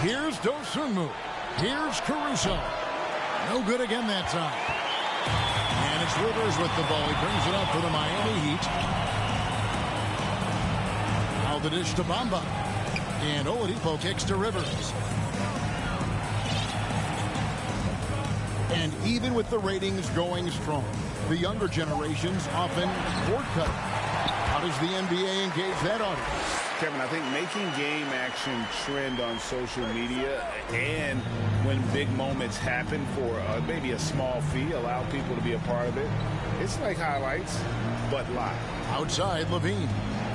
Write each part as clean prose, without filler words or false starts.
Here's Dosunmu. Here's Caruso. No good again that time. And it's Rivers with the ball. He brings it up for the Miami Heat. Now the dish to Bamba. And Oladipo kicks to Rivers. And even with the ratings going strong, the younger generations often cord cut. How does the NBA engage that audience? Kevin, I think making game action trend on social media and when big moments happen for maybe a small fee, allow people to be a part of it. It's like highlights, but live. Outside, Levine.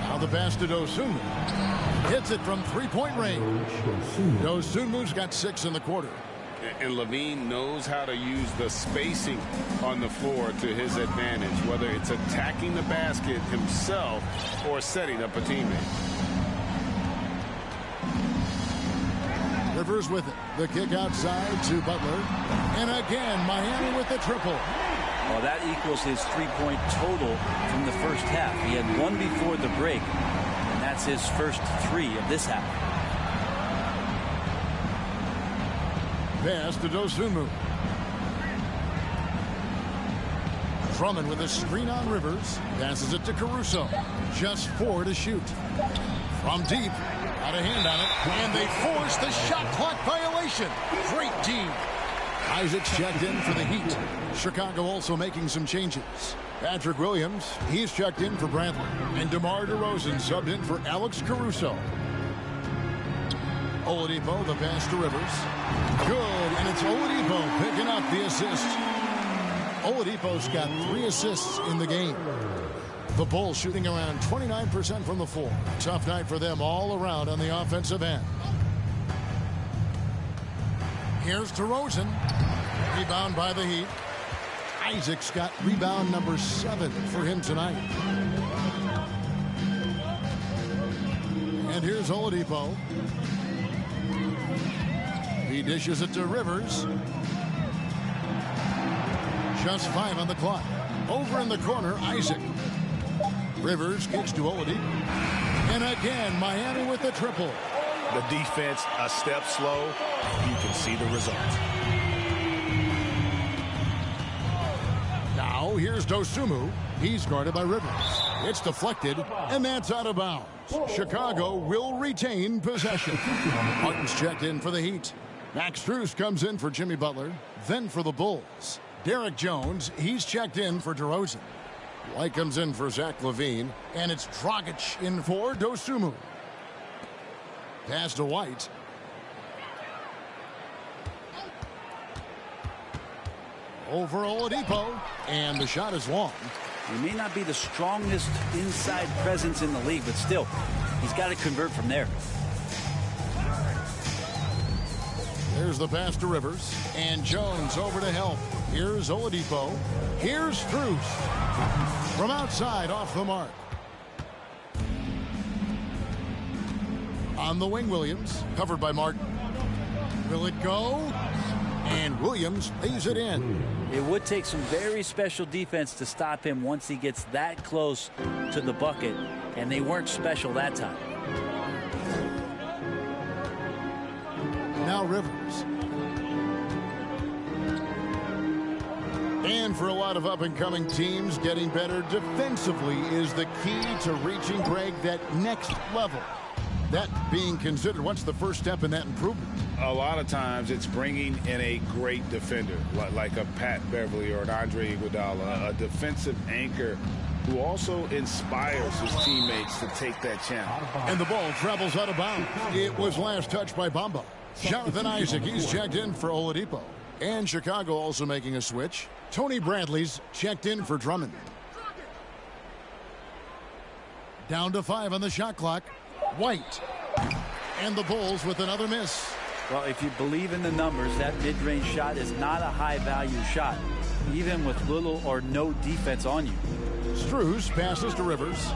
Now the pass to Dosunmu. Hits it from three-point range. Dosunmu's got 6 in the quarter. And Levine knows how to use the spacing on the floor to his advantage, whether it's attacking the basket himself or setting up a teammate. Rivers with it. The kick outside to Butler. And again, Miami with the triple. Well, that equals his three-point total from the first half. He had 1 before the break, and that's his first 3 of this half. Pass to Dosunmu. Drummond with a screen on Rivers. Passes it to Caruso. Just 4 to shoot. From deep. Got a hand on it. And they force the shot clock violation. Great team. Isaac's checked in for the Heat. Chicago also making some changes. Patrick Williams, he's checked in for Bradley. And DeMar DeRozan subbed in for Alex Caruso. Oladipo, the pass to Rivers. Good, and it's Oladipo picking up the assist. Oladipo's got 3 assists in the game. The Bulls shooting around 29% from the floor. Tough night for them all around on the offensive end. Here's DeRozan. Rebound by the Heat. Isaac's got rebound number 7 for him tonight. And here's Oladipo. He dishes it to Rivers. Just 5 on the clock. Over in the corner, Isaac. Rivers kicks to Oladipo. And again, Miami with the triple. The defense a step slow. You can see the result. Now here's Dosunmu. He's guarded by Rivers. It's deflected, and that's out of bounds. Chicago will retain possession. Martin's checked in for the Heat. Max Strus comes in for Jimmy Butler, then for the Bulls. Derek Jones, he's checked in for DeRozan. White comes in for Zach LaVine, and it's Dragic in for Dosunmu. Pass to White. Over Oladipo, and the shot is long. He may not be the strongest inside presence in the league, but still, he's got to convert from there. There's the pass to Rivers, and Jones over to help. Here's Oladipo. Here's Strus. From outside, off the mark. On the wing, Williams, covered by Martin. Will it go? And Williams lays it in. It would take some very special defense to stop him once he gets that close to the bucket, and they weren't special that time. Now Rivers. And for a lot of up-and-coming teams, getting better defensively is the key to reaching, Greg, that next level. That being considered, what's the first step in that improvement? A lot of times it's bringing in a great defender, like a Pat Beverly or an Andre Iguodala, a defensive anchor who also inspires his teammates to take that challenge. And the ball travels out of bounds. It was last touched by Bamba. Jonathan Isaac, he's checked in for Oladipo. And Chicago also making a switch. Tony Bradley's checked in for Drummond. Down to 5 on the shot clock. White. And the Bulls with another miss. Well, if you believe in the numbers, that mid-range shot is not a high-value shot, even with little or no defense on you. Strus passes to Rivers.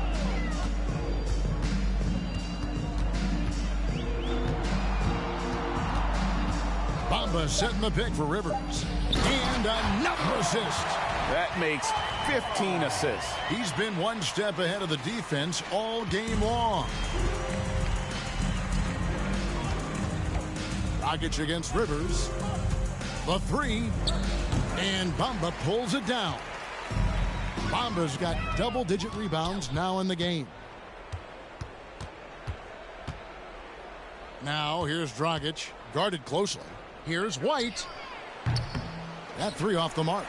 Bamba setting the pick for Rivers. And another assist. That makes 15 assists. He's been one step ahead of the defense all game long. Dragic against Rivers. The three. And Bamba pulls it down. Bamba's got double-digit rebounds now in the game. Now here's Dragic, guarded closely. Here's White. That three off the mark.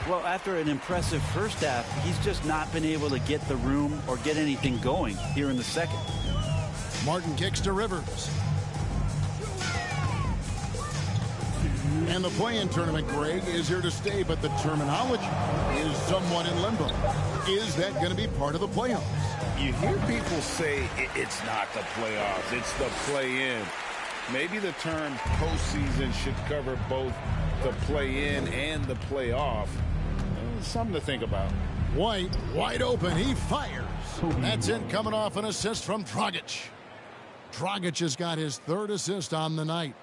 Well, after an impressive first half, he's just not been able to get the room or get anything going here in the second. Martin kicks to Rivers. And the play-in tournament, Greg, is here to stay, but the terminology is somewhat in limbo. Is that going to be part of the playoffs? You hear people say it's not the playoffs, it's the play-in. Maybe the term postseason should cover both the play-in and the playoff. Something to think about. White, wide open, he fires. That's in, coming off an assist from Dragic. Dragic has got his third assist on the night.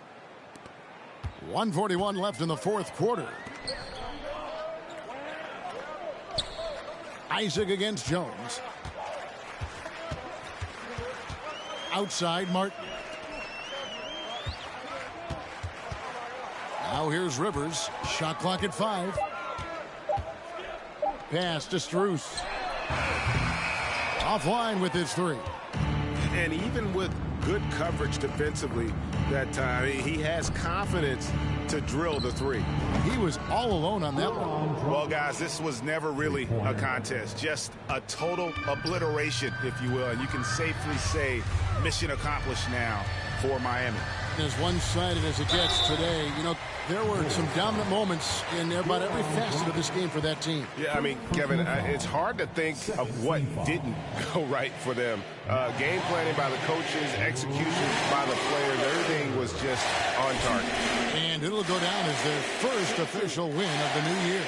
1:41 left in the fourth quarter. Isaac against Jones. Outside, Martin. Now here's Rivers. Shot clock at 5. Pass to Strus. Offline with his three. And even with good coverage defensively that time, he has confidence to drill the three. He was all alone on that one. Well, guys, this was never really a contest. Just a total obliteration, if you will. And you can safely say mission accomplished now for Miami. As one-sided as it gets today, you know, there were some dominant moments in about every facet of this game for that team. Yeah, I mean, Kevin, it's hard to think of what didn't go right for them. Game planning by the coaches, execution by the players, everything was just on target. And it'll go down as their first official win of the new year.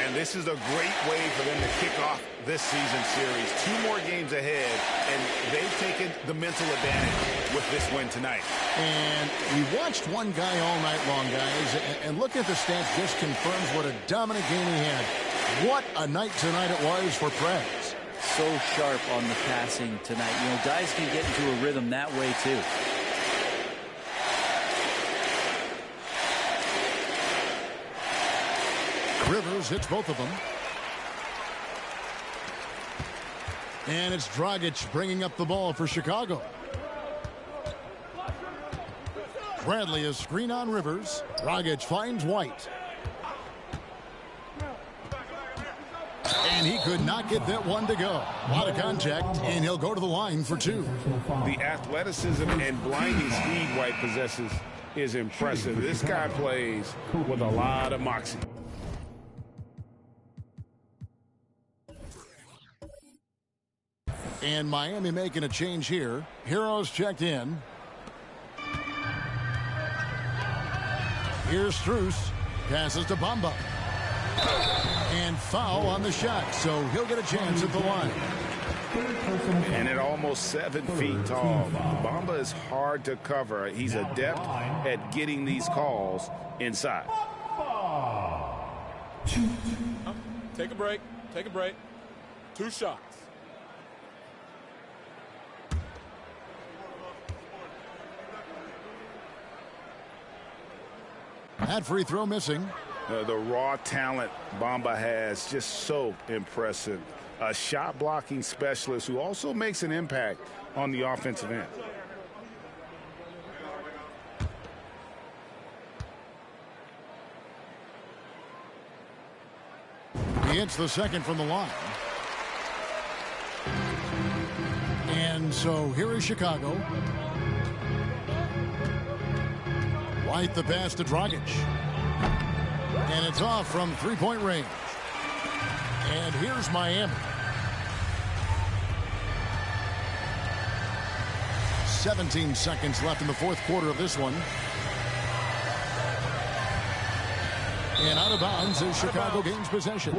And this is a great way for them to kick off this season series. 2 more games ahead, and they've taken the mental advantage with this win tonight. And we watched one guy all night long, guys, and look at the stats just confirms what a dominant game he had. What a night tonight it was for Prez. So sharp on the passing tonight. You know, guys can get into a rhythm that way, too. Rivers hits both of them. And it's Dragic bringing up the ball for Chicago. Bradley a screen on Rivers. Dragic finds White. And he could not get that one to go. A lot of contact, and he'll go to the line for 2. The athleticism and blinding speed White possesses is impressive. This guy plays with a lot of moxie. And Miami making a change here. Heroes checked in. Here's Strus. Passes to Bamba. And foul on the shot, so he'll get a chance at the line. And at almost 7 feet tall, Bamba is hard to cover. He's adept at getting these calls inside. Take a break. Take a break. 2 shots. That free throw missing. The raw talent Bamba has, just so impressive. A shot blocking specialist who also makes an impact on the offensive end. He hits the second from the line. And so here is Chicago. White the pass to Dragic. And it's off from three-point range. And here's Miami. 17 seconds left in the fourth quarter of this one. And out of bounds as Chicago gains possession.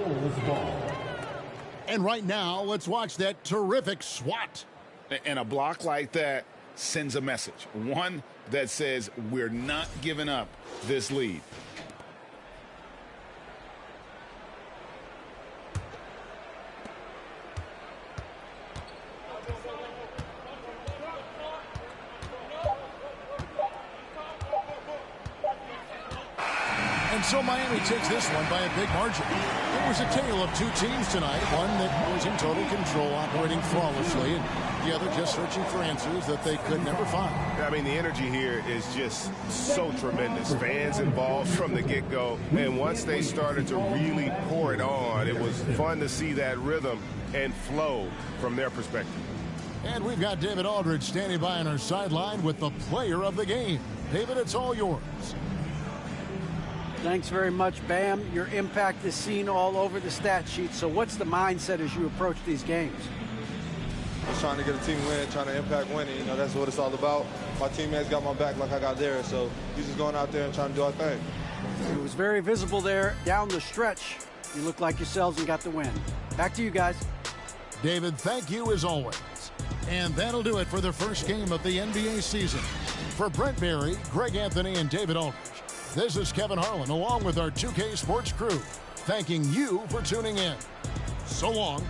And right now, let's watch that terrific swat. And a block like that sends a message. One that says we're not giving up this lead. And so Miami takes this one by a big margin. It was a tale of two teams tonight, one that was in total control, operating flawlessly, and the other just searching for answers that they could never find. I mean, the energy here is just so tremendous. Fans involved from the get-go, and once they started to really pour it on, it was fun to see that rhythm and flow from their perspective. And we've got David Aldridge standing by on our sideline with the player of the game. David, it's all yours. Thanks very much, Bam. Your impact is seen all over the stat sheet. So what's the mindset as you approach these games? Just trying to get a team win, trying to impact winning. You know, that's what it's all about. My teammates got my back like I got theirs. So we're just going out there and trying to do our thing. It was very visible there down the stretch. You looked like yourselves and got the win. Back to you guys. David, thank you as always. And that'll do it for the first game of the NBA season. For Brent Barry, Greg Anthony, and David Aldridge, this is Kevin Harlan along with our 2K Sports crew, thanking you for tuning in. So long.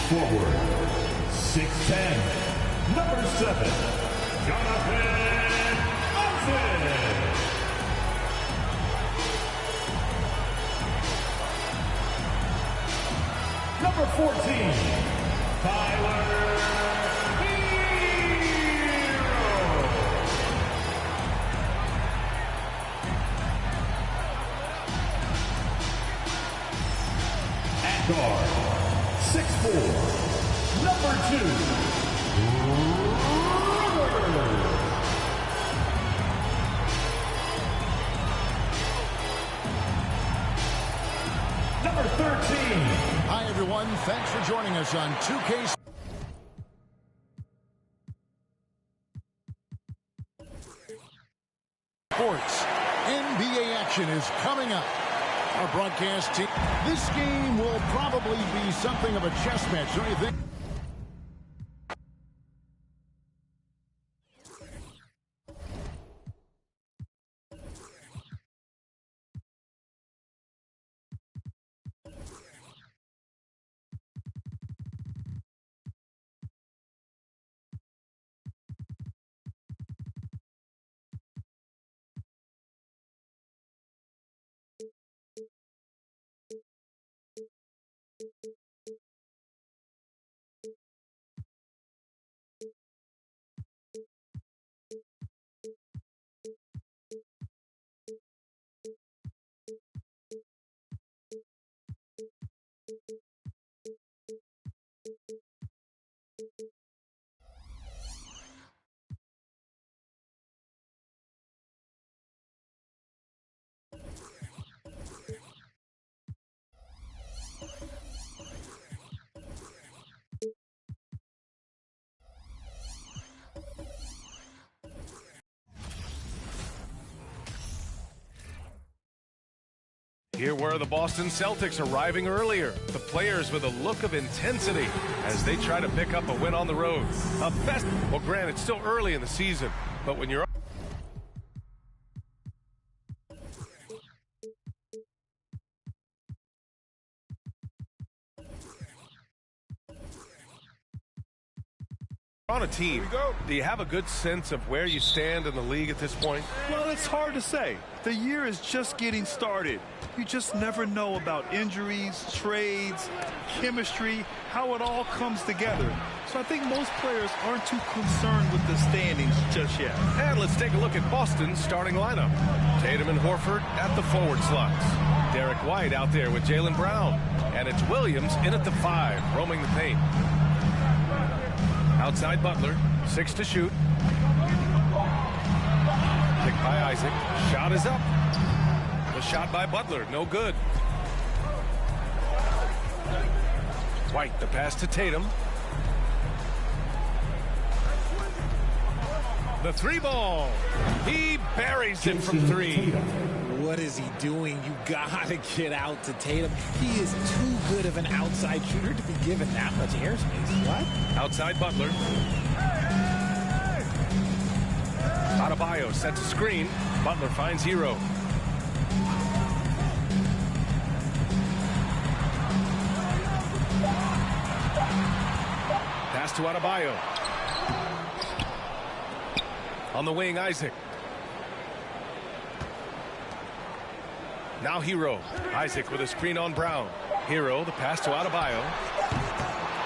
Forward, 6'10", number 7, Jonathan Johnson. Number 14, Tyler Hero. At guard, 6'4", number 2, number 13. Hi, everyone. Thanks for joining us on 2K Sports. NBA action is coming up. Our broadcast team. This game will probably be something of a chess match, don't you think? Here were the Boston Celtics arriving earlier. The players with a look of intensity as they try to pick up a win on the road. Well, granted, it's still early in the season, but when you're on a team, do you have a good sense of where you stand in the league at this point? Well, it's hard to say. The year is just getting started. You just never know about injuries, trades, chemistry, how it all comes together. So I think most players aren't too concerned with the standings just yet. And let's take a look at Boston's starting lineup. Tatum and Horford at the forward slots. Derek White out there with Jaylen Brown. And it's Williams in at the 5, roaming the paint. Outside Butler, 6 to shoot. Picked by Isaac. Shot is up. The shot by Butler, no good. White, the pass to Tatum. The 3-ball. He buries it from 3. What is he doing? You gotta get out to Tatum. He is too good of an outside shooter to be given that much airspace. What? Outside Butler. Adebayo sets a screen. Butler finds Hero. Pass to Adebayo. On the wing, Isaac. Now Hero. Isaac with a screen on Brown. Hero, the pass to Adebayo.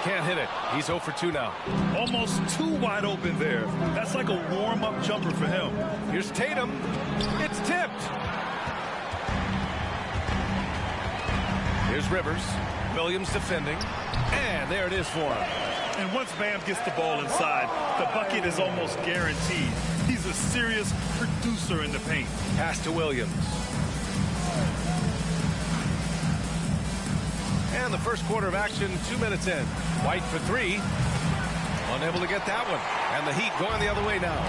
Can't hit it. He's 0 for 2 now. Almost too wide open there. That's like a warm-up jumper for him. Here's Tatum. It's tipped. Here's Here's Rivers. Williams defending. And there it is for him. And once Bam gets the ball inside, the bucket is almost guaranteed. He's a serious producer in the paint. Pass to Williams. And the first quarter of action, 2 minutes in. White for three. Unable to get that one. And the Heat going the other way now.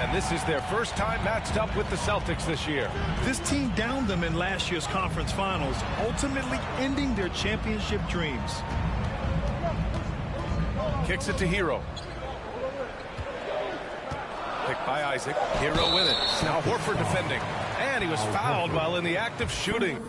And this is their first time matched up with the Celtics this year. This team downed them in last year's conference finals, ultimately ending their championship dreams. Kicks it to Hero. Picked by Isaac. Hero with it. Now Horford defending. And he was fouled while in the act of shooting.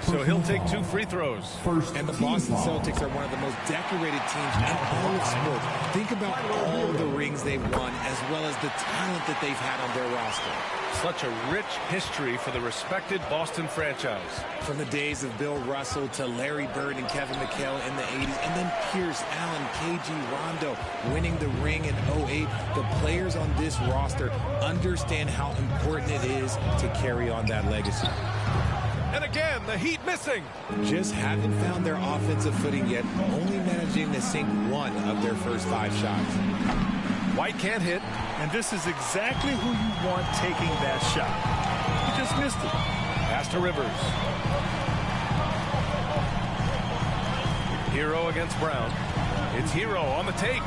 So he'll take 2 free throws. And the Boston Celtics are one of the most decorated teams in all of sports. Think about all the rings they've won, as well as the talent that they've had on their roster. Such a rich history for the respected Boston franchise. From the days of Bill Russell to Larry Bird and Kevin McHale in the 80s, and then Pierce, Allen, KG, Rondo winning the ring in 08. The players on this roster understand how important it is to carry on that legacy. And again, the Heat missing. Just haven't found their offensive footing yet, only managing to sink 1 of their first 5 shots. White can't hit. And this is exactly who you want taking that shot. He just missed it. Pass to Rivers. Hero against Brown. It's Hero on the take.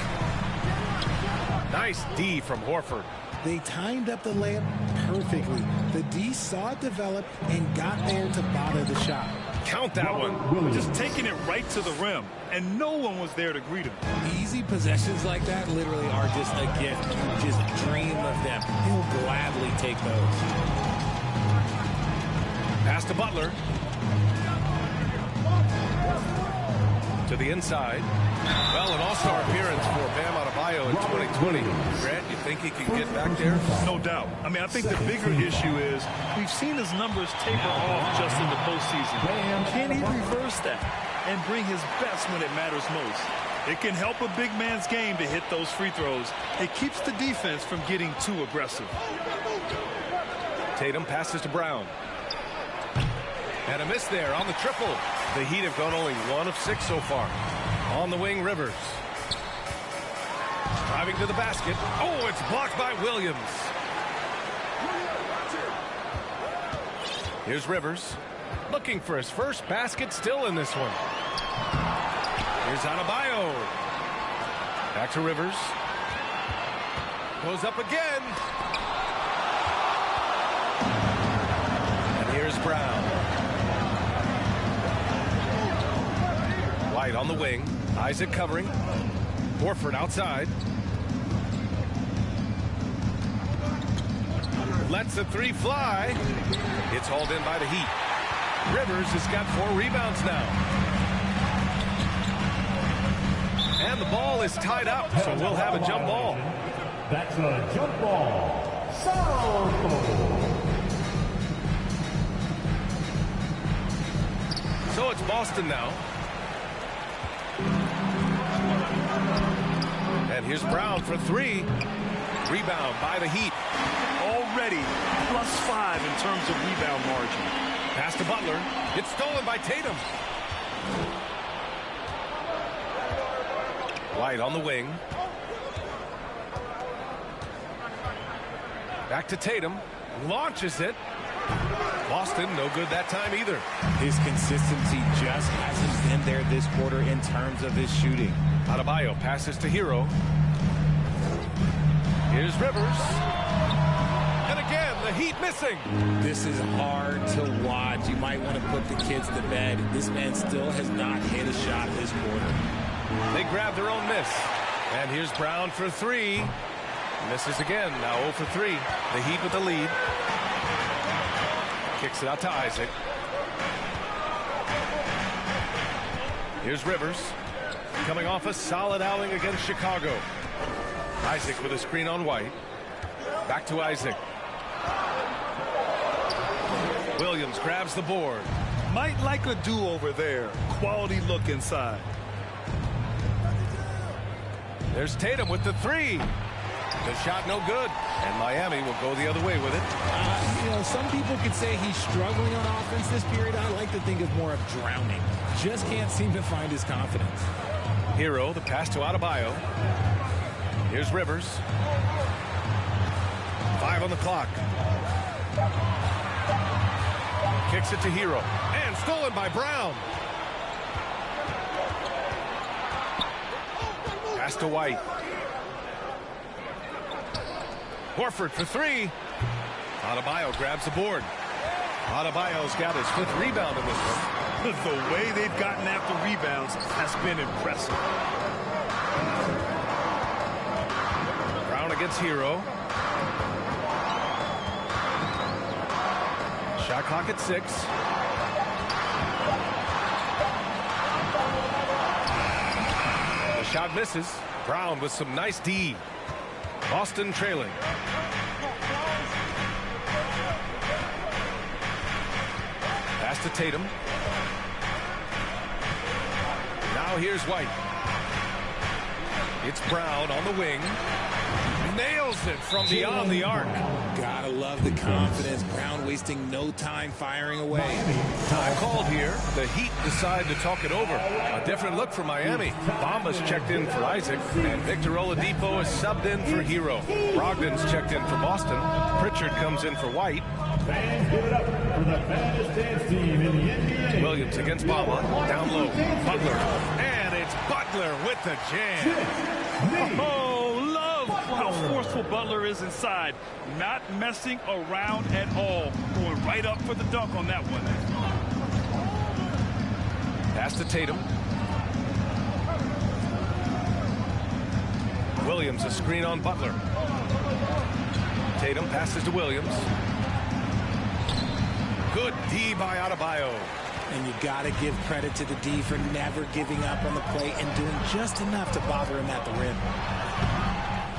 Nice D from Horford. They timed up the layup perfectly. The D saw it develop and got there to bother the shot. Count that one. Just taking it right to the rim, and no one was there to greet him. Easy possessions like that literally are just a gift. Just dream of them. He'll gladly take those. Pass to Butler. To the inside. Well, an all-star appearance for Bam Adebayo in 2020. Grant, you think he can get back there? No doubt. I mean, I think the bigger issue is we've seen his numbers taper off just in the postseason. Can he reverse that and bring his best when it matters most? It can help a big man's game to hit those free throws. It keeps the defense from getting too aggressive. Tatum passes to Brown. And a miss there on the triple. The Heat have gone only 1 of 6 so far. On the wing, Rivers. Driving to the basket. Oh, it's blocked by Williams. Here's Rivers. Looking for his first basket, still in this one. Here's Adebayo. Back to Rivers. Goes up again. And here's Brown. White on the wing. Isaac covering. Horford outside. Lets the 3 fly. It's hauled in by the Heat. Rivers has got 4 rebounds now. And the ball is tied up, so we'll have a jump ball. That's a jump ball. So it's Boston now. And here's Brown for 3. Rebound by the Heat. Already +5 in terms of rebound margin. Pass to Butler. It's stolen by Tatum. White on the wing. Back to Tatum. Launches it. Boston, no good that time either. His consistency just hasn't been there this quarter in terms of his shooting. Adebayo passes to Hero. Here's Rivers. And again, the Heat missing. This is hard to watch. You might want to put the kids to bed. This man still has not hit a shot this quarter. They grab their own miss. And here's Brown for 3. Misses again. Now 0 for 3. The Heat with the lead. Kicks it out to Isaac. Here's Rivers. Coming off a solid outing against Chicago. Isaac with a screen on White. Back to Isaac. Williams grabs the board. Might like a do-over there. Quality look inside. There's Tatum with the three. The shot no good, and Miami will go the other way with it. You know, some people could say he's struggling on offense this period. I like to think of more of drowning. Just can't seem to find his confidence. Hero, the pass to Adebayo. Here's Rivers. 5 on the clock. Kicks it to Hero, and stolen by Brown. Pass to White. Horford for three. Adebayo grabs the board. Adebayo's got his 5th rebound in this one. The way they've gotten after rebounds has been impressive. Brown against Hero. Shot clock at 6. The shot misses. Brown with some nice D. Boston trailing. Pass to Tatum. Now here's White. It's Brown on the wing. Nails it from beyond the arc. Gotta love the confidence. Brown wasting no time firing away. Time called here. The Heat decide to talk it over. A different look for Miami. Bamba's checked in for Isaac, and Victor Oladipo is subbed in for Hero. Brogdon's checked in for Boston. Pritchard comes in for White. Fans, give it up for the baddest dance team in the NBA. Williams against Bamba. Down low. Butler. And it's Butler with the jam. Oh, love how forceful Butler is inside. Not messing around at all. Going right up for the dunk on that one. Pass to Tatum. Williams a screen on Butler. Tatum passes to Williams. Good D by Adebayo. And you got to give credit to the D for never giving up on the play and doing just enough to bother him at the rim.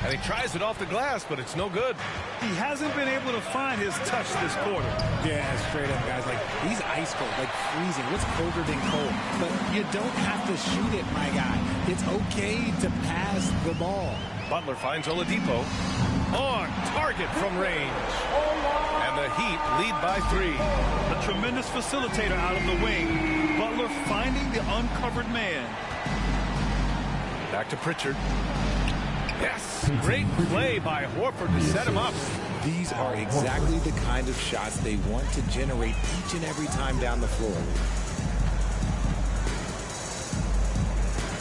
And he tries it off the glass, but it's no good. He hasn't been able to find his touch this quarter. Yeah, straight up, guys. Like, he's ice cold, like freezing. What's colder than cold? But you don't have to shoot it, my guy. It's okay to pass the ball. Butler finds Oladipo. On target from range. And the Heat lead by 3. A tremendous facilitator out of the wing. Butler finding the uncovered man. Back to Pritchard. Yes, great play by Horford to set him up. These are exactly the kind of shots they want to generate each and every time down the floor.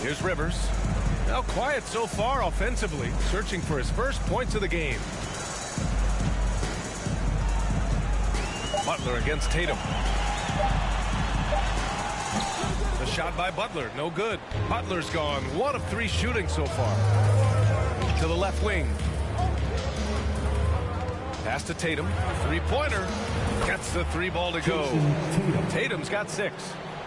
Here's Rivers. Now quiet so far offensively, searching for his first points of the game. Butler against Tatum. The shot by Butler, no good. Butler's gone 1 of 3 shooting so far. To the left wing. Pass to Tatum. 3-pointer. Gets the 3 ball to go. Tatum's got 6.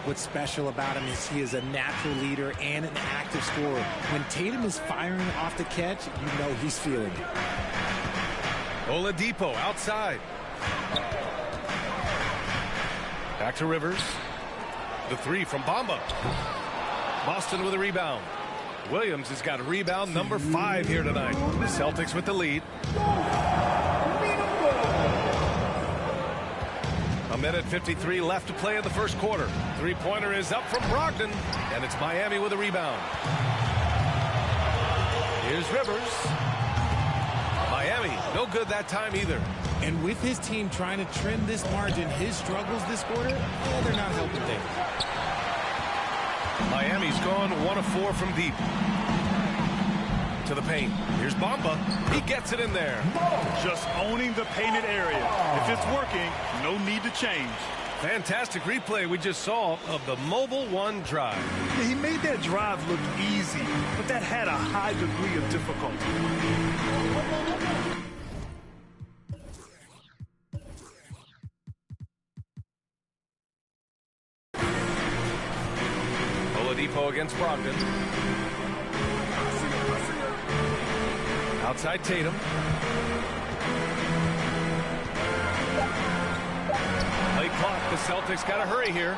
What's special about him is he is a natural leader and an active scorer. When Tatum is firing off the catch, you know he's feeling it. Oladipo outside. Back to Rivers. The 3 from Bamba. Boston with a rebound. Williams has got rebound number 5 here tonight. The Celtics with the lead. A minute 53 left to play in the first quarter. 3-pointer is up from Brogdon, and it's Miami with a rebound. Here's Rivers. Miami, no good that time either. And with his team trying to trim this margin, his struggles this quarter, well, they're not helping things. Miami's gone 1 of 4 from deep. To the paint. Here's Bamba. He gets it in there. Just owning the painted area. If it's working, no need to change. Fantastic replay we just saw of the Mobile 1 drive. Yeah, he made that drive look easy, but that had a high degree of difficulty. Oladipo against Brogdon. Outside Tatum. Late clock. The Celtics got to hurry here.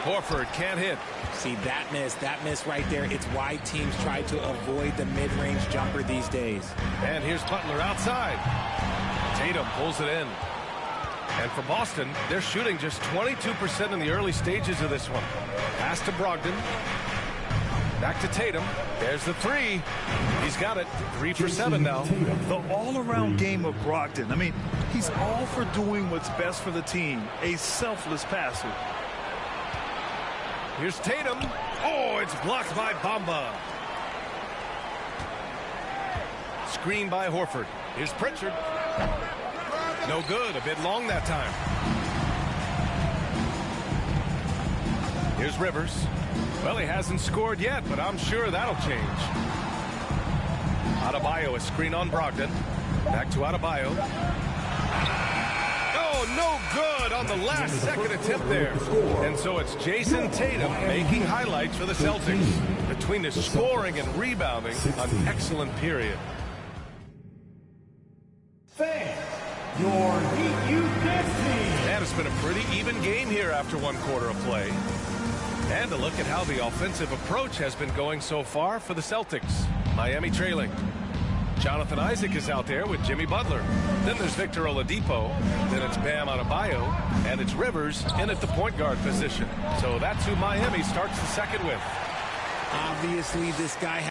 Horford can't hit. See, that miss right there. It's why teams try to avoid the mid-range jumper these days. And here's Butler outside. Tatum pulls it in. And for Boston, they're shooting just 22% in the early stages of this one. Pass to Brogdon. Back to Tatum. There's the three. He's got it. 3 for 7 now. The all-around game of Brogdon. I mean, he's all for doing what's best for the team. A selfless passer. Here's Tatum. Oh, it's blocked by Bamba. Screen by Horford. Here's Pritchard. No good. A bit long that time. Here's Rivers. Well, he hasn't scored yet, but I'm sure that'll change. Adebayo, a screen on Brogdon. Back to Adebayo. Oh, no good on the last second attempt there. And so it's Jason Tatum making highlights for the Celtics. Between the scoring and rebounding, an excellent period. Fans, your Heat Youth Dance Team. And it's been a pretty even game here after 1 quarter of play. And a look at how the offensive approach has been going so far for the Celtics. Miami trailing. Jonathan Isaac is out there with Jimmy Butler. Then there's Victor Oladipo. Then it's Bam Adebayo. And it's Rivers in at the point guard position. So that's who Miami starts the second with. Obviously, this guy...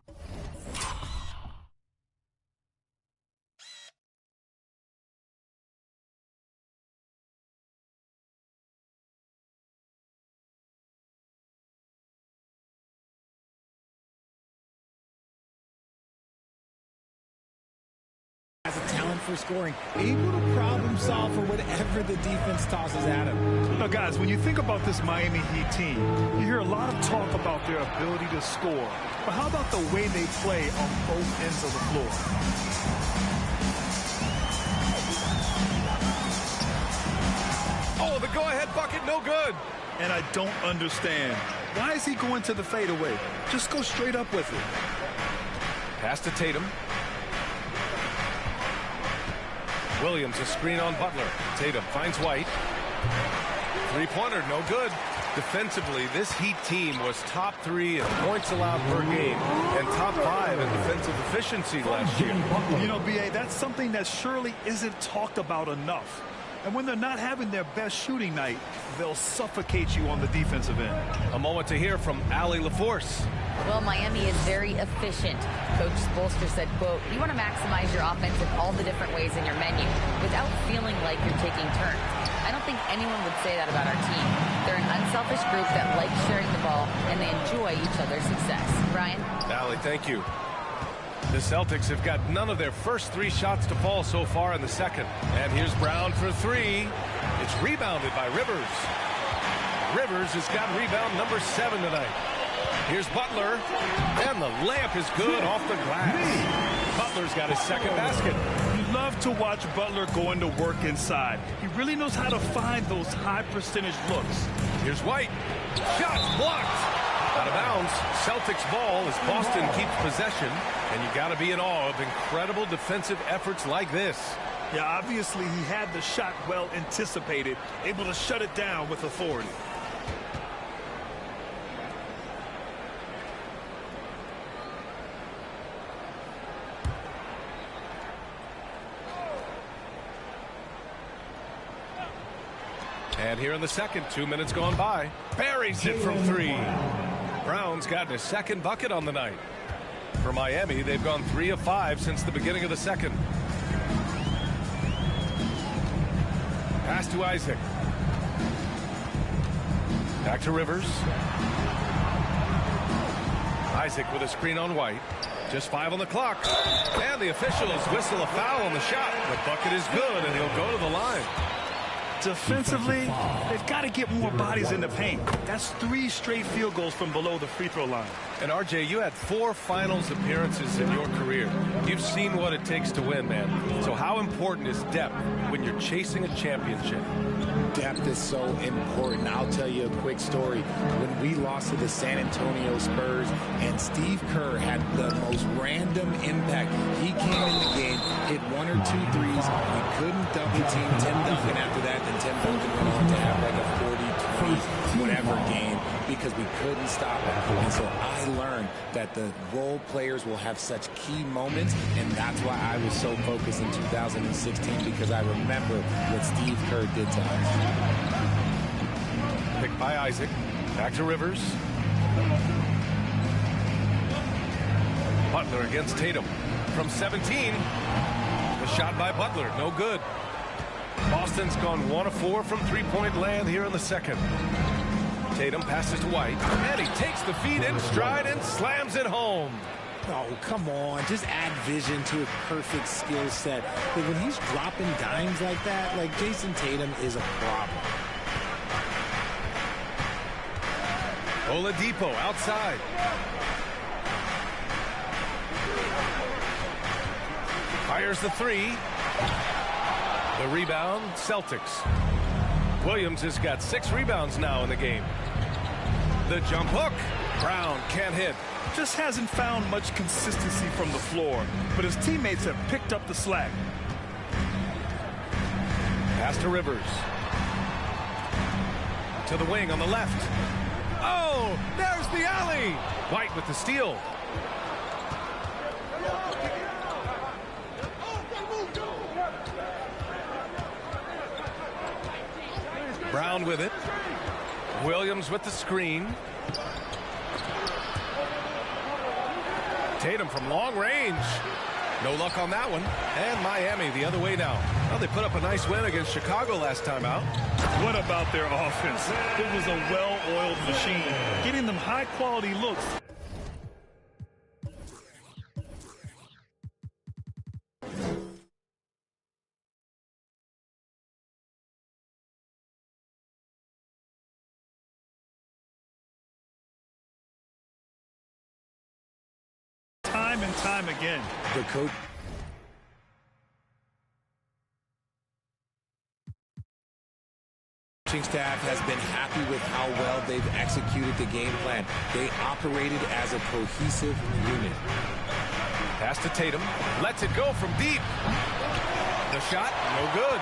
has a talent for scoring, able to problem solve for whatever the defense tosses at him. Now, guys, when you think about this Miami Heat team, you hear a lot of talk about their ability to score. But how about the way they play on both ends of the floor? Oh, the go-ahead bucket, no good. And I don't understand. Why is he going to the fadeaway? Just go straight up with it. Pass to Tatum. Williams, a screen on Butler. Tatum finds White. Three-pointer, no good. Defensively, this Heat team was top 3 in points allowed per game and top 5 in defensive efficiency last year. You know, B.A., that's something that surely isn't talked about enough. And when they're not having their best shooting night, they'll suffocate you on the defensive end. A moment to hear from Allie LaForce. Well, Miami is very efficient. Coach Spoelstra said, quote, you want to maximize your offense in all the different ways in your menu without feeling like you're taking turns. I don't think anyone would say that about our team. They're an unselfish group that likes sharing the ball, and they enjoy each other's success. Brian? Allie, thank you. The Celtics have got none of their first 3 shots to fall so far in the second. And here's Brown for 3. It's rebounded by Rivers. Rivers has got rebound number 7 tonight. Here's Butler. And the layup is good off the glass. Butler's got his second basket. You love to watch Butler going to work inside. He really knows how to find those high percentage looks. Here's White. Shots blocked. Out of bounds. Celtics ball as Boston keeps possession. And you got to be in awe of incredible defensive efforts like this. Yeah, obviously he had the shot well anticipated, able to shut it down with authority. And here in the second, 2 minutes gone by. Buries it from 3. Brown's gotten his second bucket on the night. For Miami, they've gone 3 of 5 since the beginning of the second. Pass to Isaac. Back to Rivers. Isaac with a screen on White. Just 5 on the clock. And the officials whistle a foul on the shot. The bucket is good, and he'll go to the line. Defensively, they've got to get more bodies in the paint. That's 3 straight field goals from below the free throw line. And RJ, you had 4 finals appearances in your career. You've seen what it takes to win, man. So how important is depth when you're chasing a championship? Depth is so important. I'll tell you a quick story. When we lost to the San Antonio Spurs and Steve Kerr had the most random impact. He came in the game, hit 1 or 2 threes. We couldn't double team Tim Duncan after that. Then Tim Duncan went on to have like a 40-20 whatever game because we couldn't stop him. And so I learned that the role players will have such key moments, and that's why I was so focused in 2016 because I remember what Steve Kerr did to us. Picked by Isaac. Back to Rivers. Butler against Tatum. From 17. The shot by Butler. No good. Boston's gone 1 of 4 from three-point land here in the second. Tatum passes to White. And he takes the feed in stride and slams it home. Oh, come on. Just add vision to a perfect skill set. Like when he's dropping dimes like that, like Jason Tatum is a problem. Oladipo outside. Fires the 3. The rebound, Celtics. Williams has got 6 rebounds now in the game. The jump hook. Brown can't hit. Just hasn't found much consistency from the floor, but his teammates have picked up the slack. Pass to Rivers. To the wing on the left. Oh, there's the alley. White with the steal. Brown with it. Williams with the screen. Tatum from long range. No luck on that one. And Miami the other way now. Well, they put up a nice win against Chicago last time out. What about their offense? It was a well-oiled machine, getting them high-quality looks. Time and time again. The coach. Staff has been happy with how well they've executed the game plan. They operated as a cohesive unit. Pass to Tatum. Lets it go from deep. The shot, no good.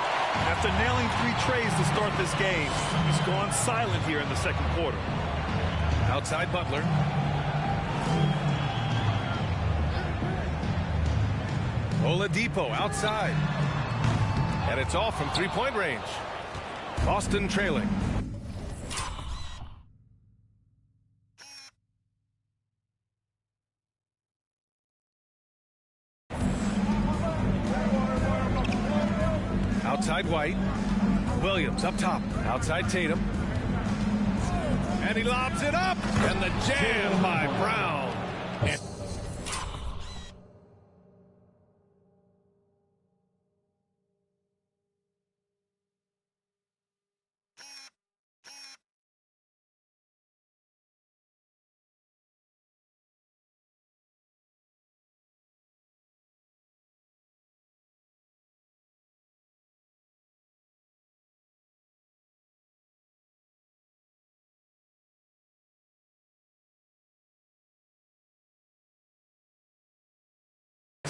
After nailing 3 trays to start this game, he's gone silent here in the second quarter. Outside Butler. Oladipo outside. And it's all from three-point range. Boston trailing. Outside White. Williams up top. Outside Tatum. And he lobs it up. And the jam by Brown.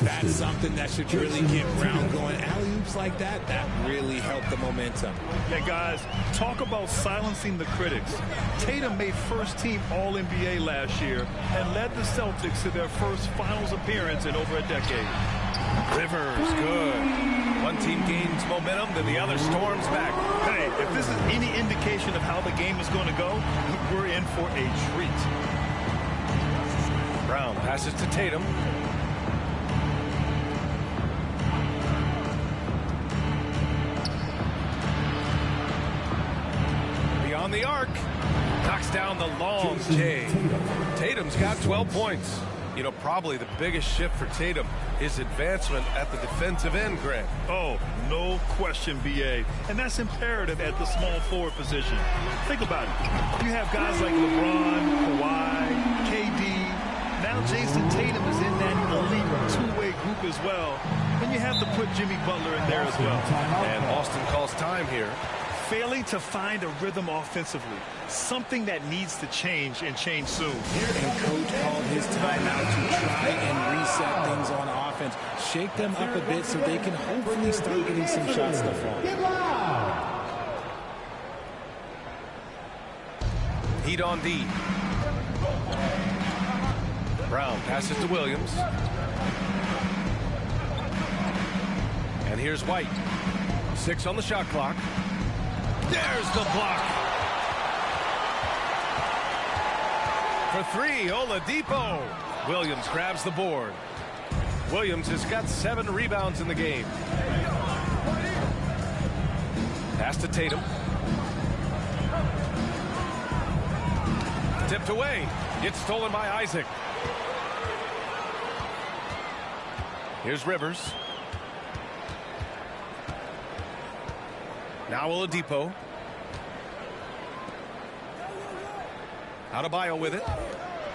That's something that should really get Brown going. Alley-oops like that, that really helped the momentum. Yeah, guys, talk about silencing the critics. Tatum made first-team All-NBA last year and led the Celtics to their first finals appearance in over a decade. Rivers, good. One team gains momentum, then the other storms back. Hey, if this is any indication of how the game is going to go, we're in for a treat. Brown passes to Tatum. On the arc, knocks down the long J. Tatum's got 12 points. You know, probably the biggest shift for Tatum is advancement at the defensive end, Grant. Oh, no question, BA. And that's imperative at the small forward position. Think about it. You have guys like LeBron, Kawhi, KD, well, then you have to put Jimmy Butler in there as well. And Boston calls time here. Failing to find a rhythm offensively, something that needs to change and change soon. And coach called his timeout to try and reset things on offense, shake them up a bit so they can hopefully start getting some shots to fall. Heat on D. Brown passes to Williams. And here's White. 6 on the shot clock. There's the block. For 3, Oladipo. Williams grabs the board. Williams has got 7 rebounds in the game. Pass to Tatum. Tipped away. It's stolen by Isaac. Here's Rivers. Now Oladipo. Adebayo with it.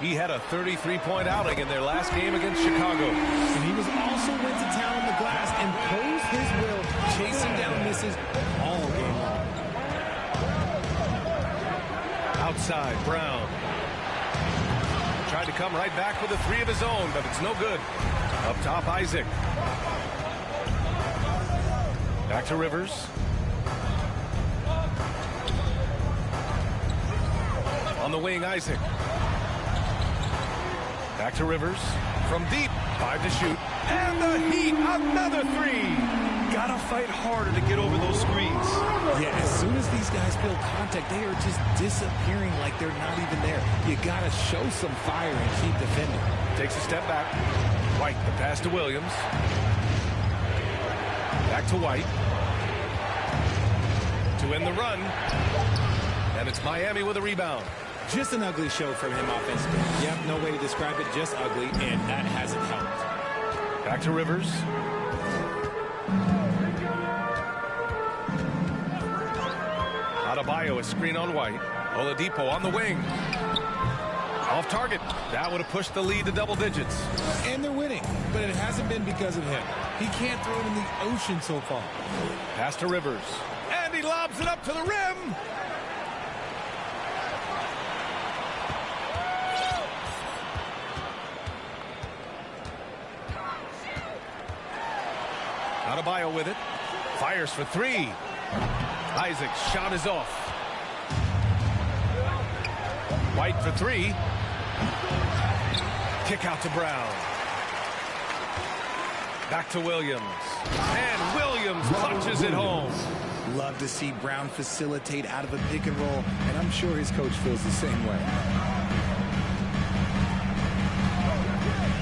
He had a 33-point outing in their last game against Chicago. And he was also went to town on the glass and posed his will, chasing down misses all game long. Outside, Brown. Tried to come right back with a 3 of his own, but it's no good. Up top, Isaac. Back to Rivers. On the wing, Isaac. Back to Rivers. From deep. 5 to shoot. And the Heat, another 3. Gotta fight harder to get over those screens. Yeah, as soon as these guys feel contact, they are just disappearing like they're not even there. You gotta show some fire and keep defending. Takes a step back. White, the pass to Williams. Back to White. To end the run. And it's Miami with a rebound. Just an ugly show from him offensively. Yep, no way to describe it, just ugly, and that hasn't helped. Back to Rivers. Adebayo, a screen on White. Oladipo on the wing. Off target. That would have pushed the lead to double digits. And they're winning, but it hasn't been because of him. He can't throw it in the ocean so far. Pass to Rivers. And he lobs it up to the rim. Adebayo with it. Fires for 3. Isaac's shot is off. White for 3. Kick out to Brown. Back to Williams. And Williams punches it home. Love to see Brown facilitate out of a pick and roll, and I'm sure his coach feels the same way.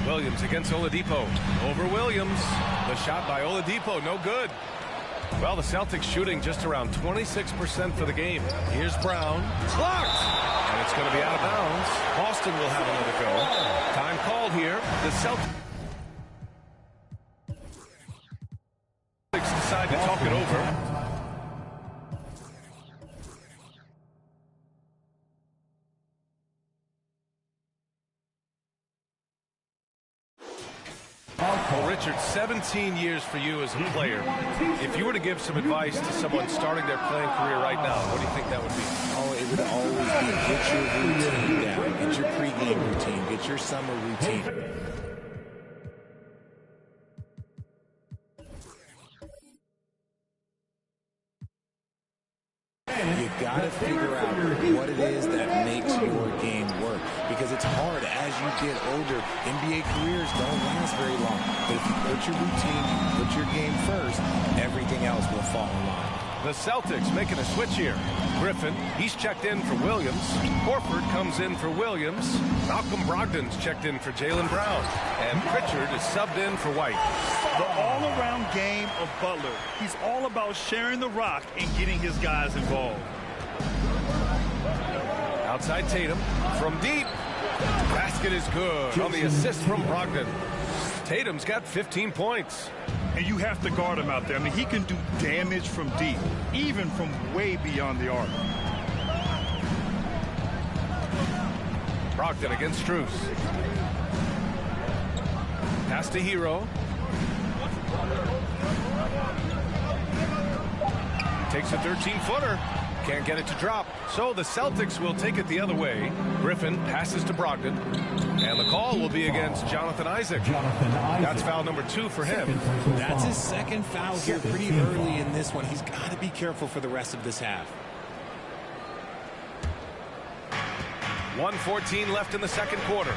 Williams against Oladipo. Over Williams. The shot by Oladipo, no good. Well, the Celtics shooting just around 26% for the game. Here's Brown. Blocked! And it's going to be out of bounds. Boston will have another go. Time called here. The Celtics decide to talk it over. Well, Richard, 17 years for you as a player. If you were to give some advice to someone starting their playing career right now, what do you think that would be? Oh, it would always be get your routine down. Get your pregame routine. Get your summer routine. You got to figure out what it is that makes your game work, because it's hard as you get older. NBA careers don't last very long, but if you put your routine, you put your game first, everything else will fall in line. The Celtics making a switch here. Griffin, he's checked in for Williams. Horford comes in for Williams. Malcolm Brogdon's checked in for Jaylen Brown. And Pritchard is subbed in for White. The all-around game of Butler. He's all about sharing the rock and getting his guys involved. Outside Tatum. From deep. Basket is good on the assist from Brogdon. Tatum's got 15 points. And you have to guard him out there. I mean, he can do damage from deep, even from way beyond the arc. Brogdon against Strus. Pass to Hero. Takes a 13-footer. Can't get it to drop. So the Celtics will take it the other way. Griffin passes to Brogdon. And the call will be against Jonathan Isaac. That's foul number 2 for him. That's his second foul here pretty early in this one. He's got to be careful for the rest of this half. 1:14 left in the second quarter.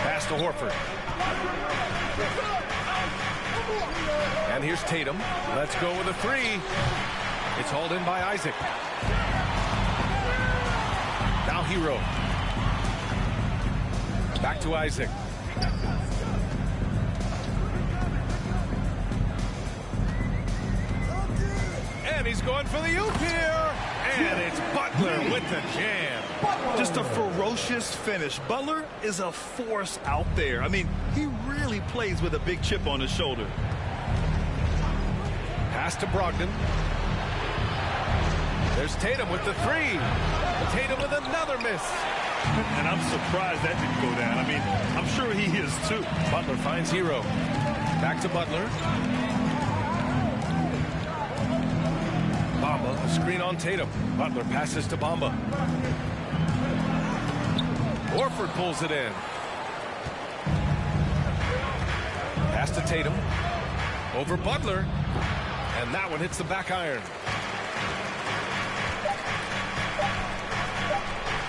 Pass to Horford. And here's Tatum. Let's go with a 3. It's hauled in by Isaac. Now Hero. Back to Isaac. And he's going for the oop here. And it's Butler with the jam. Just a ferocious finish. Butler is a force out there. I mean, he really plays with a big chip on his shoulder. Pass to Brogdon. There's Tatum with the 3. Tatum with another miss. And I'm surprised that didn't go down. I mean, I'm sure he is too. Butler finds Hero. Back to Butler. Bamba, a screen on Tatum. Butler passes to Bamba. Horford pulls it in. Pass to Tatum. Over Butler. And that one hits the back iron.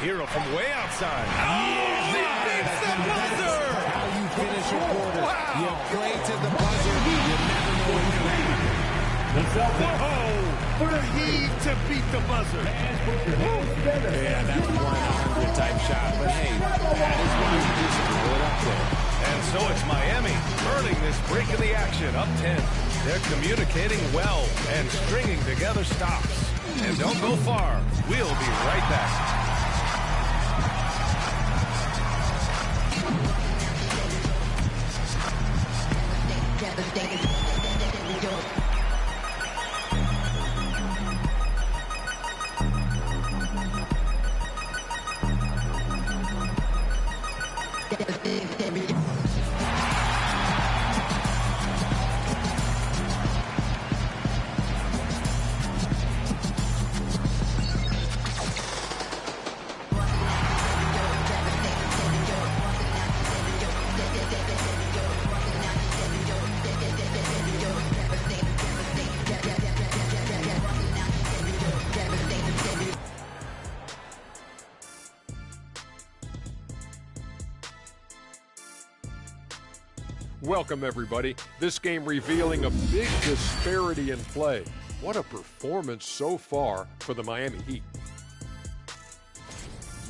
Hero from way outside. Oh, he beats the buzzer! How you finish a quarter. Wow. You play to the buzzer. You never know when you're going to happen. Whoa! For the heave to beat the buzzer. Yeah, that's 100 type shot. But hey, that is why you just throw it up there. And so it's Miami earning this break in the action, up 10. They're communicating well and stringing together stops. And don't go far. We'll be right back. Welcome, everybody. This game revealing a big disparity in play. What a performance so far for the Miami Heat.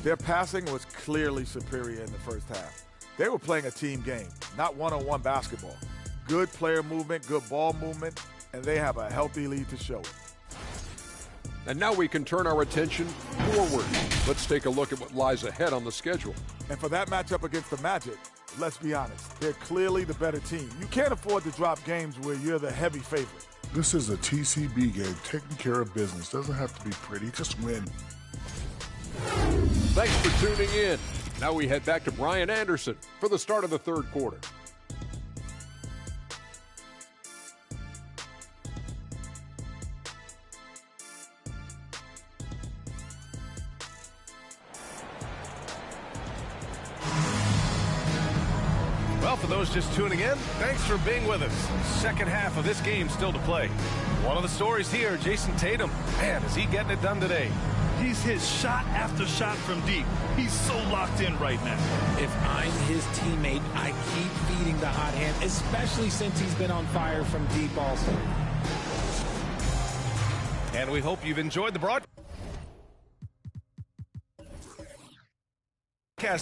Their passing was clearly superior in the first half. They were playing a team game, not one-on-one basketball. Good player movement, good ball movement, and they have a healthy lead to show it. And now we can turn our attention forward. Let's take a look at what lies ahead on the schedule. And for that matchup against the Magic, let's be honest, they're clearly the better team. You can't afford to drop games where you're the heavy favorite. This is a TCB game, taking care of business. Doesn't have to be pretty, just win. Thanks for tuning in. Now we head back to Brian Anderson for the start of the third quarter. Well, for those just tuning in, thanks for being with us. Second half of this game still to play. One of the stories here, Jason Tatum. Man, is he getting it done today? He's hit shot after shot from deep. He's so locked in right now. If I'm his teammate, I keep feeding the hot hand, especially since he's been on fire from deep also. And we hope you've enjoyed the broadcast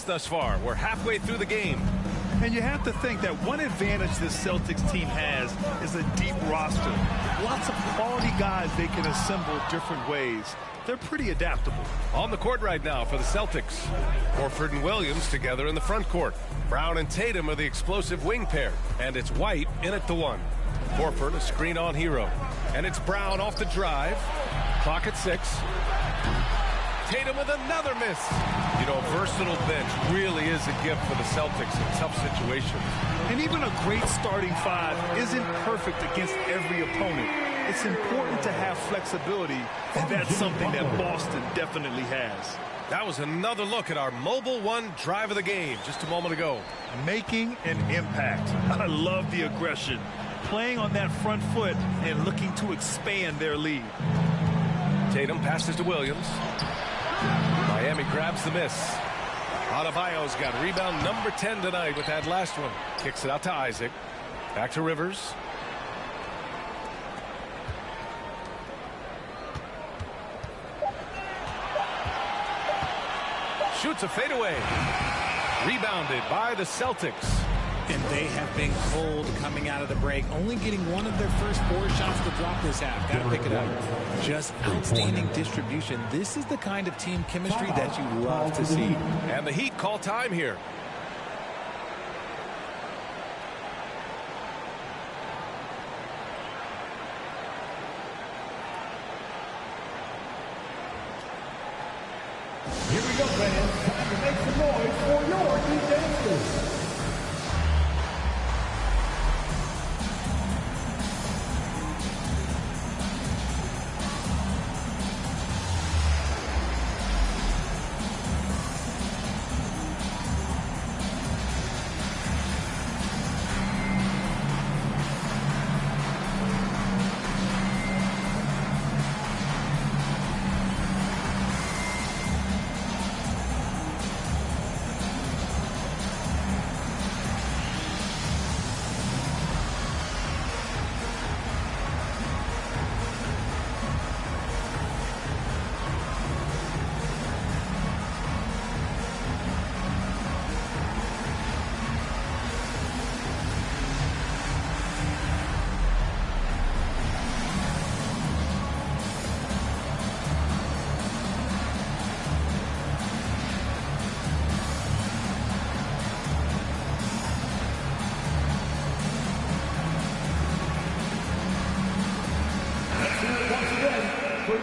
thus far. We're halfway through the game. And you have to think that one advantage this Celtics team has is a deep roster. Lots of quality guys they can assemble different ways. They're pretty adaptable. On the court right now for the Celtics. Horford and Williams together in the front court. Brown and Tatum are the explosive wing pair. And it's White in at the one. Horford a screen on Hero. And it's Brown off the drive. Clock at 6. Tatum with another miss. You know, versatile bench really is a gift for the Celtics in tough situations. And even a great starting five isn't perfect against every opponent. It's important to have flexibility, and that's something that Boston definitely has. That was another look at our Mobile One drive of the game just a moment ago. Making an impact. I love the aggression. Playing on that front foot and looking to expand their lead. Tatum passes to Williams. Miami grabs the miss. Adebayo's got rebound number 10 tonight with that last one. Kicks it out to Isaac. Back to Rivers. Shoots a fadeaway. Rebounded by the Celtics. And they have been cold coming out of the break, only getting one of their first 4 shots to drop this half. Got to pick it up. Just outstanding distribution. This is the kind of team chemistry that you love to see. And the Heat call time here. Here we go, fans. Time to make some noise for your Heat dancers.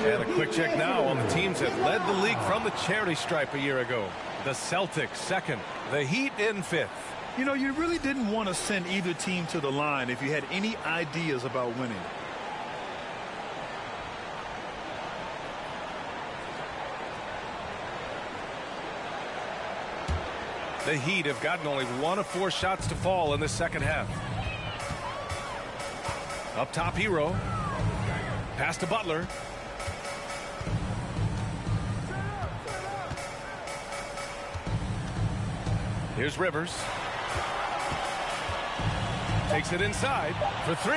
And a quick check now on the teams that led the league from the charity stripe a year ago. The Celtics second, the Heat in 5th. You know, you really didn't want to send either team to the line if you had any ideas about winning. The Heat have gotten only 1 of 4 shots to fall in the second half. Up top, Hero. Pass to Butler. Here's Rivers. Takes it inside for 3.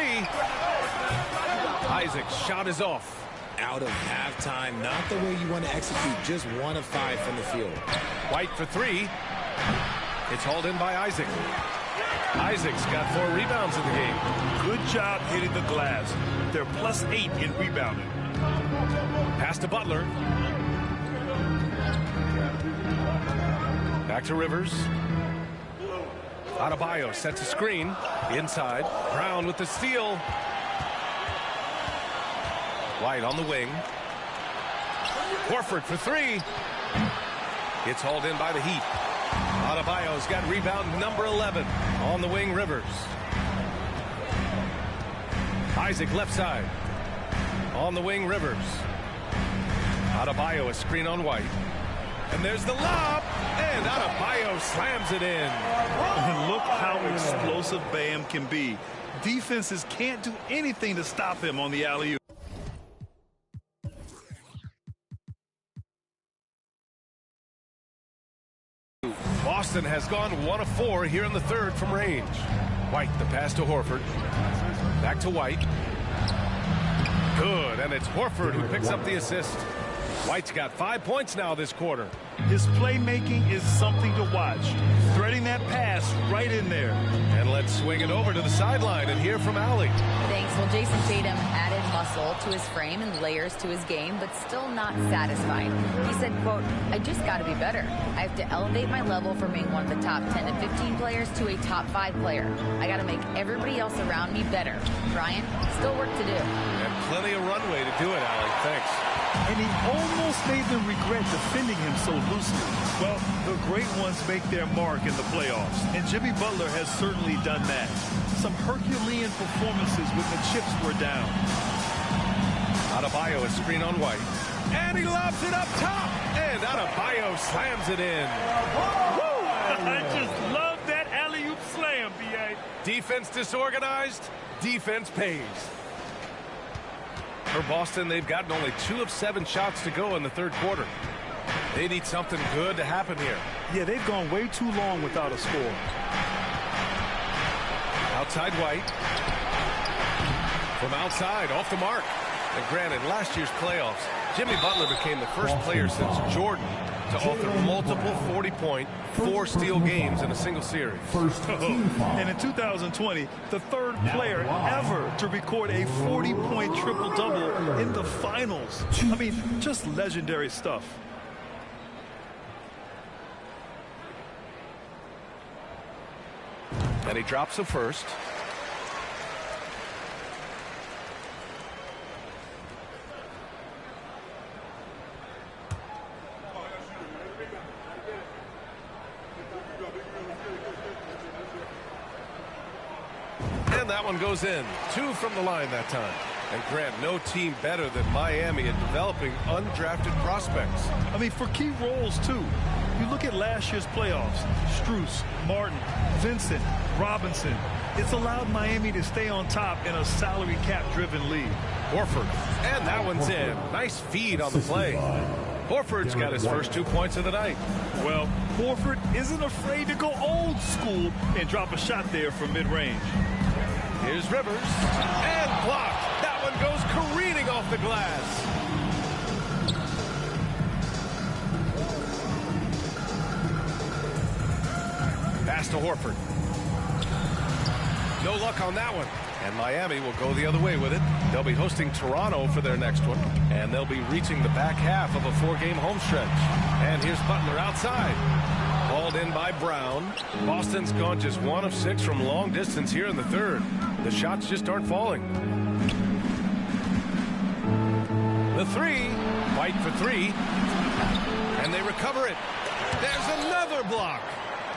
Isaac's shot is off. Out of halftime, not the way you want to execute, just 1 of 5 from the field. White for 3. It's hauled in by Isaac. Isaac's got 4 rebounds in the game. Good job hitting the glass. They're +8 in rebounding. Pass to Butler. Back to Rivers. Adebayo sets a screen. Inside. Brown with the steal. White on the wing. Horford for 3. It's hauled in by the Heat. Adebayo's got rebound number 11. On the wing, Rivers. Isaac left side. On the wing, Rivers. Adebayo a screen on White. And there's the lob. And Adebayo slams it in. And look how explosive Bam can be. Defenses can't do anything to stop him on the alley-oop. Boston has gone 1 of 4 here in the third from range. White, the pass to Horford. Back to White. Good, and it's Horford who picks up the assist. White's got 5 points now this quarter. His playmaking is something to watch. Threading that pass right in there. And let's swing it over to the sideline and hear from Allie. Thanks. Well, Jason Tatum added muscle to his frame and layers to his game, but still not satisfied. He said, quote, I just got to be better. I have to elevate my level from being one of the top 10 to 15 players to a top 5 player. I got to make everybody else around me better. Brian, still work to do. And plenty of runway to do it, Allie. Thanks. and he almost made them regret defending him so loosely. Well, the great ones make their mark in the playoffs, and Jimmy Butler has certainly done that. Some Herculean performances when the chips were down. Adebayo is screen on White, and he lobs it up top, and Adebayo slams it in. Woo! I just love that alley-oop slam, B.A. Defense disorganized, defense pays. For Boston, they've gotten only 2 of 7 shots to go in the third quarter. They need something good to happen here. Yeah, they've gone way too long without a score. Outside White. From outside, off the mark. And granted, last year's playoffs, Jimmy Butler became the first player since Jordan to author multiple 40-point, 4-steal games in a single series. And in 2020, the third player ever to record a 40-point triple-double in the finals. I mean, just legendary stuff. And he drops the first. And that one goes in. 2 from the line that time. And Grant, no team better than Miami at developing undrafted prospects. I mean, for key roles, too. You look at last year's playoffs. Strus, Martin, Vincent, Robinson. It's allowed Miami to stay on top in a salary cap-driven league. Horford. And that one's in. Nice feed on the play. Horford's got his first 2 points of the night. Well, Horford isn't afraid to go old school and drop a shot there from mid-range. Here's Rivers. And blocked. That one goes careening off the glass. Pass to Horford. No luck on that one. And Miami will go the other way with it. They'll be hosting Toronto for their next one. And they'll be reaching the back half of a 4-game home stretch. And here's Butler outside. Hauled in by Brown. Boston's gone just 1 of 6 from long distance here in the third. The shots just aren't falling. The 3. White for 3. And they recover it. There's another block.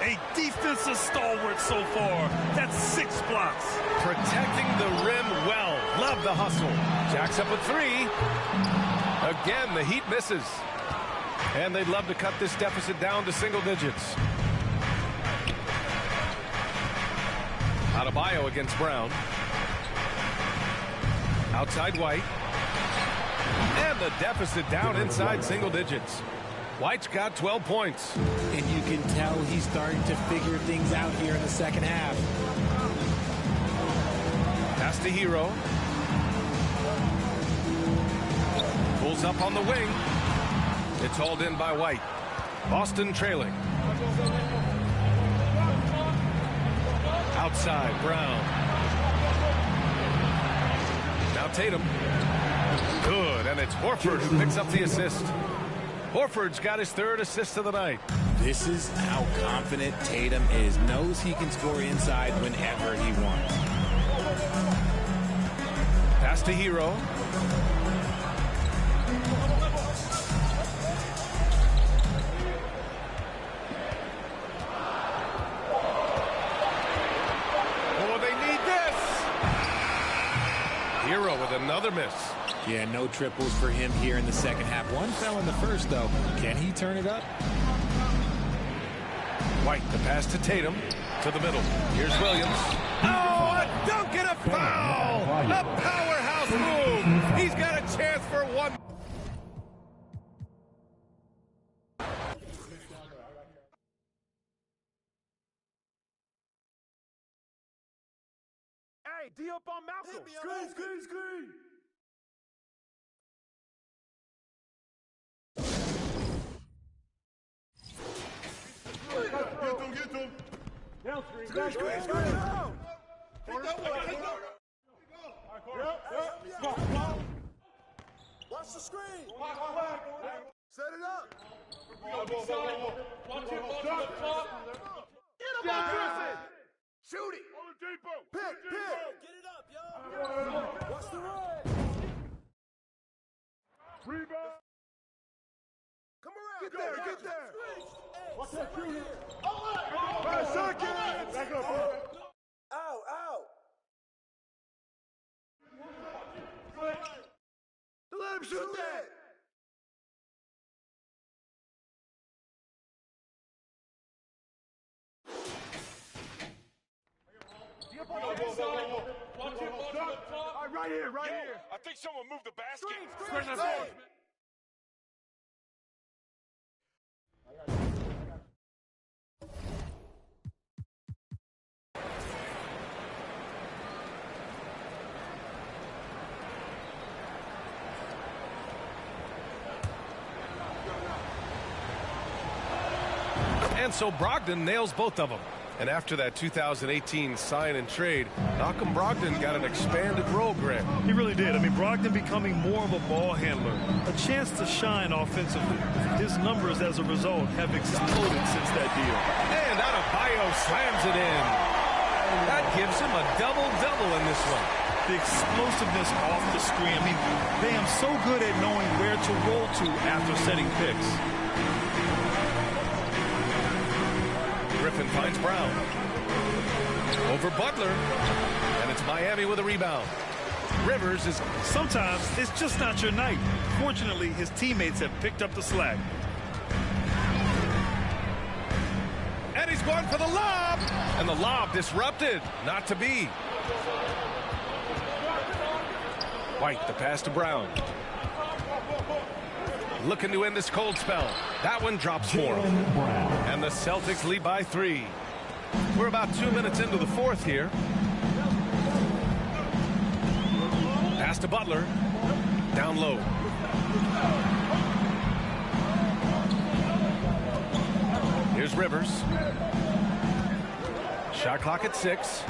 A defensive stalwart so far. That's 6 blocks. Protecting the rim well. Love the hustle. Jacks up a 3. Again, the Heat misses. And they'd love to cut this deficit down to single digits. Adebayo against Brown. Outside White. And the deficit down inside single digits. White's got 12 points. And you can tell he's starting to figure things out here in the second half. Pass to Hero. Pulls up on the wing. It's hauled in by White. Boston trailing. Outside, Brown. Now Tatum. Good, and it's Horford who picks up the assist. Horford's got his 3rd assist of the night. This is how confident Tatum is. Knows he can score inside whenever he wants. Pass to Hero. Oh, they need this. Hero with another miss. Yeah, no triples for him here in the second half. 1 fell in the first, though. Can he turn it up? White, the pass to Tatum, to the middle. Here's Williams. Oh, a dunk and a foul! A powerhouse move! He's got a chance for 1. Hey, D up on Malcolm. Screen. Get them. Down screen. Watch the screen. Set it up. Watch it. Get him on Griffin. Shoot it. On the depot. Pick. Get it up, yo. Watch the run. Rebound. Get there, get there. Watch that shooter. 5 seconds. Back up. Ow, ow. Let him shoot that. Right here, right here. I think someone moved the basket. And so Brogdon nails both of them. And after that 2018 sign and trade, Malcolm Brogdon got an expanded role, Grant. He really did. I mean, Brogdon becoming more of a ball handler, a chance to shine offensively. His numbers as a result have exploded since that deal. And Adebayo slams it in. That gives him a double-double in this one. The explosiveness off the screen. I mean, Bam so good at knowing where to roll to after setting picks. Griffin finds Brown. Over Butler. And it's Miami with a rebound. Rivers is... Sometimes it's just not your night. Fortunately, his teammates have picked up the slack. And he's going for the lob. And the lob disrupted. Not to be. White, the pass to Brown. Looking to end this cold spell. That one drops for him. And the Celtics lead by 3. We're about 2 minutes into the fourth here. Pass to Butler. Down low. Here's Rivers. Shot clock at 6.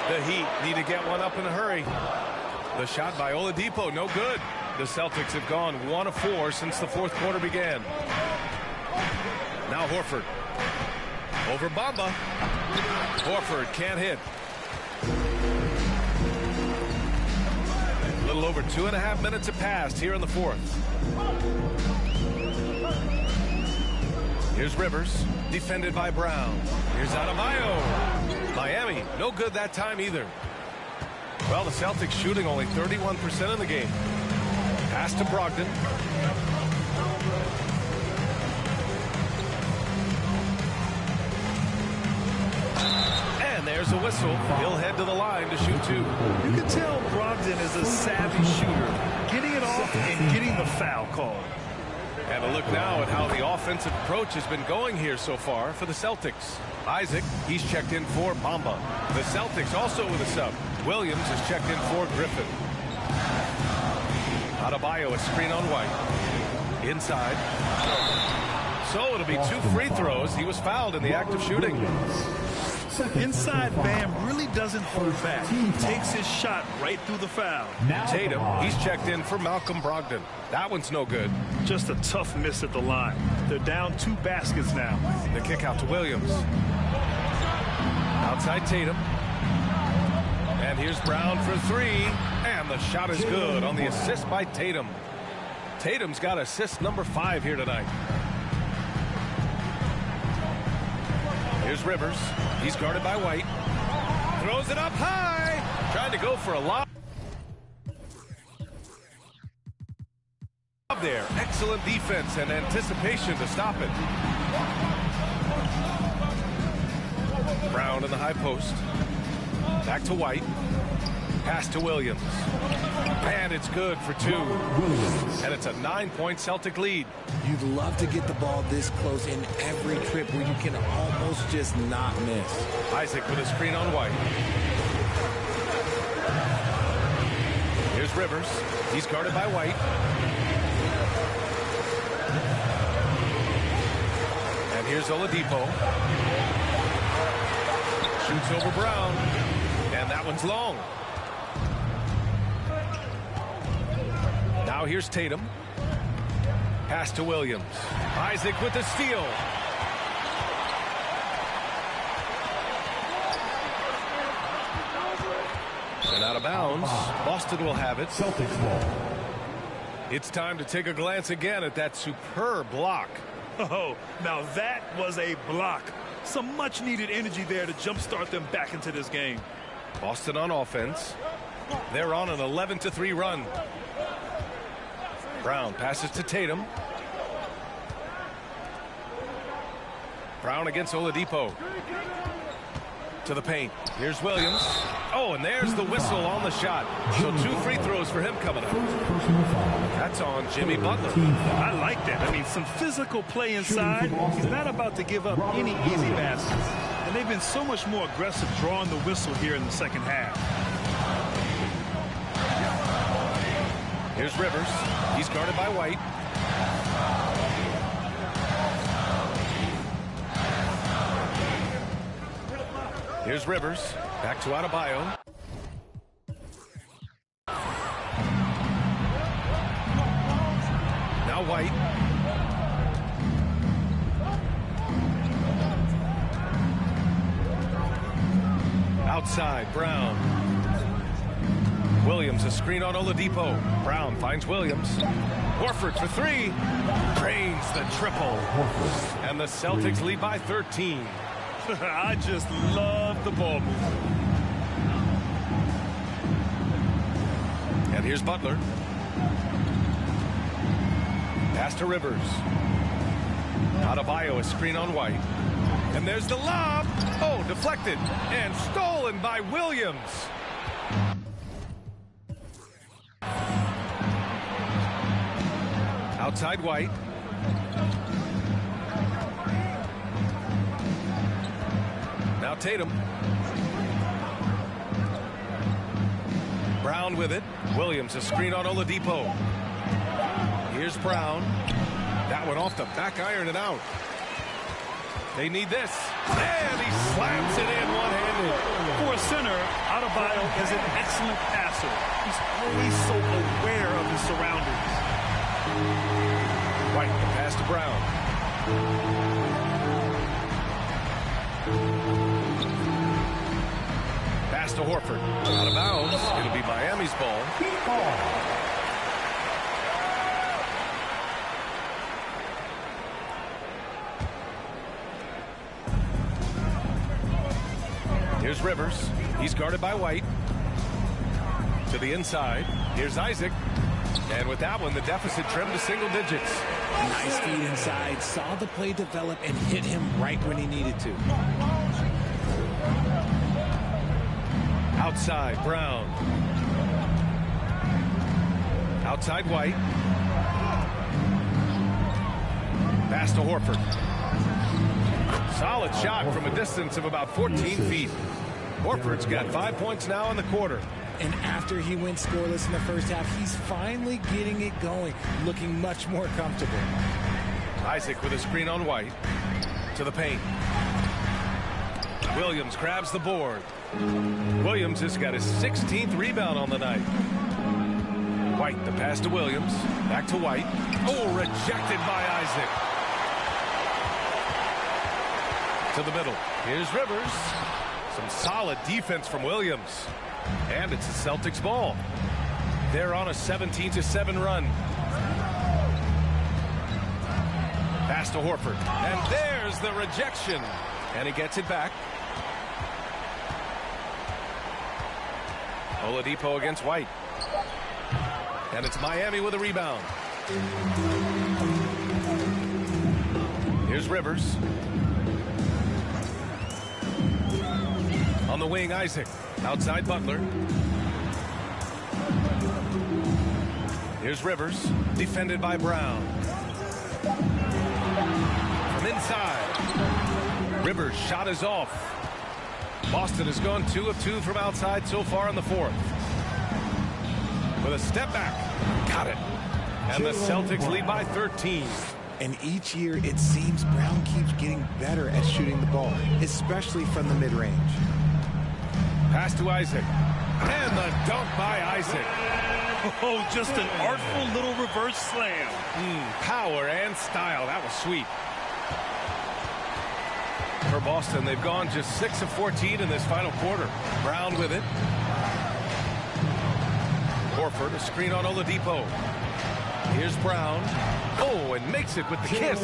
The Heat need to get one up in a hurry. The shot by Oladipo, no good. The Celtics have gone 1 of 4 since the fourth quarter began. Now Horford. Over Bamba. Horford can't hit. A little over 2.5 minutes have passed here in the fourth. Here's Rivers, defended by Brown. Here's Adebayo. Miami, no good that time either. Well, the Celtics shooting only 31% in the game. Pass to Brogdon. And there's a whistle. He'll head to the line to shoot 2. You can tell Brogdon is a savvy shooter, getting it off and getting the foul call. And a look now at how the offensive approach has been going here so far for the Celtics. Isaac, he's checked in for Bamba. The Celtics also with a sub. Williams is checked in for Griffin. Adebayo, a screen on White. Inside. So it'll be 2 free throws. He was fouled in the act of shooting. Inside, Bam really doesn't hold back. He takes his shot right through the foul. Tatum, he's checked in for Malcolm Brogdon. That one's no good. Just a tough miss at the line. They're down 2 baskets now. The kick out to Williams. Outside Tatum. And here's Brown for 3. And the shot is good on the assist by Tatum. Tatum's got assist number 5 here tonight. Here's Rivers. He's guarded by White. Throws it up high. Trying to go for a lob. There. Excellent defense and anticipation to stop it. Brown in the high post. Back to White. Pass to Williams. And it's good for 2. And it's a 9-point Celtic lead. You'd love to get the ball this close in every trip where you can almost just not miss. Isaac with a screen on White. Here's Rivers. He's guarded by White. And here's Oladipo. Shoots over Brown. And that one's long. Now here's Tatum. Pass to Williams. Isaac with the steal. And out of bounds. Boston will have it. Celtics ball. It's time to take a glance again at that superb block. Oh, now that was a block. Some much-needed energy there to jumpstart them back into this game. Boston on offense. They're on an 11-3 run. Brown passes to Tatum. Brown against Oladipo. To the paint. Here's Williams. Oh, and there's the whistle on the shot. So 2 free throws for him coming up. That's on Jimmy Butler. I like that. I mean, some physical play inside. He's not about to give up any easy baskets. And they've been so much more aggressive drawing the whistle here in the second half. Here's Rivers. He's guarded by White. Here's Rivers. Back to Adebayo. Now White. Outside, Brown. Williams, a screen on Oladipo. Brown finds Williams. Horford for 3. Drains the triple. And the Celtics lead by 13. I just love the ball movement. And here's Butler. Pass to Rivers. Adebayo, a screen on White. And there's the lob. Oh, deflected. And stolen by Williams. Outside White. Now Tatum. Brown with it. Williams, a screen on Oladipo. Here's Brown. That one off the back iron and out. They need this. And he slams it in one-handed. For a center, Adebayo is an excellent passer. He's always so aware of his surroundings. White, the pass to Brown. Pass to Horford. Out of bounds. It'll be Miami's ball. Here's Rivers. He's guarded by White. To the inside. Here's Isaac. And with that one, the deficit trimmed to single digits. Nice feed inside. Saw the play develop and hit him right when he needed to. Outside, Brown. Outside, White. Pass to Horford. Solid shot from a distance of about 14 feet. Horford's got 5 points now in the quarter. And after he went scoreless in the first half, he's finally getting it going, looking much more comfortable. Isaac with a screen on White. To the paint. Williams grabs the board. Williams has got his 16th rebound on the night. White, the pass to Williams. Back to White. Oh, rejected by Isaac. To the middle. Here's Rivers. Some solid defense from Williams. And it's the Celtics ball. They're on a 17-7 run. Pass to Horford. And there's the rejection. And he gets it back. Oladipo against White. And it's Miami with a rebound. Here's Rivers. On the wing, Isaac. Outside Butler. Here's Rivers. Defended by Brown. From inside. Rivers' shot is off. Boston has gone 2 of 2 from outside so far in the fourth. With a step back. Got it. And the Celtics lead by 13. And each year, it seems Brown keeps getting better at shooting the ball, especially from the mid-range. Pass to Isaac. And the dunk by Isaac. Oh, just an artful little reverse slam. Power and style. That was sweet. For Boston, they've gone just 6 of 14 in this final quarter. Brown with it. Horford, a screen on Oladipo. Here's Brown. Oh, and makes it with the kiss.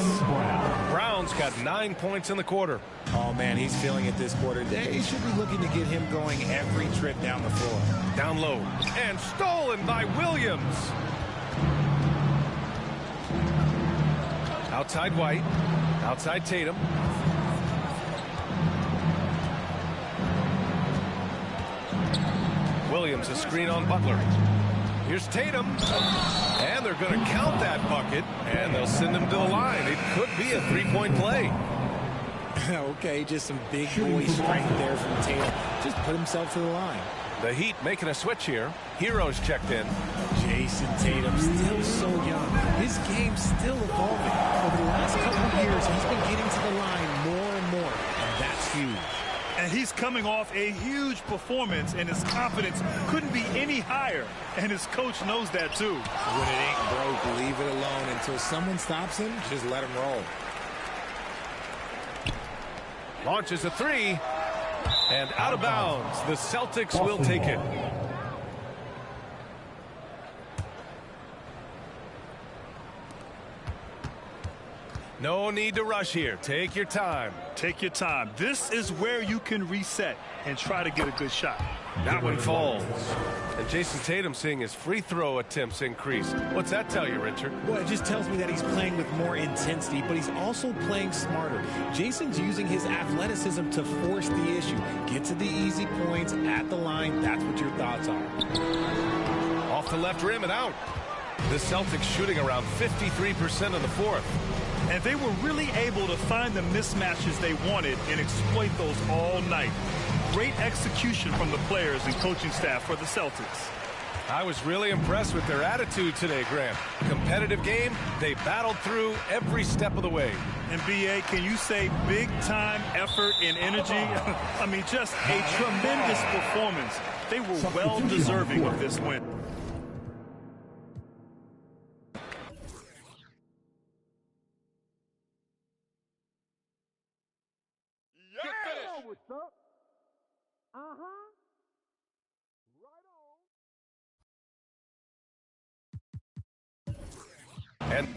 Brown's got 9 points in the quarter. Oh, man, he's feeling it this quarter. They should be looking to get him going every trip down the floor. Down low. And stolen by Williams. Outside White. Outside Tatum. Williams, a screen on Butler. Here's Tatum. And they're going to count that bucket. And they'll send him to the line. It could be a three-point play. Okay, just some big boy strength there from Tatum. Just put himself to the line. The Heat making a switch here. Heroes checked in. Jason Tatum, still so young. His game's still evolving. Over the last couple of years, he's been getting to the line more and more. And that's huge. And he's coming off a huge performance, and his confidence couldn't be any higher. And his coach knows that, too. When it ain't broke, leave it alone. Until someone stops him, just let him roll. Launches a three. And out of bounds. The Celtics will take it. No need to rush here. Take your time. Take your time. This is where you can reset and try to get a good shot. That one falls. And Jason Tatum seeing his free throw attempts increase. What's that tell you, Richard? Well, it just tells me that he's playing with more intensity, but he's also playing smarter. Jason's using his athleticism to force the issue. Get to the easy points at the line. That's what your thoughts are. Off the left rim and out. The Celtics shooting around 53% in the fourth. And they were really able to find the mismatches they wanted and exploit those all night. Great execution from the players and coaching staff for the Celtics. I was really impressed with their attitude today, Grant. Competitive game, they battled through every step of the way. And B.A., can you say big-time effort and energy? I mean, just a tremendous performance. They were well deserving of this win. What's up? Right on. And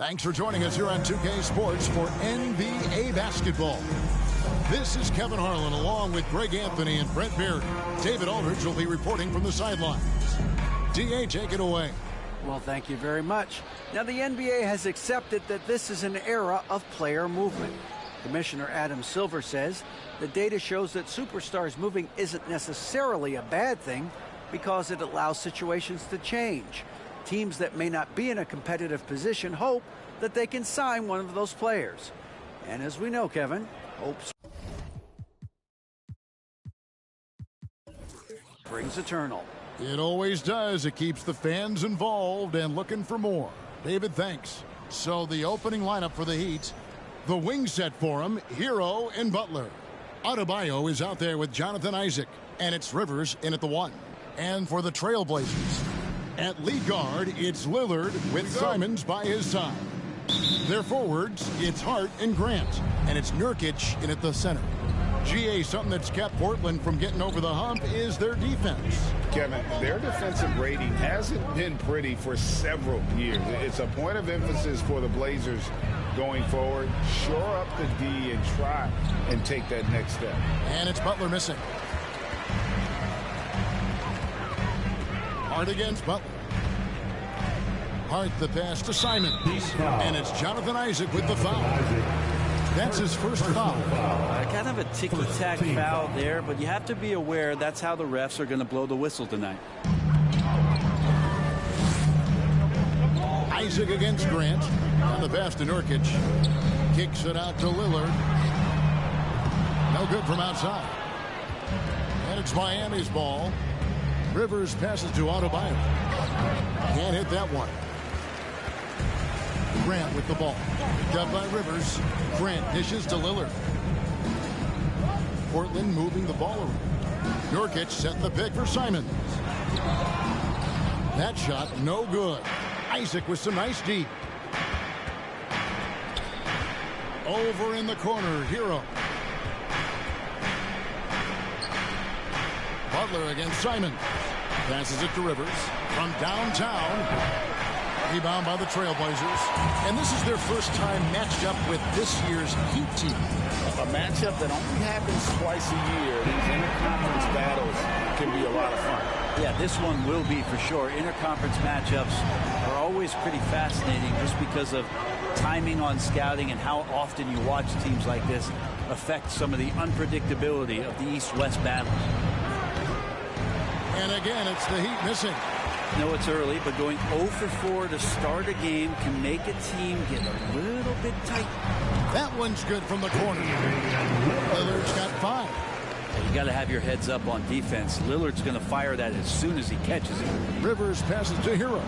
Thanks for joining us here on 2K Sports for NBA basketball. This is Kevin Harlan along with Greg Anthony and Brent Beard. David Aldridge will be reporting from the sidelines. DA, take it away. Well, thank you very much. Now, the NBA has accepted that this is an era of player movement. Commissioner Adam Silver says the data shows that superstars moving isn't necessarily a bad thing because it allows situations to change. Teams that may not be in a competitive position hope that they can sign one of those players. And as we know, Kevin, hope brings eternal. It always does. It keeps the fans involved and looking for more. David, thanks. So the opening lineup for the Heat, the wing set for him, Hero and Butler. Adebayo is out there with Jonathan Isaac, and it's Rivers in at the 1. And for the Trailblazers, at lead guard, it's Lillard with Simons by his side. Their forwards, it's Hart and Grant, and it's Nurkic in at the center. GA, something that's kept Portland from getting over the hump is their defense. Kevin, their defensive rating hasn't been pretty for several years. It's a point of emphasis for the Blazers going forward. Shore up the D and try and take that next step. And it's Butler missing. Hart against Butler. Hart the pass to Simon. And it's Jonathan Isaac with the foul. That's his first foul. Kind of a ticky-tack foul there, but you have to be aware that's how the refs are going to blow the whistle tonight. Isaac against Grant. On the pass to Nurkic. Kicks it out to Lillard. No good from outside. And it's Miami's ball. Rivers passes to Adebayo. Can't hit that one. Grant with the ball. Got by Rivers. Grant dishes to Lillard. Portland moving the ball around. Nurkic set the pick for Simons. That shot no good. Isaac with some nice deep. Over in the corner, Hero. Butler against Simons. Passes it to Rivers from downtown. Rebound by the Trailblazers. And this is their first time matched up with this year's Heat team. A matchup that only happens twice a year. These interconference battles can be a lot of fun. Yeah, this one will be for sure. Interconference matchups are always pretty fascinating just because of timing on scouting and how often you watch teams like this affect some of the unpredictability of the East-West battle. And again, it's the Heat missing. I know it's early, but going 0 for 4 to start a game can make a team get a little bit tight. That one's good from the corner. Lillard's got 5. You got to have your heads up on defense. Lillard's going to fire that as soon as he catches it. Rivers passes to Hero.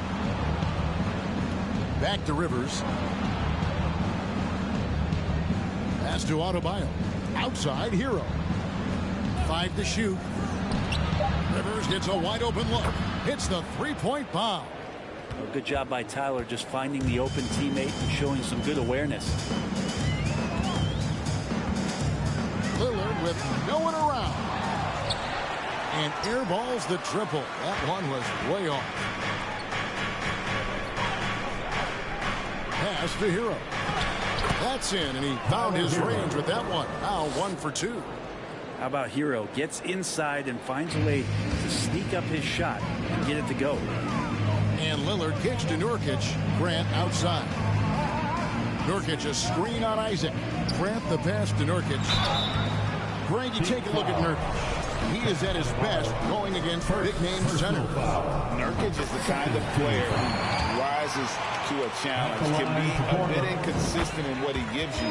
Back to Rivers. Pass to Adebayo. Outside, Hero. 5 to shoot. Rivers gets a wide open look. Hits the three-point bomb. Well, good job by Tyler just finding the open teammate and showing some good awareness. Lillard with no one around. And airballs the triple. That one was way off. Pass to Hero. That's in, and he found his range with that one. Now 1 for 2. How about Hero? Gets inside and finds a way to sneak up his shot and get it to go. And Lillard kicks to Nurkic. Grant outside. Nurkic a screen on Isaac. Grant the pass to Nurkic. Greg, you take a look at Nurkic. He is at his best going against big-name centers. Nurkic is the kind of player who rises to a challenge, can be a bit inconsistent in what he gives you,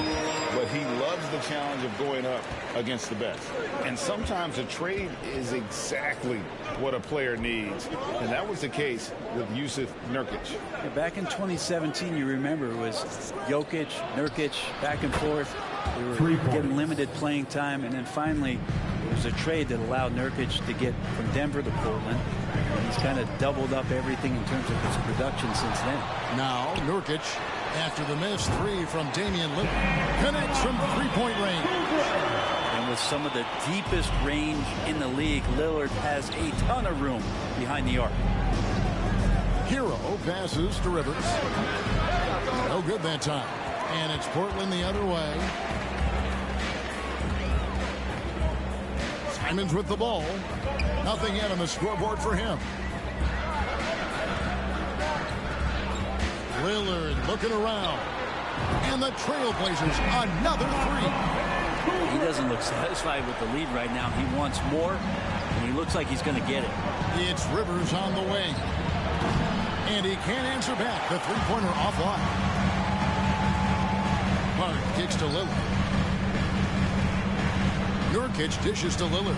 but he loves the challenge of going up against the best. And sometimes a trade is exactly what a player needs, and that was the case with Jusuf Nurkic. Back in 2017, you remember, it was Jokic, Nurkic, back and forth. They were getting limited playing time, and then finally it was a trade that allowed Nurkic to get from Denver to Portland. And he's kind of doubled up everything in terms of his production since then. Now Nurkic, after the missed 3 from Damian Lillard, connects from three-point range. And with some of the deepest range in the league, Lillard has a ton of room behind the arc. Hero passes to Rivers. No good that time. And it's Portland the other way. Simons with the ball. Nothing yet on the scoreboard for him. Lillard looking around. And the Trailblazers, another three. He doesn't look satisfied with the lead right now. He wants more, and he looks like he's going to get it. It's Rivers on the wing. And he can't answer back. The three-pointer offline. Mark kicks to Lillard. Nurkic dishes to Lillard.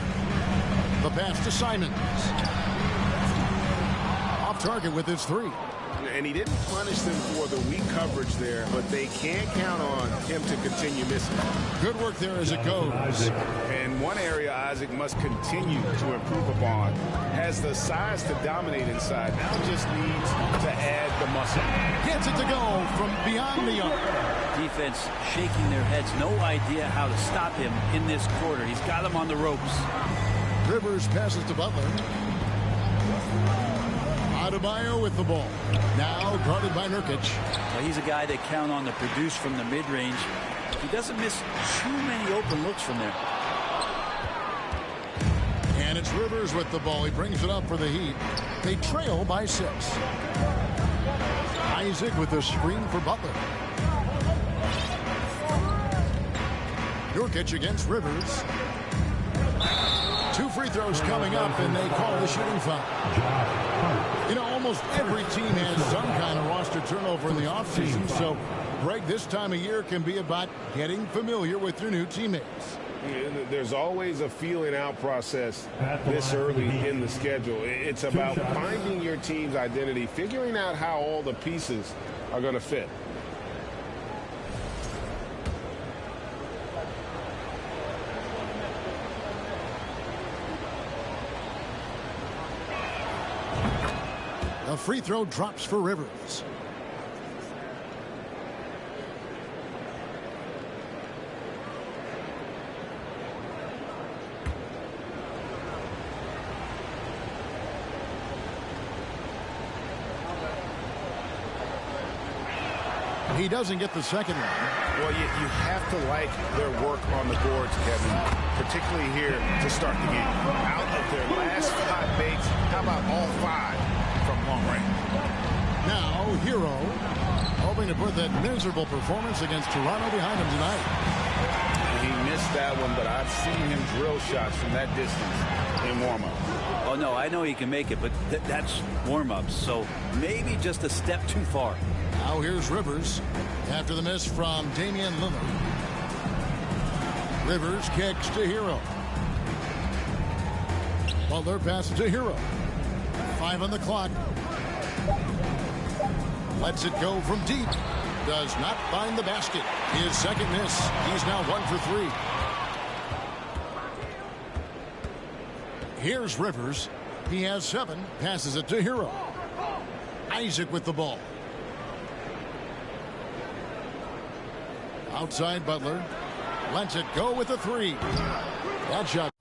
The pass to Simons. Off target with his three. And he didn't punish them for the weak coverage there, but they can't count on him to continue missing. Good work there as it goes. And one area Isaac must continue to improve upon. Has the size to dominate inside. Now just needs to add the muscle. Gets it to go from beyond the arc. Defense shaking their heads. No idea how to stop him in this quarter. He's got him on the ropes. Rivers passes to Butler. Adebayo with the ball. Now guarded by Nurkic. Well, he's a guy they count on to produce from the mid-range. He doesn't miss too many open looks from there. And it's Rivers with the ball. He brings it up for the Heat. They trail by 6. Isaac with the screen for Butler. Nurkic against Rivers. 2 free throws coming up, and they call the shooting foul. You know, almost every team has some kind of roster turnover in the offseason, so, Greg, this time of year can be about getting familiar with your new teammates. There's always a feeling out process this early in the schedule. It's about finding your team's identity, figuring out how all the pieces are going to fit. A free throw drops for Rivers. He doesn't get the second one. Well, you have to like their work on the boards, Kevin, particularly here to start the game. Out of their last 5 makes, how about all 5 from long range? Now, Hero, hoping to put that miserable performance against Toronto behind him tonight. He missed that one, but I've seen him drill shots from that distance in warm-up. Oh, no, I know he can make it, but that's warm-ups, so maybe just a step too far. Now here's Rivers after the miss from Damian Lillard. Rivers kicks to Hero. Butler passes to Hero. 5 on the clock. Lets it go from deep. Does not find the basket. His second miss. He's now 1 for 3. Here's Rivers. He has 7. Passes it to Hero. Isaac with the ball. Outside Butler. Lets it go with a 3. That shot.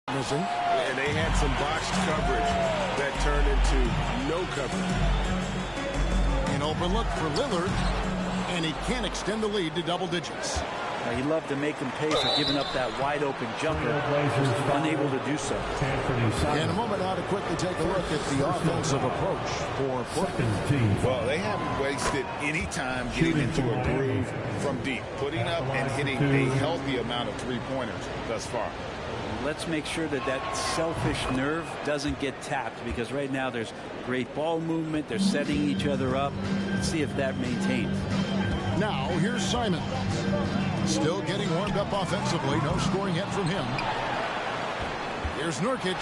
Missing. And they had some botched coverage that turned into no coverage. An open look for Lillard. And he can't extend the lead to double digits. He loved to make him pay for giving up that wide-open jumper. Was unable to do so. In a moment now to quickly take a look at the offensive approach for Portland. Well, they haven't wasted any time getting into a groove from deep, putting up and hitting a healthy amount of three-pointers thus far. Let's make sure that that selfish nerve doesn't get tapped, because right now there's great ball movement. They're setting each other up. Let's see if that maintains. Now here's Simon. Still getting warmed up offensively. No scoring yet from him. Here's Nurkic.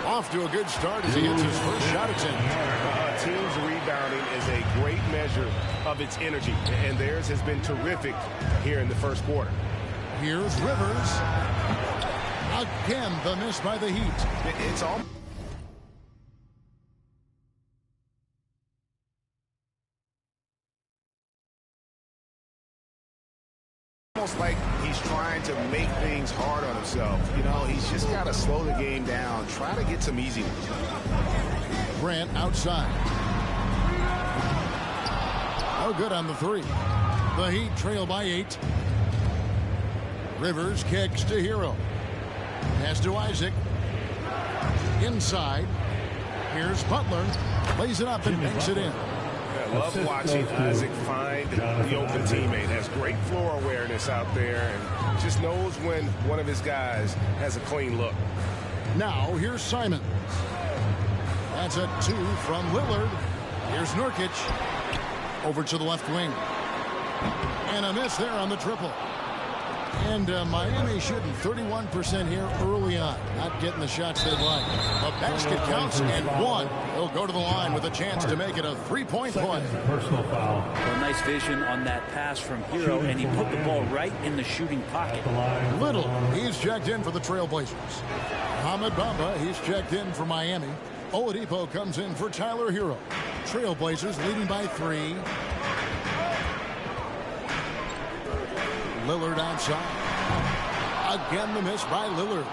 Off to a good start as he gets his first shot attempt. Team's rebounding is a great measure of its energy, and theirs has been terrific here in the first quarter. Here's Rivers. Again, the miss by the Heat. It's all. Almost like he's trying to make things hard on himself. You know, he's just got to slow the game down. Try to get some easy ones. Grant outside. Oh, good on the three. The Heat trail by 8. Rivers kicks to Hero. Pass to Isaac. Inside. Here's Butler. Lays it up and banks it in. I love watching Isaac find the open teammate. Has great floor awareness out there and just knows when one of his guys has a clean look. Now here's Simons. That's a 2 from Lillard. Here's Nurkic. Over to the left wing. And a miss there on the triple. And Miami shooting 31% here early on. Not getting the shots they'd like. The basket counts and 1. He'll go to the line with a chance to make it a 3-point play. Personal foul. Well, nice vision on that pass from Hero, and he put the ball right in the shooting pocket. Little, he's checked in for the Trailblazers. Ahmed Bamba, he's checked in for Miami. Oladipo comes in for Tyler Hero. Trailblazers leading by 3. Lillard outside. Again, the miss by Lillard.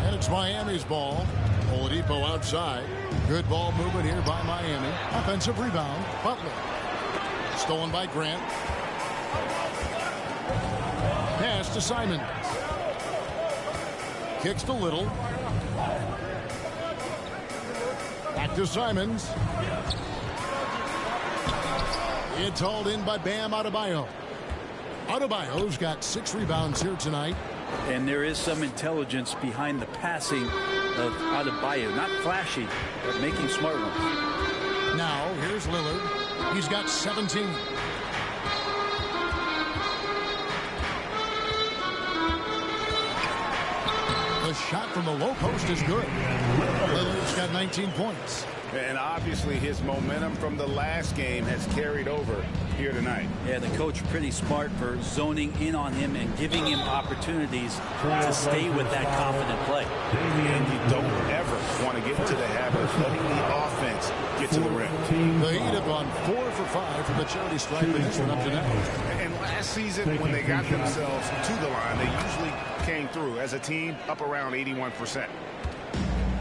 And it's Miami's ball. Oladipo outside. Good ball movement here by Miami. Offensive rebound. Butler. Stolen by Grant. Pass to Simons. Kicks to Little. Back to Simons. It's hauled in by Bam Adebayo. Adebayo's got 6 rebounds here tonight. And there is some intelligence behind the passing of Adebayo. Not flashy, but making smart ones. Now, here's Lillard. He's got 17. The shot from the low post is good. Lillard's got 19 points. And obviously his momentum from the last game has carried over here tonight. Yeah, the coach pretty smart for zoning in on him and giving him opportunities to stay with that confident play. And you don't ever want to get into the habit of letting the offense get to the rim. The Heat have gone 4 for 5 from the charity stripe in this one up to now. And last season, when they got themselves to the line, they usually came through as a team up around 81%.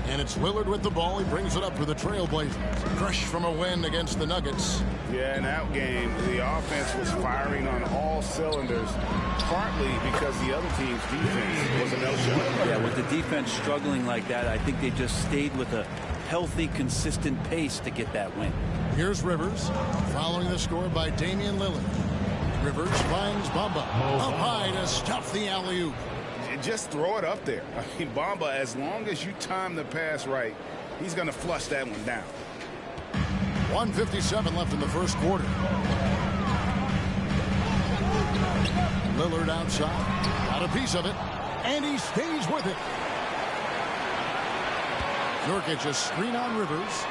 And it's Lillard with the ball. He brings it up for the Trailblazers. Fresh from a win against the Nuggets. Yeah, in that game, the offense was firing on all cylinders, partly because the other team's defense was a no-show. Yeah, with the defense struggling like that, I think they just stayed with a healthy, consistent pace to get that win. Here's Rivers, following the score by Damian Lillard. Rivers finds Bamba up high to stuff the alley-oop. Just throw it up there. I mean, Bamba, as long as you time the pass right, he's going to flush that one down. 1:57 left in the first quarter. Lillard outside. Got a piece of it. And he stays with it. Nurkic a screen on Rivers.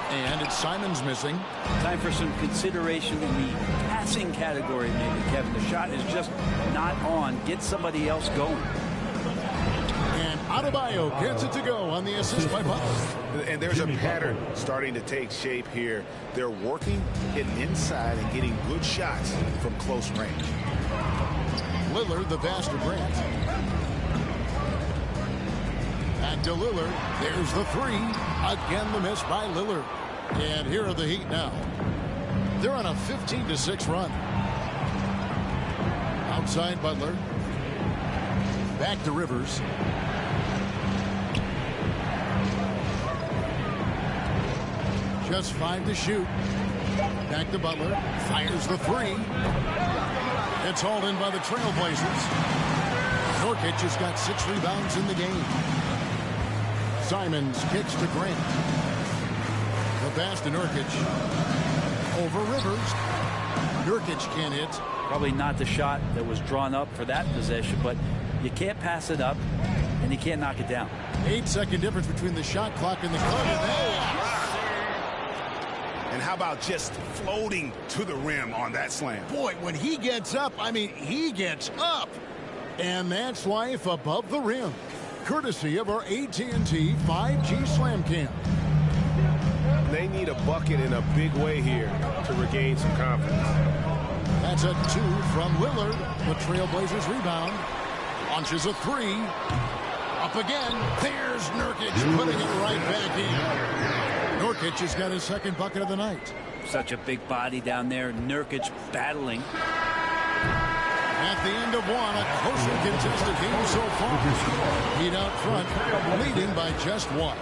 And it's Simons missing. Time for some consideration in the passing category, maybe, Kevin. The shot is just not on. Get somebody else going. And Adebayo gets it to go on the assist by Butler. And there's a pattern starting to take shape here. They're working, getting inside, and getting good shots from close range. Lillard, the pass to Grant. Back to Lillard. There's the 3. Again, the miss by Lillard. And here are the Heat now. They're on a 15-6 run. Outside Butler. Back to Rivers. Just 5 to shoot. Back to Butler. Fires the 3. It's hauled in by the Trailblazers. Nurkic has got 6 rebounds in the game. Simons kicks to Grant. The pass to Nurkic. Over Rivers. Nurkic can't hit. Probably not the shot that was drawn up for that possession, but you can't pass it up, and you can't knock it down. 8-second difference between the shot clock and the clock. And how about just floating to the rim on that slam? Boy, when he gets up, I mean, he gets up. And that's life above the rim. Courtesy of our AT&T 5G Slam Cam. They need a bucket in a big way here to regain some confidence. That's a 2 from Lillard. The Trailblazers rebound. Launches a 3. Up again. There's Nurkic putting it right back in. Nurkic has got his second bucket of the night. Such a big body down there. Nurkic battling. At the end of one, a closely contested game so far. Heat out front, leading by just one.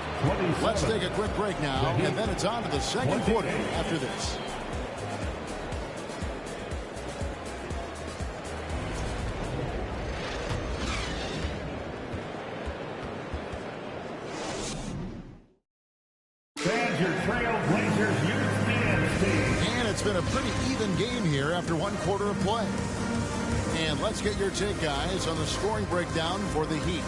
Let's take a quick break now, and then it's on to the second quarter after this. And it's been a pretty even game here after one quarter of play. And let's get your take, guys, on the scoring breakdown for the Heat.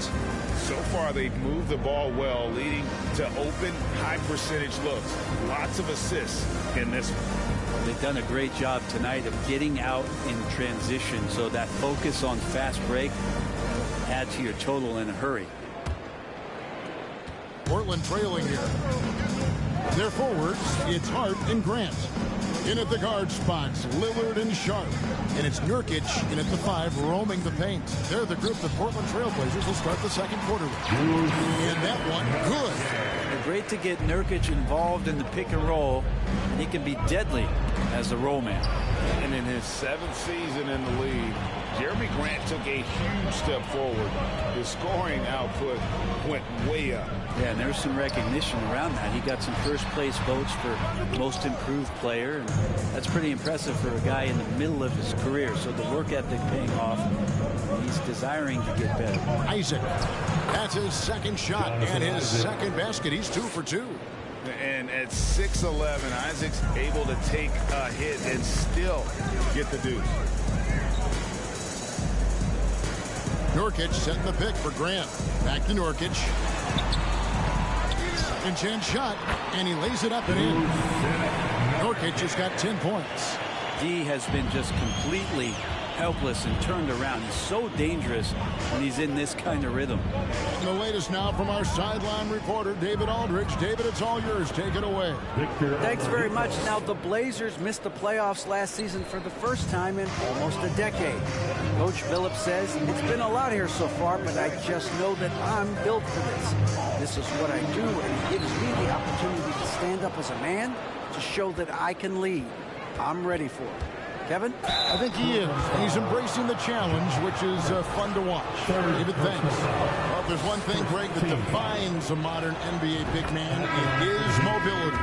So far, they've moved the ball well, leading to open, high-percentage looks. Lots of assists in this one. They've done a great job tonight of getting out in transition, so that focus on fast break add to your total in a hurry. Portland trailing here. Their forwards, it's Hart and Grant. In at the guard spots, Lillard and Sharp. And it's Nurkic in at the 5, roaming the paint. They're the group the Portland Trailblazers will start the second quarter with. And that one, good. Great to get Nurkic involved in the pick and roll, and he can be deadly as a roll man. And in his 7th season in the league, Jeremy Grant took a huge step forward. His scoring output went way up. Yeah, and there's some recognition around that. He got some first-place votes for most improved player, and that's pretty impressive for a guy in the middle of his career. So the work ethic paying off. He's desiring to get better. Isaac, that's his second shot and his second basket. He's 2 for 2. And at 6'11", Isaac's able to take a hit and still get the deuce. Nurkic setting the pick for Grant. Back to Nurkic. Second chance shot, and he lays it up and in. Nurkic has got 10 points. D has been just completely helpless and turned around. He's so dangerous when he's in this kind of rhythm. And the latest now from our sideline reporter, David Aldridge. David, it's all yours. Take it away. Thanks very much. Now, the Blazers missed the playoffs last season for the first time in almost a decade. Coach Phillips says, it's been a lot here so far, but I just know that I'm built for this. This is what I do, and it gives me the opportunity to stand up as a man to show that I can lead. I'm ready for it. Kevin? I think he is. He's embracing the challenge, which is fun to watch. David, thanks. Well, if there's one thing, Greg, that defines a modern NBA big man, it is mobility.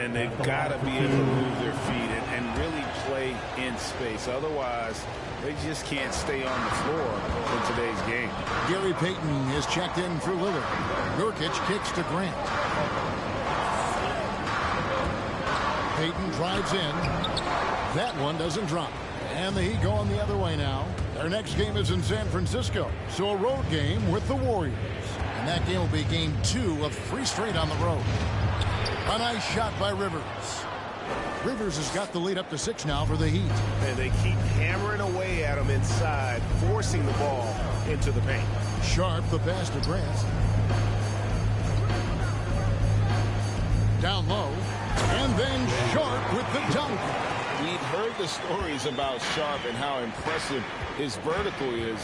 And they've got to be able to move their feet and really play in space. Otherwise, they just can't stay on the floor in today's game. Gary Payton is checked in for Lillard. Nurkic kicks to Grant. Payton drives in. That one doesn't drop. And the Heat going the other way now. Their next game is in San Francisco. So a road game with the Warriors. And that game will be game 2 of 3 straight on the road. A nice shot by Rivers. Rivers has got the lead up to 6 now for the Heat. And they keep hammering away at him inside, forcing the ball into the paint. Sharp, the pass to Grant. Down low. And then Sharp with the dunk. We've heard the stories about Sharp and how impressive his vertical is.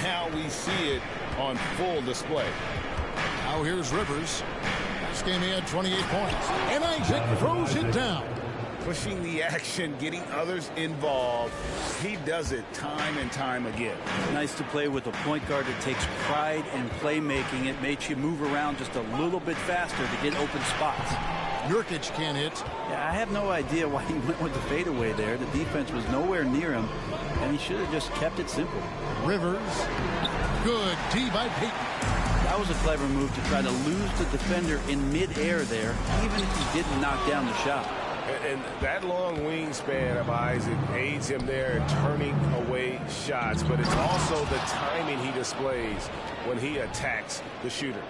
Now we see it on full display. Now here's Rivers. Last game he had 28 points. And Isaac throws it down. Pushing the action, getting others involved. He does it time and time again. Nice to play with a point guard that takes pride in playmaking. It makes you move around just a little bit faster to get open spots. Nurkic can't hit. Yeah, I have no idea why he went with the fadeaway there. The defense was nowhere near him, and he should have just kept it simple. Rivers. Good D by Payton. That was a clever move to try to lose the defender in midair there, even if he didn't knock down the shot. And that long wingspan of Isaac aids him there in turning away shots, but it's also the timing he displays when he attacks the shooter.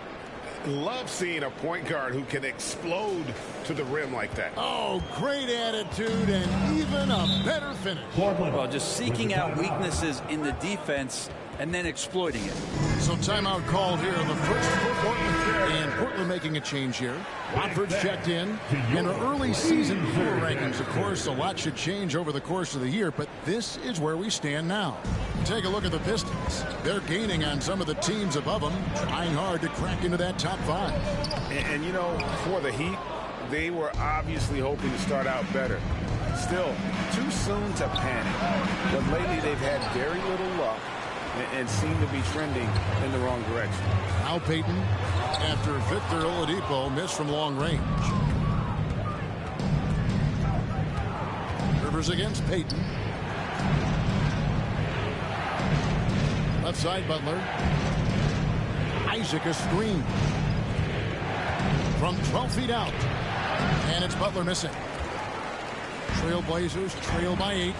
Love seeing a point guard who can explode to the rim like that. Oh, great attitude and even a better finish. Well, just seeking out weaknesses in the defense and then exploiting it. So timeout called here, the first for Portland. And Portland making a change here. Watford's checked in. In our early season floor rankings, of course, a lot should change over the course of the year, but this is where we stand now. Take a look at the Pistons. They're gaining on some of the teams above them, trying hard to crack into that top 5. And you know, for the Heat, they were obviously hoping to start out better. Still, too soon to panic. But lately, they've had very little luck and seem to be trending in the wrong direction. Now Payton, after Victor Oladipo missed from long range. Rivers against Payton. Left side, Butler. Isaac a screen. From 12 feet out. And it's Butler missing. Trailblazers trail by 8.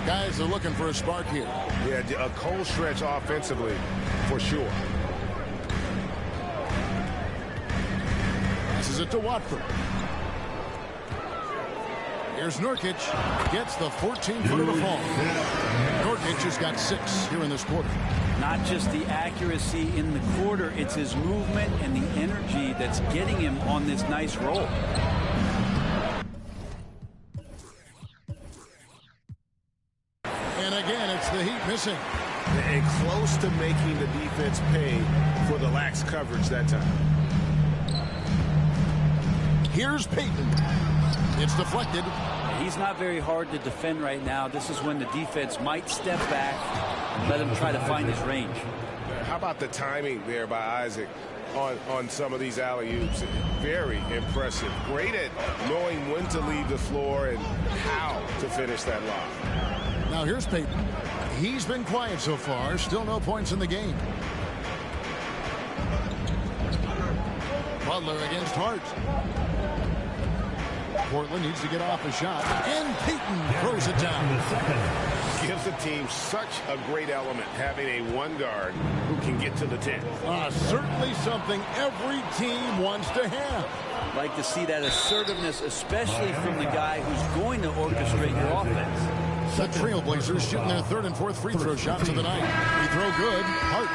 Guys are looking for a spark here. Yeah, a cold stretch offensively, for sure. Passes it to Watford. Here's Nurkic. Gets the 14-foot of the fall. Nurkic has got 6 here in this quarter. Not just the accuracy in the quarter, it's his movement and the energy that's getting him on this nice roll. And again, it's the Heat missing. And close to making the defense pay for the lax coverage that time. Here's Payton. It's deflected. He's not very hard to defend right now. This is when the defense might step back and let him try to find his range. How about the timing there by Isaac on some of these alley-oops? Very impressive. Great at knowing when to leave the floor and how to finish that lob. Now here's Payton. He's been quiet so far. Still no points in the game. Butler against Hart. Portland needs to get off a shot. And Payton throws it down. Gives the team such a great element having a one guard who can get to the 10. Certainly something every team wants to have. Like to see that assertiveness, especially from the guy who's going to orchestrate your offense. The Trailblazers shooting their 3rd and 4th free throw shots of the night. Free throw good. Hart.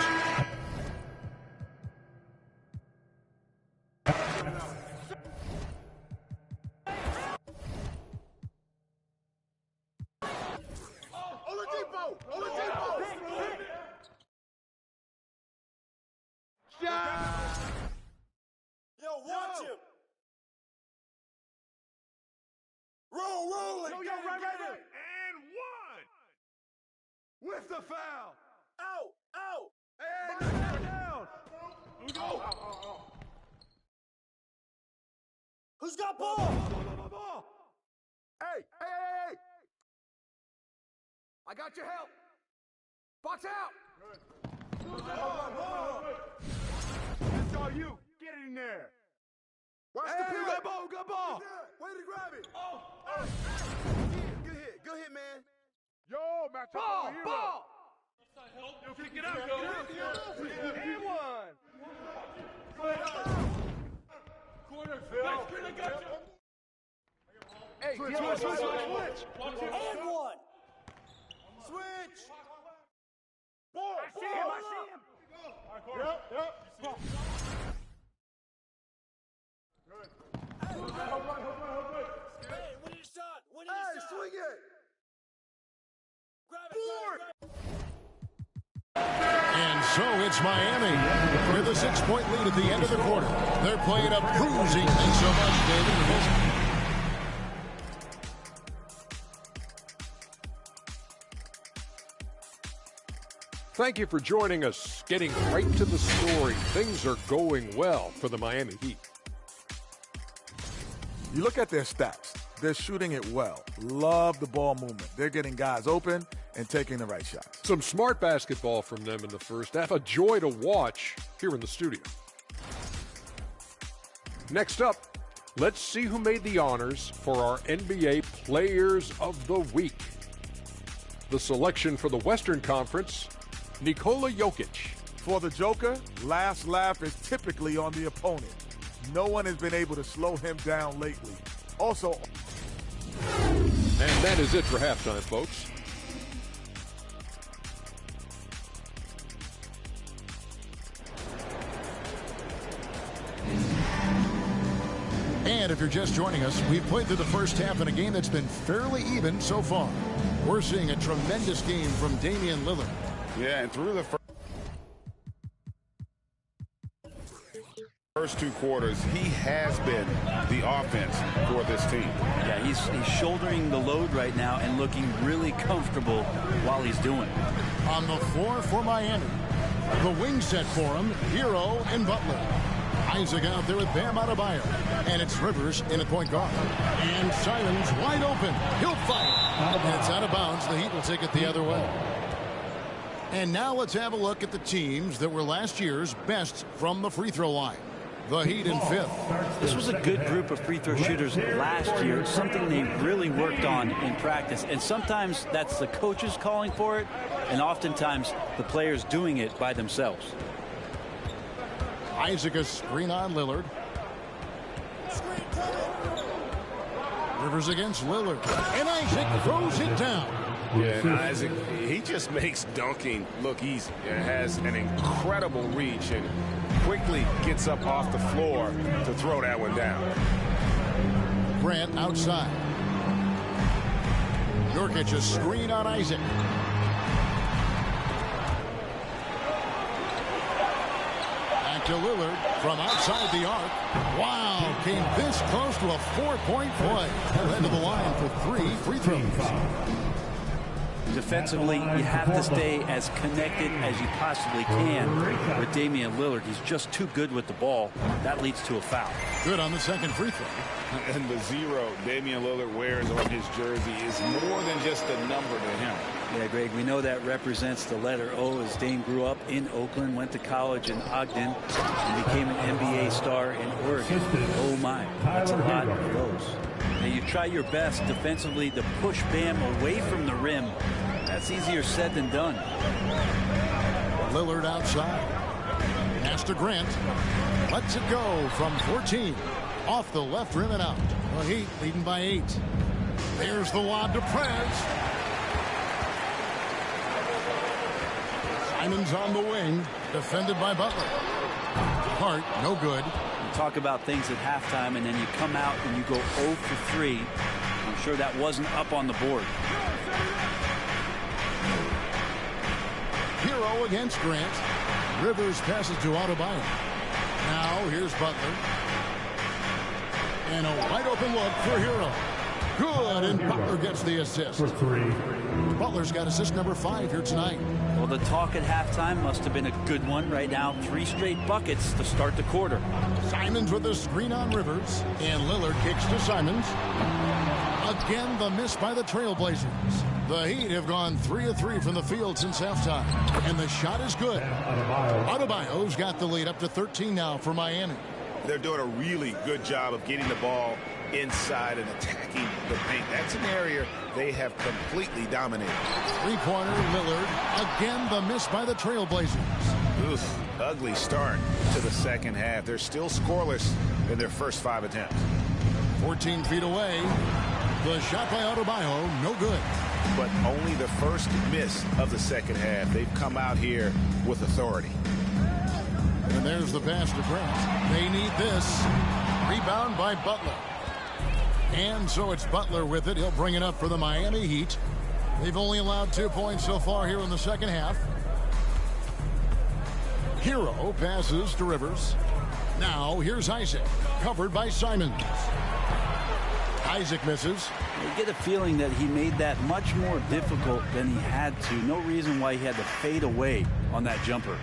Yo, watch him. Roll it. Yo, right. And 1. With the foul. Out. Hey, down. Who's got ball? Hey. I got your help. Box out. That's all you. Get it in there. Watch the pivot. Good ball. Way to grab it. Good hit, man. Yo, match up. Ball. Yo, kick it out, yo. And 1. Corner, Phil. Hey, switch. And 1. Switch. Ball. I see him. Yep. Hey, winning shot. Swing it. Grab it. And so it's Miami with a 6-point lead at the end of the quarter. They're playing up cruising. Thanks so much, David. Thank you for joining us. Getting right to the story. Things are going well for the Miami Heat. You look at their stats. They're shooting it well. Love the ball movement. They're getting guys open and taking the right shots. Some smart basketball from them in the first half. A joy to watch here in the studio. Next up, let's see who made the honors for our NBA Players of the Week. The selection for the Western Conference, Nikola Jokic. For the Joker, last laugh is typically on the opponent. No one has been able to slow him down lately. Also, and that is it for halftime, folks. And if you're just joining us, we've played through the first half in a game that's been fairly even so far. We're seeing a tremendous game from Damian Lillard. Yeah, and through the first 2 quarters, he has been the offense for this team. Yeah, he's shouldering the load right now and looking really comfortable while he's doing it. On the floor for Miami, the wing set for him, Hero and Butler. Isaac out there with Bam Adebayo. And it's Rivers in at point guard. And Simons wide open. He'll fire. And it's out of bounds. The Heat will take it the other way. And now let's have a look at the teams that were last year's best from the free throw line. The Heat in 5th. This was a good group of free throw shooters last year, something they really worked on in practice. And sometimes that's the coaches calling for it, and oftentimes the players doing it by themselves. Isaac a screen on Lillard. Rivers against Lillard. And Isaac throws it down. Yeah, and Isaac, he just makes dunking look easy. It has an incredible reach and quickly gets up off the floor to throw that one down. Grant outside. Nurkic a screen on Isaac. To Lillard from outside the arc. Wow, came this close to a 4-point play. Head to the line for 3 free throws. Defensively, you have to stay as connected as you possibly can with Damian Lillard. He's just too good with the ball. That leads to a foul. Good on the second free throw. And the 0 Damian Lillard wears on his jersey is more than just a number to him. Yeah, Greg, we know that represents the letter O, as Dame grew up in Oakland, went to college in Ogden, and became an NBA star in Oregon. Oh my, that's a lot of those. Now you try your best defensively to push Bam away from the rim. That's easier said than done. Lillard outside. Pass to Grant. Lets it go from 14. Off the left rim and out. The Heat leading by 8. There's the lob to Prez. Simons on the wing. Defended by Butler. Hart, no good. You talk about things at halftime, and then you come out and you go 0 for 3. I'm sure that wasn't up on the board. Hero against Grant. Rivers passes to Adebayo. Now here's Butler. And a wide open look for Hero. Good, and Butler gets the assist. For 3. Butler's got assist number 5 here tonight. Well, the talk at halftime must have been a good one. Right now, 3 straight buckets to start the quarter. Simons with a screen on Rivers. And Lillard kicks to Simons. Again, the miss by the Trailblazers. The Heat have gone 3 of 3 from the field since halftime. And the shot is good. Adebayo's got the lead up to 13 now for Miami. They're doing a really good job of getting the ball inside and attacking the paint. That's an area they have completely dominated. Three-pointer, Lillard. Again, the miss by the Trailblazers. Oof, ugly start to the second half. They're still scoreless in their first 5 attempts. 14 feet away. The shot by Adebayo, no good. But only the first miss of the second half. They've come out here with authority. And there's the pass to Grant. They need this. Rebound by Butler. And so it's Butler with it. He'll bring it up for the Miami Heat. They've only allowed 2 points so far here in the second half. Hero passes to Rivers. Now here's Isaac, covered by Simons. Isaac misses. You get a feeling that he made that much more difficult than he had to. No reason why he had to fade away on that jumper.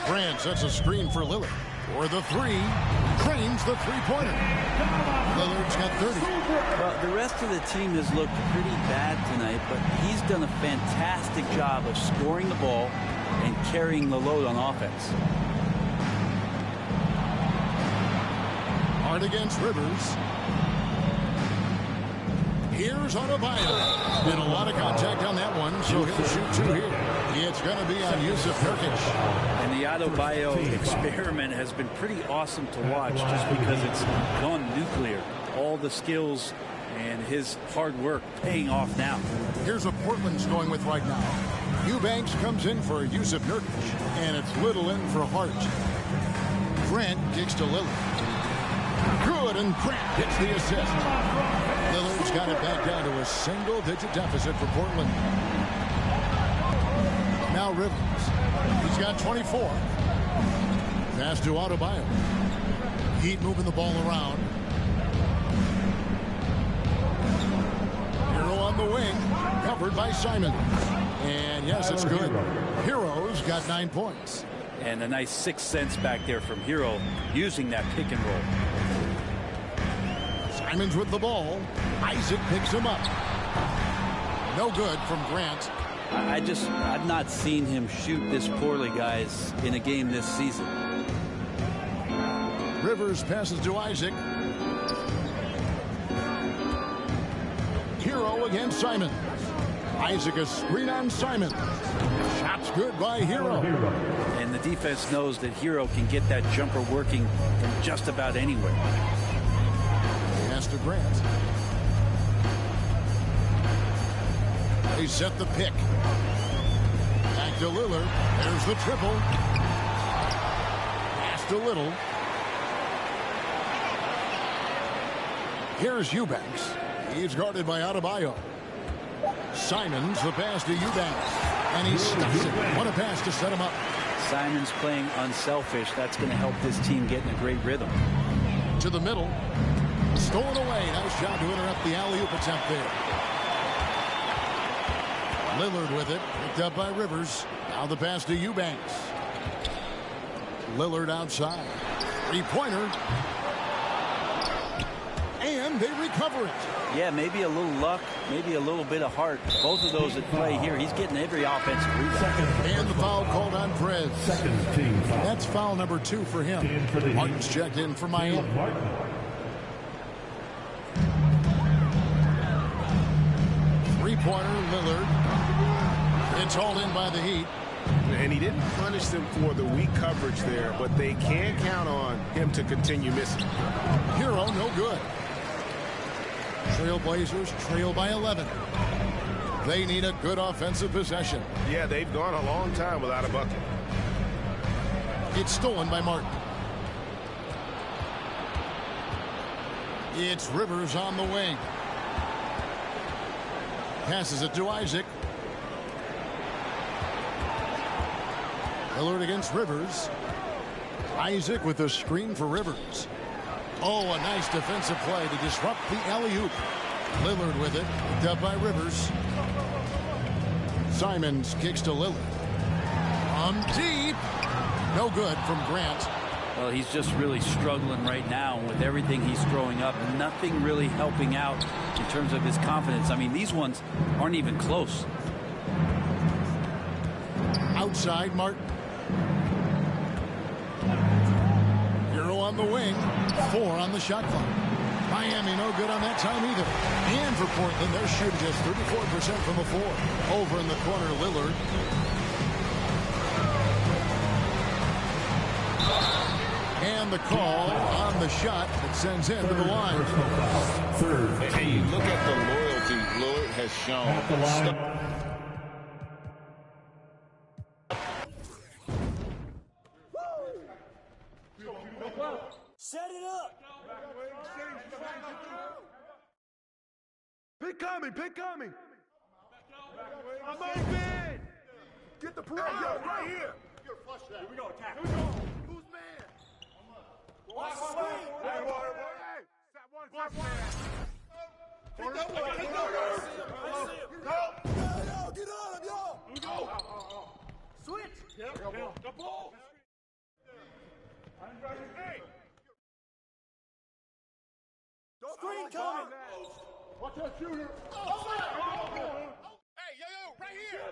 Grant sets a screen for Lillard. For the 3, cranes the three-pointer. Lillard's got 30. Well, the rest of the team has looked pretty bad tonight, but he's done a fantastic job of scoring the ball and carrying the load on offense. Hard against Rivers. Here's Adebayo. Been a lot of contact on that one, so he'll shoot 2 here. It's going to be on Yusuf Nurkic. And the Adebayo experiment has been pretty awesome to watch just because it's gone nuclear. All the skills and his hard work paying off now. Here's what Portland's going with right now. Eubanks comes in for Yusuf Nurkic, and it's Little in for Hart. Grant kicks to Lillard. Good, and Grant gets the assist. Lillard's got it back down to a single-digit deficit for Portland. Now Rivers. He's got 24. Pass to Adebayo. Heat moving the ball around. Hero on the wing, covered by Simon. And yes, it's good. Hero's got 9 points. And a nice 6 cents back there from Hero using that pick and roll. Simon's with the ball. Isaac picks him up. No good from Grant. I've not seen him shoot this poorly, guys, in a game this season. Rivers passes to Isaac. Hero against Simon. Isaac a screen on Simon. Shot's good by Hero. And the defense knows that Hero can get that jumper working from just about anywhere. Pass to Grant. They set the pick. Back to Lillard. There's the triple. Pass to Little. Here's Eubanks. He's guarded by Adebayo. Simons the pass to Eubanks. And he stuffs it. What a pass to set him up. Simons playing unselfish. That's going to help this team get in a great rhythm. To the middle. Stolen away. Nice job to interrupt the alley-oop attempt there. Lillard with it. Picked up by Rivers. Now the pass to Eubanks. Lillard outside. Three-pointer. And they recover it. Yeah, maybe a little luck, maybe a little bit of heart. Both of those at play here. He's getting every offensive rebound. And the foul called on Perez. That's foul number 2 for him. Martin's checked in for Miami. Three-pointer, Lillard. It's hauled in by the Heat. And he didn't punish them for the weak coverage there, but they can count on him to continue missing. Hero, no good. Trailblazers trail by 11. They need a good offensive possession. Yeah, they've gone a long time without a bucket. It's stolen by Martin. It's Rivers on the wing. Passes it to Isaac. Lillard against Rivers. Isaac with a screen for Rivers. Oh, a nice defensive play to disrupt the alley-oop. Lillard with it. Picked up by Rivers. Simons kicks to Lillard. From deep. No good from Grant. Well, he's just really struggling right now with everything he's throwing up. Nothing really helping out in terms of his confidence. I mean, these ones aren't even close. Outside, Martin. Hero on the wing. 4 on the shot clock. Miami no good on that time either. And for Portland, they're shooting just 34% from the floor. Over in the corner, Lillard. And the call on the shot that sends him to the line. Hey, you look at the loyalty Lillard has shown. Set it up. Pick coming, pick coming. I'm open. Get the play, yo, right here. Here we go, attack. Here we go. Who's man? Watch the screen. Hey, one man. Take that one. Take that one. I see him. Go. Yo, get on him, yo. Here we go. Switch. The ball. Hey. Screen coming. Watch that shooter. Oh, hey, yo, right here.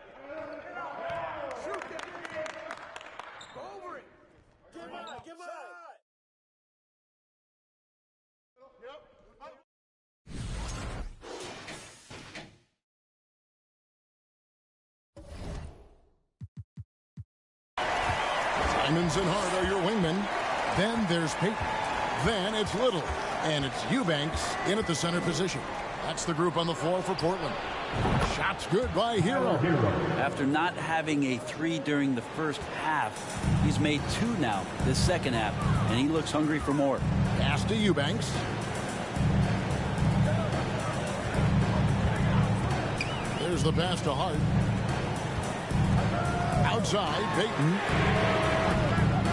Shoot that. Go over it. Give out. Yep. Simons and Hart are your wingmen. Then there's Payton. Then it's Little. And it's Eubanks in at the center position. That's the group on the floor for Portland. Shot's good by Hero. After not having a 3 during the first half, he's made 2 now this second half, and he looks hungry for more. Pass to Eubanks. There's the pass to Hart. Outside, Payton.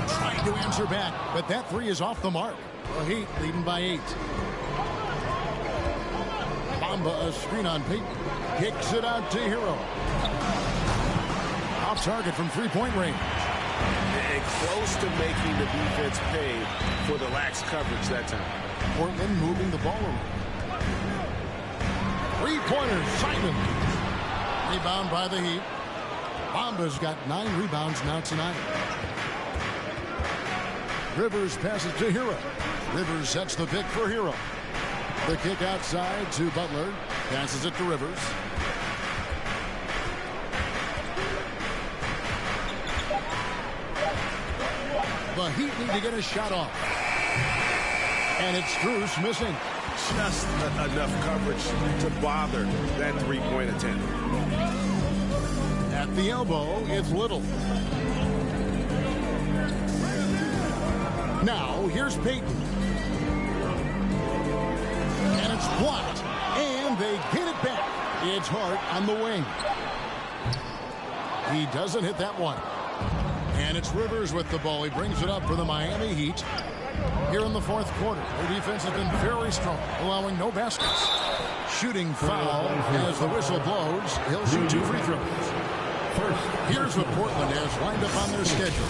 Trying to answer back, but that 3 is off the mark. The Heat leading by 8. Bamba, a screen on Payton. Kicks it out to Hero. Off target from three-point range. And close to making the defense pay for the lax coverage that time. Portland moving the ball around. Three-pointer, Simon. Rebound by the Heat. Bamba's got 9 rebounds now tonight. Rivers passes to Hero. Rivers sets the pick for Hero. The kick outside to Butler. Passes it to Rivers. The Heat need to get a shot off. And it's Strus missing. Just enough coverage to bother that three-point attempt. At the elbow, it's Little. Now, here's Payton. And it's blocked. And they get it back. It's Hart on the wing. He doesn't hit that one. And it's Rivers with the ball. He brings it up for the Miami Heat. Here in the fourth quarter, their defense has been very strong, allowing no baskets. Shooting foul as the whistle blows. He'll shoot 2 free throws. Here's what Portland has lined up on their schedule.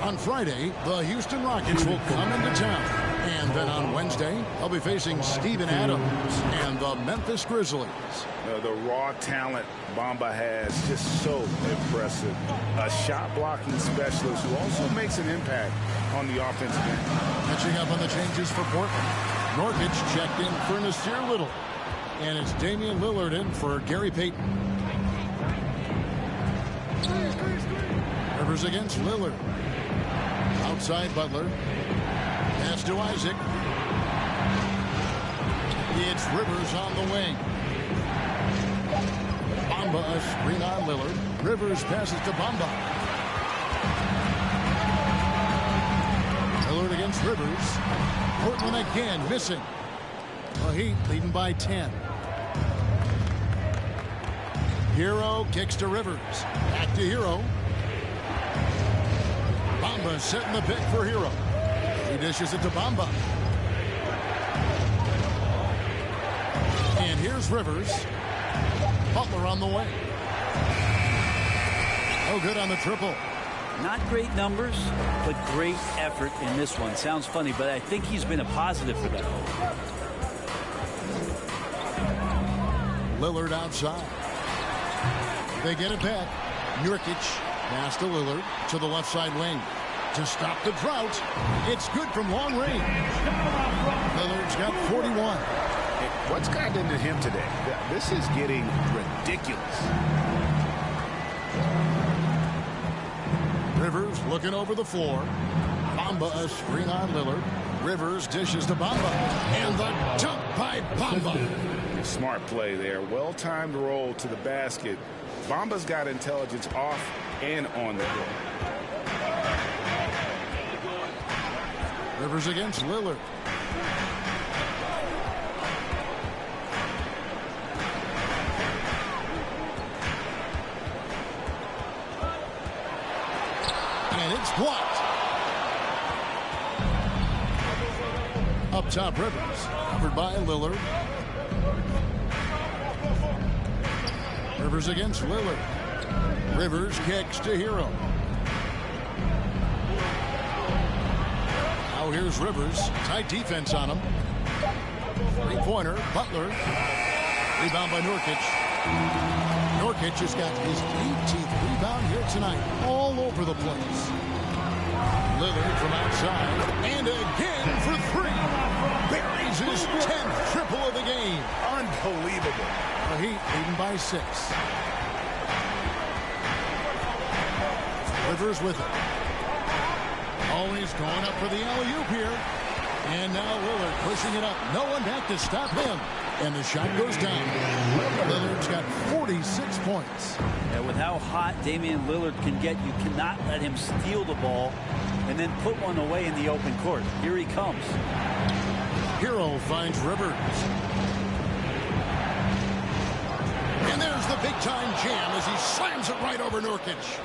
On Friday, the Houston Rockets will come into town. And then on Wednesday, they'll be facing Steven Adams and the Memphis Grizzlies. The raw talent Bamba has, just so impressive. A shot-blocking specialist who also makes an impact on the offensive end. Catching up on the changes for Portland. Nurkic checked in for Nasir Little. And it's Damian Lillard in for Gary Payton. Rivers against Lillard. Outside Butler. Pass to Isaac. It's Rivers on the wing. Bamba a screen on Lillard. Rivers passes to Bamba. Lillard against Rivers. Portland again missing. The Heat leading by 10. Hero kicks to Rivers. Back to Hero. Bamba setting the pick for Hero. He dishes it to Bamba. And here's Rivers. Butler on the way. No good on the triple. Not great numbers, but great effort in this one. Sounds funny, but I think he's been a positive for them. Lillard outside. They get it back. Nurkic pass to Lillard to the left side wing. To stop the drought, it's good from long range. Lillard's got 41. What's gotten into him today? This is getting ridiculous. Rivers looking over the floor. Bamba a screen on Lillard. Rivers dishes to Bamba. And the dunk by Bamba. Smart play there. Well-timed roll to the basket. Bamba's got intelligence off and on the court. Rivers against Lillard. And it's blocked. Up top, Rivers. Covered by Lillard. Rivers against Lillard. Rivers kicks to Hero. Now here's Rivers. Tight defense on him. Three-pointer. Butler. Rebound by Nurkic. Nurkic has got his 18th rebound here tonight. All over the place. Lillard from outside. And again for 3. Buries his 10th triple of the game. Unbelievable. The Heat leading by 6. Rivers with it. Always going up for the alley-oop here. And now Lillard pushing it up. No one back to stop him. And the shot goes down. Lillard's got 46 points. And with how hot Damian Lillard can get, you cannot let him steal the ball and then put one away in the open court. Here he comes. Hero finds Rivers. And there's the big-time jam as he slams it right over Nurkic.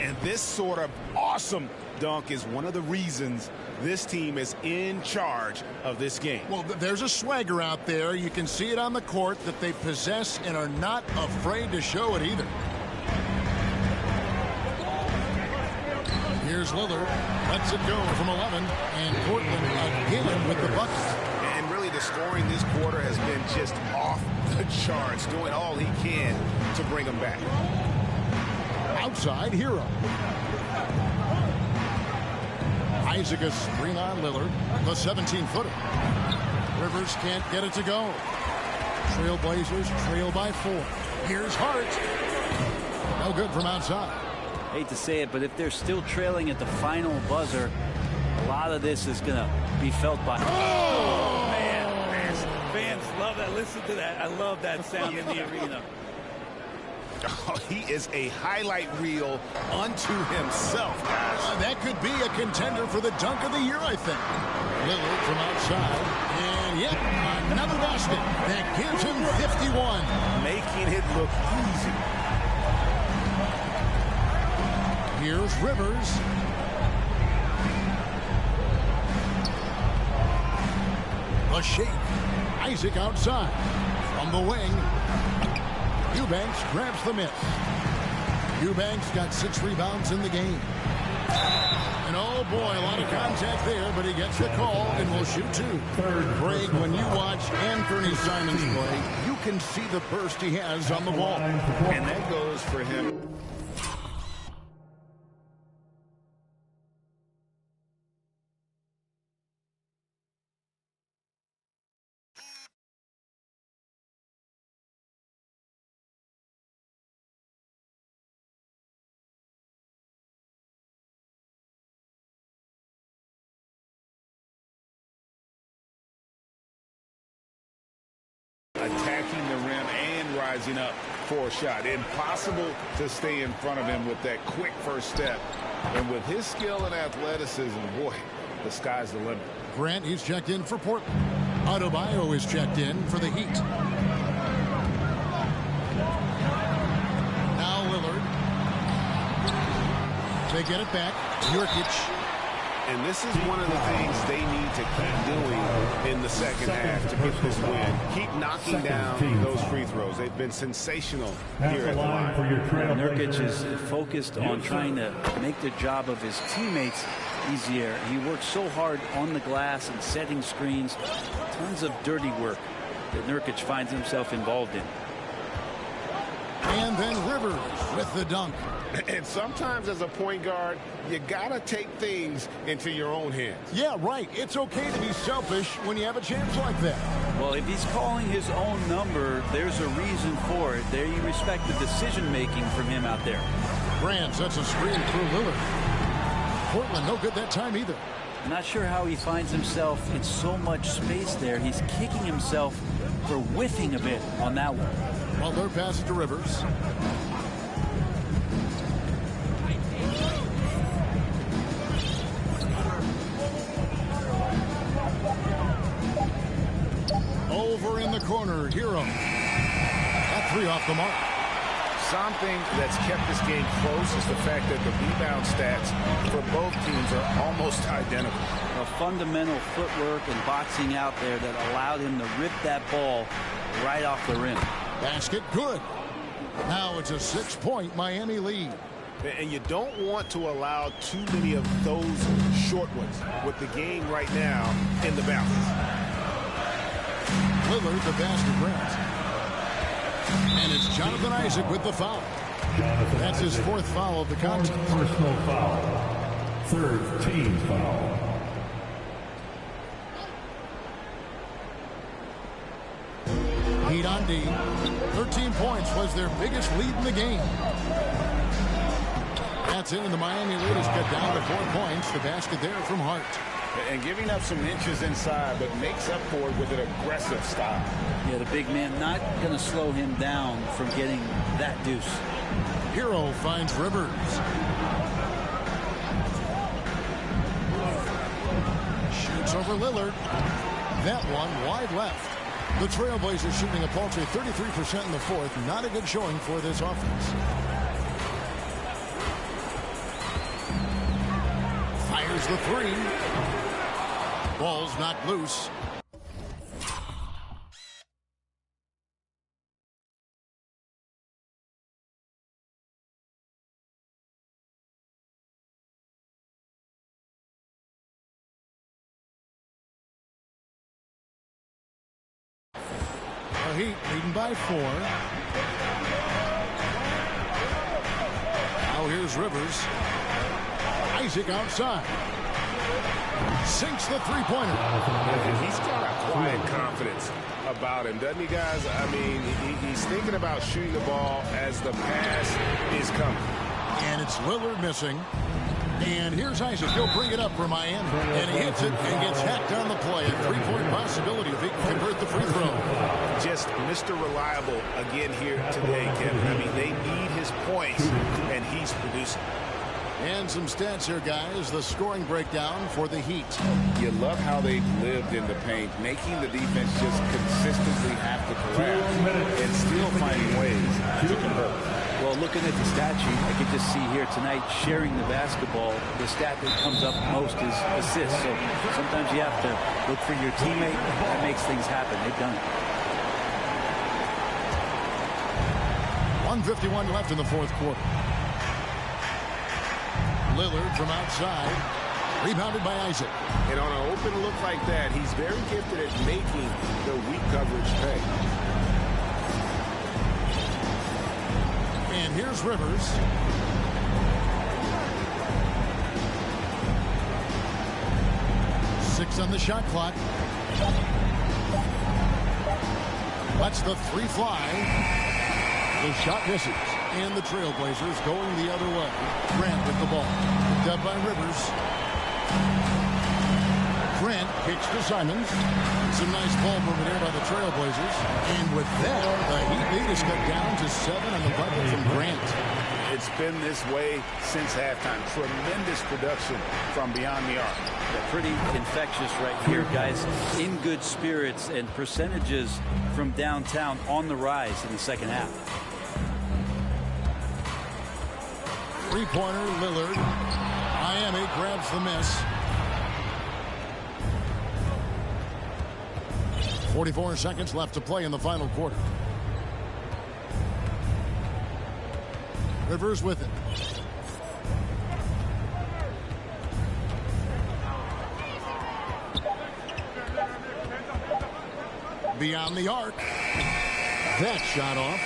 And this sort of awesome dunk is one of the reasons this team is in charge of this game. Well, there's a swagger out there. You can see it on the court that they possess and are not afraid to show it either. Here's Lillard. Lets it go from 11. And Portland again with the bucket. And really the scoring this quarter has been just off the charts, doing all he can to bring them back. Outside, Hero. Isaac a screen on Lillard. The 17-footer. Rivers can't get it to go. Trailblazers trail by 4. Here's Hart. No good from outside. Hate to say it, but if they're still trailing at the final buzzer, a lot of this is going to be felt by... Oh, man. Fans love that. Listen to that. I love that sound in the arena. Oh, he is a highlight reel unto himself, guys. That could be a contender for the dunk of the year, I think. Lillard from outside. And, yep, another basket. That gives him 51. Making it look easy. Here's Rivers. A shake. Isaac outside. From the wing. Eubanks grabs the miss. Eubanks got 6 rebounds in the game. And oh boy, a lot of contact there, but he gets the call and will shoot 2. Greg, when you watch Anthony Simons play, you can see the burst he has on the ball. And that goes for him. Attacking the rim and rising up for a shot. Impossible to stay in front of him with that quick first step. And with his skill and athleticism, boy, the sky's the limit. Grant, he's checked in for Portland. Adebayo is checked in for the Heat. Now Lillard. They get it back. Nurkic. And this is one of the things they need to keep doing in the second half to get this win. Keep knocking down those free throws. They've been sensational here at the line. Nurkic is focused on trying to make the job of his teammates easier. He works so hard on the glass and setting screens. Tons of dirty work that Nurkic finds himself involved in. And then Rivers with the dunk. And sometimes as a point guard, you got to take things into your own hands. Yeah, right. It's okay to be selfish when you have a chance like that. Well, if he's calling his own number, there's a reason for it. There you respect the decision-making from him out there. Grant sets a screen through Lillard. Portland no good that time either. I'm not sure how he finds himself in so much space there. He's kicking himself for whiffing a bit on that one. Well, their pass to Rivers. Over in the corner, Hero. That 3 off the mark. Something that's kept this game close is the fact that the rebound stats for both teams are almost identical. A fundamental footwork and boxing out there that allowed him to rip that ball right off the rim. Basket good. Now it's a 6-point Miami lead. And you don't want to allow too many of those short ones with the game right now in the balance. Lillard, the basket grabs. And it's Jonathan Isaac with the foul. That's his 4th foul of the contest. Personal foul. 3rd team foul. Heat on D. 13 points was their biggest lead in the game. That's it, and the Miami lead is cut down to 4 points. The basket there from Hart. and giving up some inches inside, but makes up for it with an aggressive style. Yeah, the big man not going to slow him down from getting that deuce. Hero finds Rivers. Shoots over Lillard. That one wide left. The Trailblazers shooting a paltry 33% in the fourth. Not a good showing for this offense. Fires the three. Ball's knocked loose. The Heat leading by 4. Now here's Rivers. Isaac outside. Sinks the three-pointer. He's got a quiet confidence about him, doesn't he, guys? I mean, he's thinking about shooting the ball as the pass is coming. And it's Lillard missing. And here's Isaac. He'll bring it up for Miami. And he hits it and gets hacked on the play. A three-point possibility if he can convert the free throw. Just Mr. Reliable again here today, Kevin. I mean, they need his points, and he's producing. And some stats here, guys. The scoring breakdown for the Heat. You love how they've lived in the paint, making the defense just consistently have to collapse and still finding ways to convert. Well, looking at the stat sheet, I can just see here tonight sharing the basketball. The stat that comes up most is assists. So sometimes you have to look for your teammate. That makes things happen. They've done it. 1:51 left in the fourth quarter. Lillard from outside. Rebounded by Isaac. And on an open look like that, he's very gifted at making the weak coverage pay. And here's Rivers. Six on the shot clock. Lets the three fly. The shot misses. And the Trailblazers going the other way. Grant with the ball. Picked up by Rivers. Grant kicks to Simons. Some nice ball movement here by the Trailblazers. And with that, the Heat lead is cut down to 7 on the bucket from Grant. It's been this way since halftime. Tremendous production from beyond the arc. They're pretty infectious right here, guys. In good spirits and percentages from downtown on the rise in the second half. Three-pointer, Lillard. Miami grabs the miss. 44 seconds left to play in the final quarter. Rivers with it. Beyond the arc. That shot off.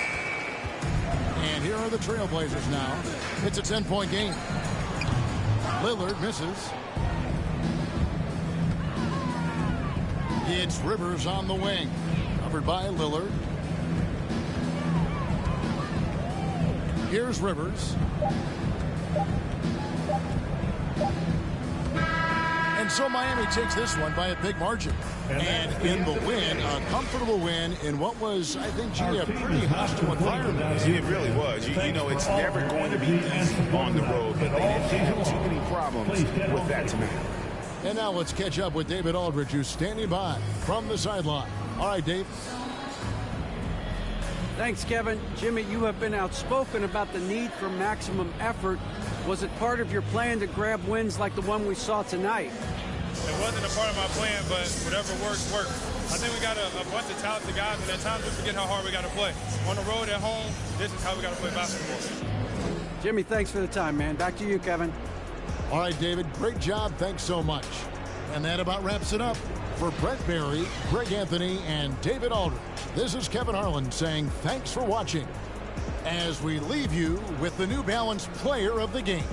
And here are the Trailblazers now. It's a 10-point game. Lillard misses. It's Rivers on the wing. Covered by Lillard. Here's Rivers. And so Miami takes this one by a big margin. And in the win, a comfortable win in what was, I think, G, a pretty hostile environment. It really was. You know, it's never going to be easy on the road, but they didn't have too many problems with that tonight. And now let's catch up with David Aldridge, who's standing by from the sideline. All right, Dave. Thanks, Kevin. Jimmy, you have been outspoken about the need for maximum effort. Was it part of your plan to grab wins like the one we saw tonight? It wasn't a part of my plan, but whatever works, works. I think we got a bunch of talented guys, and at times we forget how hard we got to play. On the road, at home, this is how we got to play basketball. Jimmy, thanks for the time, man. Back to you, Kevin. All right, David, great job. Thanks so much. And that about wraps it up. For Brent Barry, Greg Anthony, and David Aldridge, this is Kevin Harlan saying thanks for watching as we leave you with the New Balance Player of the Game.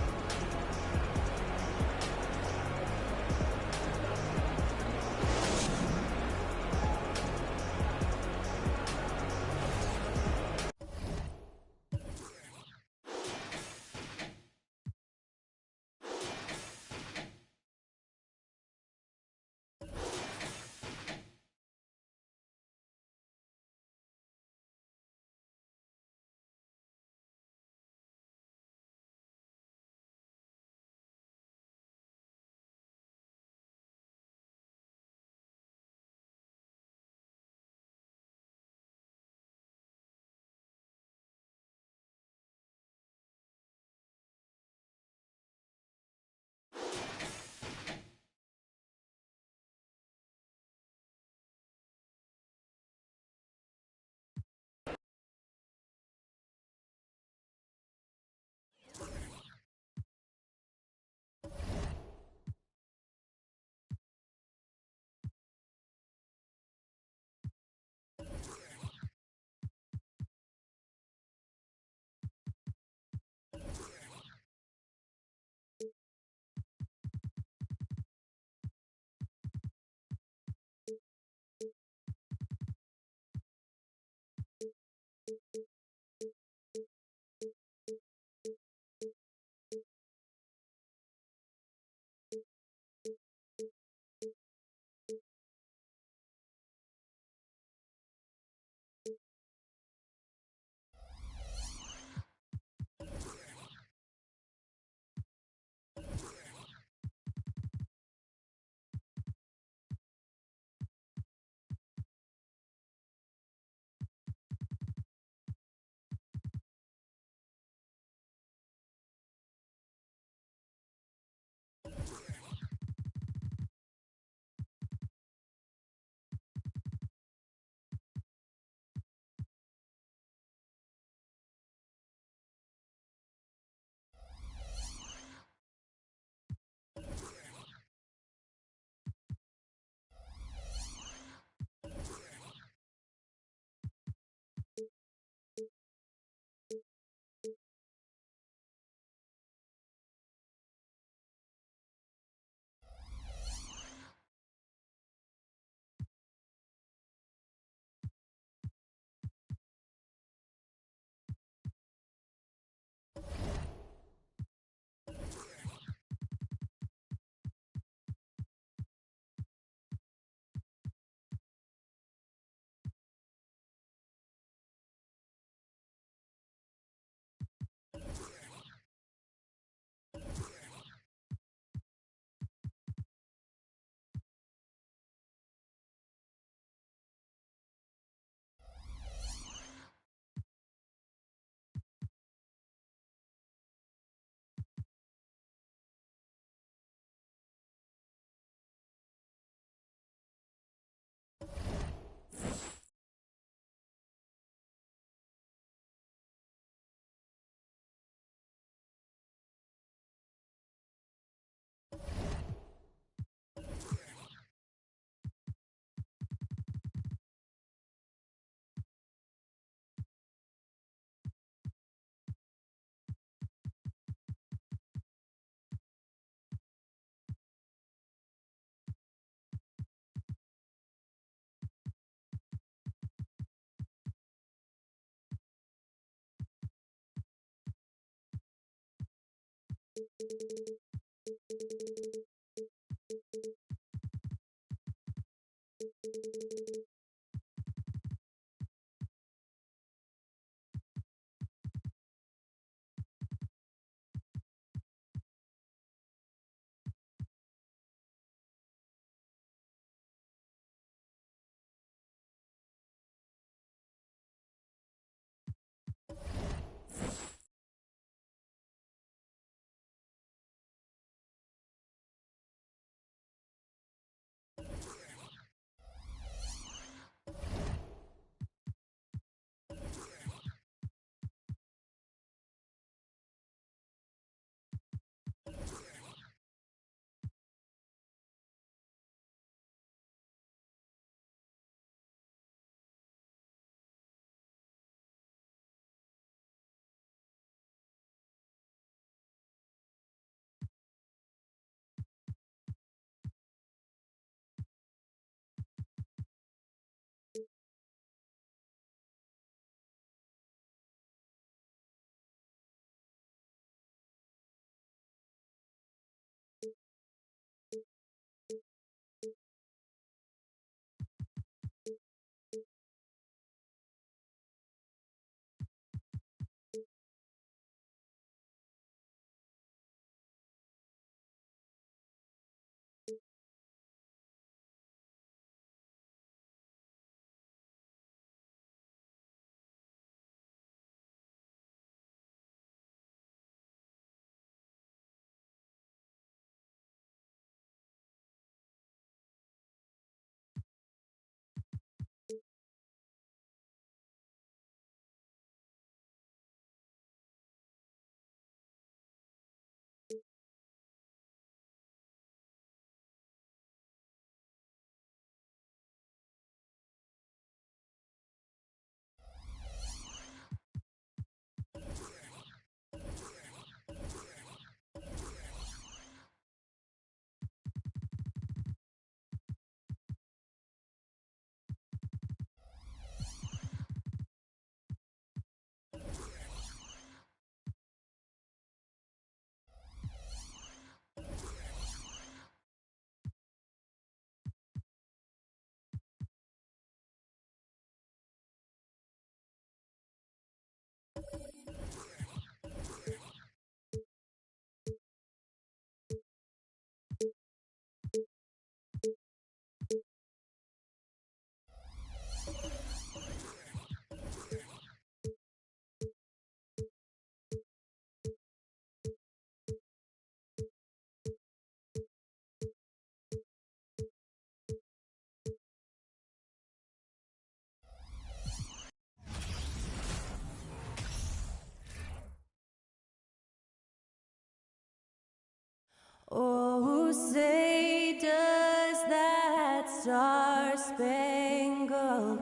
Oh, say does that star-spangled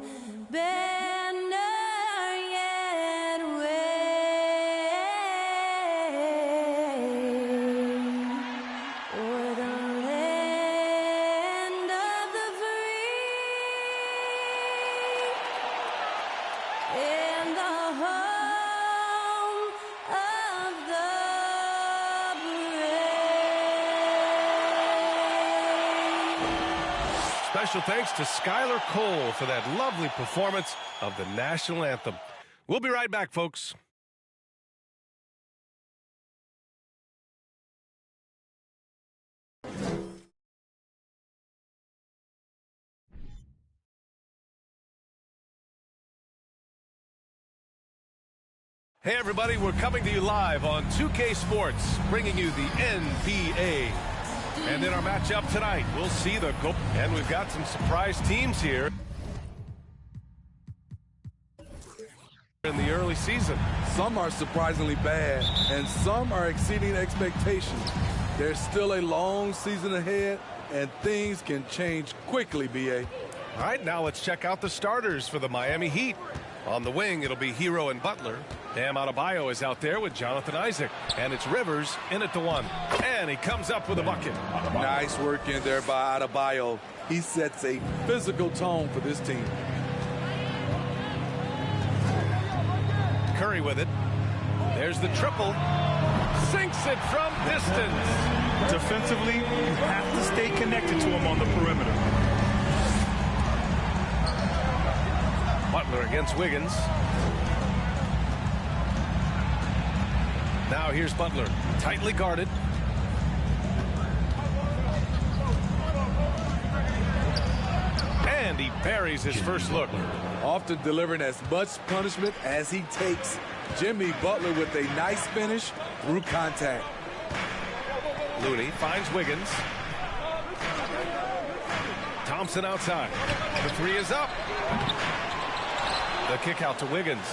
banner yet wave o'er the land of the free and the home of the Special thanks to Skylar Cole for that lovely performance of the national anthem. We'll be right back, folks. Hey, everybody, we're coming to you live on 2K Sports, bringing you the NBA. And in our matchup tonight, we'll see the go. And we've got some surprise teams here in the early season. Some are surprisingly bad, and some are exceeding expectations. There's still a long season ahead, and things can change quickly, B.A. All right, now let's check out the starters for the Miami Heat. On the wing, it'll be Hero and Butler. Bam Adebayo is out there with Jonathan Isaac. And it's Rivers in at the one. And he comes up with a bucket. Nice work in there by Adebayo. He sets a physical tone for this team. Curry with it. There's the triple. Sinks Makes it from distance. Defensively, you have to stay connected to him on the perimeter. Butler against Wiggins. Now here's Butler, tightly guarded. And he buries his first look. Often delivering as much punishment as he takes. Jimmy Butler with a nice finish through contact. Looney finds Wiggins. Thompson outside. The three is up. The kick out to Wiggins.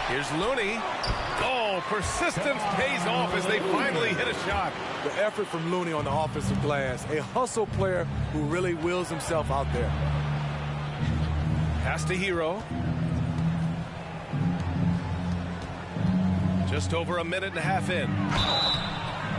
Here's Looney. Oh, persistence pays off as they finally hit a shot. The effort from Looney on the offensive glass. A hustle player who really wills himself out there. Pass to Hero. Just over a minute and a half in.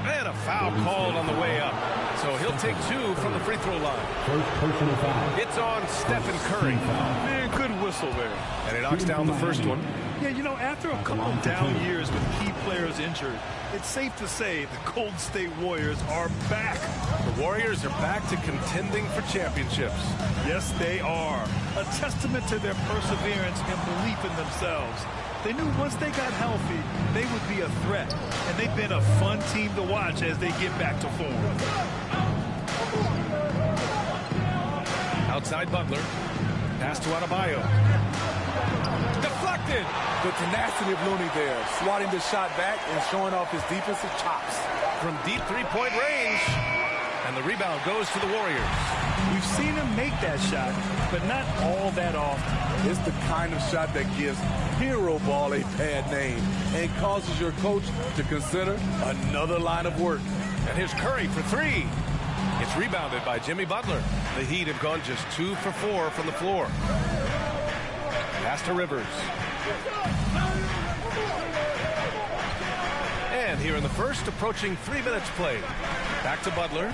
And a foul called on the way up. So he'll take 2 from the free throw line. First personal foul. It's on Stephen Curry. Man, good whistle there. And he knocks down the first one. Yeah, you know, after a couple down years with key players injured, it's safe to say the Golden State Warriors are back. The Warriors are back to contending for championships. Yes, they are. A testament to their perseverance and belief in themselves. They knew once they got healthy, they would be a threat. And they've been a fun team to watch as they get back to form. Outside Butler. Pass to Adebayo. Deflected. The tenacity of Looney there, swatting the shot back and showing off his defensive chops. From deep three-point range. And the rebound goes to the Warriors. We've seen him make that shot, but not all that often. It's the kind of shot that gives hero ball a bad name and causes your coach to consider another line of work. And here's Curry for 3. It's rebounded by Jimmy Butler. The Heat have gone just 2 for 4 from the floor. Pass to Rivers. And here in the first, approaching 3 minutes played. Back to Butler.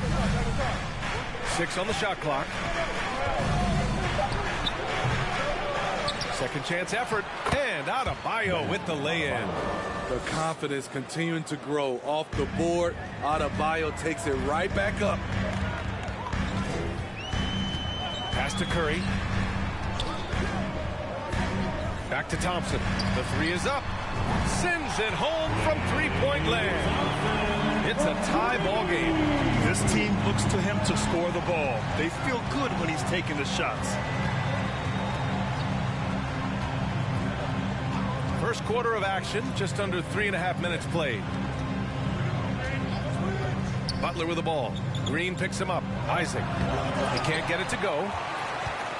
6 on the shot clock. Second chance effort. And Adebayo with the lay-in. The confidence continuing to grow off the board. Adebayo takes it right back up. Pass to Curry. Back to Thompson. The 3 is up. Sends it home from three-point land. It's a tie ball game. This team looks to him to score the ball. They feel good when he's taking the shots. First quarter of action, just under 3.5 minutes played. Butler with the ball. Green picks him up. Isaac. He can't get it to go.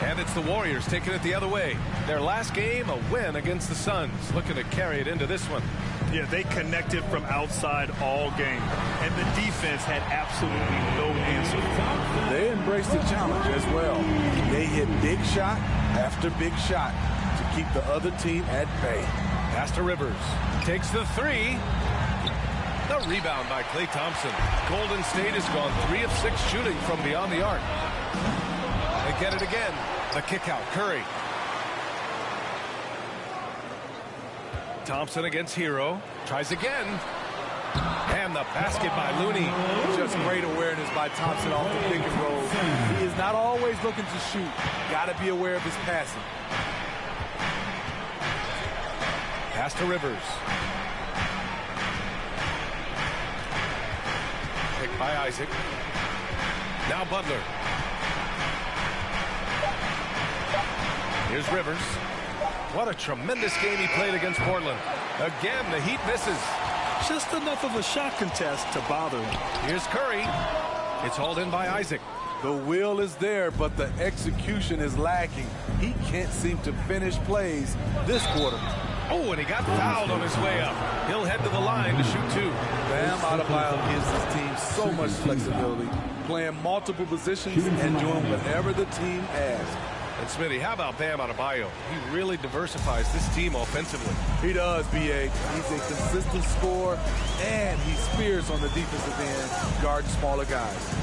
And it's the Warriors taking it the other way. Their last game, a win against the Suns. Looking to carry it into this one. Yeah, they connected from outside all game. And the defense had absolutely no answer. They embraced the challenge as well. They hit big shot after big shot to keep the other team at bay. Pass to Rivers. Takes the 3. The rebound by Klay Thompson. Golden State has gone 3 of 6 shooting from beyond the arc. They get it again. The kick out. Curry. Thompson against Hero. Tries again. And the basket by Looney. Just great awareness by Thompson off the pick and roll. He is not always looking to shoot. Got to be aware of his passing. Pass to Rivers. Picked by Isaac. Now Butler. Here's Rivers. What a tremendous game he played against Portland. Again, the Heat misses. Just enough of a shot contest to bother him. Here's Curry. It's hauled in by Isaac. The will is there, but the execution is lacking. He can't seem to finish plays this quarter. Oh, and he got fouled on his way up. He'll head to the line to shoot 2. Bam Adebayo gives his team so much flexibility, playing multiple positions and doing whatever the team asks. And Smitty, how about Bam Adebayo? He really diversifies this team offensively. He does, B.A. He's a consistent scorer, and he spears on the defensive end, guarding smaller guys.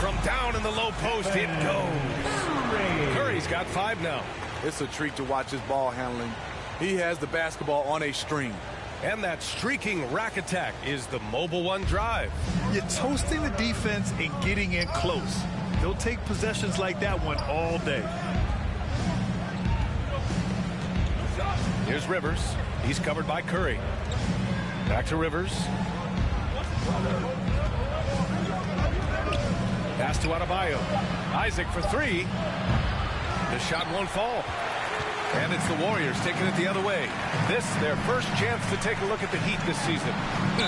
From down in the low post, it goes. Curry's got 5 now. It's a treat to watch his ball handling. He has the basketball on a string. And that streaking rack attack is the Mobile One drive. You're toasting the defense and getting in close. They'll take possessions like that one all day. Here's Rivers. He's covered by Curry. Back to Rivers. Pass to Adebayo. Isaac for three. The shot won't fall. And it's the Warriors taking it the other way. This, their first chance to take a look at the Heat this season.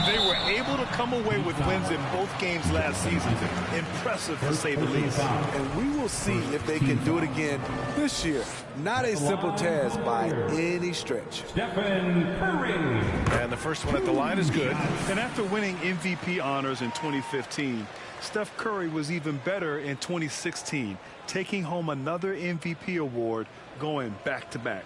They were able to come away with wins in both games last season. Impressive, to say the least. And we will see if they can do it again this year. Not a simple task by any stretch. Stephen Curry. And the first one at the line is good. And after winning MVP honors in 2015, Steph Curry was even better in 2016, taking home another MVP award, going back-to-back.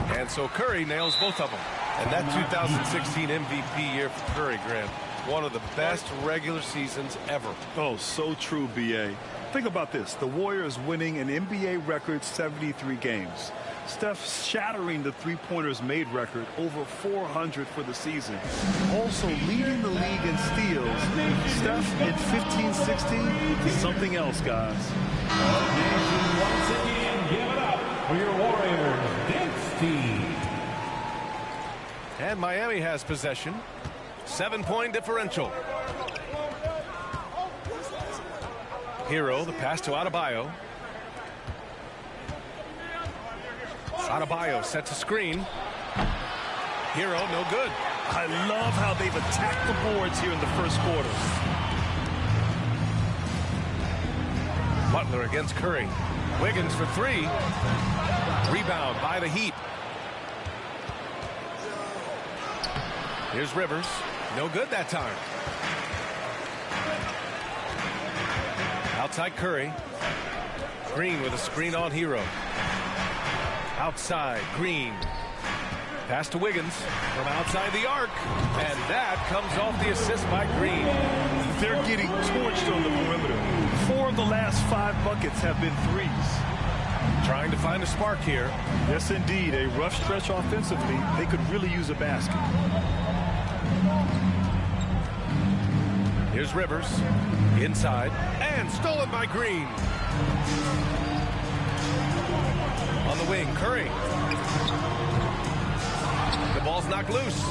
And so Curry nails both of them. And that 2016 MVP year for Curry, Grant, one of the best regular seasons ever. Oh, so true, B.A. Think about this. The Warriors winning an NBA record 73 games. Steph shattering the three-pointers made record, over 400 for the season. Also leading the league in steals. Steph in 15-16, something else, guys. Once again, give it up for your Warriors dance team. And Miami has possession. 7-point differential. Hero, the pass to Adebayo. Adebayo sets a screen. Hero, no good. I love how they've attacked the boards here in the first quarter. Butler against Curry. Wiggins for three. Rebound by the Heat. Here's Rivers. No good that time. Outside Curry. Green with a screen on Hero. Outside Green. Pass to Wiggins from outside the arc. And that comes off the assist by Green. They're getting torched on the perimeter. 4 of the last 5 buckets have been threes. Trying to find a spark here. Yes, indeed. A rough stretch offensively. They could really use a basket. Here's Rivers. Inside. And stolen by Green. On the wing, Curry. The ball's knocked loose.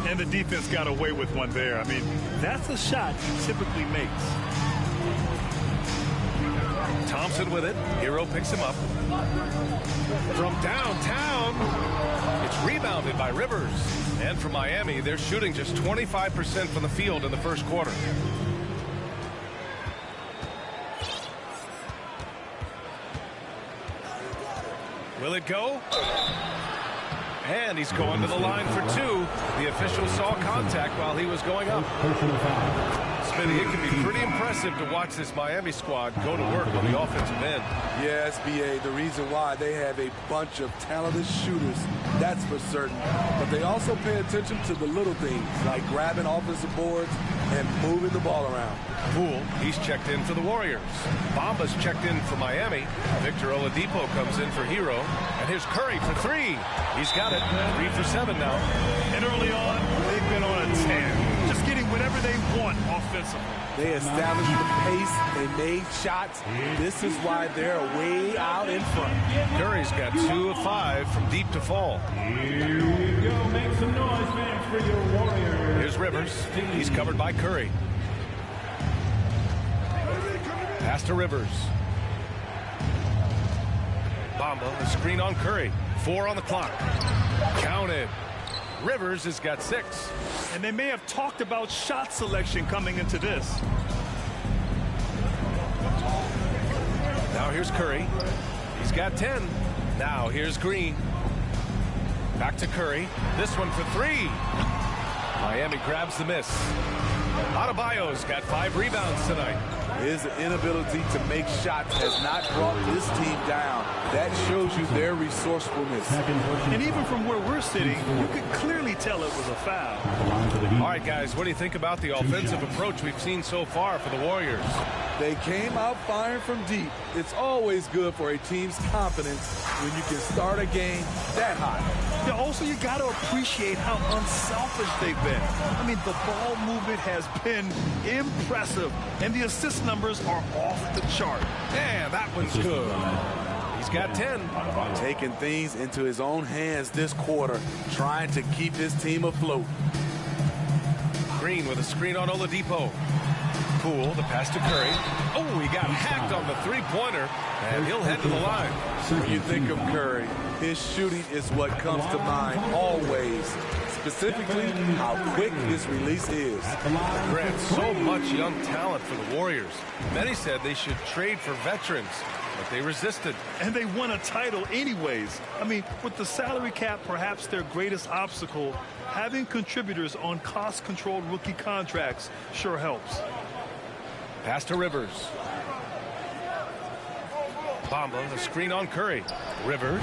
And the defense got away with one there. I mean, that's a shot he typically makes. Thompson with it. Hero picks him up. From downtown. It's rebounded by Rivers. And for Miami, they're shooting just 25% from the field in the first quarter. Will it go? And he's going to the line for two. The official saw contact while he was going up. Smitty, it can be pretty impressive to watch this Miami squad go to work on the offensive end. Yes, B.A., the reason why they have a bunch of talented shooters, that's for certain. But they also pay attention to the little things, like grabbing offensive boards and moving the ball around. Poole, he's checked in for the Warriors. Bamba's checked in for Miami. Victor Oladipo comes in for Hero. And here's Curry for three. He's got it. 3 for 7 now. And early on, they've been on a 10. Just getting whatever they want offensively. They established the pace. They made shots. This is why they're way out in front. Curry's got 2 of 5 from deep to fall. Here we go. Make some noise, fans, for your Warriors. Here's Rivers. He's covered by Curry. Pass to Rivers. Bamba, a screen on Curry. 4 on the clock. Counted. Rivers has got 6. And they may have talked about shot selection coming into this. Now here's Curry. He's got 10. Now here's Green. Back to Curry. This one for 3. Miami grabs the miss. Adebayo's got 5 rebounds tonight. His inability to make shots has not brought this team down. That shows you their resourcefulness. And even from where we're sitting, you could clearly tell it was a foul. All right, guys, what do you think about the offensive approach we've seen so far for the Warriors? They came out firing from deep. It's always good for a team's confidence when you can start a game that hot. Yeah, also, you got to appreciate how unselfish they've been. I mean, the ball movement has been impressive, and the assist numbers are off the chart. Yeah, that one's good. He's got 10. Taking things into his own hands this quarter, trying to keep his team afloat. Green with a screen on Oladipo. Poole, the pass to Curry. Oh, he got hacked on the three-pointer, and he'll head to the line. When you think of Curry, his shooting is what comes to mind always. Specifically, how quick his release is. Grant, so much young talent for the Warriors. Many said they should trade for veterans, but they resisted. And they won a title anyways. I mean, with the salary cap perhaps their greatest obstacle, having contributors on cost-controlled rookie contracts sure helps. Pass to Rivers. Bamba, the screen on Curry. Rivers.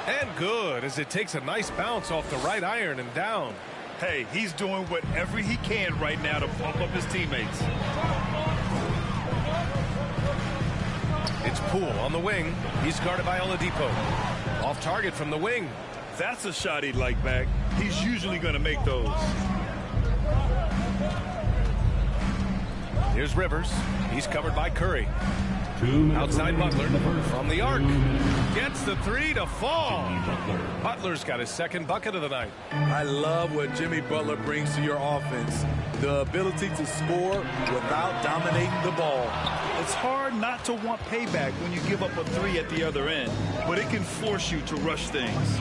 And good, as it takes a nice bounce off the right iron and down. Hey, he's doing whatever he can right now to pump up his teammates. It's Poole on the wing. He's guarded by Oladipo. Off target from the wing. That's a shot he'd like back. He's usually going to make those. Here's Rivers. He's covered by Curry. Outside Butler from the arc. Gets the three to fall. Butler's got his second bucket of the night. I love what Jimmy Butler brings to your offense. The ability to score without dominating the ball. It's hard not to want payback when you give up a three at the other end, but it can force you to rush things.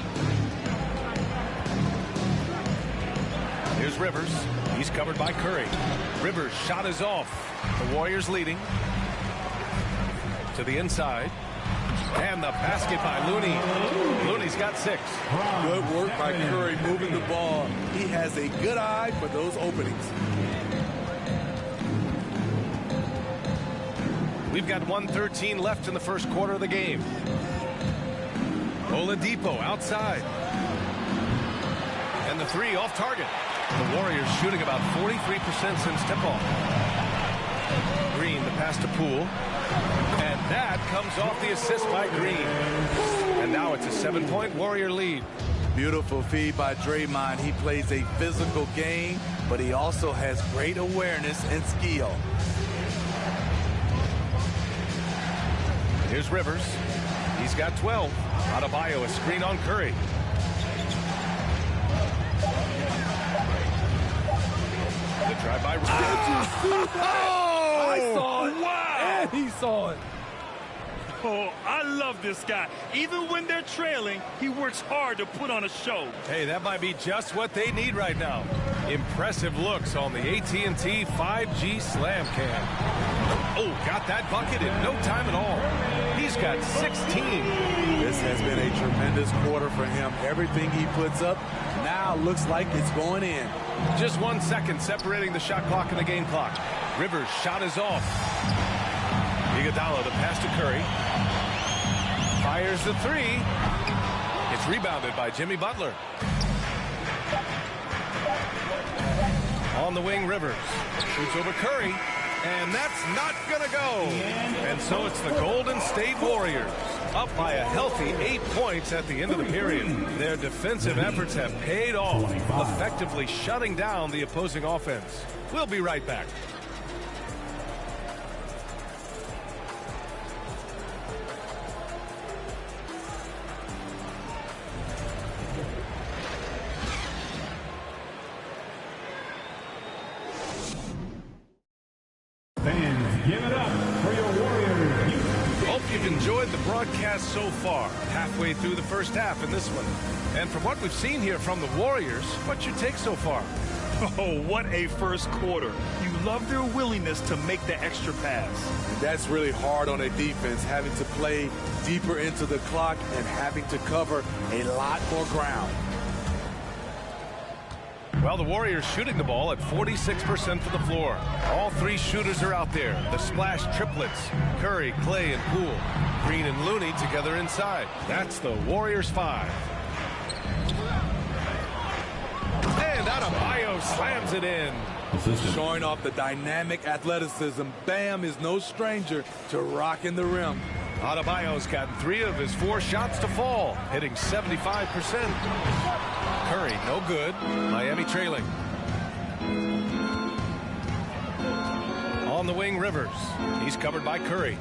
Here's Rivers. He's covered by Curry. Rivers' shot is off. The Warriors leading. To the inside. And the basket by Looney. Looney's got 6. Good work by Curry moving the ball. He has a good eye for those openings. We've got 1:13 left in the first quarter of the game. Oladipo outside. And the three off target. The Warriors shooting about 43% since tip-off. Green, the pass to Poole. And that comes off the assist by Green. And now it's a 7-point Warrior lead. Beautiful feed by Draymond. He plays a physical game, but he also has great awareness and skill. Here's Rivers. He's got 12. Adebayo, a screen on Curry. The drive by Rivers. I saw it. Wow. And he saw it. Oh, I love this guy. Even when they're trailing, he works hard to put on a show. Hey, that might be just what they need right now. Impressive looks on the AT&T 5G Slam Cam. Oh, got that bucket in no time at all. He's got 16. This has been a tremendous quarter for him. Everything he puts up now looks like it's going in. Just 1 second separating the shot clock and the game clock. Rivers' shot is off. Iguodala, the pass to Curry. Fires the three. It's rebounded by Jimmy Butler. On the wing, Rivers. Shoots over Curry. And that's not going to go. And so it's the Golden State Warriors, up by a healthy 8 points at the end of the period. Their defensive efforts have paid off, effectively shutting down the opposing offense. We'll be right back. Give it up for your Warriors. Hope you've enjoyed the broadcast so far, halfway through the first half in this one. And from what we've seen here from the Warriors, what's your take so far? Oh, what a first quarter. You love their willingness to make the extra pass. And that's really hard on a defense, having to play deeper into the clock and having to cover a lot more ground. Well, the Warriors shooting the ball at 46% for the floor. All three shooters are out there. The splash triplets. Curry, Clay, and Poole. Green and Looney together inside. That's the Warriors 5. And out of Adebayo slams it in. Showing off the dynamic athleticism. Bam is no stranger to rocking the rim. Adebayo's gotten 3 of his 4 shots to fall, hitting 75%. Curry, no good. Miami trailing. On the wing, Rivers. He's covered by Curry.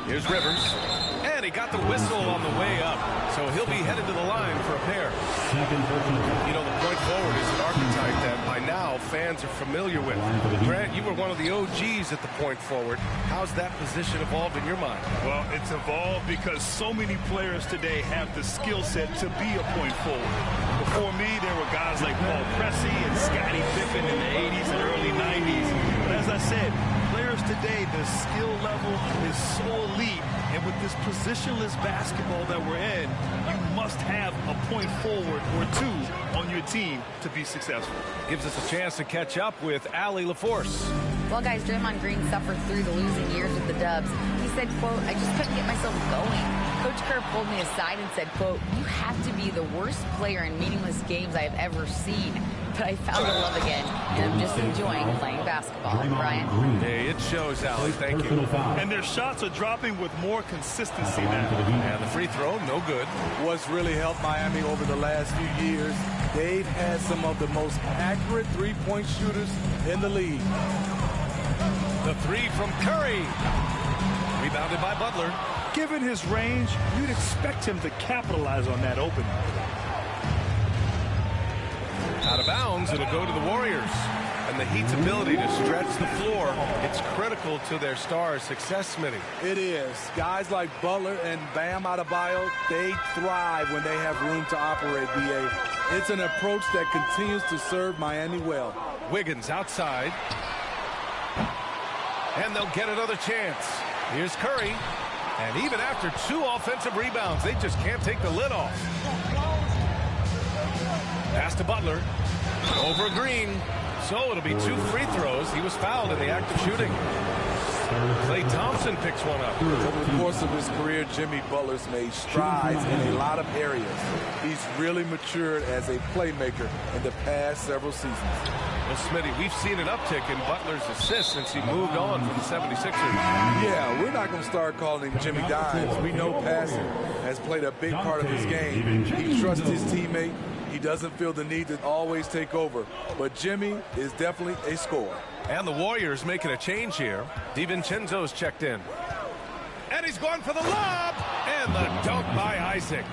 Here's Rivers. And he got the whistle on the way up. So he'll be headed to the line for a pair. You know, the point forward is an archetype that by now fans are familiar with. Grant, you were one of the OGs at the point forward. How's that position evolved in your mind? Well, it's evolved because so many players today have the skill set to be a point forward. Before me, there were guys like Paul Pressey and Scottie Pippen in the 80s and early 90s. But as I said, players today, the skill level is so elite. And with this positionless basketball that we're in, you must have a point forward or 2 on your team to be successful. Gives us a chance to catch up with Allie LaForce. Well, guys, Draymond Green suffered through the losing years with the Dubs. He said, quote, I just couldn't get myself going. Coach Kerr pulled me aside and said, quote, you have to be the worst player in meaningless games I have ever seen. But I found the love again, and I'm just enjoying playing basketball. Brian? Hey, it shows, Allie. Thank you. And their shots are dropping with more consistency now. And the free throw, no good. What's really helped Miami over the last few years, they've had some of the most accurate three-point shooters in the league. The 3 from Curry. Rebounded by Butler. Given his range, you'd expect him to capitalize on that opening. Out of bounds, it'll go to the Warriors. And the Heat's ability to stretch the floor, it's critical to their stars' success, Smitty. It is. Guys like Butler and Bam Adebayo, they thrive when they have room to operate, B.A. It's an approach that continues to serve Miami well. Wiggins outside. And they'll get another chance. Here's Curry. And even after 2 offensive rebounds, they just can't take the lid off. Pass to Butler. Over Green. So it'll be 2 free throws. He was fouled in the act of shooting. Klay Thompson picks one up. Over the course of his career, Jimmy Butler's made strides in a lot of areas. He's really matured as a playmaker in the past several seasons. Well, Smitty, we've seen an uptick in Butler's assists since he moved on from the 76ers. Yeah, we're not going to start calling him Jimmy Dimes. We know passing has played a big part of his game. He trusts his teammate. He doesn't feel the need to always take over. But Jimmy is definitely a scorer. And the Warriors making a change here. DiVincenzo's checked in. And he's going for the lob. And the dunk by Isaac.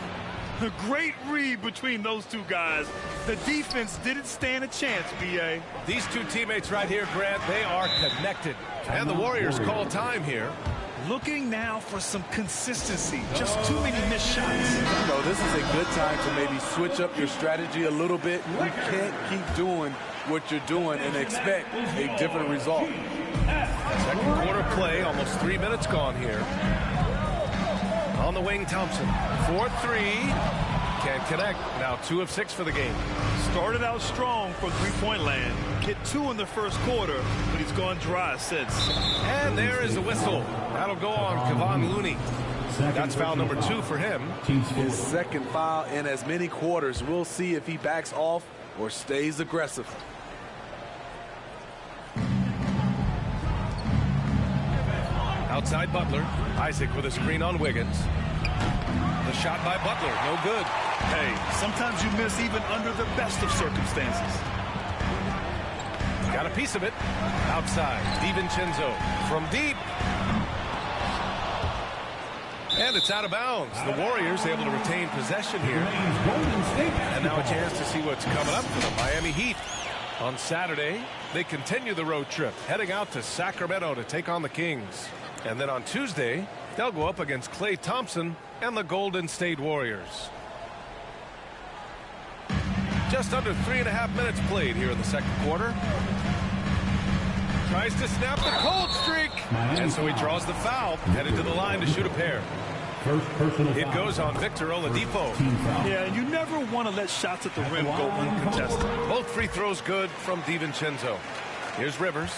A great read between those 2 guys. The defense didn't stand a chance, B.A. These 2 teammates right here, Grant, they are connected. And the Warriors call time here. Looking now for some consistency. Just too many missed shots. You know, this is a good time to maybe switch up your strategy a little bit. You can't keep doing what you're doing and expect a different result. Second quarter play, almost 3 minutes gone here. On the wing, Thompson. 4-3. Can't connect. Now 2 of 6 for the game. Started out strong from three-point land. Hit 2 in the first quarter, but he's gone dry since. And there is the whistle. That'll go on Kevon Looney. That's foul number 2 for him. His second foul in as many quarters. We'll see if he backs off or stays aggressive. Outside Butler. Isaac with a screen on Wiggins. The shot by Butler, no good. Hey, sometimes you miss even under the best of circumstances. Got a piece of it. Outside, DiVincenzo from deep. And it's out of bounds. The Warriors able to retain possession here. And now a chance to see what's coming up for the Miami Heat. On Saturday, they continue the road trip, heading out to Sacramento to take on the Kings. And then on Tuesday, they'll go up against Klay Thompson and the Golden State Warriors. Just under 3.5 minutes played here in the second quarter. Tries to snap the cold streak. And so he draws the foul, headed to the line to shoot a pair. It goes on Victor Oladipo. Yeah, you never want to let shots at the rim go uncontested. Both free throws good from DiVincenzo. Here's Rivers.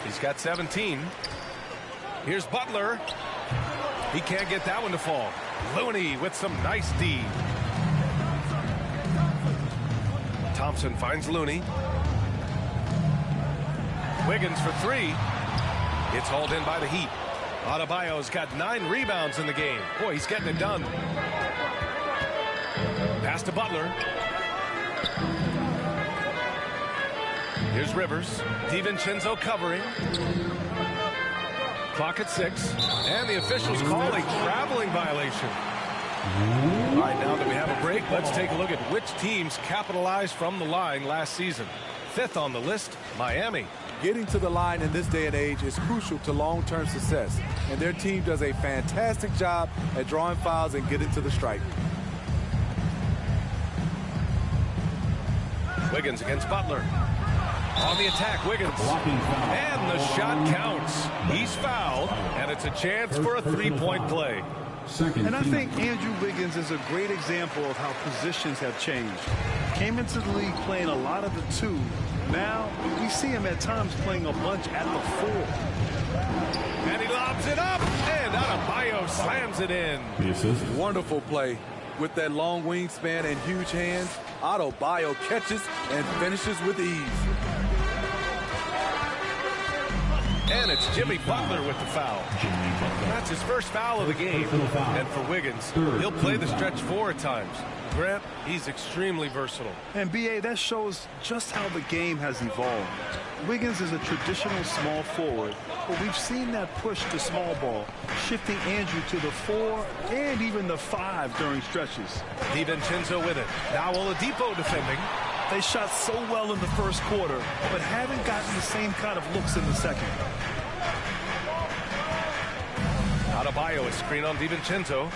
He's got 17. Here's Butler. He can't get that one to fall. Looney with some nice D. Thompson finds Looney. Wiggins for three. It's hauled in by the Heat. Adebayo's got 9 rebounds in the game. Boy, he's getting it done. Pass to Butler. Here's Rivers. DiVincenzo covering. Clock at 6. And the officials call a traveling violation. All right, now that we have a break, let's take a look at which teams capitalized from the line last season. 5th on the list, Miami. Getting to the line in this day and age is crucial to long-term success, and their team does a fantastic job at drawing fouls and getting to the stripe. Wiggins against Butler. On the attack, Wiggins. And the shot counts. He's fouled, and it's a chance for a three-point play. And I think Andrew Wiggins is a great example of how positions have changed. Came into the league playing a lot of the 2. Now we see him at times playing a bunch at the 4. And he lobs it up, and Adebayo slams it in. Wonderful play. With that long wingspan and huge hands, Adebayo catches and finishes with ease. And it's Jimmy Butler with the foul. That's his first foul of the game. And for Wiggins, he'll play the stretch 4 at times. Grant, he's extremely versatile. And B.A., that shows just how the game has evolved. Wiggins is a traditional small forward, but we've seen that push to small ball, shifting Andrew to the 4 and even the 5 during stretches. DiVincenzo with it. Now Oladipo defending. They shot so well in the first quarter, but haven't gotten the same kind of looks in the second. Adebayo is screen on DiVincenzo.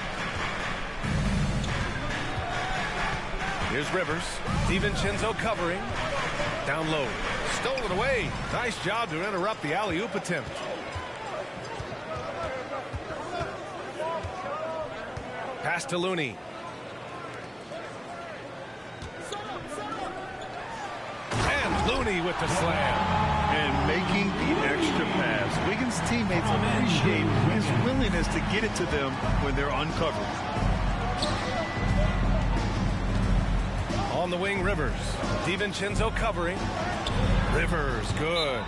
Here's Rivers. DiVincenzo covering. Down low. Stolen away. Nice job to interrupt the alley-oop attempt. Pass to Looney. And Looney with the slam. And making the extra pass. Wiggins' teammates appreciate his willingness to get it to them when they're uncovered. On the wing, Rivers. DiVincenzo covering. Rivers, good.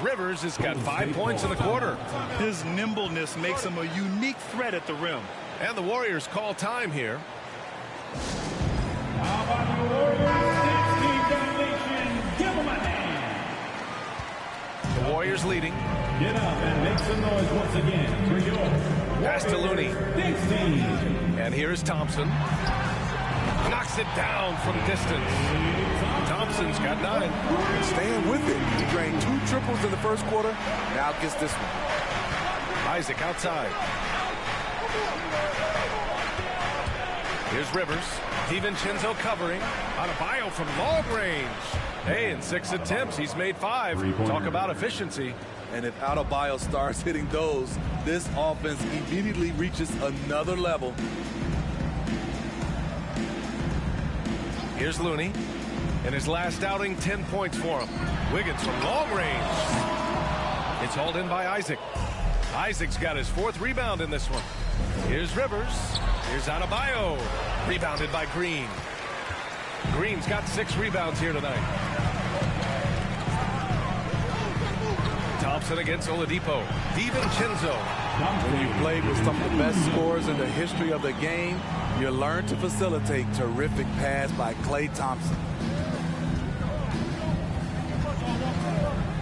Rivers has got 5 points in the quarter. His nimbleness makes him a unique threat at the rim. And the Warriors call time here. How about the Warriors? 16 domination. Give them a hand. The Warriors leading. Get up and make some noise once again for your pass to Looney. 16. And here's Thompson. Knocks it down from distance. Thompson's got 9. Staying with it. He drained 2 triples in the first quarter. Now gets this one. Isaac outside. Here's Rivers. DiVincenzo covering. Adebayo from long range. Hey, in 6 attempts, he's made 5. Talk about efficiency. And if Adebayo starts hitting those, this offense immediately reaches another level. Here's Looney. In his last outing, 10 points for him. Wiggins from long range. It's hauled in by Isaac. Isaac's got his 4th rebound in this one. Here's Rivers. Here's Adebayo. Rebounded by Green. Green's got 6 rebounds here tonight. Thompson against Oladipo. DiVincenzo. When you played with some of the best scorers in the history of the game, you learn to facilitate. Terrific pass by Klay Thompson.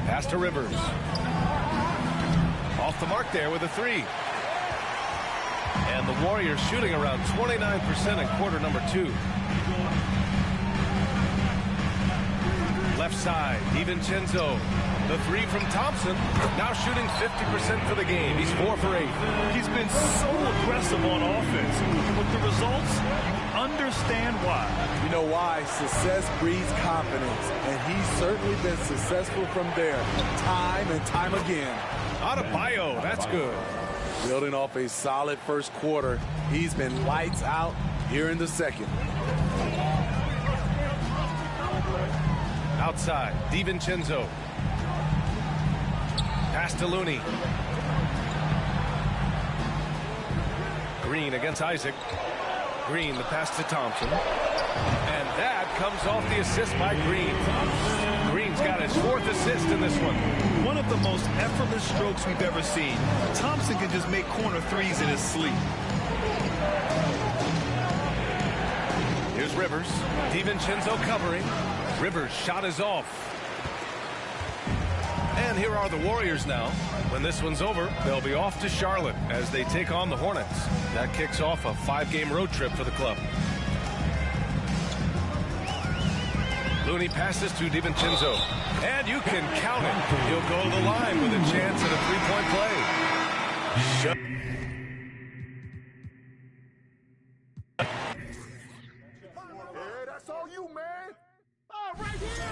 Pass to Rivers. Off the mark there with a 3. And the Warriors shooting around 29% in quarter number 2. Left side, DiVincenzo. The 3 from Thompson. Now shooting 50% for the game. He's 4 for 8. He's been so aggressive on offense. With the results, you understand why. You know why? Success breeds confidence. And he's certainly been successful from there. Time and time again. Adebayo, that's good. Building off a solid first quarter. He's been lights out here in the second. Outside, DiVincenzo. Pass to Looney. Green against Isaac. Green, the pass to Thompson. And That comes off the assist by Green. Green's got his 4th assist in this one. One of the most effortless strokes we've ever seen. Thompson can just make corner threes in his sleep. Here's Rivers. DiVincenzo covering. Rivers' shot is off. And here are the Warriors now. When this one's over, they'll be off to Charlotte as they take on the Hornets. That kicks off a 5-game road trip for the club. Looney passes to DiVincenzo. And you can count it. He'll go to the line with a chance at a 3-point play. Yeah, that's all you, man. Oh, right here.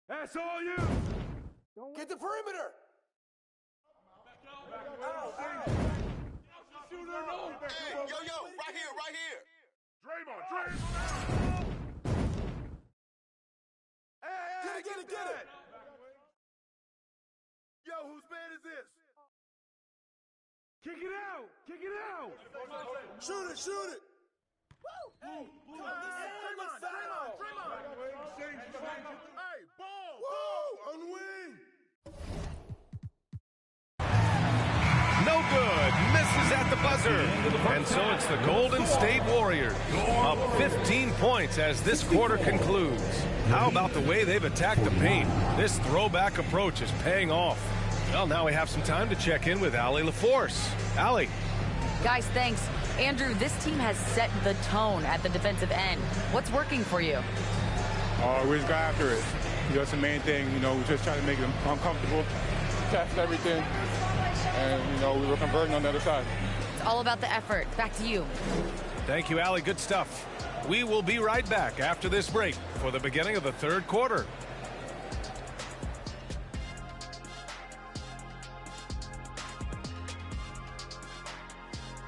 That's all you. Get the perimeter. Hey, yo, right here. Draymond. Hey, get it. Yo, whose man is this? Kick it out. Shoot it. Woo! Hey, Draymond. Hey, ball. Woo! On the wing. No good. Misses at the buzzer. And so it's the Golden State Warriors up 15 points as this quarter concludes. How about the way they've attacked the paint? This throwback approach is paying off. Well, now we have some time to check in with Allie LaForce. Allie. Guys, thanks. Andrew, this team has set the tone at the defensive end. What's working for you? We just got after it. That's the main thing. We just trying to make them uncomfortable, test everything, and, we were converting on the other side. It's all about the effort. Back to you. Thank you, Allie. Good stuff. We will be right back after this break for the beginning of the 3rd quarter.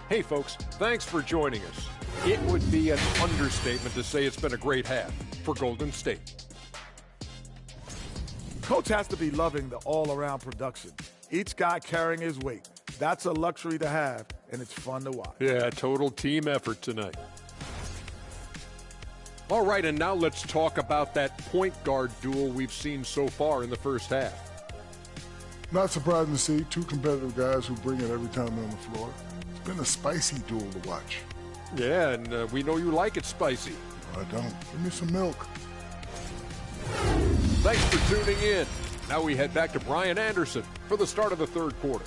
Hey, folks, thanks for joining us. It would be an understatement to say it's been a great half for Golden State. Coach has to be loving the all-around production. Each guy carrying his weight. That's a luxury to have, and it's fun to watch. Yeah, total team effort tonight. All right, and now let's talk about that point guard duel we've seen so far in the first half. Not surprising to see 2 competitive guys who bring it every time they're on the floor. It's been a spicy duel to watch. Yeah, and we know you like it spicy. I don't. Give me some milk. Thanks for tuning in. Now we head back to Brian Anderson for the start of the 3rd quarter.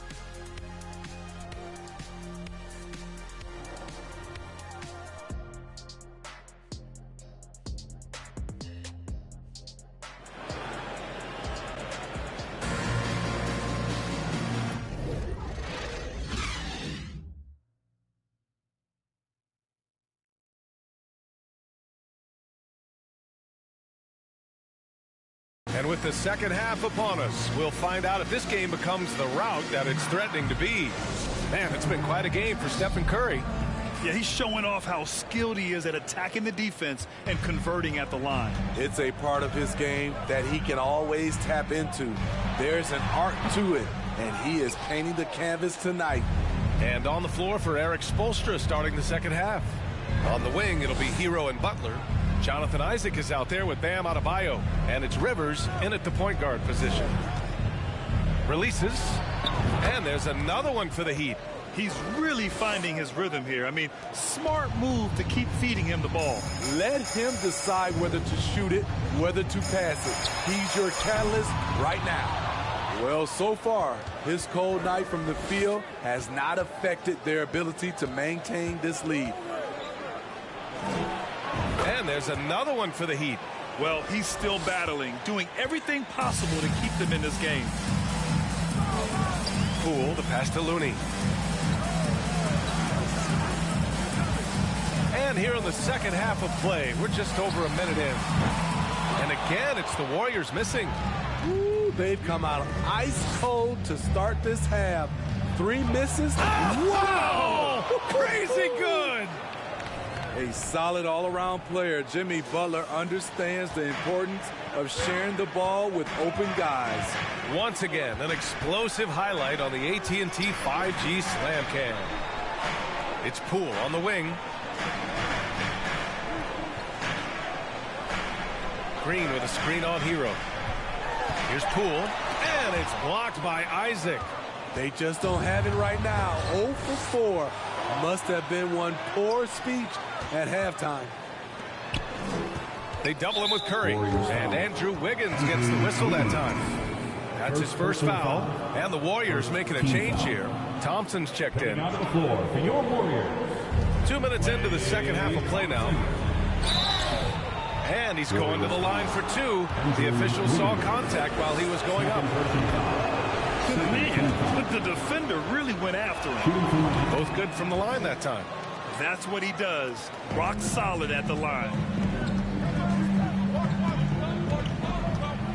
And with the second half upon us, we'll find out if this game becomes the rout that it's threatening to be. Man, it's been quite a game for Stephen Curry. Yeah, he's showing off how skilled he is at attacking the defense and converting at the line. It's a part of his game that he can always tap into. There's an art to it, and he is painting the canvas tonight. And on the floor for Eric Spoelstra starting the second half. On the wing, it'll be Hero and Butler. Jonathan Isaac is out there with Bam Adebayo, and it's Rivers in at the point guard position. Releases, and there's another one for the Heat. He's really finding his rhythm here. I mean, smart move to keep feeding him the ball. Let him decide whether to shoot it, whether to pass it. He's your catalyst right now. Well, so far, his cold night from the field has not affected their ability to maintain this lead. And there's another one for the Heat. Well, he's still battling, doing everything possible to keep them in this game. Poole, the pass to Looney. And here in the second half of play, we're just over a minute in. And again, it's the Warriors missing. Ooh, they've come out ice cold to start this half. 3 misses. Wow! Crazy good! A solid all-around player, Jimmy Butler understands the importance of sharing the ball with open guys. Once again, an explosive highlight on the AT&T 5G Slam Cam. It's Poole on the wing. Green with a screen on Hero. Here's Poole, and it's blocked by Isaac. They just don't have it right now. 0 for 4. Must have been one poor speech at halftime. They double him with Curry, and Andrew Wiggins gets the whistle that time. That's his first foul, and the Warriors making a change here. Thompson's checked in. Out of the floor for your Warriors. 2 minutes into the second half of play now. And he's going to the line for 2. The official saw contact while he was going up. Man, but the defender really went after him. Both good from the line that time. That's what he does. Rock solid at the line.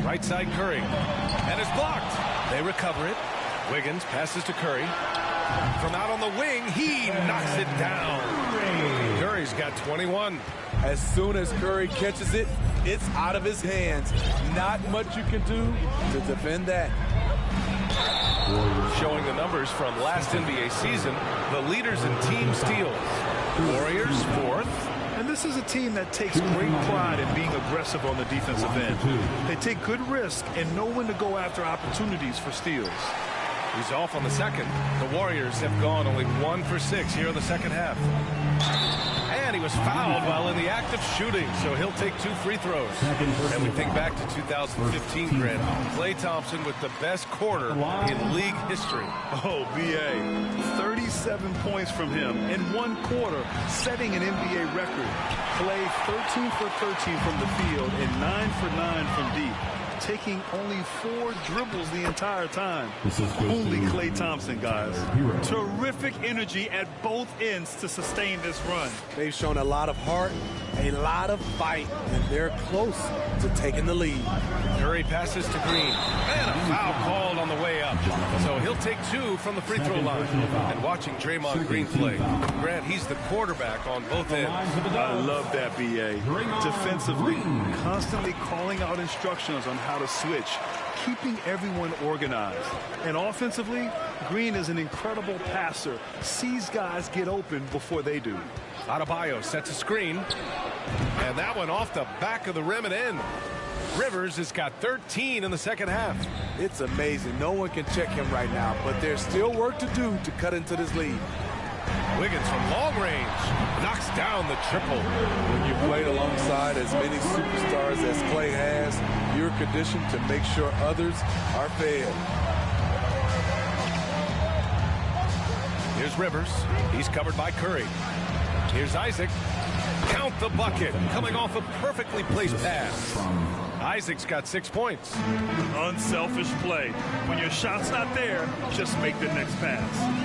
Right side Curry. And it's blocked. They recover it. Wiggins passes to Curry. From out on the wing, he knocks it down. Curry's got 21. As soon as Curry catches it, it's out of his hands. Not much you can do to defend that. Showing the numbers from last NBA season, the leaders in team steals. Warriors 4th. And this is a team that takes great pride in being aggressive on the defensive end. They take good risk and know when to go after opportunities for steals. He's off on the second. The Warriors have gone only 1 for 6 here in the second half. And he was fouled while in the act of shooting, so he'll take 2 free throws. And we think back to 2015, Grant. Klay Thompson with the best quarter in league history. Oh, B.A. 37 points from him in 1 quarter, setting an NBA record. Klay 13 for 13 from the field and 9 for 9 from deep. Taking only 4 dribbles the entire time. Only Klay Thompson, guys. Terrific energy at both ends to sustain this run. They've shown a lot of heart, a lot of fight, and they're close to taking the lead. Curry passes to Green. And a foul called on the way up. So he'll take 2 from the free throw line. And watching Draymond Green play, Grant, he's the quarterback on both ends. I love that, B.A. Defensively, constantly calling out instructions on how to switch, keeping everyone organized. And offensively, Green is an incredible passer, sees guys get open before they do. Adebayo sets a screen, and that one off the back of the rim and in. Rivers has got 13 in the second half. It's amazing. No one can check him right now, but there's still work to do to cut into this lead. Wiggins from long range knocks down the triple. When you play alongside as many superstars as Klay has, you're conditioned to make sure others are fed. Here's Rivers. He's covered by Curry. Here's Isaac. Count the bucket. Coming off a perfectly placed pass. Isaac's got 6 points. Unselfish play. When your shot's not there, just make the next pass.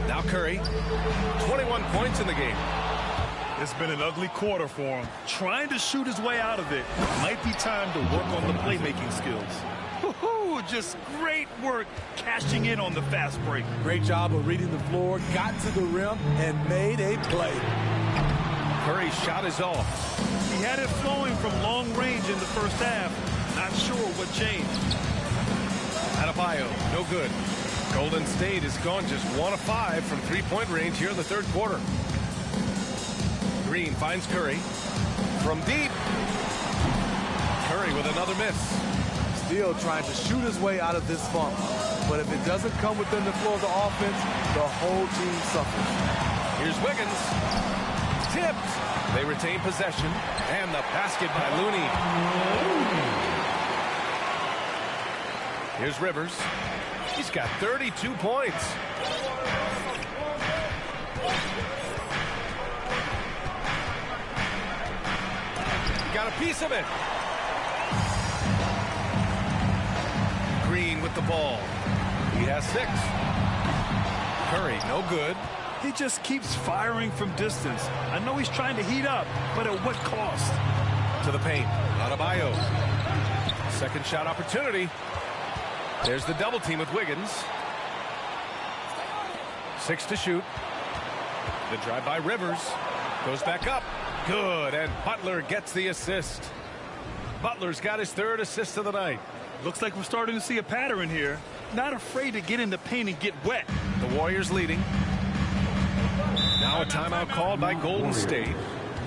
Now Curry, 21 points in the game. It's been an ugly quarter for him. Trying to shoot his way out of it. Might be time to work on the playmaking skills. Woohoo! Just great work cashing in on the fast break. Great job of reading the floor, got to the rim, and made a play. Curry's shot is off. He had it flowing from long range in the first half. Not sure what changed. Adebayo, no good. Golden State has gone just 1 of 5 from 3-point range here in the third quarter. Green finds Curry from deep. Curry with another miss. Still trying to shoot his way out of this funk. But if it doesn't come within the flow of the offense, the whole team suffers. Here's Wiggins. Tipped. They retain possession. And the basket by Looney. Here's Rivers. He's got 32 points. He got a piece of it. Green with the ball. He has 6. Curry, no good. He just keeps firing from distance. I know he's trying to heat up, but at what cost? To the paint. Adebayo. Second shot opportunity. There's the double team with Wiggins. 6 to shoot. The drive by Rivers. Goes back up. Good. And Butler gets the assist. Butler's got his 3rd assist of the night. Looks like we're starting to see a pattern here. not afraid to get in the paint and get wet. The Warriors leading. Now a timeout called by Golden State.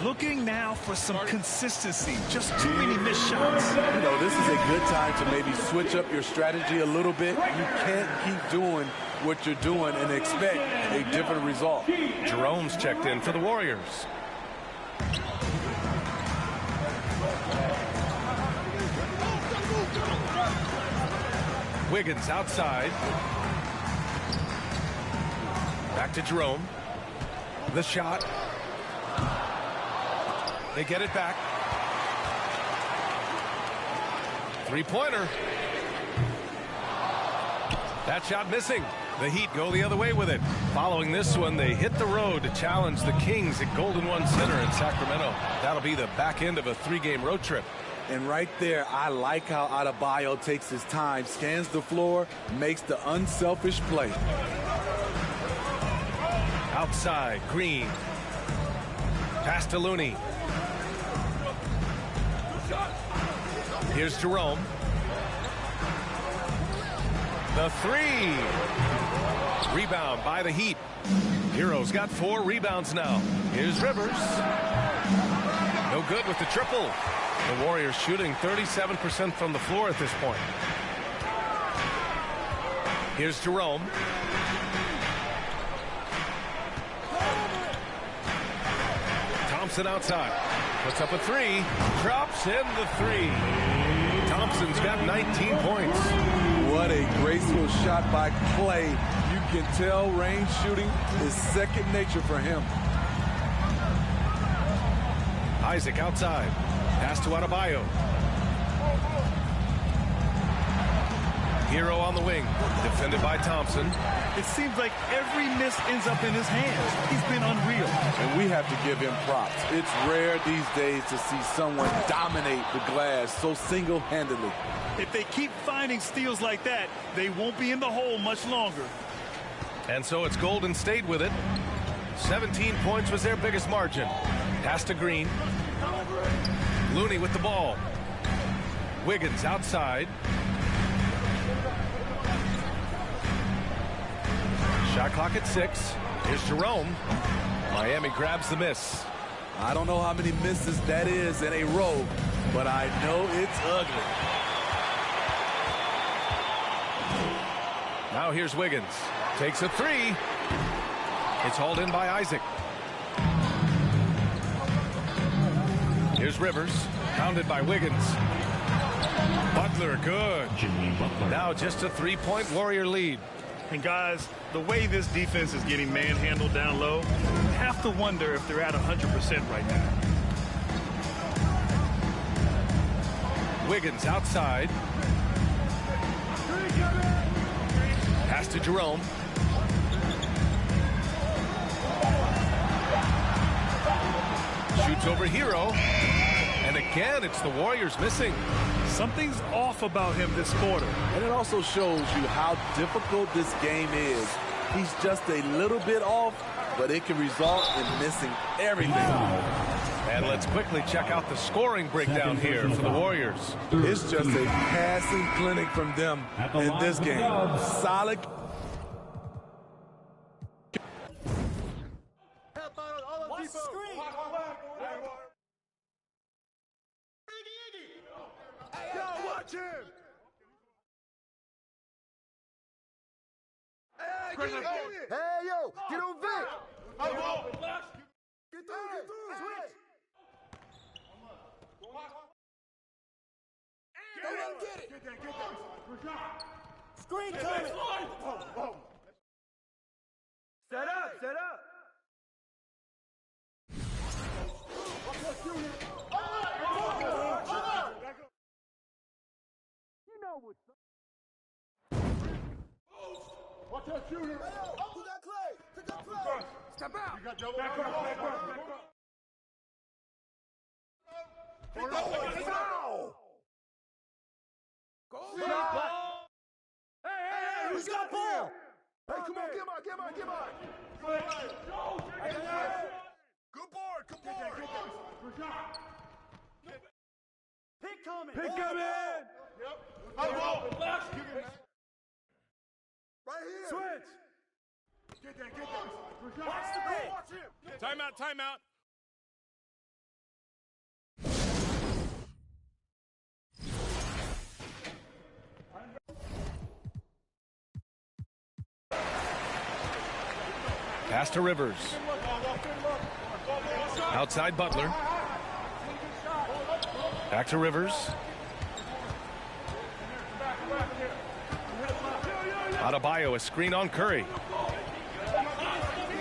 Looking now for some consistency. Just too many missed shots. You know, this is a good time to maybe switch up your strategy a little bit. You can't keep doing what you're doing and expect a different result. Jerome's checked in for the Warriors. Wiggins outside. Back to Jerome. The shot. They get it back. Three-pointer. That shot missing. The Heat go the other way with it. Following this one, they hit the road to challenge the Kings at Golden One Center in Sacramento. That'll be the back end of a 3-game road trip. And right there, I like how Adebayo takes his time, scans the floor, makes the unselfish play. Outside, Green. Pass to Looney. Here's Jerome. The three. Rebound by the Heat. Hero's got 4 rebounds now. Here's Rivers. No good with the triple. The Warriors shooting 37% from the floor at this point. Here's Jerome. Thompson outside. Puts up a 3. Drops in the 3. Thompson's got 19 points. What a graceful shot by Clay. You can tell range shooting is second nature for him. Isaac outside. Pass to Adebayo. Hero on the wing. Defended by Thompson. It seems like every miss ends up in his hands. He's been unreal. And we have to give him props. It's rare these days to see someone dominate the glass so single-handedly. If they keep finding steals like that, they won't be in the hole much longer. And so it's Golden State with it. 17 points was their biggest margin. Pass to Green. Looney with the ball. Wiggins outside. Shot clock at 6. Here's Jerome. Miami grabs the miss. I don't know how many misses that is in a row, but I know it's ugly. Now here's Wiggins. Takes a 3. It's hauled in by Isaac. Here's Rivers. Pounded by Wiggins. Butler, good. Now just a 3-point Warrior lead. And guys, the way this defense is getting manhandled down low, you have to wonder if they're at 100% right now. Wiggins outside. Pass to Jerome. Shoots over Hero. And again, it's the Warriors missing. Something's off about him this quarter. And it also shows you how difficult this game is. He's just a little bit off, but it can result in missing everything. And let's quickly check out the scoring breakdown here for the Warriors. It's just a passing clinic from them in this game. Solid. Watch him! Hey, yo, get on Vic! Get through, switch! Go let him get it! Get that. Screen coming! Set up! Watch that shooter! Hey, yo, who got Clay? Pick up Clay! Step out! You got double back foul! Go! Hey, who's got ball? Hey, come on, get mine! Good board! Pick coming! Yep. Watch the man. Watch him. Timeout, timeout. Pass to Rivers. Outside Butler. Back to Rivers. Adebayo, a screen on Curry.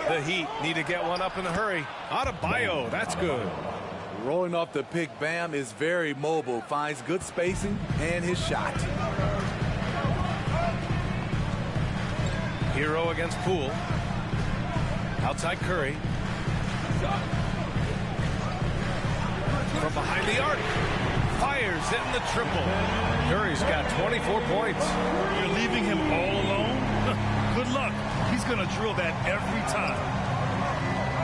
The Heat need to get one up in a hurry. Adebayo, that's good. Rolling off the pick, Bam is very mobile, finds good spacing and his shot. Hero against Poole. Outside Curry. From behind the arc. Fires in the triple. Curry's got 24 points. You're leaving him all alone? Good luck. He's going to drill that every time.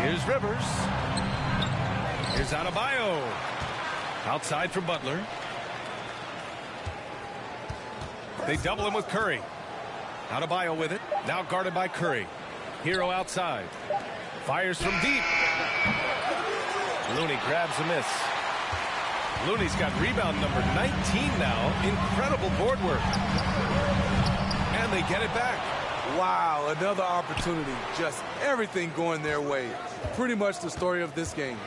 Here's Rivers. Here's Adebayo. Outside for Butler. They double him with Curry. Adebayo with it. Now guarded by Curry. Hero outside. Fires from deep. Looney grabs a miss. Looney's got rebound number 19 now. Incredible board work. And they get it back. Wow, another opportunity. Just everything going their way. Pretty much the story of this game.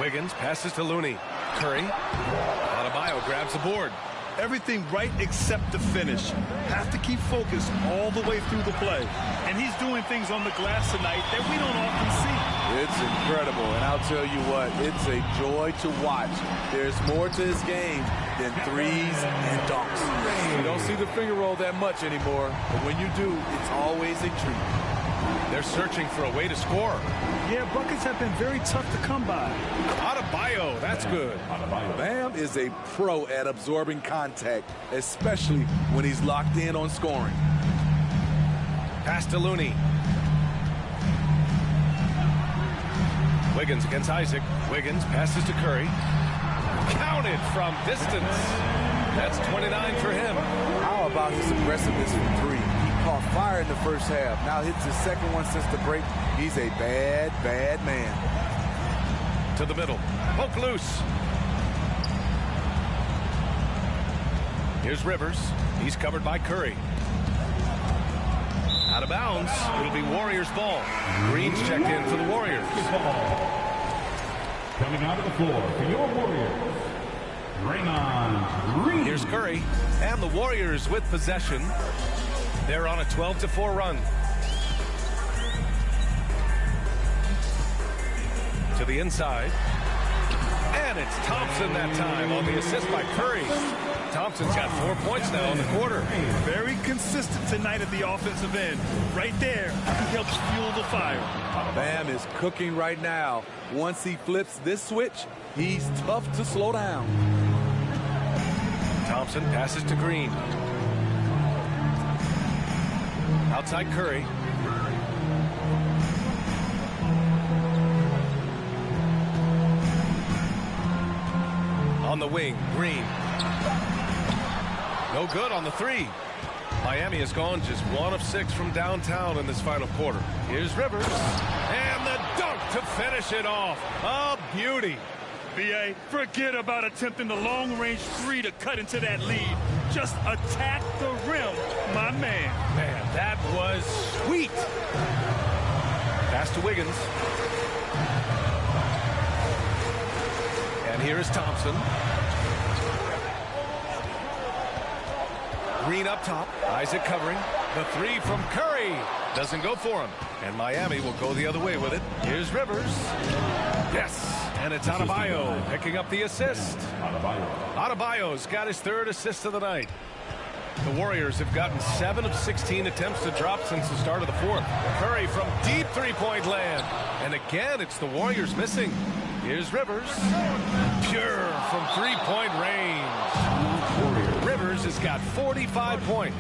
Wiggins passes to Looney. Curry. Adebayo grabs the board. Everything right except the finish. Have to keep focused all the way through the play. And he's doing things on the glass tonight that we don't often see. It's incredible, and I'll tell you what, it's a joy to watch. There's more to his game than threes and dunks. You don't see the finger roll that much anymore, but when you do, it's always a treat. They're searching for a way to score. Yeah, buckets have been very tough to come by. Adebayo, that's good. Bam is a pro at absorbing contact, especially when he's locked in on scoring. Pass to Looney. Wiggins against Isaac. Wiggins passes to Curry. Counted from distance. That's 29 for him. How about his aggressiveness from three? He caught fire in the first half. Now hits his second one since the break. He's a bad, bad man. To the middle. Poke loose. Here's Rivers. He's covered by Curry. Out of bounds. It'll be Warriors ball. Green's checked in for the Warriors. Coming out of the floor for your Warriors, Draymond Green. Here's Curry. And the Warriors with possession. They're on a 12-4 run. To the inside. And it's Thompson that time on the assist by Curry. Thompson's got 4 points now in the quarter. Very consistent tonight at the offensive end. Right there, he helps fuel the fire. Bam is cooking right now. Once he flips this switch, he's tough to slow down. Thompson passes to Green. Outside Curry. On the wing, Green. No good on the three. Miami has gone just 1 of 6 from downtown in this final quarter. Here's Rivers. And the dunk to finish it off. A beauty. B.A., forget about attempting the long-range three to cut into that lead. Just attack the rim, my man. Man, that was sweet. Pass to Wiggins. And here's Thompson. Green up top. Isaac covering. The three from Curry. Doesn't go for him. And Miami will go the other way with it. Here's Rivers. Yes. And it's Adebayo picking up the assist. Adebayo's got his 3rd assist of the night. The Warriors have gotten 7 of 16 attempts to drop since the start of the 4th. Curry from deep three-point land. And again, it's the Warriors missing. Here's Rivers. Pure from three-point range. Rivers has got 45 points.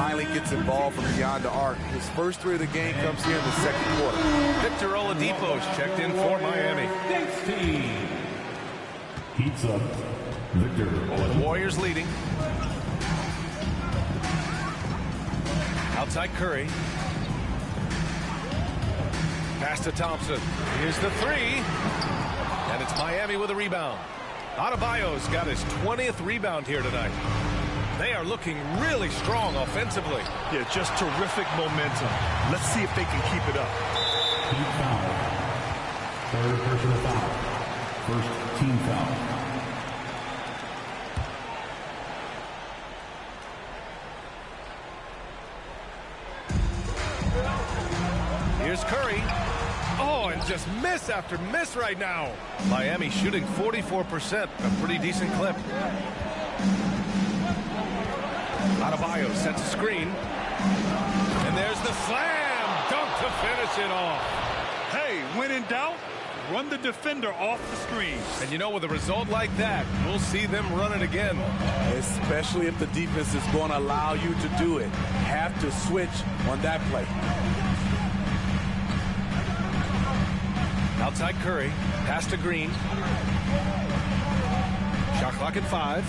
finally gets involved from beyond the arc. His first 3 of the game comes here in the second quarter. Victor Oladipo is checked in for Miami. Next team. Heats up. Victor Oladipo. Warriors leading. Outside Curry. Pass to Thompson. Here's the 3. And it's Miami with a rebound. Adebayo's got his 20th rebound here tonight. They are looking really strong offensively. Yeah, just terrific momentum. Let's see if they can keep it up. Team foul. Third personal foul. First team foul. Here's Curry. Oh, and just miss after miss right now. Miami shooting 44%, a pretty decent clip. Adebayo sets a screen. And there's the slam dunk to finish it off. Hey, when in doubt, run the defender off the screen. And you know, with a result like that, we'll see them run it again. Especially if the defense is going to allow you to do it. Have to switch on that play. Outside Curry, pass to Green. Shot clock at 5.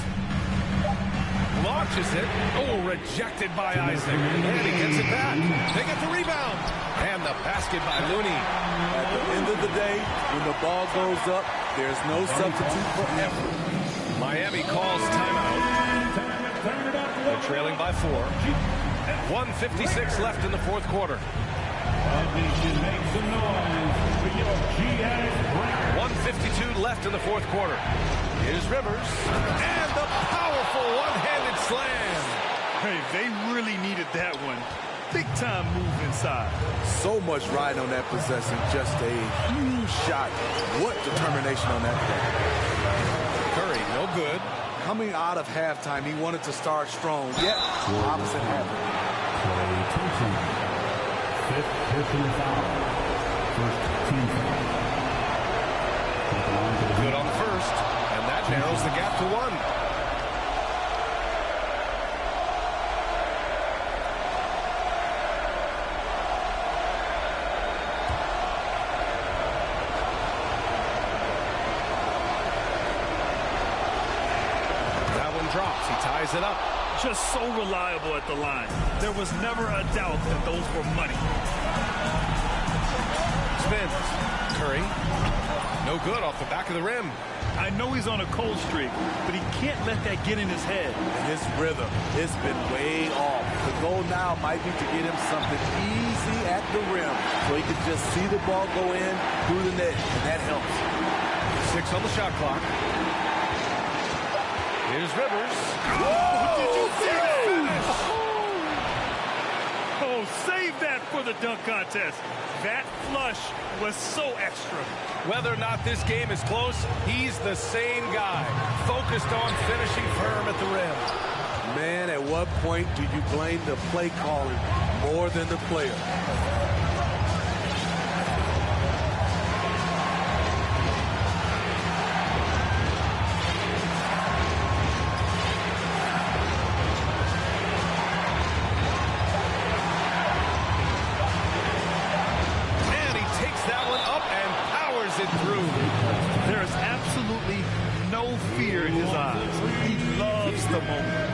Launches it. Oh, rejected by Isaac. And he gets it back. They get the rebound. And the basket by Looney. At the end of the day, when the ball goes up, there's no substitute for effort. Miami calls timeout. They're trailing by 4. 1:56 left in the fourth quarter. 1:52 left in the fourth quarter. Here's Rivers. And the powerful one-handed slam. Hey, they really needed that one. Big time move inside. So much riding on that possession. Just a huge shot. What determination on that play. Curry, no good. Coming out of halftime, he wanted to start strong. Yet, opposite happened. Fifth personal foul. First team foul. Good on the first, and that narrows the gap to 1. That one drops. He ties it up. Just so reliable at the line. There was never a doubt that those were money. Spins. Curry. No good off the back of the rim. I know he's on a cold streak, but he can't let that get in his head. His rhythm, it's been way off. The goal now might be to get him something easy at the rim so he can just see the ball go in through the net, and that helps. 6 on the shot clock. Here's Rivers. Oh, did you see that? Oh, save that for the dunk contest. That flush was so extra. Whether or not this game is close, he's the same guy, focused on finishing firm at the rim. Man, at what point do you blame the play calling more than the player?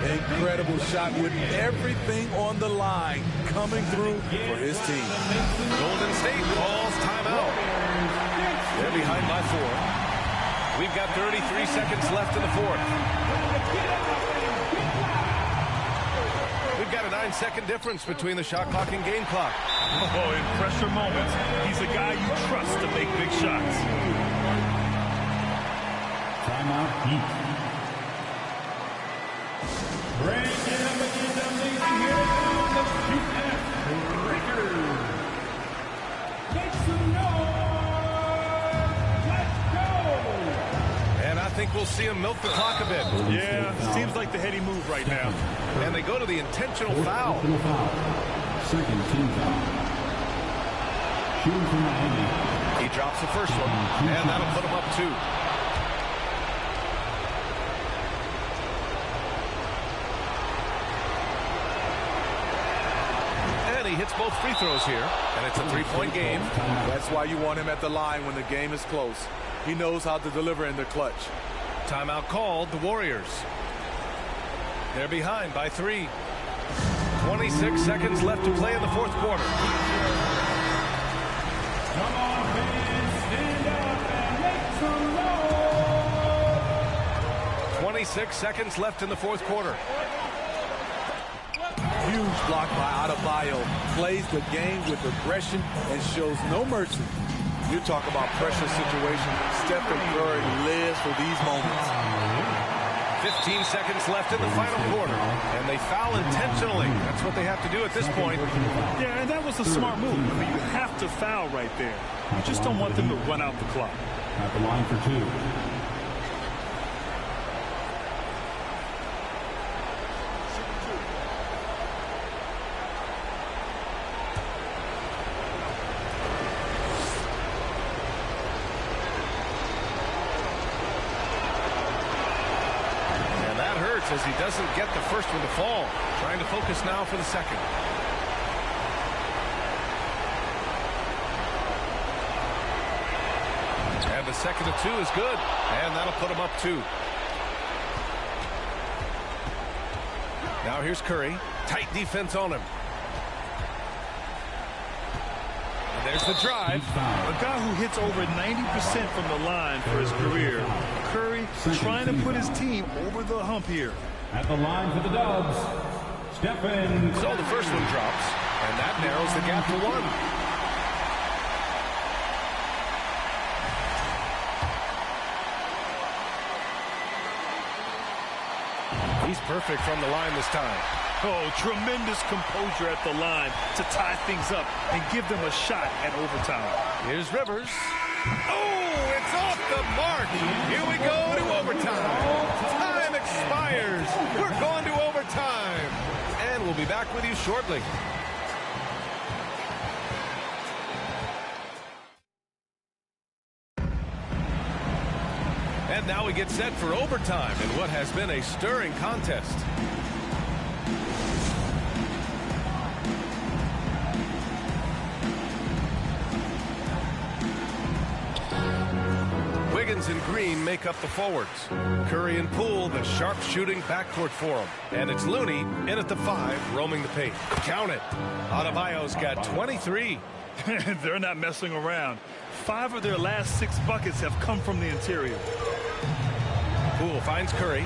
Incredible shot with everything on the line coming through for his team. Golden State calls timeout. They're behind by 4. We've got 33 seconds left in the fourth. We've got a 9-second difference between the shot clock and game clock. Oh, in pressure moments, he's a guy you trust to make big shots. Timeout, Heat. Bring it up again, here comes the shoot breakers. Make some noise. Let's go. And I think we'll see him milk the clock a bit. Yeah, seems like the heady move right now. And they go to the intentional foul. Second team foul. Shooting from Miami. He drops the first one, and that'll put him up 2. he hits both free throws here, and it's a three-point game. That's why you want him at the line when the game is close. He knows how to deliver in the clutch. Timeout called, the Warriors. They're behind by 3. 26 seconds left to play in the fourth quarter. Come on, fans, stand up and make some noise. 26 seconds left in the fourth quarter. Huge block by Adebayo. Plays the game with aggression and shows no mercy. You talk about pressure situation. Stephen Curry lives for these moments. 15 seconds left in the final quarter, and they foul intentionally. That's what they have to do at this point. Yeah, and that was a smart move. I mean, you have to foul right there. You just don't want them to run out the clock. At the line for 2. As he doesn't get the first one to fall. Trying to focus now for the second. And the second of 2 is good. And that'll put him up 2. Now here's Curry. Tight defense on him. And there's the drive. A guy who hits over 90% from the line for his career. Curry trying to put his team over the hump here. At the line for the Dubs, Stephen. So the first one drops, and that narrows the gap to 1. He's perfect from the line this time. Oh, tremendous composure at the line to tie things up and give them a shot at overtime. Here's Rivers. Oh, it's off the mark. Here we go to overtime. Time expires. We're going to overtime. And we'll be back with you shortly. And now we get set for overtime in what has been a stirring contest. Wiggins and Green make up the forwards. Curry and Poole, the sharp-shooting backcourt for them. And it's Looney in at the 5, roaming the paint. Count it. Adebayo's got 23. They're not messing around. 5 of their last 6 buckets have come from the interior. Poole finds Curry.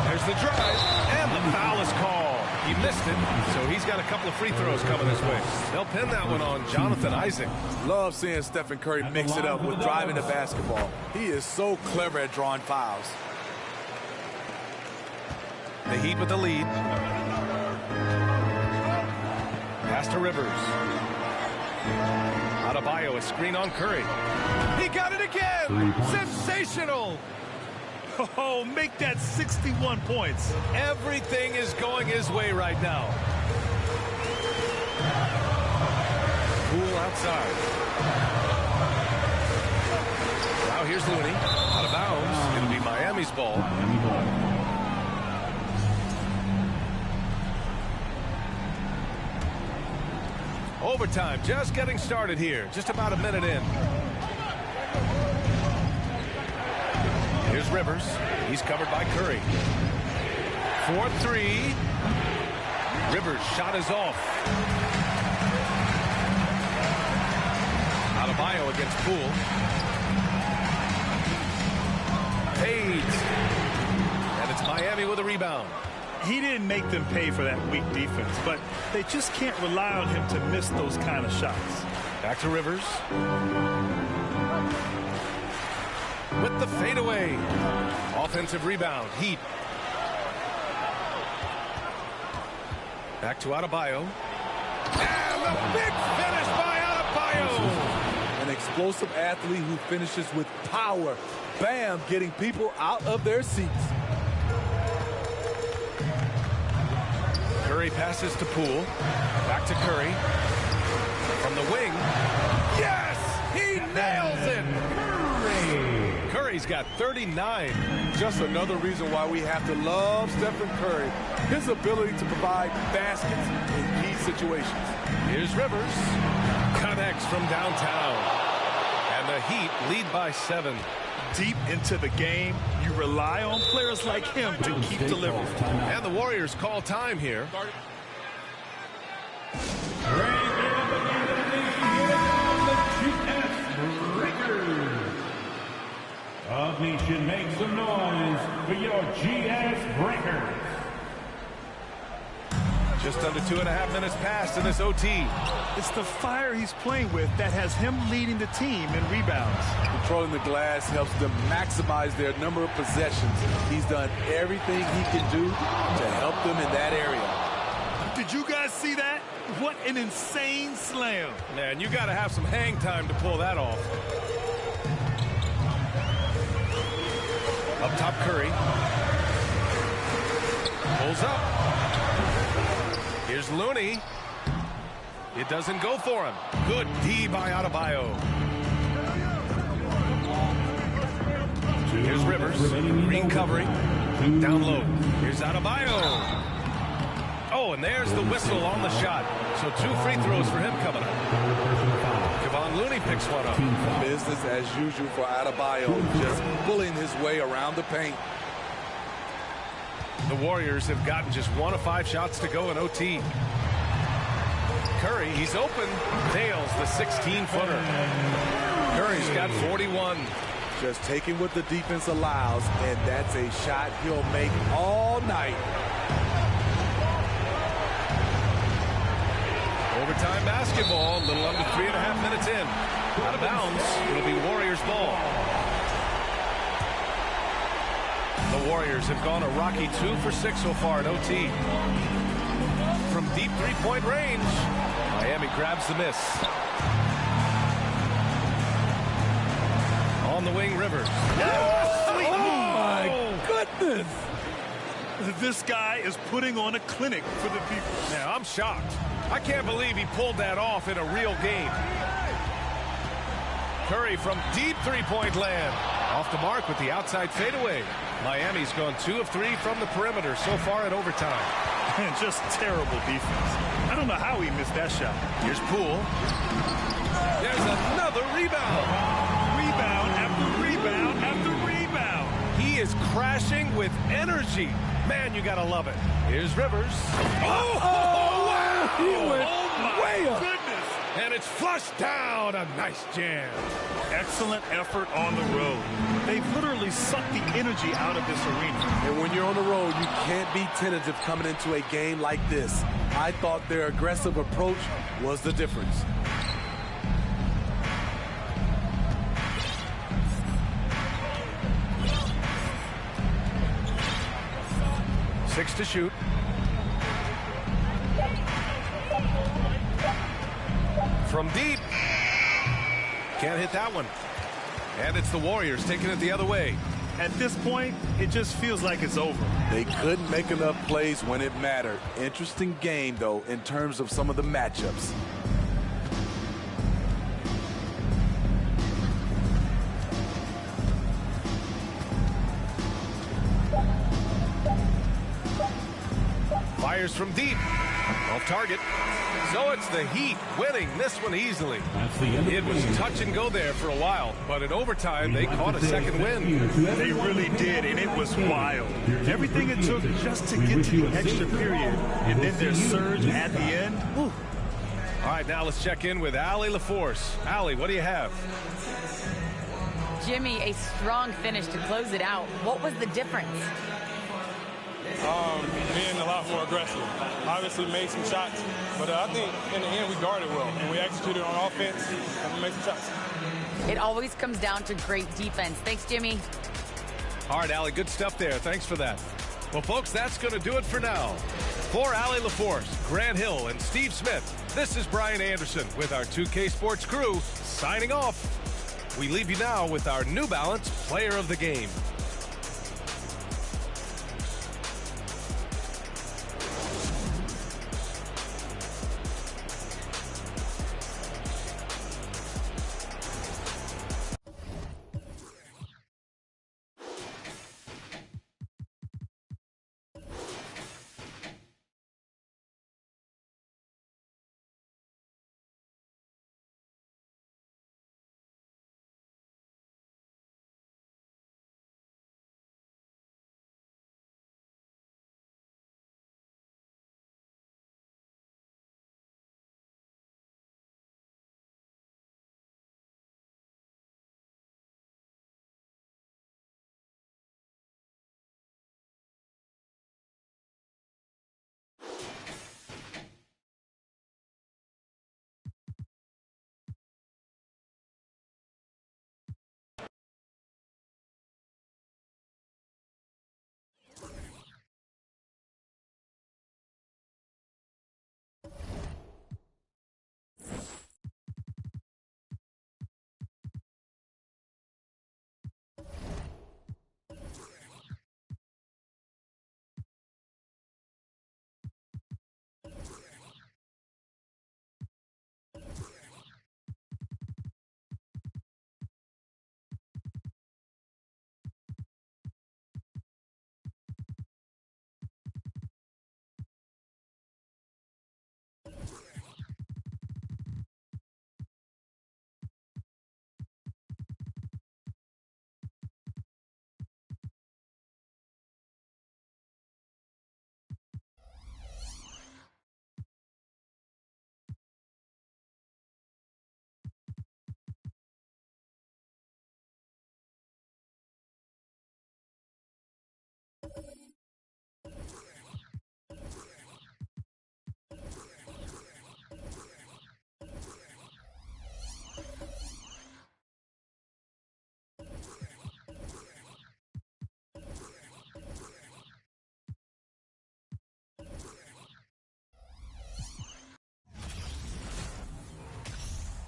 There's the drive, and the foul is called. He missed it, so he's got a couple of free throws coming his way. They'll pin that one on Jonathan Isaac. Love seeing Stephen Curry mix it up with driving the basketball. He is so clever at drawing fouls. The Heat with the lead. Pass to Rivers. Adebayo, a screen on Curry. He got it again! Sensational! Oh, make that 61 points. Everything is going his way right now. Poole outside. Now here's Looney. Out of bounds. It'll be Miami's ball. Overtime just getting started here. Just about a minute in. Here's Rivers. He's covered by Curry. 4-3. Rivers' shot is off. Adebayo against Poole. Page. And it's Miami with a rebound. He didn't make them pay for that weak defense, but they just can't rely on him to miss those kind of shots. Back to Rivers. With the fadeaway. Offensive rebound. Heat. Back to Adebayo. And the big finish by Adebayo. An explosive athlete who finishes with power. Bam, getting people out of their seats. Curry passes to Poole. Back to Curry. From the wing. Yes! He nails it! Curry Curry's got 39. Just another reason why we have to love Stephen Curry. His ability to provide baskets in key situations. Here's Rivers. Connects from downtown. And the Heat lead by 7. Deep into the game, you rely on players like him to keep delivering. And the Warriors call time here. Of Nation, make some noise for your GS Breakers. Just under 2.5 minutes passed in this OT. It's the fire he's playing with that has him leading the team in rebounds. Controlling the glass helps them maximize their number of possessions. He's done everything he can do to help them in that area. Did you guys see that? What an insane slam. Man, you got to have some hang time to pull that off. Up top, Curry. Pulls up. Here's Looney. It doesn't go for him. Good D by Adebayo. Here's Rivers. Green covering. Down low. Here's Adebayo. Oh, and there's the whistle on the shot. So 2 free throws for him coming up. Kevon Looney picks one up. Business as usual for Adebayo, just pulling his way around the paint. The Warriors have gotten just 1 of 5 shots to go in OT. Curry, he's open. Nails the 16-footer. Curry's got 41. Just taking what the defense allows, and that's a shot he'll make all night. Overtime basketball, a little under 3.5 minutes in. Out of bounds, it'll be Warriors ball. The Warriors have gone a rocky 2 for 6 so far at OT. From deep 3-point range, Miami grabs the miss. On the wing, Rivers. Oh my goodness! This guy is putting on a clinic for the people. Yeah, I'm shocked. I can't believe he pulled that off in a real game. Curry from deep 3-point land. Off the mark with the outside fadeaway. Miami's gone 2 of 3 from the perimeter so far at overtime. And just terrible defense. I don't know how he missed that shot. Here's Poole. There's another rebound. Rebound after rebound after rebound. He is crashing with energy. Man, you gotta love it. Here's Rivers. Oh, wow! He went way up. Goodness. And it's flushed down. A nice jam. Excellent effort on the road. They've literally sucked the energy out of this arena. And when you're on the road, you can't be tentative coming into a game like this. I thought their aggressive approach was the difference. Six to shoot. From deep. Can't hit that one. And it's the Warriors taking it the other way. At this point, it just feels like it's over. They couldn't make enough plays when it mattered. Interesting game, though, in terms of some of the matchups. Fires from deep. Off target. So it's the Heat winning this one easily. It was touch and go there for a while, but in overtime they caught a second win. They really did, and it was wild. Everything it took just to get to the extra period, and then their surge at the end. Whew. All right, now let's check in with Allie LaForce. Allie, what do you have? Jimmy, a strong finish to close it out. What was the difference? Being a lot more aggressive. Obviously made some shots, but I think in the end we guarded well and we executed on offense and we made some shots. It always comes down to great defense. Thanks, Jimmy. All right, Allie, good stuff there. Thanks for that. Well, folks, that's going to do it for now. For Allie LaForce, Grant Hill, and Steve Smith, this is Brian Anderson with our 2K Sports crew signing off. We leave you now with our New Balance Player of the Game.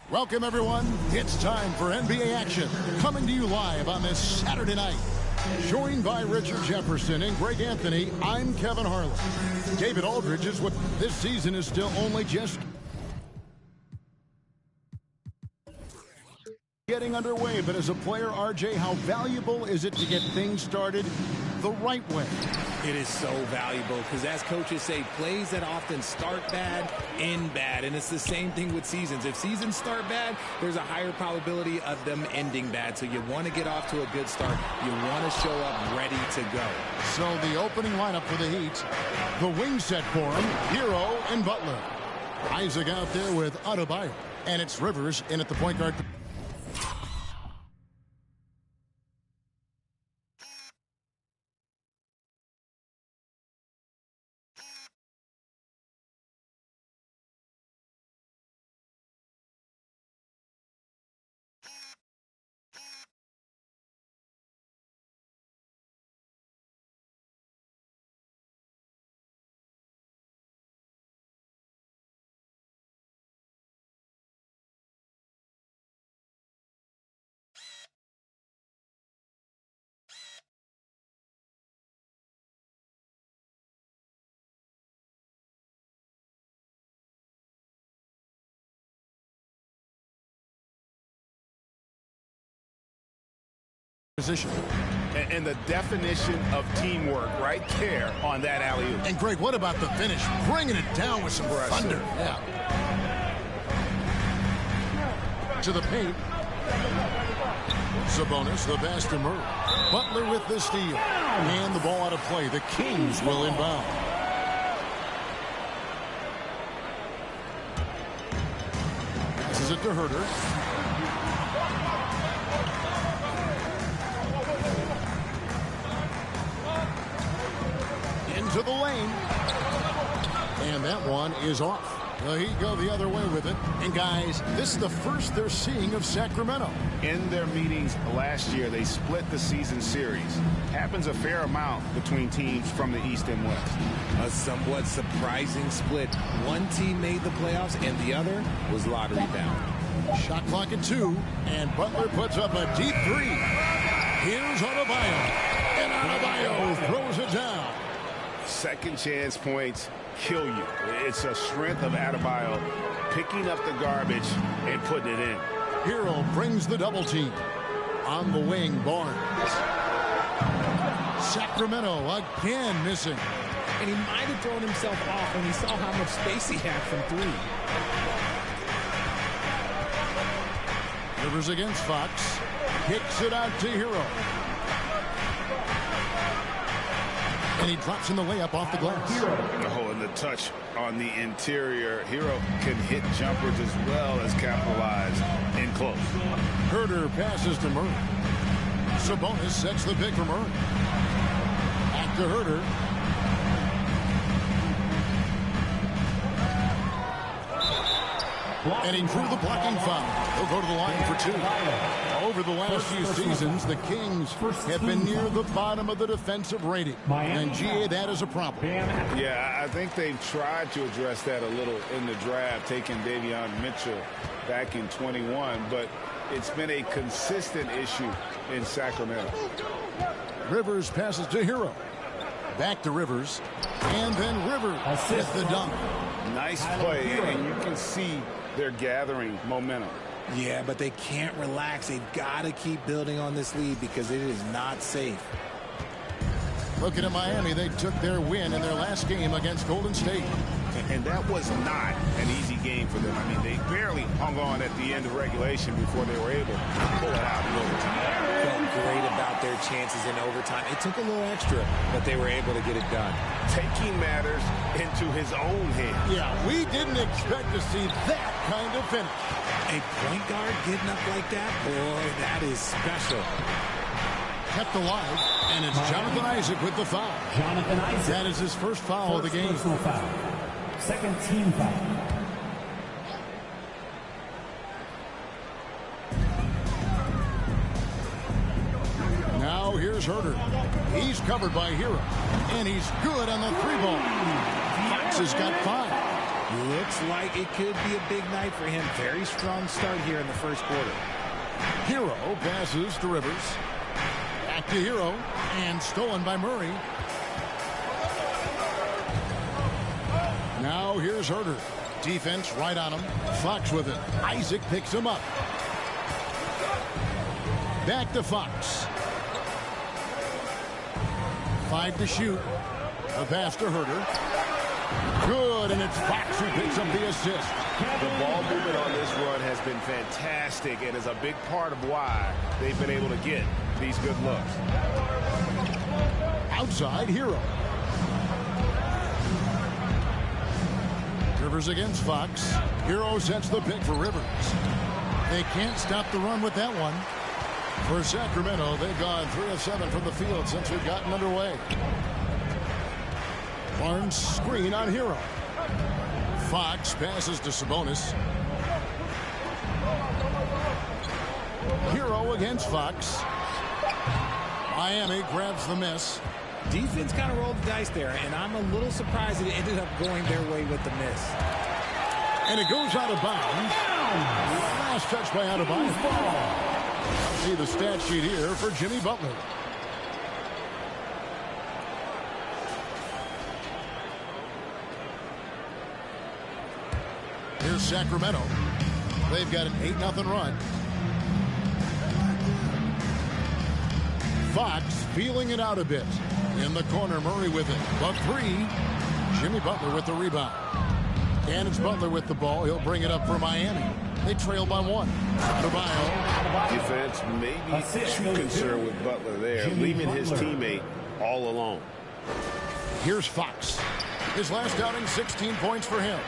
Welcome, everyone. It's time for NBA action, coming to you live on this Saturday night. Joined by Richard Jefferson and Greg Anthony, I'm Kevin Harlan. David Aldridge is what this season is still only just getting underway. But as a player, RJ, how valuable is it to get things started the right way? It is so valuable because, as coaches say, plays that often start bad end bad. And it's the same thing with seasons. If seasons start bad, there's a higher probability of them ending bad. So you want to get off to a good start. You want to show up ready to go. So the opening lineup for the Heat, the wing set for him, Hero and Butler. Isaac out there with Adebayo. And it's Rivers in at the point guard position. And the definition of teamwork right there on that alley-oop. And Greg, what about the finish? Bringing it down with some thunder. Yeah. To the paint. Sabonis, the pass to Murray. Butler with the steal. And the ball out of play. The Kings will inbound. Passes it to Herter. To the lane, and that one is off. The Heat go the other way with it. And guys, this is the first they're seeing of Sacramento. In their meetings last year, they split the season series. Happens a fair amount between teams from the East and West. A somewhat surprising split. One team made the playoffs and the other was lottery bound. Shot clock at 2, and Butler puts up a deep 3. Here's Adebayo, and Adebayo throws it down. Second chance points kill you. It's a strength of Adebayo picking up the garbage and putting it in. Hero brings the double team. On the wing, Barnes. Sacramento again missing. And he might have thrown himself off when he saw how much space he had from 3. Rivers against Fox. Kicks it out to Hero. And he drops in the layup off the glass. Oh, and the touch on the interior. Hero can hit jumpers as well as capitalize in close. Herter passes to Murray. Sabonis sets the pick for Murray. Back to Herter. And he drew the blocking foul. He'll go to the line for 2. Over the last few seasons, the Kings have been near the bottom of the defensive rating. And, GA, that is a problem. Yeah, I think they've tried to address that a little in the draft, taking Davion Mitchell back in 21, but it's been a consistent issue in Sacramento. Rivers passes to Hero. Back to Rivers. And then Rivers with the dunk. Nice play, and you can see they're gathering momentum. Yeah, but they can't relax. They've got to keep building on this lead because it is not safe. Looking at Miami, they took their win in their last game against Golden State. And that was not an easy game for them. I mean, they barely hung on at the end of regulation before they were able to pull it out in overtime. Felt great about their chances in overtime. It took a little extra, but they were able to get it done. Taking matters into his own hands. Yeah, we didn't expect to see that kind of finish. A point guard getting up like that, boy, that is special. Kept alive, and it's Jonathan Isaac with the foul. Jonathan Isaac. That is his first foul of the game. Personal foul. Second team foul. Now here's Herter. He's covered by Hero, and he's good on the 3 ball. Fox has got 5. Looks like it could be a big night for him. Very strong start here in the first quarter. Hero passes to Rivers. Back to Hero, and stolen by Murray. Now here's Herter. Defense right on him. Fox with it. Isaac picks him up. Back to Fox. 5 to shoot. A pass to Herter. Good, and it's Fox who picks up the assist. The ball movement on this run has been fantastic and is a big part of why they've been able to get these good looks. Outside, Hero. Rivers against Fox. Hero sets the pick for Rivers. They can't stop the run with that one. For Sacramento, they've gone 3 of 7 from the field since we've gotten underway. Barnes screen on Hero. Fox passes to Sabonis. Hero against Fox. Miami grabs the miss. Defense kind of rolled the dice there, and I'm a little surprised it ended up going their way with the miss. And it goes out of bounds. Last touch by out of bounds. See the stat sheet here for Jimmy Butler. Here's Sacramento. They've got an 8-0 run. Fox feeling it out a bit. In the corner, Murray with it. The 3. Jimmy Butler with the rebound. And it's Butler with the ball. He'll bring it up for Miami. They trail by 1. Adebayo. Defense maybe too concerned with Butler there, leaving his teammate all alone. Here's Fox. His last outing, 16 points for him.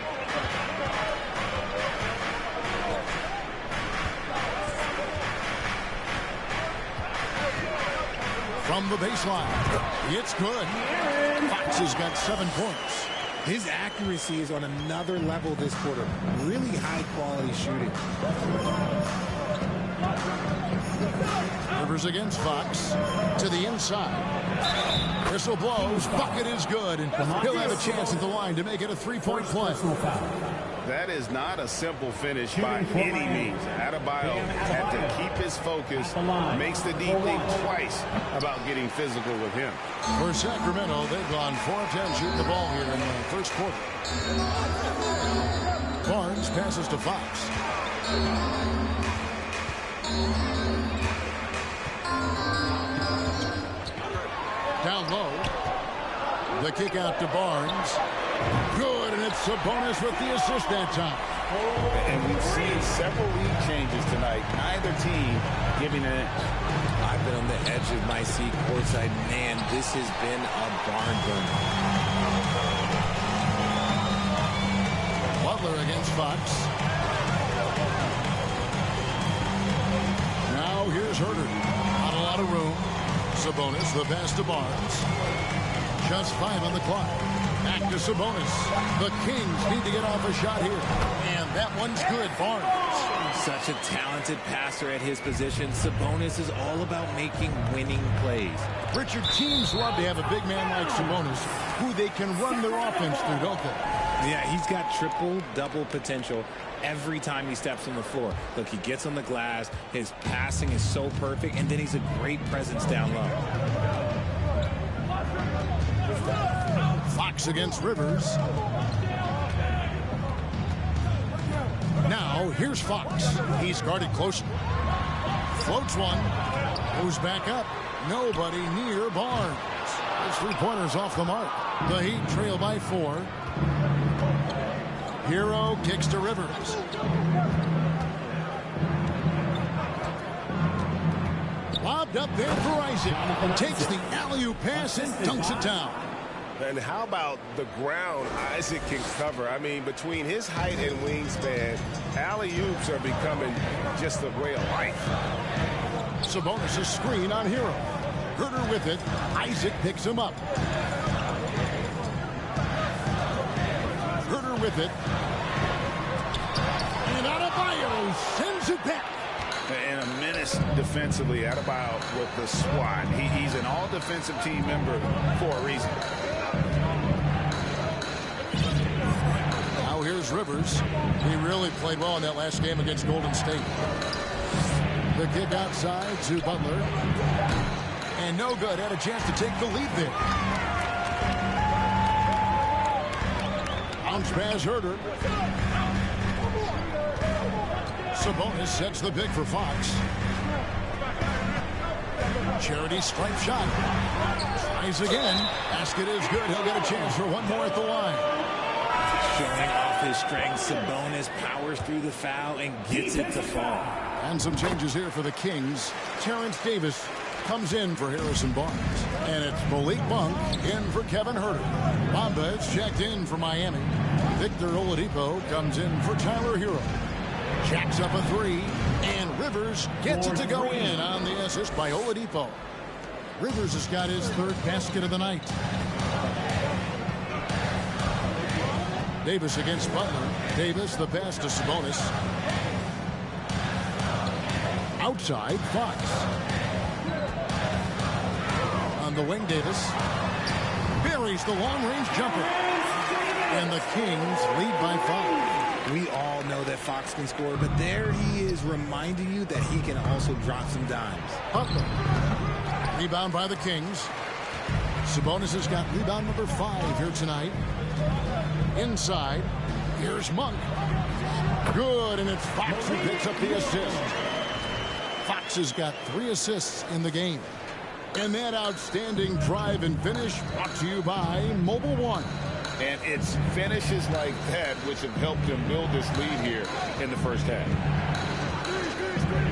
From the baseline. It's good. Fox has got 7 points. His accuracy is on another level this quarter. Really high-quality shooting. Rivers against Fox. To the inside. Whistle blows. Bucket is good. And he'll have a chance at the line to make it a 3-point play. That is not a simple finish by any means. Adebayo had to keep his focus. Makes the D think twice about getting physical with him. For Sacramento, they've gone 4 of 10 shooting the ball here in the first quarter. Barnes passes to Fox. Down low. The kick out to Barnes. Good, and it's Sabonis with the assist that time. And we've seen several lead changes tonight. Neither team giving it. I've been on the edge of my seat courtside. Man, this has been a barn burner. Butler against Fox. Now here's Herter. Not a lot of room. Sabonis, the pass to Barnes. Just 5 on the clock. Back to Sabonis. The Kings need to get off a shot here. And that one's good. Barnes. Such a talented passer at his position. Sabonis is all about making winning plays. Richard, teams love to have a big man like Sabonis who they can run their offense through, don't they? Yeah, he's got triple-double potential every time he steps on the floor. Look, he gets on the glass. His passing is so perfect, and then he's a great presence down low. Fox against Rivers. Now, here's Fox. He's guarded closely. Floats one. Goes back up. Nobody near Barnes. His 3-pointer's off the mark. The Heat trail by 4. Hero kicks to Rivers. Lobbed up there for Isaac. Takes the alley-oop pass and dunks it down. And how about the ground Isaac can cover? I mean, between his height and wingspan, alley-oops are becoming just the way of life. Sabonis' screen on Hero. Herter with it. Isaac picks him up. Herter with it. And Adebayo sends it back. And a menace defensively. Adebayo with the swat. He's an all-defensive team member for a reason. Now here's Here's Rivers. He really played well in that last game against Golden State. The kick outside to Butler. And no good. Had a chance to take the lead there. Bounce pass, Herder. Sabonis sets the pick for Fox. Charity stripe shot. Tries again. Basket is good. He'll get a chance for one more at the line. Showing off his strength, Sabonis powers through the foul and gets it to fall. And some changes here for the Kings. Terrence Davis comes in for Harrison Barnes. And it's Malik Monk in for Kevin Herter. Bamba is checked in for Miami. Victor Oladipo comes in for Tyler Hero. Jacks up a three, and Rivers gets it to go in on the assist by Oladipo. Rivers has got his third basket of the night. Davis against Butler. Davis, the pass to Sabonis. Outside, Fox. On the wing, Davis buries the long-range jumper. And the Kings lead by 5. We all know that Fox can score, but there he is reminding you that he can also drop some dimes. Butler. Rebound by the Kings. Sabonis has got rebound number 5 here tonight. Inside. Here's Monk. Good, and it's Fox who picks up the assist. Fox has got 3 assists in the game. And that outstanding drive and finish brought to you by Mobile One. And it's finishes like that which have helped him build this lead here in the first half.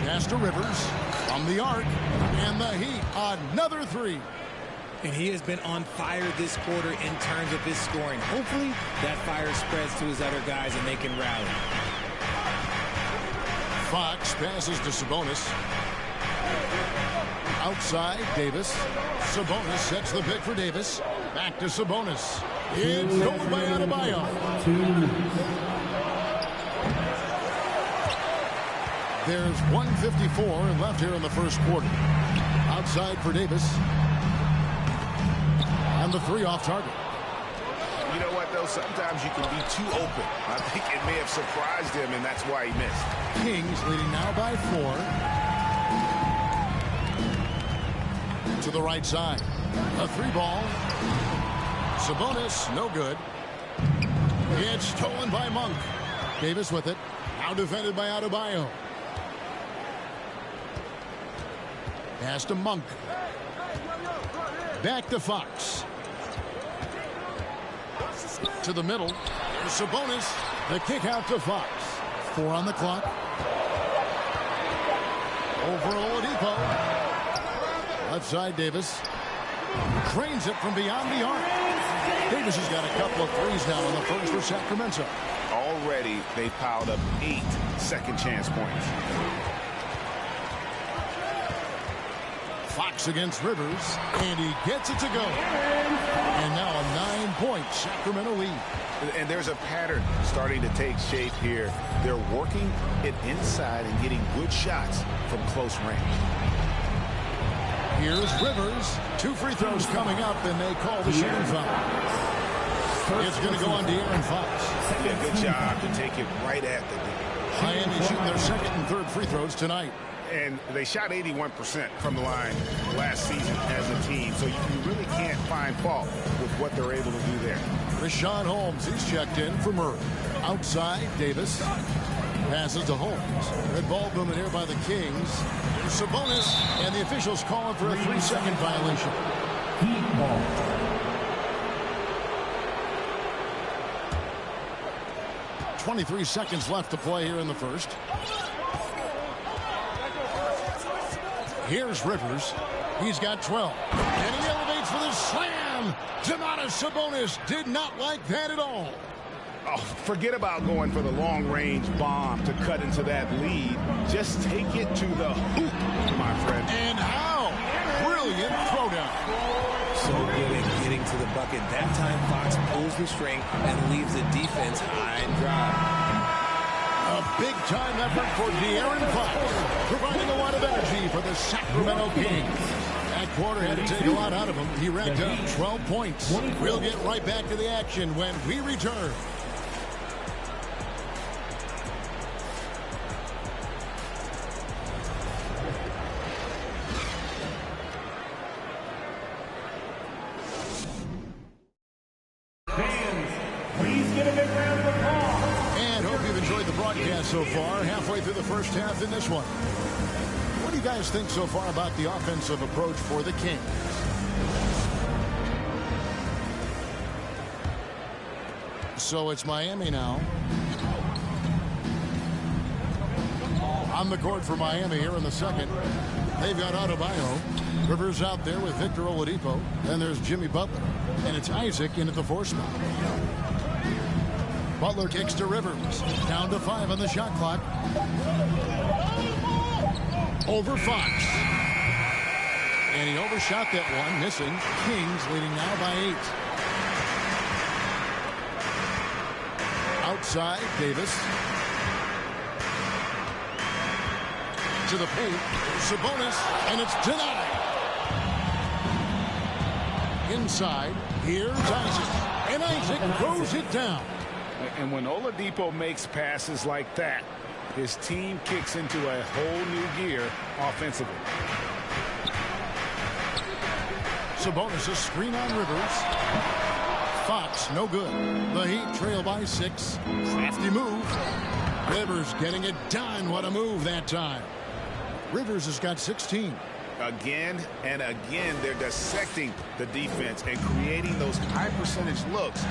Pass to Rivers from the arc, and the Heat, another 3. And he has been on fire this quarter in terms of his scoring. Hopefully that fire spreads to his other guys and they can rally. Fox passes to Sabonis. Outside, Davis. Sabonis sets the pick for Davis. Back to Sabonis. It's stolen by Adebayo. There's 1:54 left here in the first quarter. Outside for Davis. And the 3 off target. You know what, though? Sometimes you can be too open. I think it may have surprised him, and that's why he missed. Kings leading now by 4. To the right side. A 3 ball. Sabonis, no good. It's stolen by Monk. Davis with it. Now defended by Adebayo. Pass to Monk. Back to Fox. To the middle. There's Sabonis. The kick out to Fox. 4 on the clock. Over Oladipo. Left side, Davis. Trains it from beyond the arc. Davis has got a couple of threes now in the first for Sacramento. Already, they piled up 8 second chance points. Fox against Rivers, and he gets it to go. And now a 9-point Sacramento lead. And there's a pattern starting to take shape here. They're working it inside and getting good shots from close range. Here's Rivers. 2 free throws coming up, and they call the shooting foul. It's going to go on to De'Aaron Fox. Yeah, good job to take it right at the D. Miami shooting their 2nd and 3rd free throws tonight. And they shot 81% from the line last season as a team. So you really can't find fault with what they're able to do there. Rashawn Holmes, he's checked in for Murray. Outside, Davis. Passes to Holmes. Red ball movement here by the Kings. There's Sabonis, and the officials calling for a 3-second violation. 23 seconds left to play here in the first. Here's Rivers. He's got 12. And he elevates for the slam. Domantas Sabonis did not like that at all. Oh, forget about going for the long-range bomb to cut into that lead. Just take it to the hoop, my friend. And how? Brilliant throwdown. So good at getting to the bucket. That time, Fox pulls the string and leaves the defense high and dry. A big-time effort for De'Aaron Fox, providing a lot of energy for the Sacramento Kings. That quarter had to take a lot out of him. He racked up 12 points. We'll get right back to the action when we return. And hope you've enjoyed the broadcast so far. Halfway through the first half in this one. What do you guys think so far about the offensive approach for the Kings? So it's Miami now. On the court for Miami here in the second. They've got Adebayo. Rivers out there with Victor Oladipo. Then there's Jimmy Butler. And it's Isaac in at the 4 spot. Butler kicks to Rivers. Down to 5 on the shot clock. Over Fox. And he overshot that one, missing. Kings leading now by 8. Outside, Davis. To the paint. Sabonis, and it's denied. Inside, here's Isaac. And Isaac throws it down. And when Oladipo makes passes like that, his team kicks into a whole new gear offensively. Sabonis, a screen on Rivers. Fox, no good. The Heat trail by 6. Crafty move. Rivers getting it done. What a move that time. Rivers has got 16. Again and again, they're dissecting the defense and creating those high percentage looks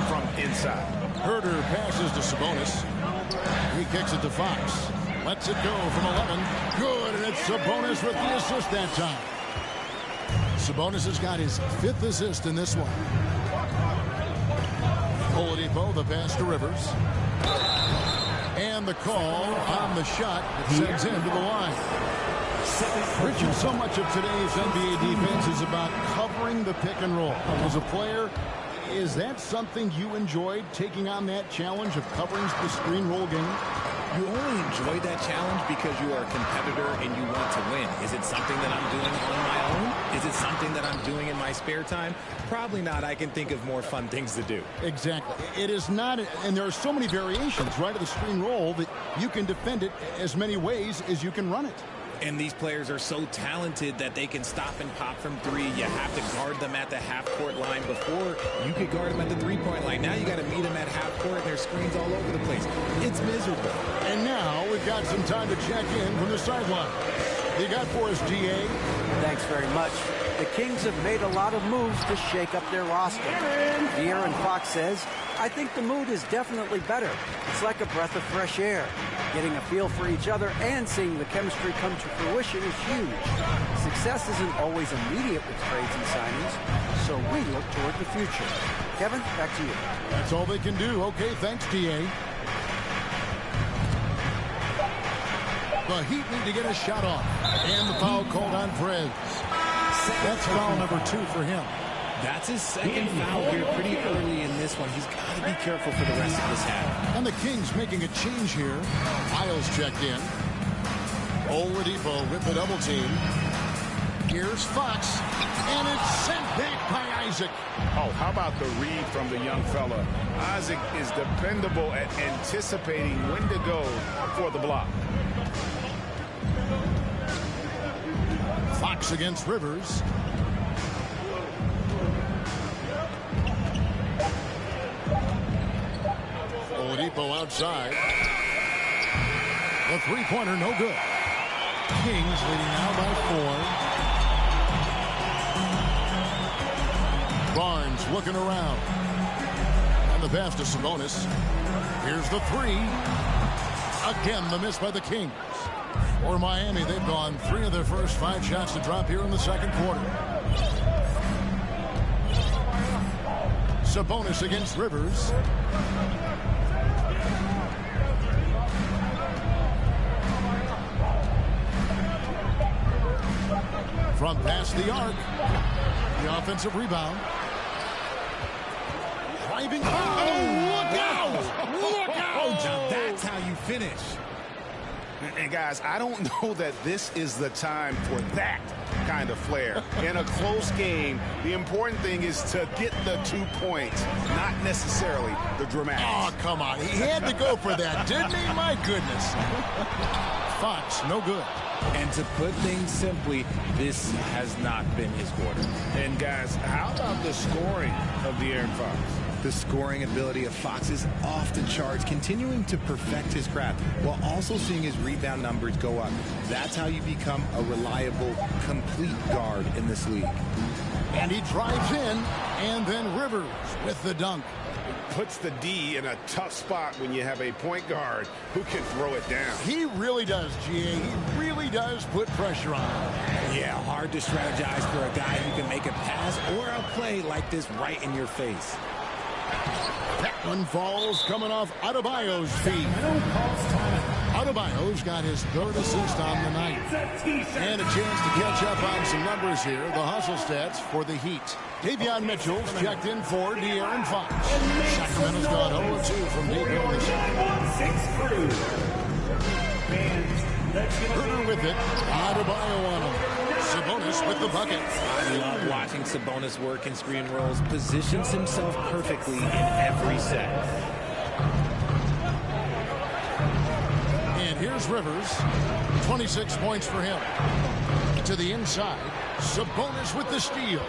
from inside. Herter passes to Sabonis. He kicks it to Fox. Lets it go from 11. Good, and it's Sabonis with the assist that time. Sabonis has got his 5th assist in this one. Oladipo, the pass to Rivers. And the call on the shot that sends him to the line. Richard, so much of today's NBA defense is about covering the pick and roll. As a player, is that something you enjoyed, taking on that challenge of covering the screen roll game? You only enjoy that challenge because you are a competitor and you want to win. Is it something that I'm doing on my own? Is it something that I'm doing in my spare time? Probably not. I can think of more fun things to do. Exactly. It is not, and there are so many variations, right, of the screen roll that you can defend it as many ways as you can run it. And these players are so talented that they can stop and pop from 3. You have to guard them at the half-court line. Before, you could guard them at the 3-point line. Now you got to meet them at half-court, and there's screens all over the place. It's miserable. And now we've got some time to check in from the sideline. You got for us, DA? Thanks very much. The Kings have made a lot of moves to shake up their roster. De'Aaron Fox says, I think the mood is definitely better. It's like a breath of fresh air. Getting a feel for each other and seeing the chemistry come to fruition is huge. Success isn't always immediate with trades and signings, so we look toward the future. Kevin, back to you. That's all they can do. Okay, thanks, DA. The Heat need to get a shot off. And the foul called on Perez. That's foul number 2 for him. That's his second foul here pretty early in this one. He's got to be careful for the rest of this half. And the Kings making a change here. Miles checked in. Oladipo with the double team. Here's Fox. And it's sent back by Isaac. Oh, how about the read from the young fella? Isaac is dependable at anticipating when to go for the block. Fox against Rivers. Oladipo outside. The three-pointer, no good. Kings leading now by 4. Barnes looking around. And the pass to Sabonis. Here's the 3. Again, the miss by the Kings. For Miami, they've gone 3 of their first 5 shots to drop here in the second quarter. Sabonis against Rivers. From past the arc. The offensive rebound. Driving. Oh, look out! Look out! Now that's how you finish. And guys, I don't know that this is the time for that kind of flair. In a close game, the important thing is to get the 2 points, not necessarily the dramatics. Oh, come on. He had to go for that, didn't he? My goodness. Fox, no good. And to put things simply, this has not been his quarter. And guys, how about the scoring of De'Aaron Fox? The scoring ability of Fox is off the charts, continuing to perfect his craft while also seeing his rebound numbers go up. That's how you become a reliable, complete guard in this league. And he drives in, and then Rivers with the dunk. Puts the D in a tough spot when you have a point guard who can throw it down. He really does, GA. He really does put pressure on him. Yeah, hard to strategize for a guy who can make a pass or a play like this right in your face. That one falls coming off Adebayo's feet. Adebayo's got his third assist on the night. And a chance to catch up on some numbers here. The hustle stats for the Heat. Davion Mitchell's checked in for De'Aaron Fox. Sacramento's gone 0-2 from deep in the second. Herter with it. Adebayo on him. Sabonis with the bucket. I love watching Sabonis work in screen rolls. Positions himself perfectly in every set. And here's Rivers. 26 points for him. To the inside. Sabonis with the steal.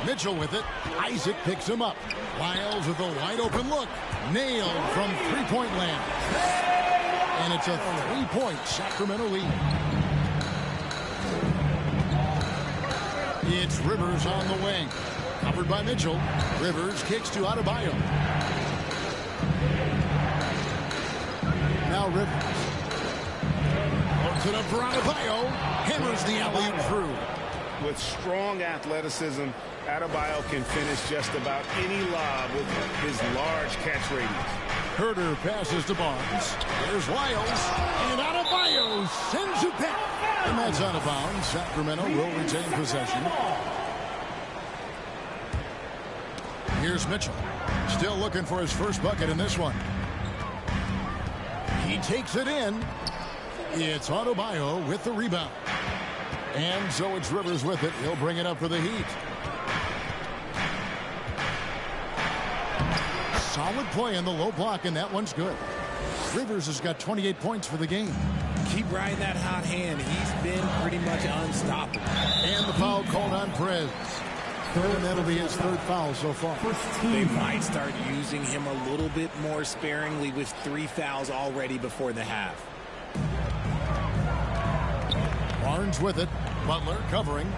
Mitchell with it. Isaac picks him up. Lyles with a wide open look. Nailed from three-point land. And it's a 3-point Sacramento lead. It's Rivers on the wing. Covered by Mitchell. Rivers kicks to Adebayo. Now Rivers. Holds it up for Adebayo. Hammers the alley-oop through. With strong athleticism, Adebayo can finish just about any lob with his large catch radius. Herter passes to Barnes. There's Lyles. And Adebayo sends it back. And that's out of bounds. Sacramento will retain possession. Here's Mitchell. Still looking for his first bucket in this one. He takes it in. It's Adebayo with the rebound. And so it's Rivers with it. He'll bring it up for the Heat. Solid play in the low block, and that one's good. Rivers has got 28 points for the game. Keep riding that hot hand. He's been pretty much unstoppable. And the foul called on Perez. And that'll be his third foul so far. They might start using him a little bit more sparingly with 3 fouls already before the half. Barnes with it. Butler covering.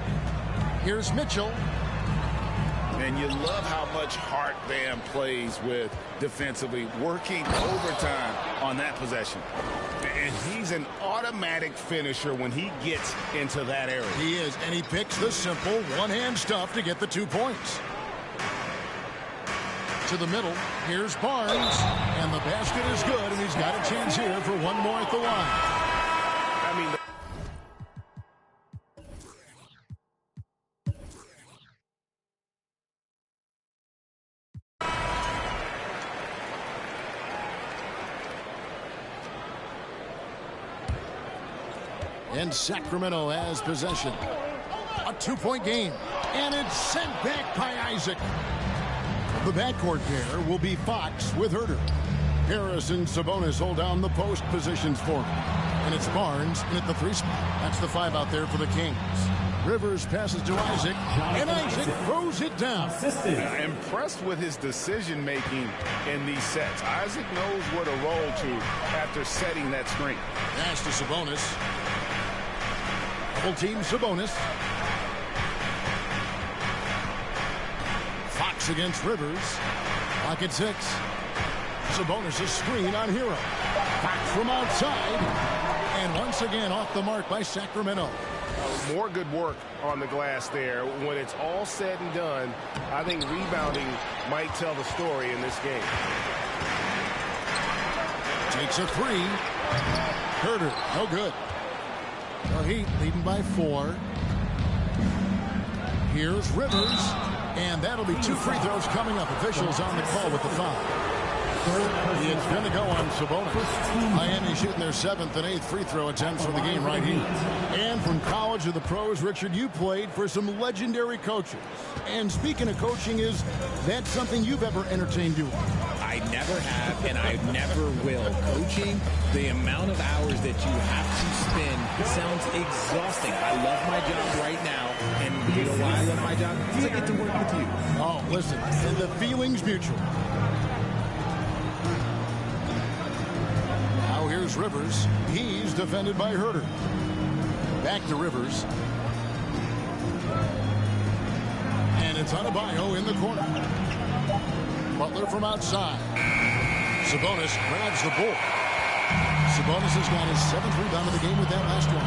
Here's Mitchell. And you love how much heart Bam plays with defensively, working overtime on that possession. And he's an automatic finisher when he gets into that area. He is, and he picks the simple one-hand stuff to get the 2 points. To the middle, here's Barnes, and the basket is good, and he's got a chance here for one more at the line. I mean, and Sacramento has possession. A 2-point game, and it's sent back by Isaac. The backcourt pair will be Fox with Herter. Harris and Sabonis hold down the post positions for him. And it's Barnes in at the 3 spot. That's the 5 out there for the Kings. Rivers passes to Isaac, and Isaac throws it down. Impressed with his decision-making in these sets. Isaac knows where to roll to after setting that screen. Pass to Sabonis. Double team Sabonis. Fox against Rivers. Clock at 6. Sabonis' screen on Hero. Fox from outside. And once again off the mark by Sacramento. More good work on the glass there. When it's all said and done, I think rebounding might tell the story in this game. Takes a 3. Herter, no good. The Heat leading by 4. Here's Rivers. And that'll be 2 free throws coming up. Officials on the call with the foul. It's going to go on Sabonis. Miami shooting their 7th and 8th free throw attempts for the game right here. And from college to the pros, Richard, you played for some legendary coaches. And speaking of coaching, is that something you've ever entertained doing? I I never have, and I never will. Coaching, the amount of hours that you have to spend sounds exhausting. I love my job right now, and you know why I love my job? Because I get to work with you. Oh, listen, and the feeling's mutual. Now here's Rivers. He's defended by Herter. Back to Rivers. And it's Adebayo in the corner. Butler from outside. Sabonis grabs the ball. Sabonis has got his 7th rebound of the game with that last one.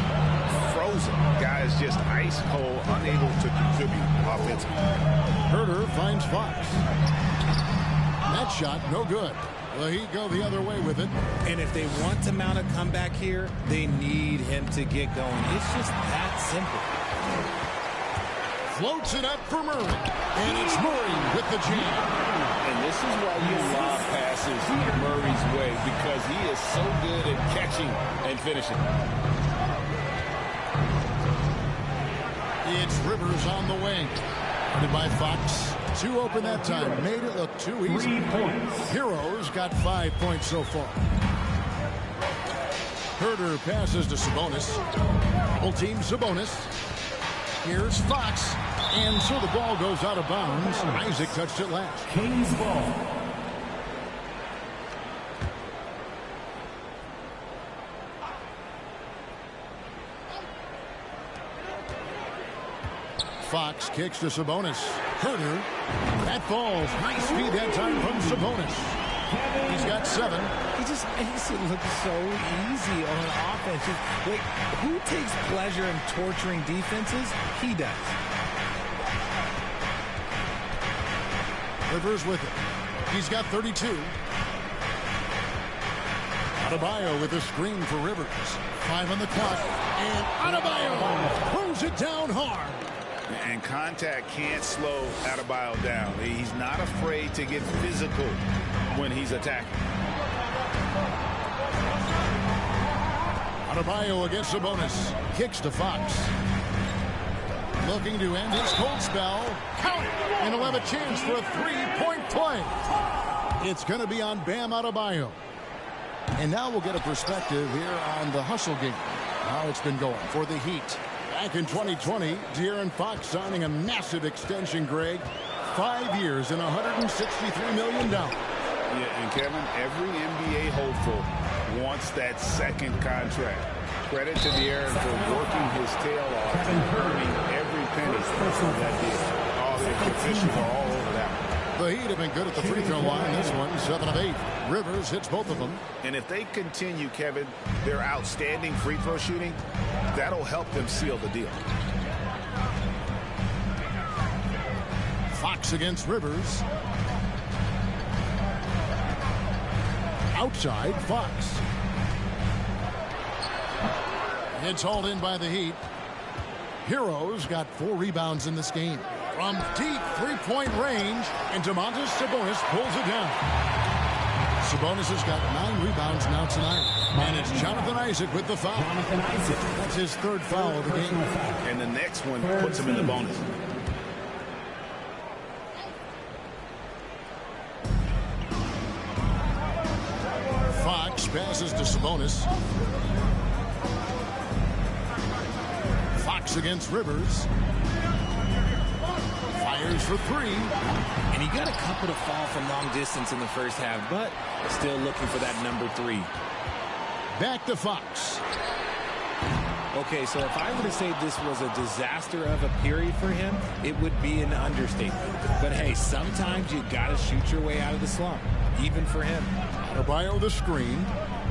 Frozen. Guys just ice cold, unable to contribute offensively. Herter finds Fox. That shot, no good. The Heat go the other way with it. And if they want to mount a comeback here, they need him to get going. It's just that simple. Floats it up for Murray. And it's Murray with the jam. And this is why you lob passes Murray's way, because he is so good at catching and finishing. It's Rivers on the wing. Guarded by Fox. 2 open that time. Made it look too easy. 3 points. Heroes got 5 points so far. Herter passes to Sabonis. Double team Sabonis. Here's Fox. And so the ball goes out of bounds. Isaac touched it last. Kings ball. Fox kicks to Sabonis. Herter. That falls. Nice speed that time from Sabonis. He's got 7. He just makes it look so easy on offense. Wait, who takes pleasure in torturing defenses? He does. Rivers with it. He's got 32. Adebayo with a screen for Rivers. 5 on the clock. And Adebayo throws it down hard. And contact can't slow Adebayo down. He's not afraid to get physical when he's attacking. Adebayo against Sabonis. Kicks to Fox. Looking to end his cold spell. Count it! And he'll have a chance for a 3-point play. It's going to be on Bam Adebayo. And now we'll get a perspective here on the hustle game. How it's been going for the Heat. Back in 2020, De'Aaron Fox signing a massive extension, Greg. 5 years and $163 million. Yeah, and Kevin, every NBA hopeful wants that second contract. Credit to De'Aaron for working his tail off and earning every penny of that deal. All the officials are all over that one. The Heat have been good at the free throw line. This one, 7 of 8. Rivers hits both of them. And if they continue, Kevin, their outstanding free throw shooting, that'll help them seal the deal. Fox against Rivers. Outside, Fox. It's hauled in by the Heat. Heroes got 4 rebounds in this game. From deep 3-point range, and Domantas Sabonis pulls it down. Sabonis has got 9 rebounds now tonight. And it's Jonathan Isaac with the foul. That's his 3rd foul of the game. And the next one puts him in the bonus. Fox passes to Sabonis. Fox against Rivers. Fires for 3. And he got a couple to fall from long distance in the first half, but still looking for that number 3. Back to Fox. Okay, so if I were to say this was a disaster of a period for him, it would be an understatement. But hey, sometimes you got to shoot your way out of the slump, even for him. Adebayo the screen.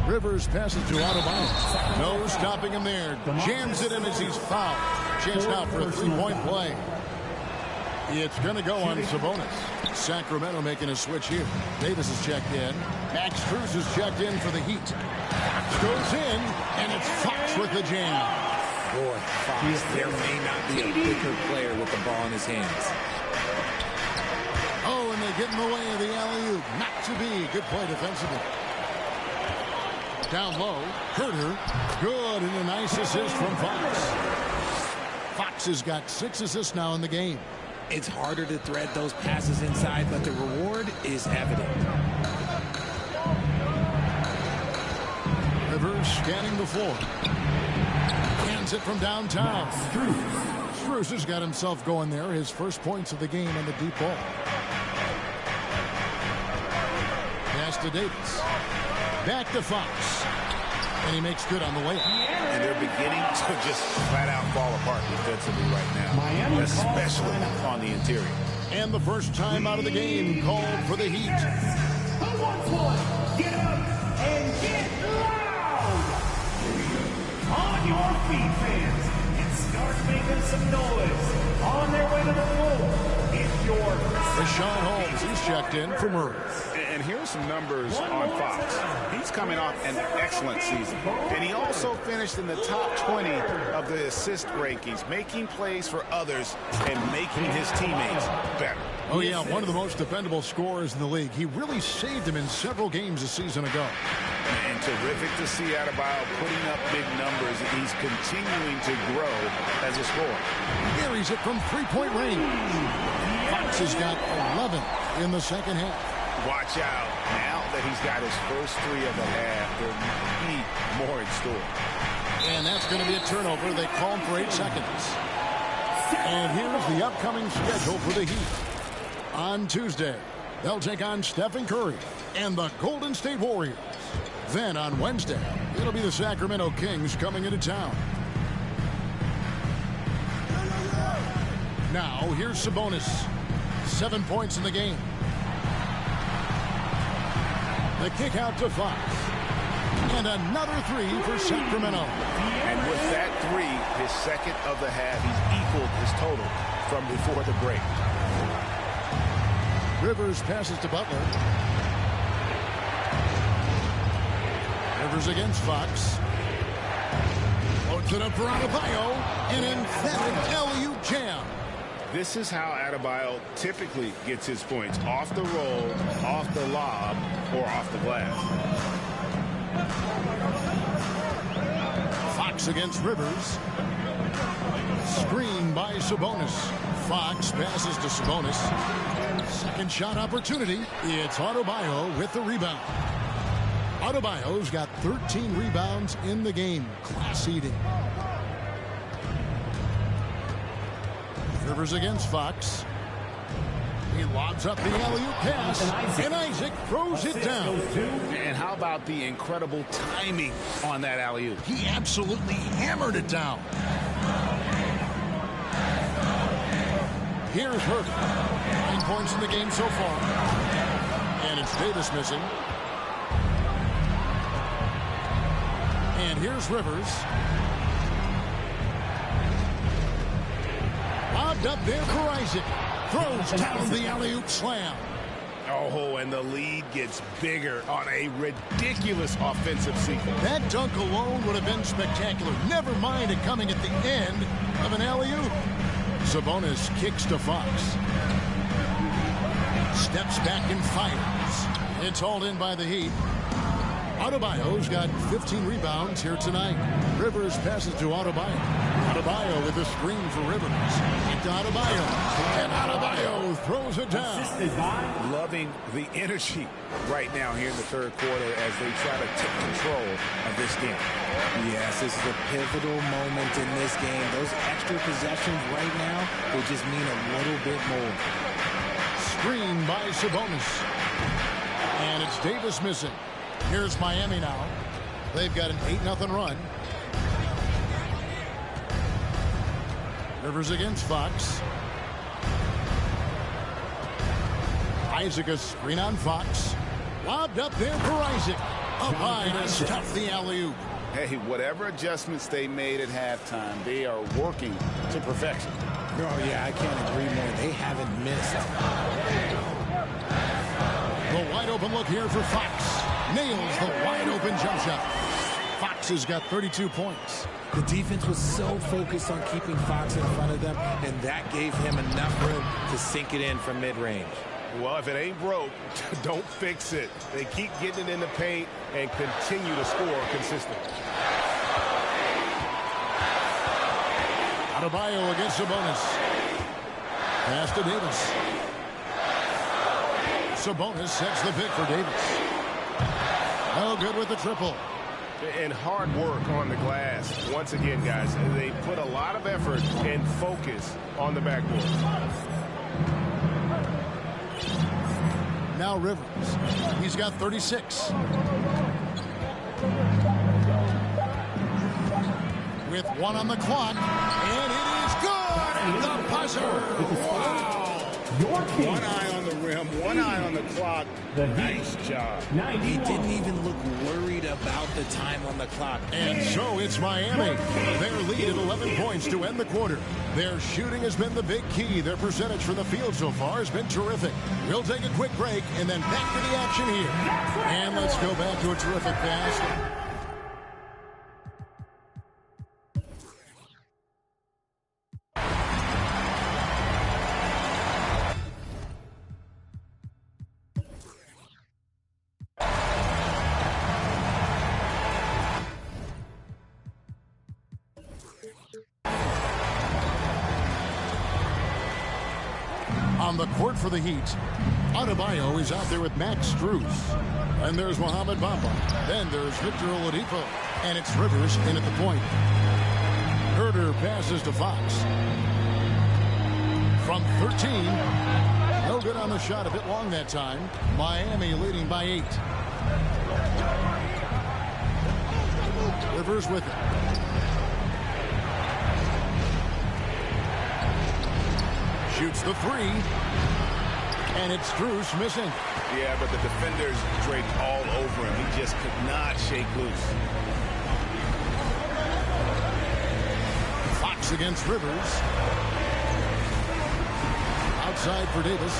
Rivers passes to Adebayo. No stopping him there. Jams it in as he's fouled. Chance now for a 3-point play. It's going to go on Sabonis. Sacramento making a switch here. Davis is checked in. Max Strus is checked in for the Heat. Fox goes in, and it's Fox with the jam. Boy, Fox, there may not be a quicker player with the ball in his hands. Oh, and they get in the way of the alley-oop. Not to be. Good play defensively. Down low, Herter. Good, and a nice assist from Fox. Fox has got 6 assists now in the game. It's harder to thread those passes inside, but the reward is evident. scanning the floor. Hands it from downtown. Strus has got himself going there. His first points of the game on the deep ball. Pass to Davis. Back to Fox. And he makes good on the layup. And they're beginning to just flat out fall apart defensively right now, especially on the interior. And the first time out of the game called for the Heat. Who wants one? Get up and get loud! On your feet, fans, and start making some noise. On their way to the floor, it's your Rashawn Holmes, he's checked in for Murray. And here's some numbers on Fox. He's coming off an excellent season. And he also finished in the top 20 of the assist rankings, making plays for others and making his teammates better. Oh, yeah, one of the most dependable scorers in the league. He really saved him in several games a season ago. And terrific to see Adebayo putting up big numbers. He's continuing to grow as a scorer. Carries it from three-point range. Fox has got 11 in the second half. Watch out. Now that he's got his first three of the half, there might be more in store. And that's going to be a turnover. They call him for 8 seconds. And here's the upcoming schedule for the Heat. On Tuesday, they'll take on Stephen Curry and the Golden State Warriors. Then on Wednesday, it'll be the Sacramento Kings coming into town. Now, here's Sabonis. 7 points in the game. The kick out to Fox. And another three for Sacramento. And with that three, his second of the half, he's equaled his total from before the break. Rivers passes to Butler. Rivers against Fox. Loads it up for Adebayo. An emphatic alley-oop jam. This is how Adebayo typically gets his points. Off the roll, off the lob, or off the glass. Fox against Rivers. Screen by Sabonis. Fox passes to Sabonis. Second shot opportunity. It's Adebayo with the rebound. Adebayo's got 13 rebounds in the game. Class eating. Rivers against Fox. He lobs up the alley-oop pass, and Isaac throws it down. And how about the incredible timing on that alley-oop? He absolutely hammered it down. Here's Hurt. 9 points in the game so far. And it's Davis missing. And here's Rivers. Lobbed up there for Isaac. Throws down the alley-oop slam. Oh, and the lead gets bigger on a ridiculous offensive sequence. That dunk alone would have been spectacular. Never mind it coming at the end of an alley-oop. Sabonis kicks to Fox. Steps back and fires. It's hauled in by the Heat. Adebayo's got 15 rebounds here tonight. Rivers passes to Adebayo. Adebayo with a screen for Rivers. To Adebayo. And Adebayo throws it down. Loving the energy right now here in the third quarter as they try to take control of this game. Yes, this is a pivotal moment in this game. Those extra possessions right now, they just mean a little bit more. Screen by Sabonis. And it's Davis missing. Here's Miami now. They've got an 8-0 run. Rivers against Fox. Isaac a screen on Fox. Lobbed up there for Isaac. Up high to stuff the alley-oop. Hey, whatever adjustments they made at halftime, they are working to perfection. Oh, yeah, I can't agree more. They haven't missed. The wide open look here for Fox. Nails the wide open jump shot. Fox has got 32 points. The defense was so focused on keeping Fox in front of them, and that gave him enough room to sink it in from mid-range. Well, if it ain't broke, don't fix it. They keep getting it in the paint and continue to score consistently. Adebayo against Sabonis. Pass to Davis. Sabonis sets the pick for Davis. No good with the triple. and hard work on the glass. Once again, guys, they put a lot of effort and focus on the backboard. Now Rivers. He's got 36. With 1 on the clock, and it is good! The buzzer! Wow! One eye on the rim, one eye on the clock. Nice job. He didn't even look worried about the time on the clock. And so it's Miami. Their lead at 11 points to end the quarter. Their shooting has been the big key. Their percentage from the field so far has been terrific. We'll take a quick break and then back to the action here. And let's go back to a terrific pass. On the court for the Heat, Adebayo is out there with Max Strus. And there's Mohamed Bamba. Then there's Victor Oladipo. And it's Rivers in at the point. Herder passes to Fox. From 13. No good on the shot, a bit long that time. Miami leading by 8. Rivers with it. Shoots the 3. And it's Strus missing. Yeah, but the defenders draped all over him. He just could not shake loose. Fox against Rivers. Outside for Davis.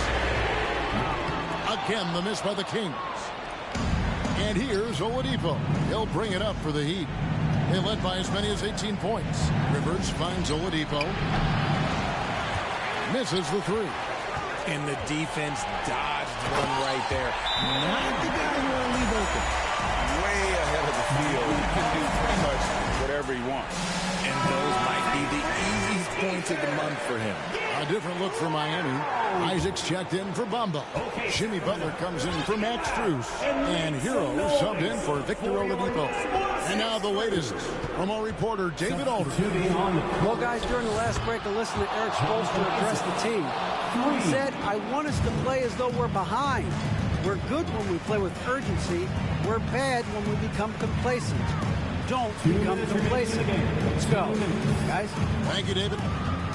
Again, the miss by the Kings. And here's Oladipo. He'll bring it up for the Heat. They led by as many as 18 points. Rivers finds Oladipo. Misses the 3. And the defense dodged one right there. Not the guy who will leave open. Way ahead of the field. He can do pretty much whatever he wants. And those might be the easiest points of the month for him. A different look for Miami. Isaac's checked in for Bamba. Jimmy Butler comes in for Max Strus. And Hero subbed in for Victor Oladipo. And now the latest from our reporter, David Aldridge. Well, guys, during the last break, I listened to Eric Spoelstra address the team. He said, I want us to play as though we're behind. We're good when we play with urgency. We're bad when we become complacent. Don't become complacent. Let's go. Guys? Thank you, David.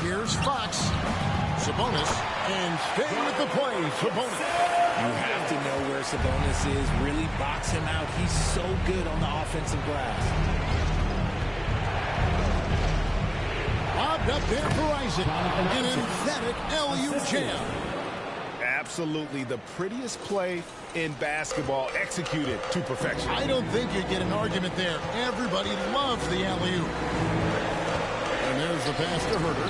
Here's Fox. Sabonis. And stay with the play, Sabonis. You have to know where Sabonis is. Really box him out. He's so good on the offensive glass. Lobbed up there for Isaac. An emphatic LU jam. Absolutely the prettiest play in basketball, executed to perfection. I don't think you get an argument there. Everybody loves the alley-oop. And there's the pass to Herder.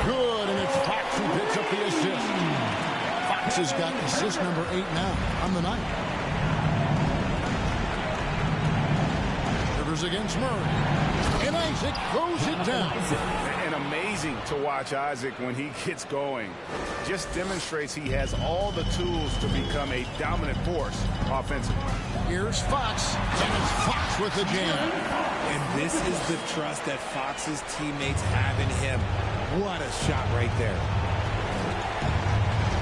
Good, and it's Fox who picks up the assist. Fox has got assist number 8 now on the night. Rivers against Murray. And Isaac throws it down. And amazing to watch Isaac when he gets going. Just demonstrates he has all the tools to become a dominant force offensively. Here's Fox. And it's Fox with the jam. And this is the trust that Fox's teammates have in him. What a shot right there.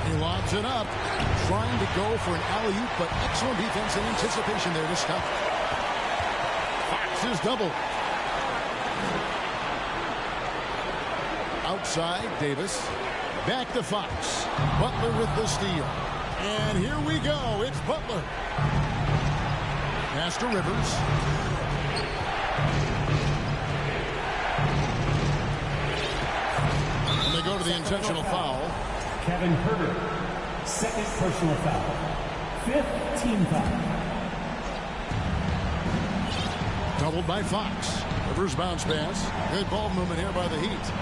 He lobs it up. Trying to go for an alley-oop, but excellent defense and anticipation there to stop. Fox is double. Outside, Davis. Back to Fox. Butler with the steal. And here we go. It's Butler. Pass to Rivers. And they go to the intentional foul. Kevin Herder, second personal foul. 5th team foul. Doubled by Fox. Rivers bounce pass. Good ball movement here by the Heat.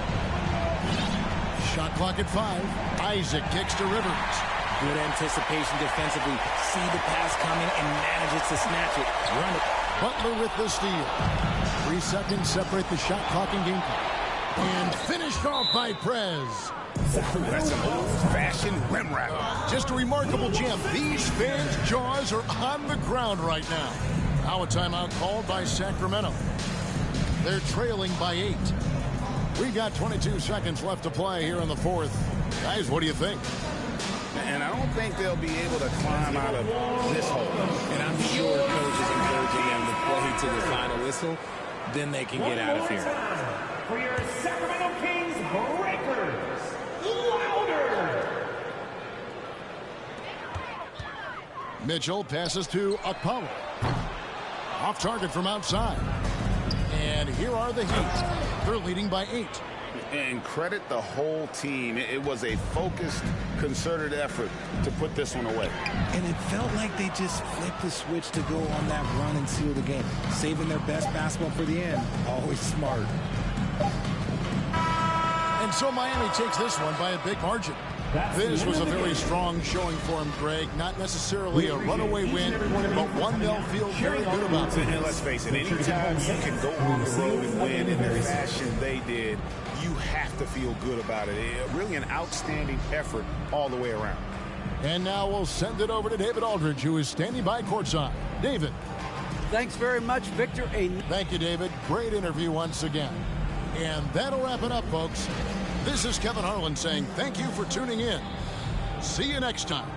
Shot clock at 5. Isaac kicks to Rivers. Good anticipation defensively. See the pass coming and manages to snatch it. Run it. Butler with the steal. 3 seconds separate the shot clock and game clock. And finished off by Prez. That's an old-fashioned rim wrap. Just a remarkable jam. These fans' jaws are on the ground right now. Now a timeout called by Sacramento. They're trailing by 8. We got 22 seconds left to play here in the fourth. Guys, what do you think? And I don't think they'll be able to climb out of this hole. And I'm sure coach is encouraging them to play to the final whistle. Then they can get out of here. For your Sacramento Kings Breakers, louder! Mitchell passes to Okpala. Off target from outside. And here are the Heat. They're leading by 8. And credit the whole team. It was a focused, concerted effort to put this one away. And it felt like they just flipped the switch to go on that run and seal the game. Saving their best basketball for the end. Always smart. And so Miami takes this one by a big margin. This was a very strong showing for him, Greg. Not necessarily a runaway win, but one they'll feel very good about. And let's face it, anytime you can go on the road and win in the fashion they did, you have to feel good about it. Really an outstanding effort all the way around. And now we'll send it over to David Aldridge, who is standing by courtside. David. Thanks very much, Victor. Thank you, David. Great interview once again. And that'll wrap it up, folks. This is Kevin Harlan saying thank you for tuning in. See you next time.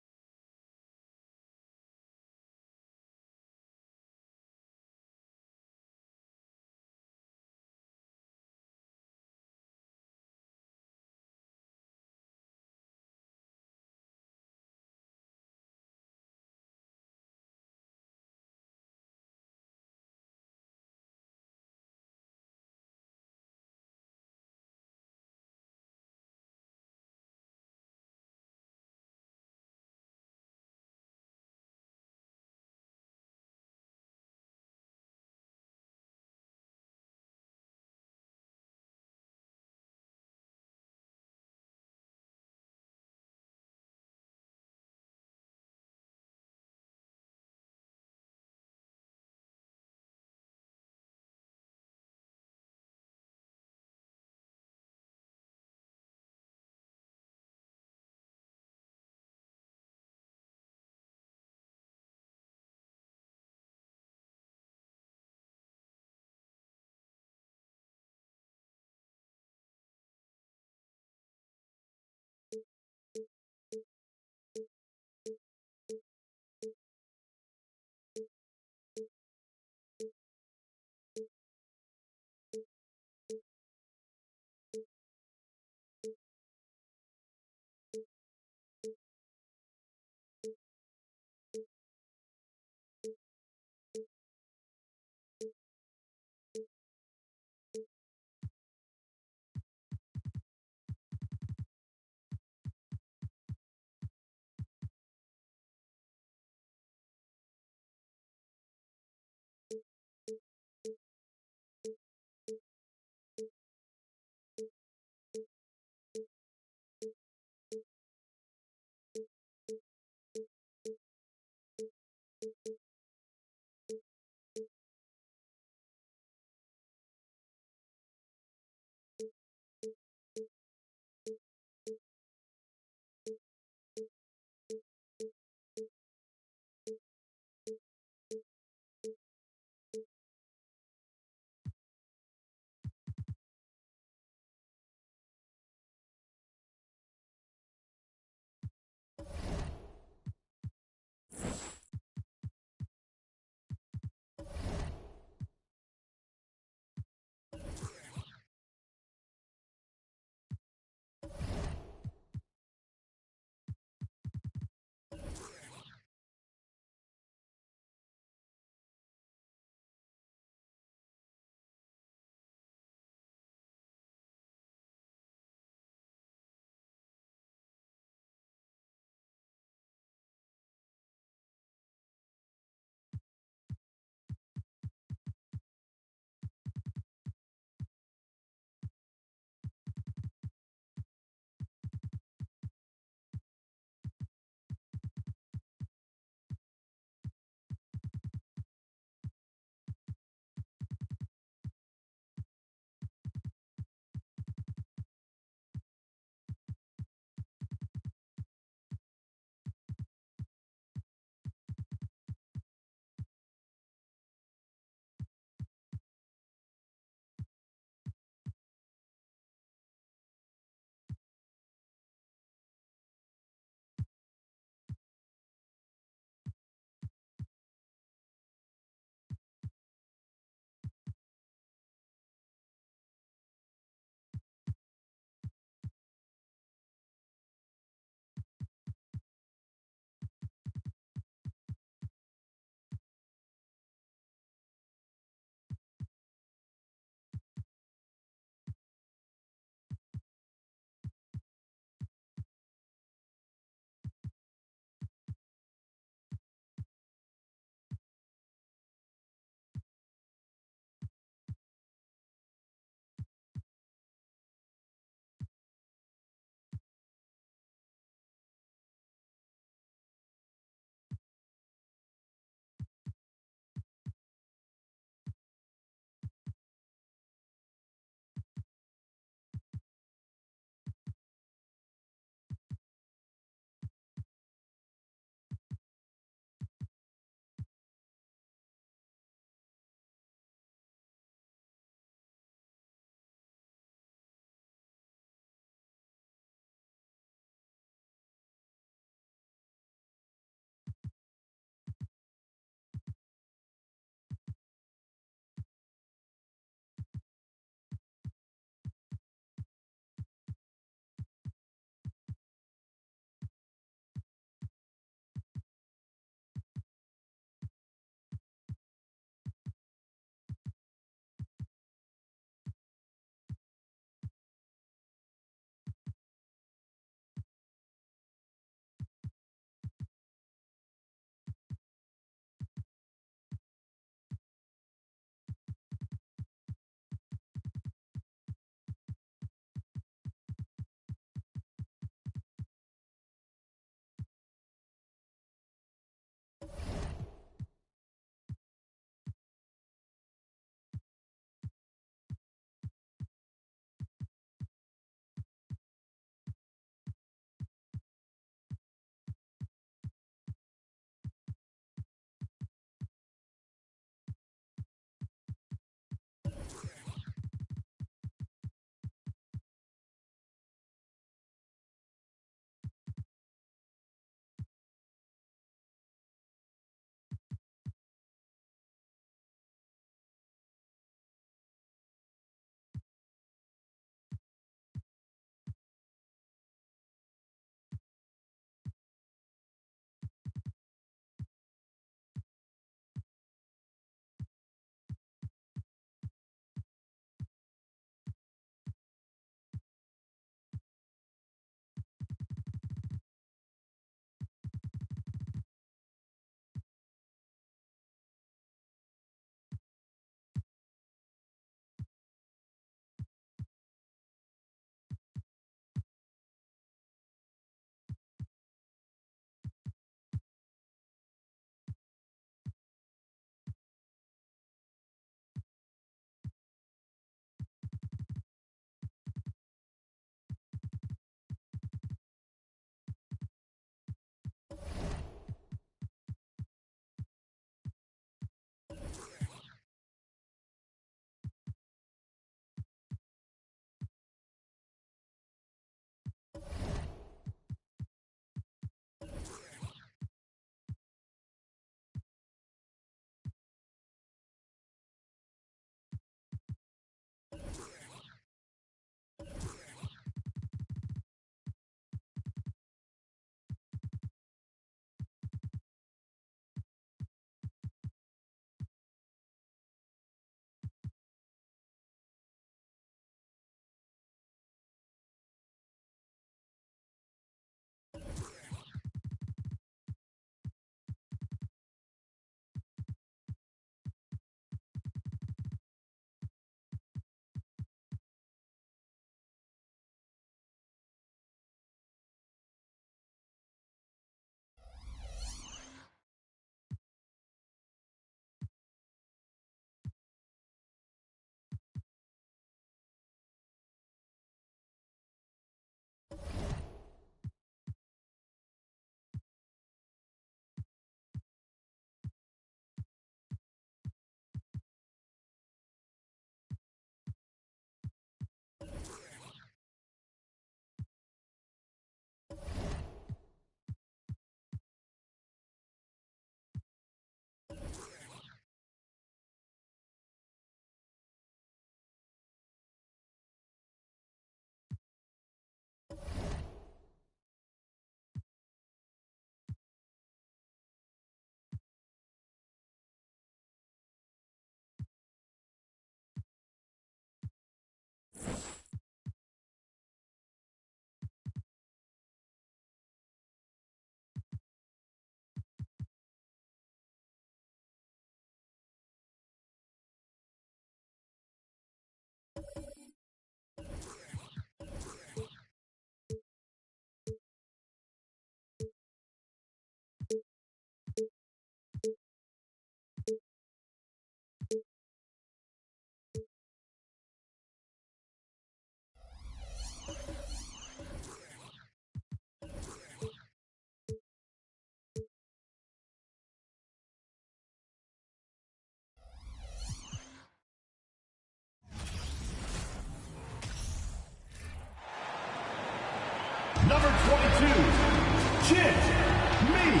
Jimmy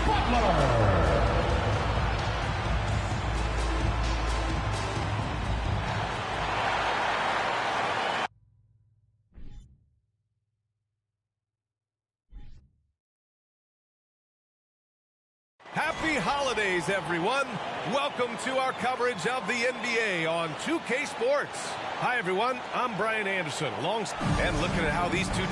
Butler. Happy holidays, everyone. Welcome to our coverage of the NBA on 2K Sports. Hi, everyone. I'm Brian Anderson. And looking at how these two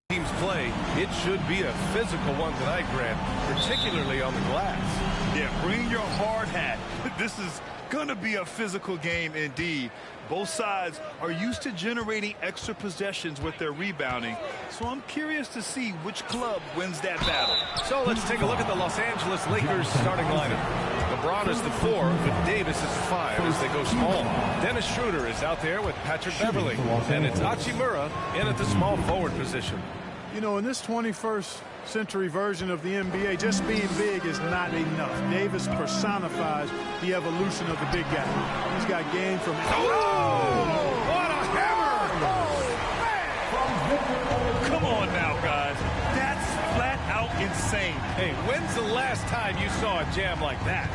teams play, it should be a physical one tonight, Grant, particularly on the glass. Yeah, bring your hard hat. This is going to be a physical game indeed. Both sides are used to generating extra possessions with their rebounding, so I'm curious to see which club wins that battle. So let's take a look at the Los Angeles Lakers starting lineup. LeBron is the 4, but Davis is the 5 as they go small. Dennis Schroeder is out there with Patrick Beverly, and it's Hachimura in at the small forward position. You know, in this 21st century version of the NBA, just being big is not enough. Davis personifies the evolution of the big guy. He's got game from... Oh! What a hammer! Come on now, guys. That's flat out insane. Hey, when's the last time you saw a jam like that?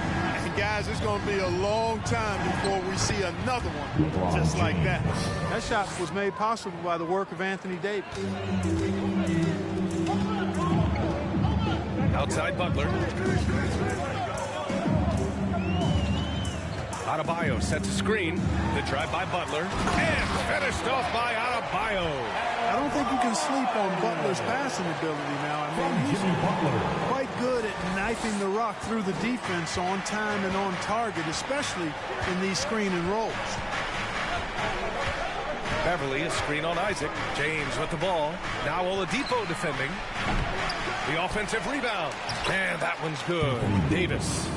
And guys, it's going to be a long time before we see another one just like that. That shot was made possible by the work of Anthony Davis. Outside Butler. Adebayo sets a screen. The drive by Butler. And finished off by Adebayo. I don't think you can sleep on Butler's passing ability now. I mean, he's quite good at knifing the rock through the defense on time and on target, especially in these screen and rolls. Beverly, a screen on Isaac. James with the ball. Now Oladipo defending. The offensive rebound. And that one's good. Davis.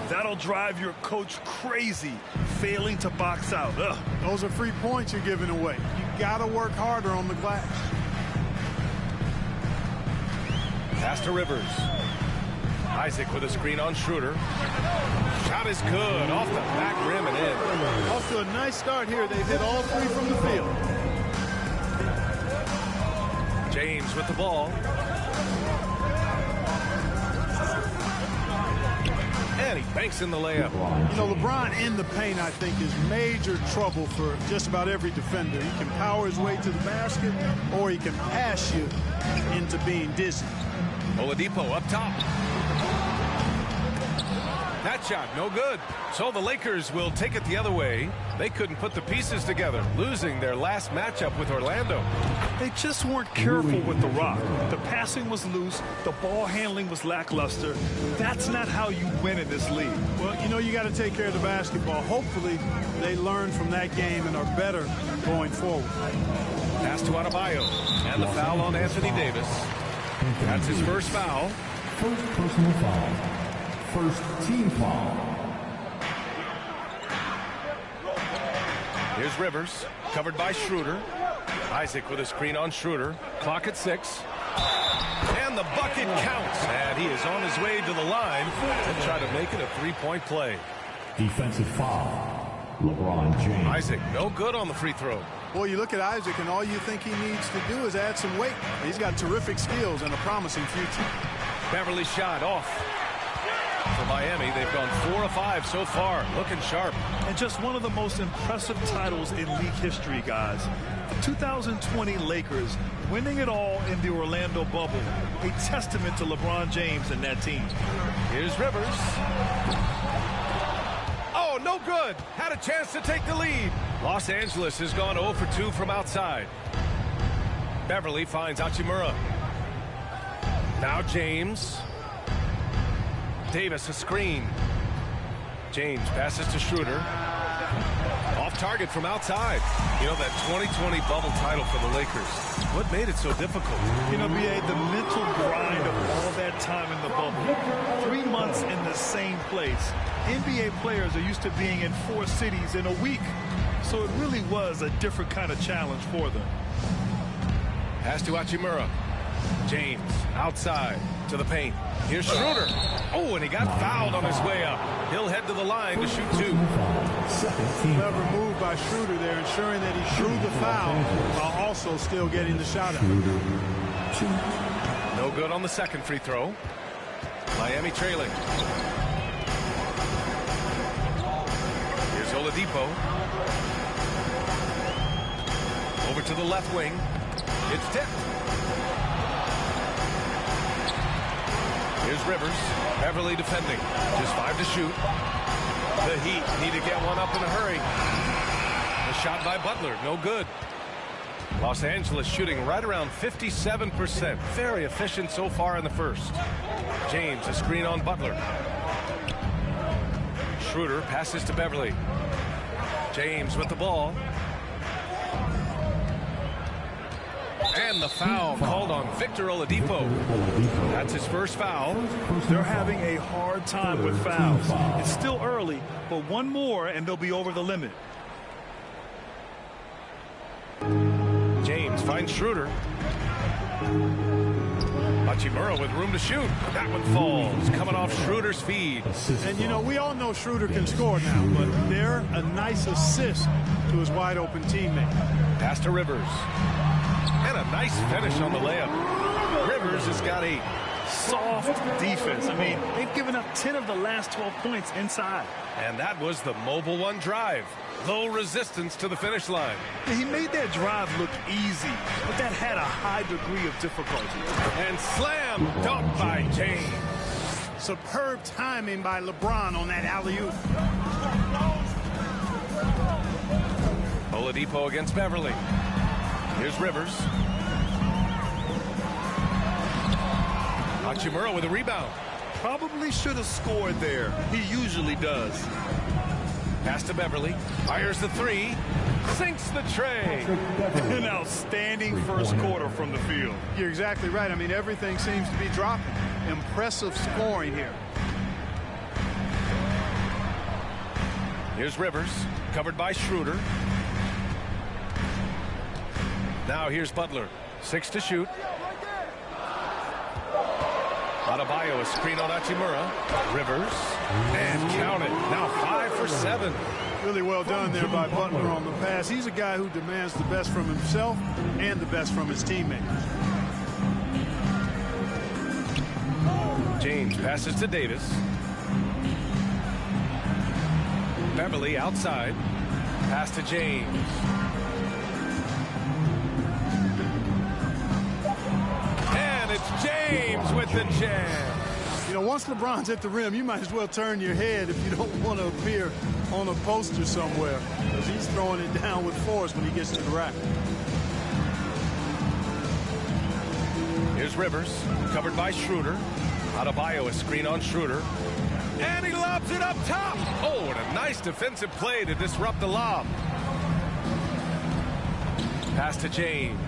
That'll drive your coach crazy, failing to box out. Ugh. Those are free points you're giving away. You got to work harder on the glass. Pass to Rivers. Isaac with a screen on Schroeder. Shot is good. Off the back rim and in. Off to a nice start here. They've hit all three from the field. James with the ball. And he banks in the layup. You know, LeBron in the paint, I think, is major trouble for just about every defender. He can power his way to the basket, or he can pass you into being dizzy. Oladipo up top. That shot, no good. So the Lakers will take it the other way. They couldn't put the pieces together, losing their last matchup with Orlando. They just weren't careful with the rock. The passing was loose. The ball handling was lackluster. That's not how you win in this league. Well, you know, you got to take care of the basketball. Hopefully, they learn from that game and are better going forward. Pass to Adebayo. And the foul on Anthony Davis. That's his first foul. First personal foul. First team foul. Here's Rivers, covered by Schroeder. Isaac with a screen on Schroeder. Clock at 6. And the bucket counts. And he is on his way to the line to try to make it a three-point play. Defensive foul. LeBron James. Isaac, no good on the free throw. Boy, you look at Isaac, and all you think he needs to do is add some weight. He's got terrific skills and a promising future. Beverly shot off. For Miami, they've gone 4 of 5 so far, looking sharp. And just one of the most impressive titles in league history, guys. The 2020 Lakers winning it all in the Orlando bubble. A testament to LeBron James and that team. Here's Rivers. Oh, no good. Had a chance to take the lead. Los Angeles has gone 0 for 2 from outside. Beverly finds Hachimura. Now James. Davis a screen. James passes to Schroeder. Off target from outside. You know, that 2020 bubble title for the Lakers. What made it so difficult? You know, B.A., the mental grind of all that time in the bubble. 3 months in the same place. NBA players are used to being in 4 cities in a week. So it really was a different kind of challenge for them. Pass to Hachimura. James outside to the paint. Here's Schroeder. Oh, and he got fouled on his way up. He'll head to the line to shoot 2. Clever move by Schroeder there, ensuring that he drew the foul while also still getting the shot up. No good on the second free throw. Miami trailing. Here's Oladipo. Over to the left wing. It's tipped. Here's Rivers. Beverly defending. Just 5 to shoot. The Heat need to get one up in a hurry. A shot by Butler. No good. Los Angeles shooting right around 57%. Very efficient so far in the first. James, a screen on Butler. Schroeder passes to Beverly. James with the ball. And the foul called on Victor Oladipo. That's his first foul. They're having a hard time with fouls. It's still early, but one more and they'll be over the limit. James finds Schroeder. Hachimura with room to shoot. That one falls. Coming off Schroeder's feed. And, you know, we all know Schroeder can score now, but they're a nice assist to his wide-open teammate. Pass to Rivers. And a nice finish on the layup. Rivers has got a soft defense. I mean, they've given up 10 of the last 12 points inside. And that was the mobile one drive. Low resistance to the finish line. He made that drive look easy, but that had a high degree of difficulty. And slam dunk by James. Superb timing by LeBron on that alley-oop. Oladipo against Beverly. Here's Rivers. Hachimura with a rebound. Probably should have scored there. He usually does. Pass to Beverly. Fires the 3. Sinks the tray. An outstanding first quarter from the field. You're exactly right. I mean, everything seems to be dropping. Impressive scoring here. Here's Rivers. Covered by Schroeder. Now here's Butler. 6 to shoot. Adebayo, a screen on Hachimura. Rivers. And count it. Now 5 for 7. Really well done there by Butler on the pass. He's a guy who demands the best from himself and the best from his teammates. James passes to Davis. Beverly outside. Pass to James. And it's James with the jam. You know, once LeBron's at the rim, you might as well turn your head if you don't want to appear on a poster somewhere, because he's throwing it down with force when he gets to the rack. Here's Rivers, covered by Schroeder. Adebayo, a screen on Schroeder. And he lobs it up top. Oh, and a nice defensive play to disrupt the lob. Pass to James.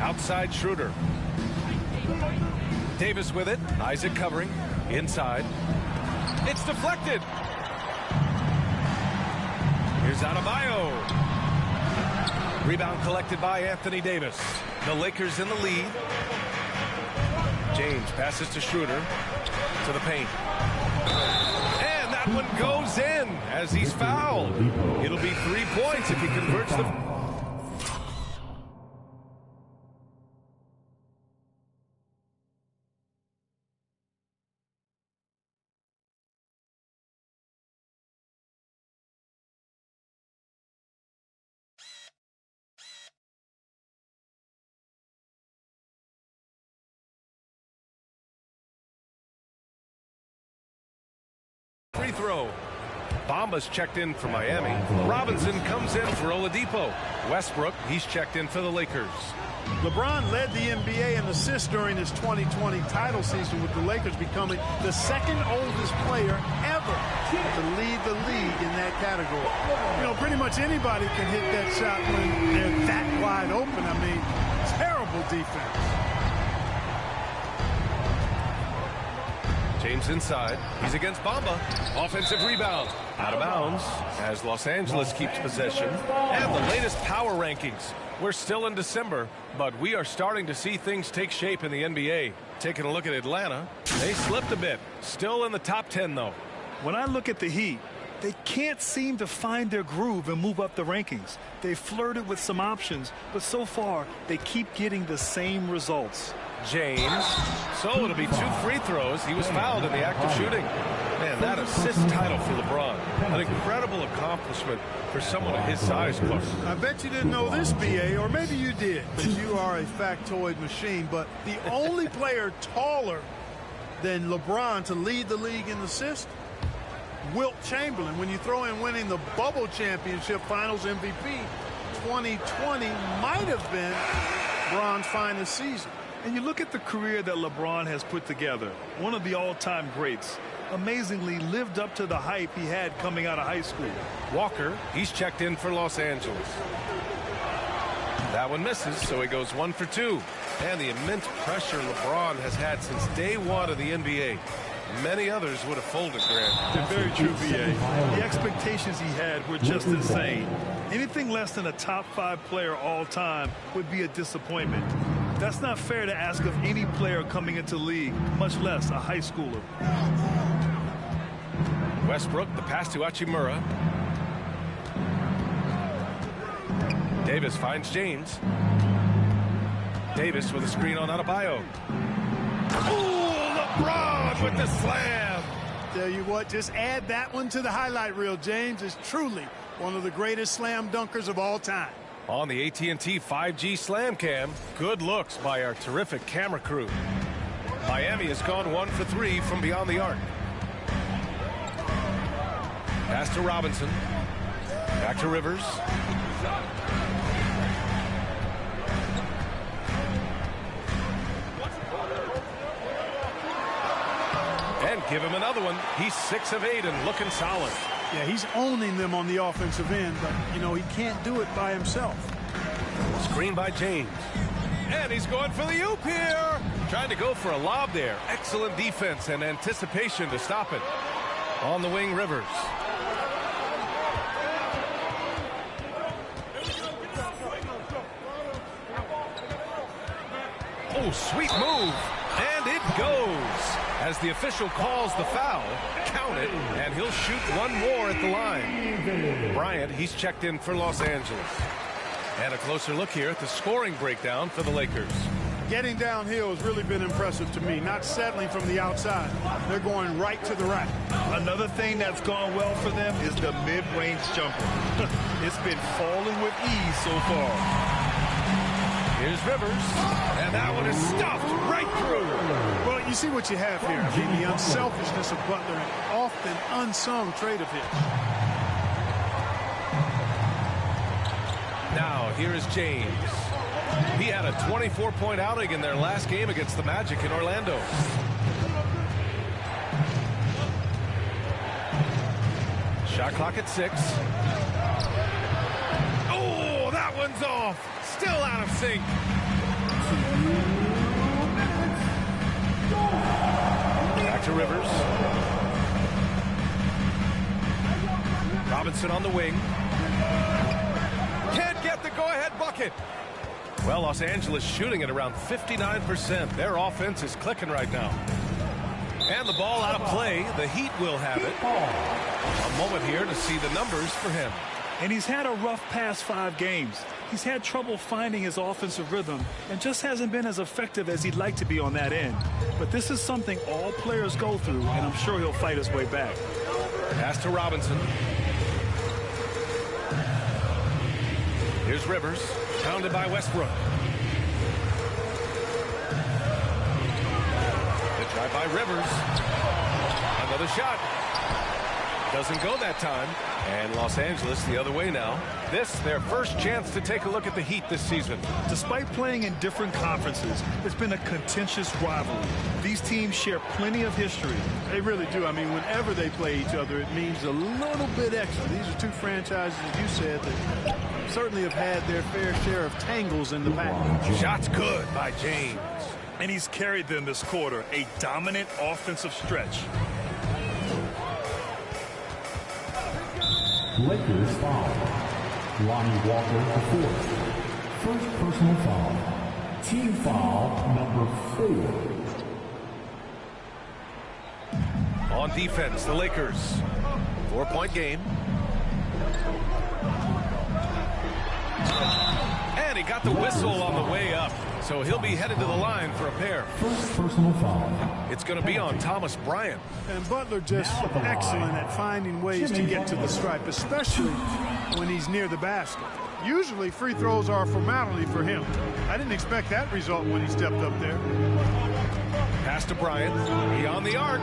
Outside Schroeder. Davis with it. Isaac covering. Inside. It's deflected. Here's Adebayo. Rebound collected by Anthony Davis. The Lakers in the lead. James passes to Schroeder. To the paint. And that one goes in as he's fouled. It'll be 3 points if he converts the... Free throw. Bamba's checked in for Miami. Robinson comes in for Oladipo. Westbrook, he's checked in for the Lakers. LeBron led the NBA in assists during his 2020 title season, with the Lakers becoming the second oldest player ever to lead the league in that category. You know, pretty much anybody can hit that shot when they're that wide open. I mean, terrible defense. James inside. He's against Bamba. Offensive rebound. Out of bounds as Los Angeles keeps possession. And the latest power rankings. We're still in December, but we are starting to see things take shape in the NBA. Taking a look at Atlanta, they slipped a bit. Still in the top 10, though. When I look at the Heat, they can't seem to find their groove and move up the rankings. They flirted with some options, but so far, they keep getting the same results. James. So it'll be 2 free throws. He was fouled in the act of shooting. Man, that assist title for LeBron. An incredible accomplishment for someone of his size, Clark. I bet you didn't know this, BA, or maybe you did, because you are a factoid machine, but the only player taller than LeBron to lead the league in assists, Wilt Chamberlain. When you throw in winning the Bubble Championship Finals MVP 2020, might have been LeBron's finest season. And you look at the career that LeBron has put together, one of the all-time greats, amazingly lived up to the hype he had coming out of high school. Walker, he's checked in for Los Angeles. That one misses, so he goes 1 for 2. And the immense pressure LeBron has had since day one of the NBA. Many others would have folded, Grant. Very true, BA. The expectations he had were just insane. Anything less than a top 5 player all time would be a disappointment. That's not fair to ask of any player coming into the league, much less a high schooler. Westbrook, the pass to Hachimura. Davis finds James. Davis with a screen on Adebayo. Ooh, LeBron with the slam. Tell you what, just add that one to the highlight reel. James is truly one of the greatest slam dunkers of all time. On the AT&T 5G Slam Cam, good looks by our terrific camera crew. Miami has gone 1 for 3 from beyond the arc. Pass to Robinson. Back to Rivers. And give him another one. He's 6 of 8 and looking solid. Yeah, he's owning them on the offensive end, but, you know, he can't do it by himself. Screen by James. And he's going for the oop here. Trying to go for a lob there. Excellent defense and anticipation to stop it. On the wing, Rivers. Oh, sweet move. And it goes. As the official calls the foul, count it, and he'll shoot one more at the line. Bryant, he's checked in for Los Angeles. And a closer look here at the scoring breakdown for the Lakers. Getting downhill has really been impressive to me, not settling from the outside. They're going right to the rack. Another thing that's gone well for them is the mid-range jumper. It's been falling with ease so far. Here's Rivers, and that one is stuffed right through. Well, you see what you have here. I mean, the unselfishness of Butler, an often unsung trait of his. Now, here is James. He had a 24-point outing in their last game against the Magic in Orlando. Shot clock at 6. Oh, that one's off. Still out of sync. Back to Rivers. Robinson on the wing. Can't get the go-ahead bucket. Well, Los Angeles shooting at around 59%. Their offense is clicking right now. And the ball out of play. The Heat will have it. A moment here to see the numbers for him. And he's had a rough past 5 games. He's had trouble finding his offensive rhythm and just hasn't been as effective as he'd like to be on that end. But this is something all players go through, and I'm sure he'll fight his way back. Pass to Robinson. Here's Rivers, pounded by Westbrook. The drive by Rivers. Another shot. Doesn't go that time. And Los Angeles the other way now. This, their first chance to take a look at the Heat this season. Despite playing in different conferences, it's been a contentious rivalry. These teams share plenty of history. They really do. I mean, whenever they play each other, it means a little bit extra. These are two franchises, as you said, that certainly have had their fair share of tangles in the past. Shots good by James. And he's carried them this quarter, a dominant offensive stretch. Lakers foul. Lonnie Walker the fourth. First personal foul. Team foul number 4. On defense, the Lakers. 4-point game. And he got the whistle on the way up. So he'll be headed to the line for a pair. First personal foul. It's going to be on Thomas Bryant. And Butler just excellent at finding ways to get to the stripe, especially when he's near the basket. Usually free throws are a formality for him. I didn't expect that result when he stepped up there. Pass to Bryant. He on the arc.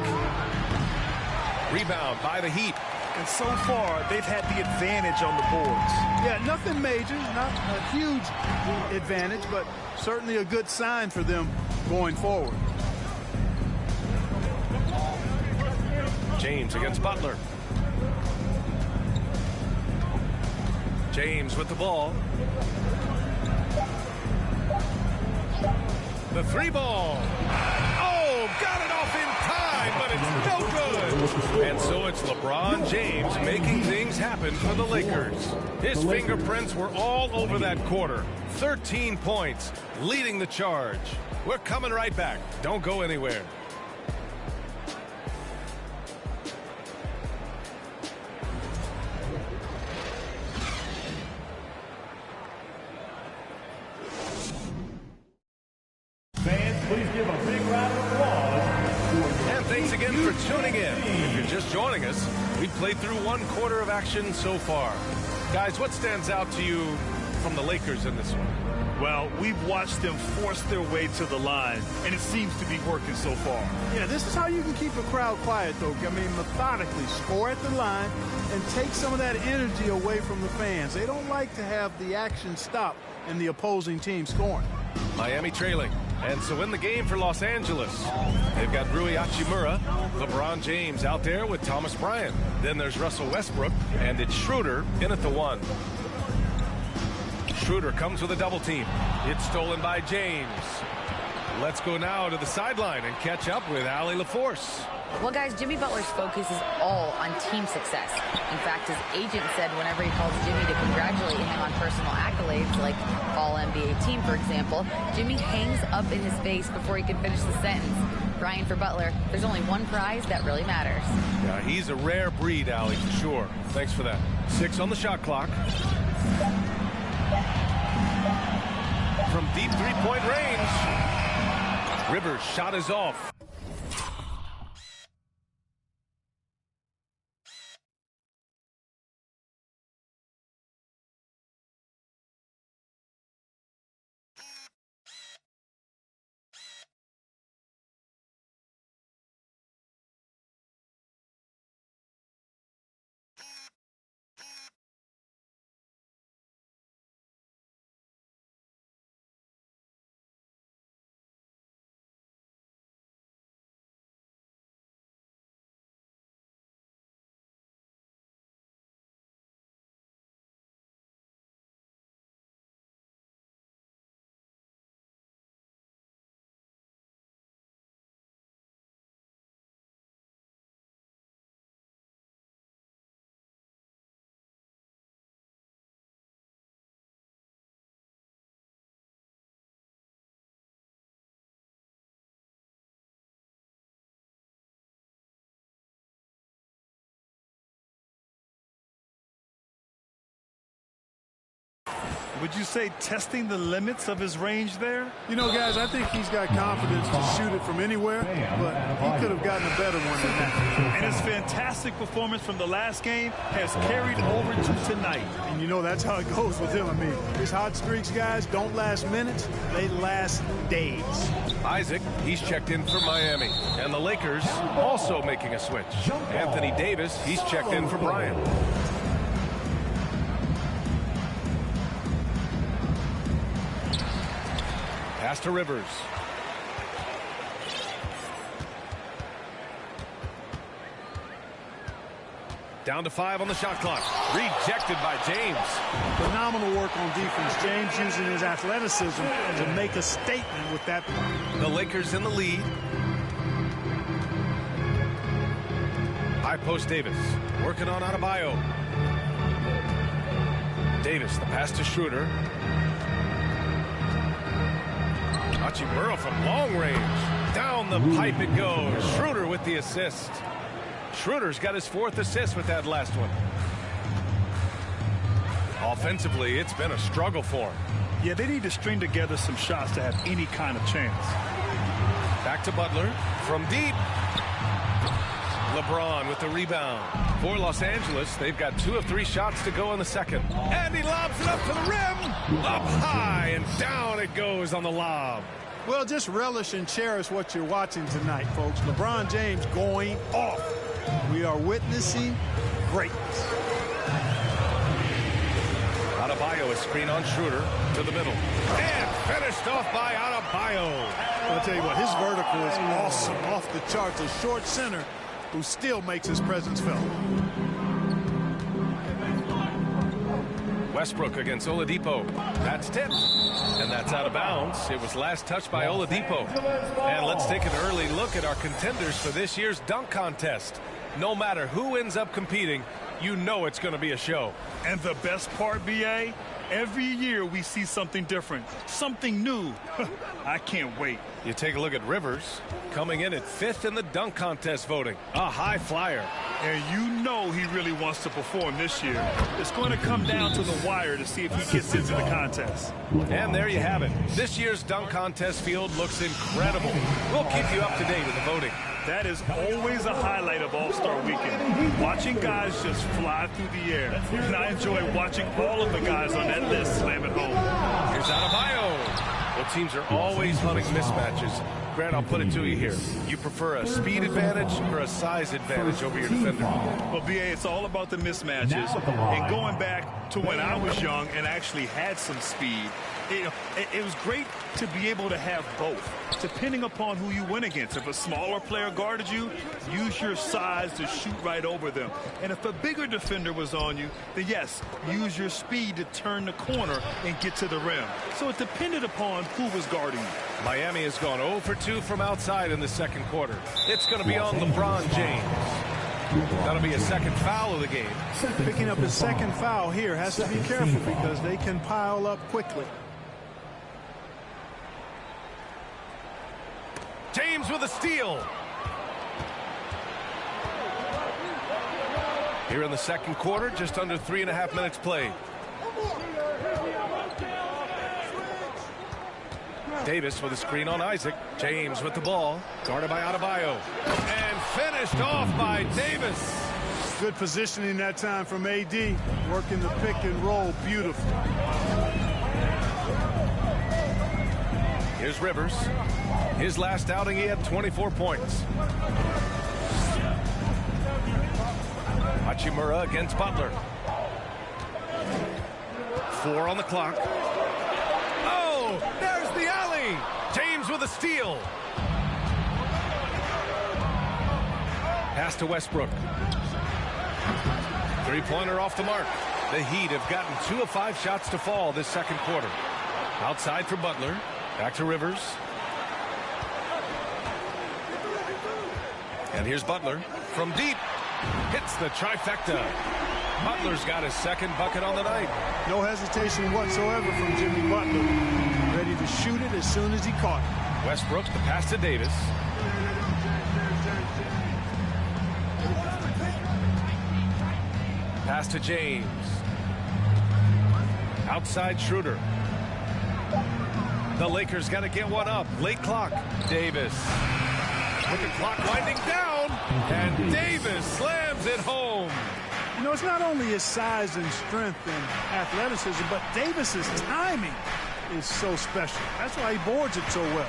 Rebound by the Heat. And so far, they've had the advantage on the boards. Yeah, nothing major, not a huge advantage, but certainly a good sign for them going forward. James against Butler. James with the ball. The 3-ball. Oh, got it off in time, but it's no good. And so it's LeBron James making things happen for the Lakers. His fingerprints were all over that quarter. 13 points, leading the charge. We're coming right back. Don't go anywhere. Please give a big round of applause. And thanks again for tuning in. If you're just joining us, we've played through 1 quarter of action so far. Guys, what stands out to you from the Lakers in this one? Well, we've watched them force their way to the line, and it seems to be working so far. Yeah, this is how you can keep a crowd quiet, though. I mean, methodically score at the line and take some of that energy away from the fans. They don't like to have the action stop and the opposing team scoring. Miami trailing. And so in the game for Los Angeles, they've got Rui Hachimura, LeBron James out there with Thomas Bryant. Then there's Russell Westbrook, and it's Schroeder in at the 1. Schroeder comes with a double team. It's stolen by James. Let's go now to the sideline and catch up with Allie LaForce. Well, guys, Jimmy Butler's focus is all on team success. In fact, his agent said whenever he calls Jimmy to congratulate him on personal accolades, like All-NBA team, for example, Jimmy hangs up in his face before he can finish the sentence. Brian, for Butler, there's only one prize that really matters. Yeah, he's a rare breed, Allie, for sure. Thanks for that. 6 on the shot clock. From deep 3-point range, Rivers' shot is off. Would you say testing the limits of his range there? You know, guys, I think he's got confidence to shoot it from anywhere, but he could have gotten a better one than that. And his fantastic performance from the last game has carried over to tonight. And you know, that's how it goes with him. I mean, his hot streaks, guys, don't last minutes, they last days. Isaac, he's checked in for Miami. And the Lakers also making a switch. Anthony Davis, he's checked in for Bryant. Pass to Rivers. Down to 5 on the shot clock. Rejected by James. Phenomenal work on defense. James using his athleticism to make a statement with that play. The Lakers in the lead. High post Davis. Working on Adebayo. Davis, the pass to Schroeder. Hachimura from long range. Down the pipe it goes. Schroeder with the assist. Schroeder's got his 4th assist with that last one. Offensively, it's been a struggle for him. Yeah, they need to string together some shots to have any kind of chance. Back to Butler from deep. LeBron with the rebound. For Los Angeles, they've got 2 of 3 shots to go in the second. And he lobs it up to the rim. Up high and down it goes on the lob. Well, just relish and cherish what you're watching tonight, folks. LeBron James going off. We are witnessing greatness. Adebayo, a screen on Schroeder to the middle. And finished off by Adebayo. I'll tell you what, his vertical is awesome. Off the charts. A short center who still makes his presence felt. Westbrook against Oladipo. That's tipped. And that's out of bounds. It was last touched by Oladipo. And let's take an early look at our contenders for this year's dunk contest. No matter who ends up competing, you know it's going to be a show. And the best part, B.A., every year we see something different, something new. I can't wait. You take a look at Rivers, coming in at 5th in the dunk contest voting. A high flyer. And you know he really wants to perform this year. It's going to come down to the wire to see if he gets into the contest. And there you have it. This year's dunk contest field looks incredible. We'll keep you up to date with the voting. That is always a highlight of All-Star Weekend. Watching guys just fly through the air. And I enjoy watching all of the guys on that list slam it home. Here's Adebayo. Well, teams are always hunting mismatches. Grant, I'll put it to you here. You prefer a speed advantage or a size advantage over your defender? Well, B.A., it's all about the mismatches. And going back to when I was young and actually had some speed, it was great to be able to have both, depending upon who you went against. If a smaller player guarded you, use your size to shoot right over them. And if a bigger defender was on you, then yes, use your speed to turn the corner and get to the rim. So it depended upon who was guarding you. Miami has gone 0 for 2 from outside in the second quarter. It's going to be on LeBron James. That'll be a second foul of the game. Picking up his second foul here, has to be careful because they can pile up quickly. James with a steal. Here in the second quarter, just under 3.5 minutes played. Davis with a screen on Isaac. James with the ball. Guarded by Adebayo. And finished off by Davis. Good positioning that time from A.D. Working the pick and roll beautiful. Here's Rivers. His last outing, he had 24 points. Hachimura against Butler. 4 on the clock. Oh, there's the alley. James with a steal. Pass to Westbrook. Three-pointer off the mark. The Heat have gotten 2 of 5 shots to fall this second quarter. Outside for Butler. Back to Rivers. And here's Butler from deep. Hits the trifecta. Butler's got his second bucket on the night. No hesitation whatsoever from Jimmy Butler. Ready to shoot it as soon as he caught it. Westbrook, the pass to Davis. Pass to James. Outside Schroeder. The Lakers got to get one up. Late clock. Davis. With the clock winding down. And Davis slams it home. You know, it's not only his size and strength and athleticism, but Davis's timing is so special. That's why he boards it so well.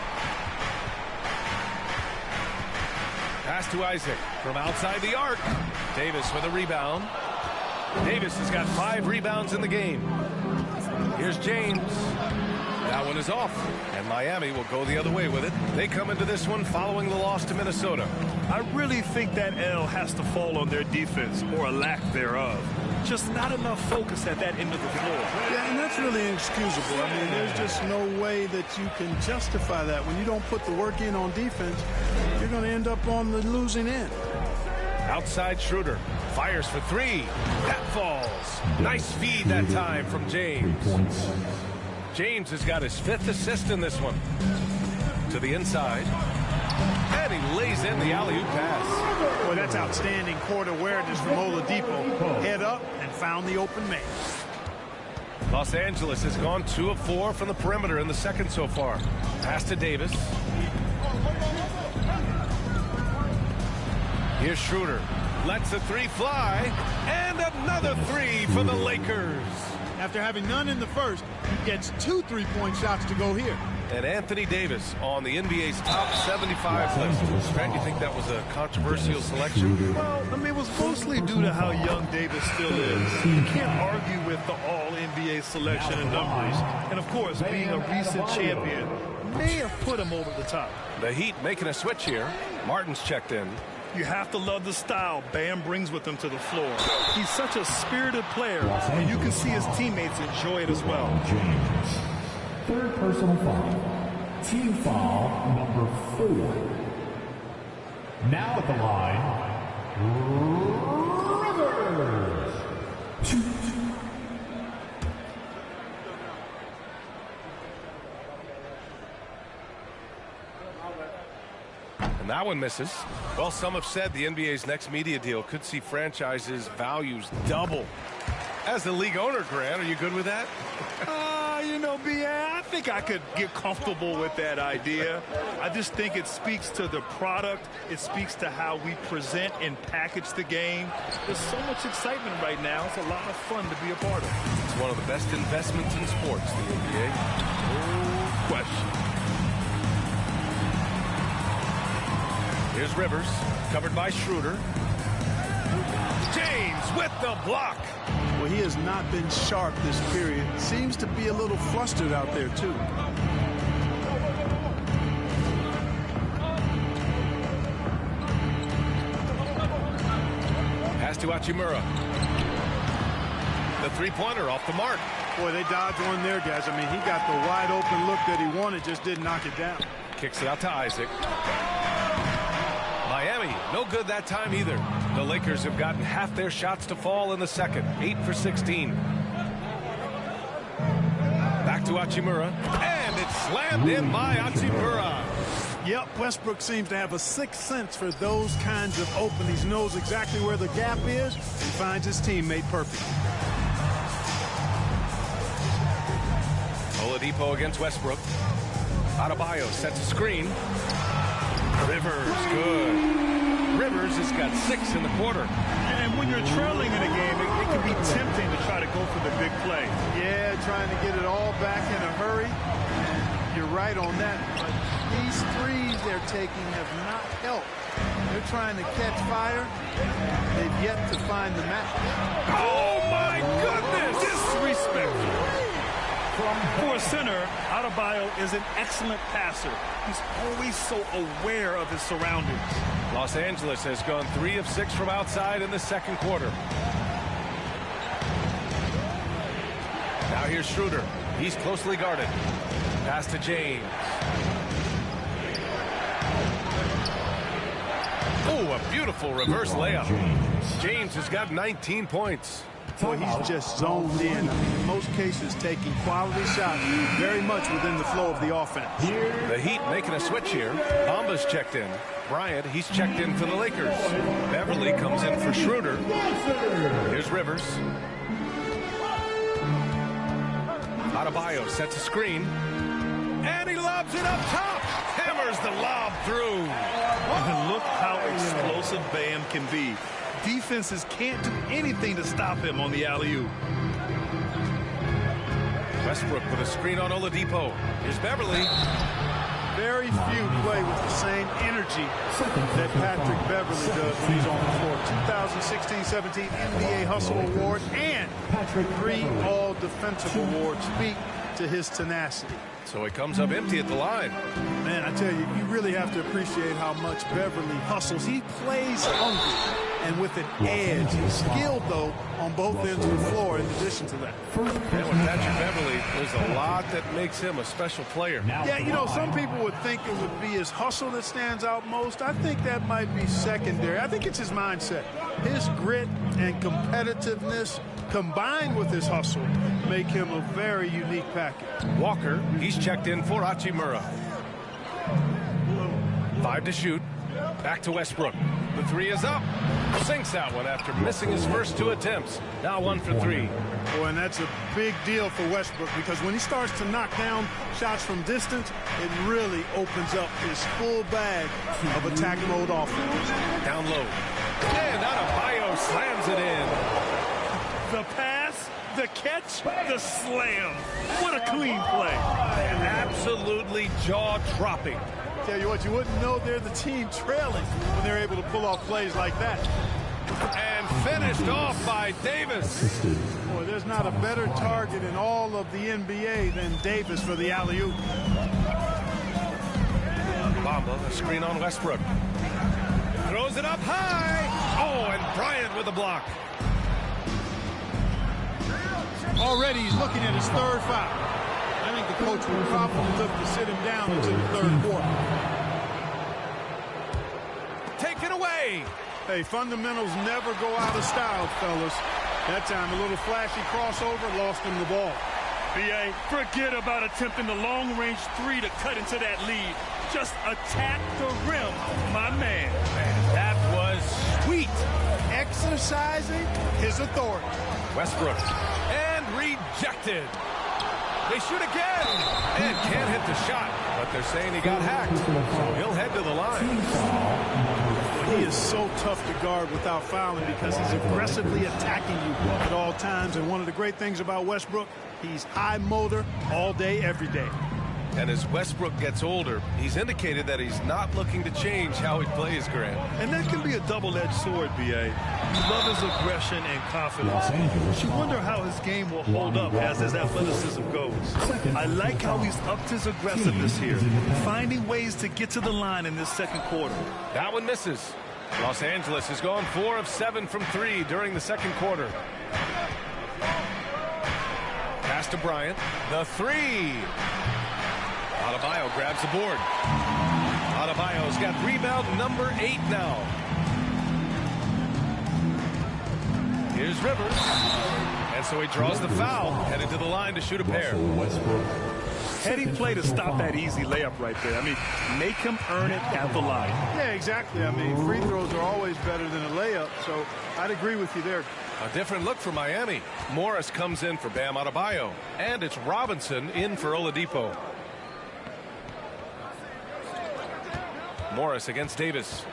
Pass to Isaac from outside the arc. Davis with a rebound. Davis has got 5 rebounds in the game. Here's James. That one is off, and Miami will go the other way with it. They come into this one following the loss to Minnesota. I really think that L has to fall on their defense, or a lack thereof. Just not enough focus at that end of the floor. Yeah, and that's really inexcusable. I mean, there's just no way that you can justify that. When you don't put the work in on defense, you're going to end up on the losing end. Outside Schroeder. Fires for 3. That falls. Nice feed that time from James. James has got his 5th assist in this one. To the inside. And he lays in the alley-oop pass. Boy, that's outstanding court awareness from Oladipo. Head up and found the open man. Los Angeles has gone 2 of 4 from the perimeter in the second so far. Pass to Davis. Here's Schroeder. Lets the three fly. And another three for the Lakers. After having none in the first, he gets 2 3-point shots to go here. And Anthony Davis on the NBA's top 75 list. Grant, you think that was a controversial selection? Well, I mean, it was mostly due to how young Davis still is. You can't argue with the all-NBA selection and numbers. And, of course, being a recent champion may have put him over the top. The Heat making a switch here. Martin's checked in. You have to love the style Bam brings with him to the floor. He's such a spirited player, and you can see his teammates enjoy it as well. James. Third personal foul. Team foul number 4. Now at the line, Rivers. And that one misses. Well, some have said the NBA's next media deal could see franchises' values double. As the league owner, Grant, are you good with that? You know, B.A., I think I could get comfortable with that idea. I just think it speaks to the product. It speaks to how we present and package the game. There's so much excitement right now. It's a lot of fun to be a part of. It's one of the best investments in sports, the NBA. No question. Here's Rivers, covered by Schroeder. James with the block. Well, he has not been sharp this period. Seems to be a little flustered out there, too. Pass to Hachimura. The three-pointer off the mark. Boy, they dodged one there, guys. I mean, he got the wide open look that he wanted, just didn't knock it down. Kicks it out to Isaac. Miami, no good that time either. The Lakers have gotten half their shots to fall in the second, 8 for 16. Back to Hachimura, and it's slammed in by Hachimura. Yep, Westbrook seems to have a sixth sense for those kinds of openings. He knows exactly where the gap is and finds his teammate perfect. Oladipo against Westbrook. Adebayo sets a screen. Rivers, good. Rivers has got 6 in the quarter. And when you're trailing in a game, it can be tempting to try to go for the big play. Yeah, trying to get it all back in a hurry. And you're right on that. But these threes they're taking have not helped. They're trying to catch fire. They've yet to find the match. Oh, my goodness! Disrespectful. For a center, Adebayo is an excellent passer. He's always so aware of his surroundings. Los Angeles has gone 3 of 6 from outside in the second quarter. Now here's Schroeder. He's closely guarded. Pass to James. Oh, a beautiful reverse layup. James has got 19 points. Boy, he's just zoned in. I mean, in most cases, taking quality shots very much within the flow of the offense. The Heat making a switch here. Bamba's checked in. Bryant, he's checked in for the Lakers. Beverly comes in for Schroeder. Here's Rivers. Adebayo sets a screen. And he lobs it up top. Hammers the lob through. And look how explosive Bam can be. Defenses can't do anything to stop him on the alley-oop. Westbrook with a screen on Oladipo. Here's Beverly. Very few play with the same energy that Patrick Beverly does when he's on the floor. 2016-17 NBA Hustle Award and 3 All-Defensive Awards speak to his tenacity. So he comes up empty at the line. Man, I tell you, you really have to appreciate how much Beverly hustles. He plays hungry and with an edge. He's skilled, though, on both ends of the floor in addition to that. And with Patrick Beverly, there's a lot that makes him a special player. Yeah, you know, some people would think it would be his hustle that stands out most. I think that might be secondary. I think it's his mindset. His grit and competitiveness combined with his hustle make him a very unique package. Walker, he's checked in for Hachimura. 5 to shoot. Back to Westbrook. The 3 is up. Sinks that one after missing his first 2 attempts. Now 1 for 3. Boy, and that's a big deal for Westbrook because when he starts to knock down shots from distance, it really opens up his full bag of attack mode offense. Down low. And Adebayo slams it in. The pass, the catch, the slam. What a clean play. And absolutely jaw-dropping. Tell you what, you wouldn't know they're the team trailing when they're able to pull off plays like that. And finished off by Davis. Boy, there's not a better target in all of the NBA than Davis for the alley-oop. Bamba, a screen on Westbrook. Throws it up high. Oh, and Bryant with a block. Already he's looking at his third foul. I think the coach would probably look to sit him down into the third quarter. Taken away. Hey, fundamentals never go out of style, fellas. That time, a little flashy crossover lost him the ball. B.A., forget about attempting the long-range 3 to cut into that lead. Just attack the rim, my man. That was sweet. Exercising his authority. Westbrook. And rejected. They shoot again. And can't hit the shot. But they're saying he got hacked. So he'll head to the line. He is so tough to guard without fouling because he's aggressively attacking you at all times. And one of the great things about Westbrook, he's high motor all day, every day. And as Westbrook gets older, he's indicated that he's not looking to change how he plays, Grant. And that can be a double-edged sword, B.A. You love his aggression and confidence. You wonder how his game will hold up as his athleticism goes. I like how he's upped his aggressiveness here, finding ways to get to the line in this second quarter. That one misses. Los Angeles has gone 4 of 7 from 3 during the second quarter. Pass to Bryant. The 3. Adebayo grabs the board. Adebayo's got rebound number 8 now. Here's Rivers. And so he draws the foul, headed to the line to shoot a pair. Heady play to stop that easy layup right there. I mean, make him earn it at the line. Yeah, exactly. I mean, free throws are always better than a layup, so I'd agree with you there. A different look for Miami. Morris comes in for Bam Adebayo. And it's Robinson in for Oladipo. Morris against Davis.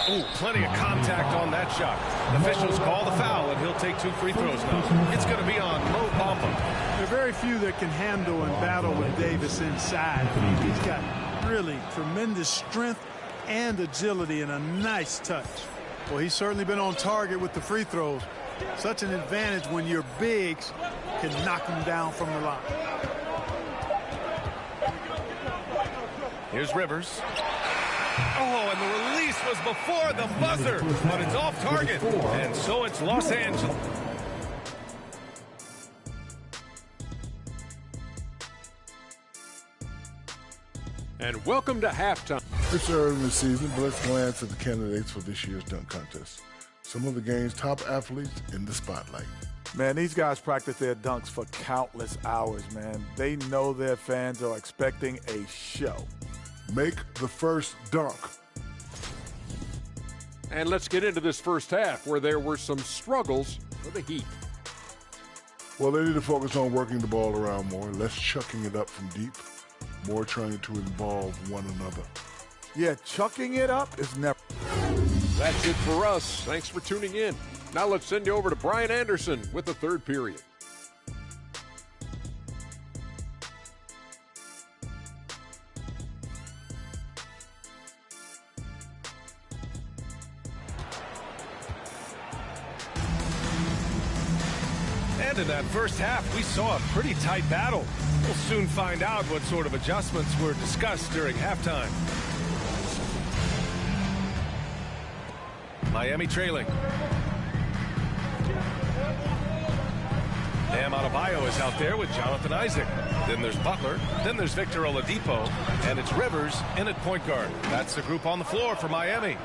Ooh, plenty of contact on that shot. Officials call the foul, and he'll take 2 free throws now. It's going to be on Mo Bamba. There are very few that can handle and battle with Davis inside. He's got really tremendous strength and agility and a nice touch. Well, he's certainly been on target with the free throws. Such an advantage when your bigs can knock him down from the line. Here's Rivers. Oh, and the release was before the buzzer, but it's off target. And so it's Los Angeles. And welcome to halftime. It's early in the season, but let's glance at the candidates for this year's dunk contest. Some of the game's top athletes in the spotlight. Man, these guys practice their dunks for countless hours, man. They know their fans are expecting a show. Make the first dunk. And let's get into this first half where there were some struggles for the Heat. Well, they need to focus on working the ball around more, less chucking it up from deep, more trying to involve one another. Yeah, chucking it up is never. That's it for us. Thanks for tuning in. Now let's send you over to Brian Anderson with the third period. And in that first half, we saw a pretty tight battle. We'll soon find out what sort of adjustments were discussed during halftime. Miami trailing. Bam Adebayo is out there with Jonathan Isaac. Then there's Butler. Then there's Victor Oladipo. And it's Rivers in at point guard. That's the group on the floor for Miami.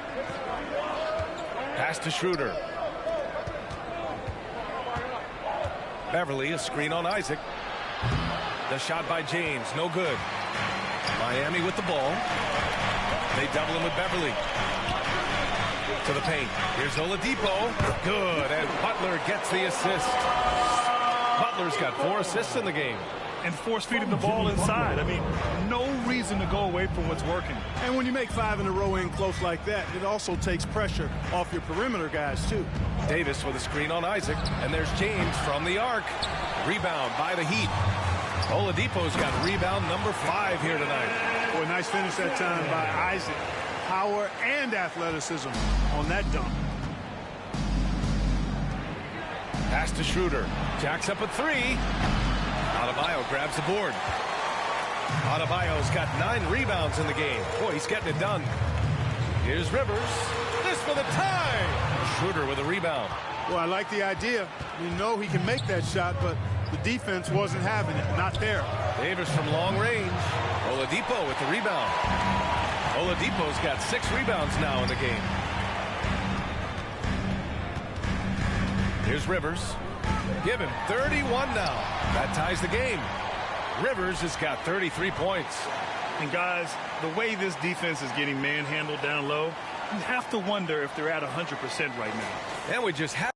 Pass to Schroeder. Beverly, a screen on Isaac. The shot by James, no good. Miami with the ball. They double him with Beverly. To the paint. Here's Oladipo. Good, and Butler gets the assist. Butler's got 4 assists in the game. And force-feeding the ball inside. I mean, no reason to go away from what's working. And when you make 5 in a row in close like that, it also takes pressure off your perimeter guys, too. Davis with a screen on Isaac. And there's James from the arc. Rebound by the Heat. Oladipo's got rebound number 5 here tonight. Boy, nice finish that time by Isaac. Power and athleticism on that dunk. Pass to Schroeder. Jacks up a 3. Adebayo grabs the board. Adebayo's got 9 rebounds in the game. Boy, he's getting it done. Here's Rivers. This for the tie. Schroeder with a rebound. Well, I like the idea. We know he can make that shot, but the defense wasn't having it. Not there. Davis from long range. Oladipo with the rebound. Oladipo's got 6 rebounds now in the game. Here's Rivers. Give him 31 now. That ties the game. Rivers has got 33 points. And guys, the way this defense is getting manhandled down low, you have to wonder if they're at 100% right now. And we just have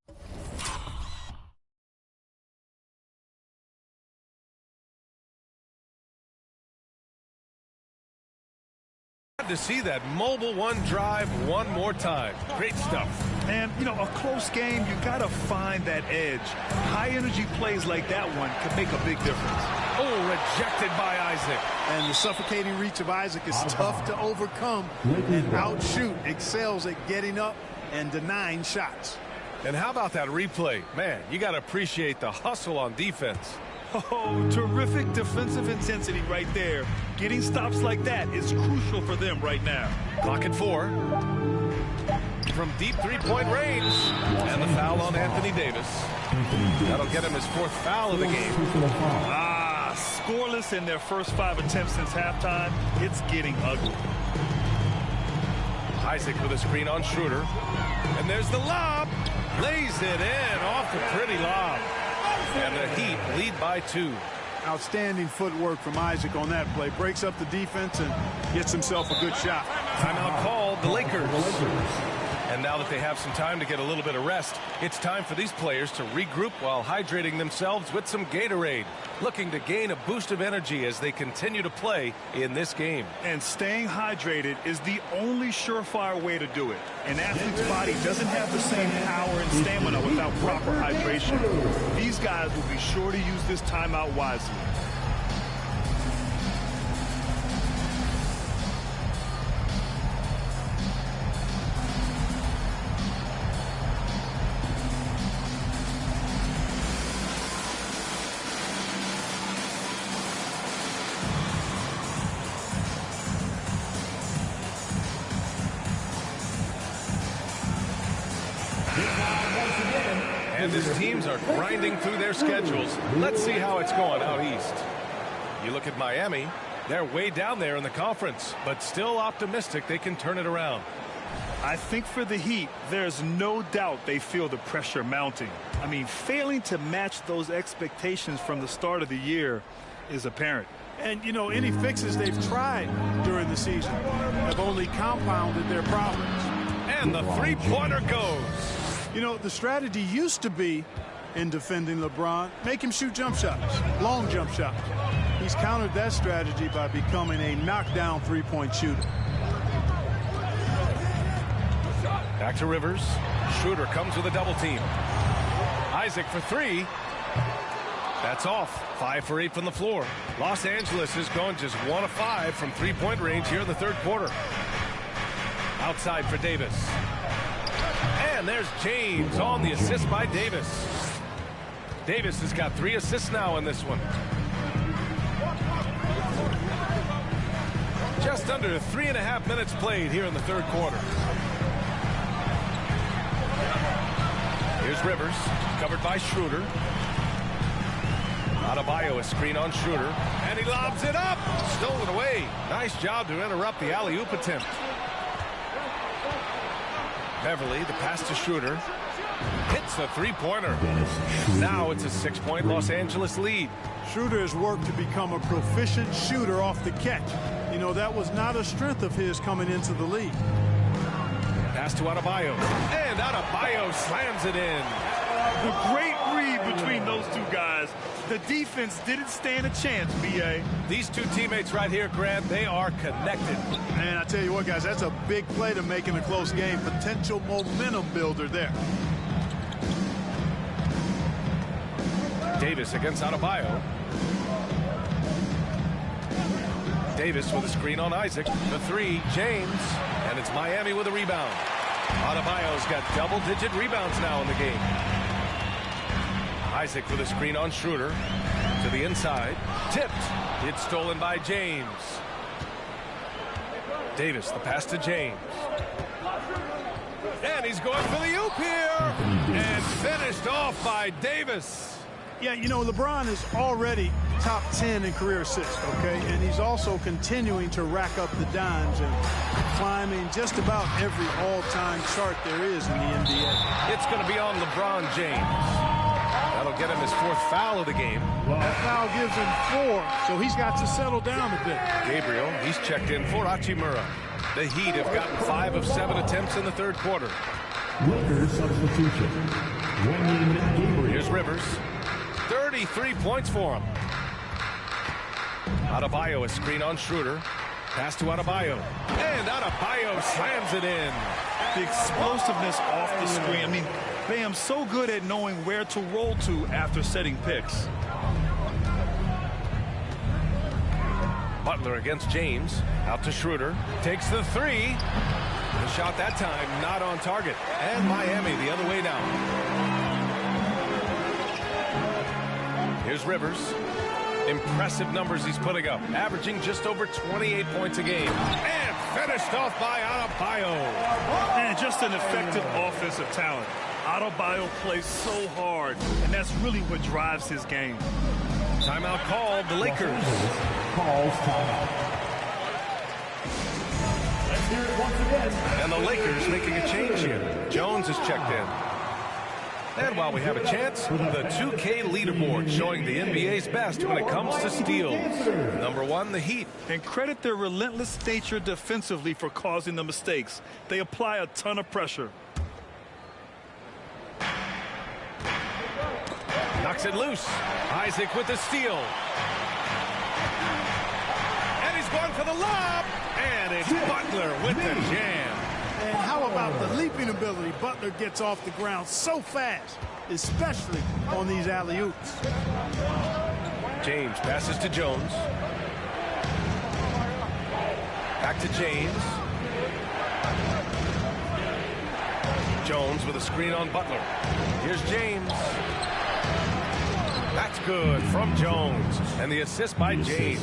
to see that mobile one drive one more time. Great stuff. And, you know, a close game, you got to find that edge. High-energy plays like that one could make a big difference. Oh, rejected by Isaac. And the suffocating reach of Isaac is tough to overcome. And outshoot excels at getting up and denying shots. And how about that replay? Man, you got to appreciate the hustle on defense. Oh, terrific defensive intensity right there. Getting stops like that is crucial for them right now. Clock at 4. From deep 3-point range. And the foul on Anthony Davis. That'll get him his 4th foul of the game. Scoreless in their first 5 attempts since halftime. It's getting ugly. Isaac with a screen on Schroeder. And there's the lob. Lays it in off the pretty lob. And the Heat lead by 2. Outstanding footwork from Isaac on that play. Breaks up the defense and gets himself a good shot. Timeout called, the Lakers. And now that they have some time to get a little bit of rest, it's time for these players to regroup while hydrating themselves with some Gatorade, looking to gain a boost of energy as they continue to play in this game. And staying hydrated is the only surefire way to do it. An athlete's body doesn't have the same power and stamina without proper hydration. These guys will be sure to use this timeout wisely. And his teams are grinding through their schedules. Let's see how it's going out east. You look at Miami, they're way down there in the conference, but still optimistic they can turn it around. I think for the Heat, there's no doubt they feel the pressure mounting. I mean, failing to match those expectations from the start of the year is apparent. And, you know, any fixes they've tried during the season have only compounded their problems. And the three-pointer goes. You know, the strategy used to be, in defending LeBron, make him shoot jump shots, long jump shots. He's countered that strategy by becoming a knockdown three-point shooter. Back to Rivers. Schroeder comes with a double team. Isaac for 3. That's off. 5 for 8 from the floor. Los Angeles is going just 1 of 5 from three-point range here in the third quarter. Outside for Davis. And there's James on the assist by Davis. Davis has got 3 assists now in this one. Just under 3.5 minutes played here in the third quarter. Here's Rivers, covered by Schroeder. Adebayo, a screen on Schroeder, and he lobs it up. Stolen away. Nice job to interrupt the alley-oop attempt. Beverly, the pass to Schroeder. Hits a three-pointer. Now it's a 6-point Los Angeles lead. Schroeder has worked to become a proficient shooter off the catch. You know, that was not a strength of his coming into the league. Pass to Adebayo. And Adebayo slams it in. A great read between those two guys. The defense didn't stand a chance, B.A. These two teammates right here, Grant, they are connected. Man, I tell you what, guys, that's a big play to make in a close game. Potential momentum builder there. Davis against Adebayo. Davis with a screen on Isaac. The three, James. And it's Miami with a rebound. Adebayo's got double-digit rebounds now in the game. Isaac with a screen on Schroeder. To the inside. Tipped. It's stolen by James. Davis, the pass to James. And he's going for the oop here. And finished off by Davis. Yeah, you know, LeBron is already top 10 in career assists, okay? And he's also continuing to rack up the dimes and climbing just about every all-time chart there is in the NBA. It's going to be on LeBron James. That'll get him his 4th foul of the game. That foul gives him 4, so he's got to settle down a bit. Gabriel, he's checked in for Hachimura. The Heat have gotten 5 of 7 attempts in the 3rd quarter. Rivers substitution. Gabriel. Here's Rivers. 33 points for him. Adebayo, a screen on Schroeder. Pass to Adebayo. And Adebayo slams it in. The explosiveness off the screen. I mean, Bam's so good at knowing where to roll to after setting picks. Butler against James. Out to Schroeder. Takes the three. The shot that time not on target. And Miami the other way now. Here's Rivers. Impressive numbers he's putting up. Averaging just over 28 points a game. And finished off by Adebayo. And just an effective offensive talent. Adebayo plays so hard, and that's really what drives his game. Timeout called. The Lakers. Calls timeout. Let's hear it once again. And the Lakers making a change here. Jones is checked in. And while we have a chance, the 2K leaderboard showing the NBA's best when it comes to steals. Number 1, the Heat. And credit their relentless nature defensively for causing the mistakes. They apply a ton of pressure. Knocks it loose. Isaac with the steal. And he's going for the lob. And it's Butler with the jam. And how about the leaping ability? Butler gets off the ground so fast, especially on these alley-oops. James passes to Jones. Back to James. Jones with a screen on Butler. Here's James. That's good from Jones. And the assist by James.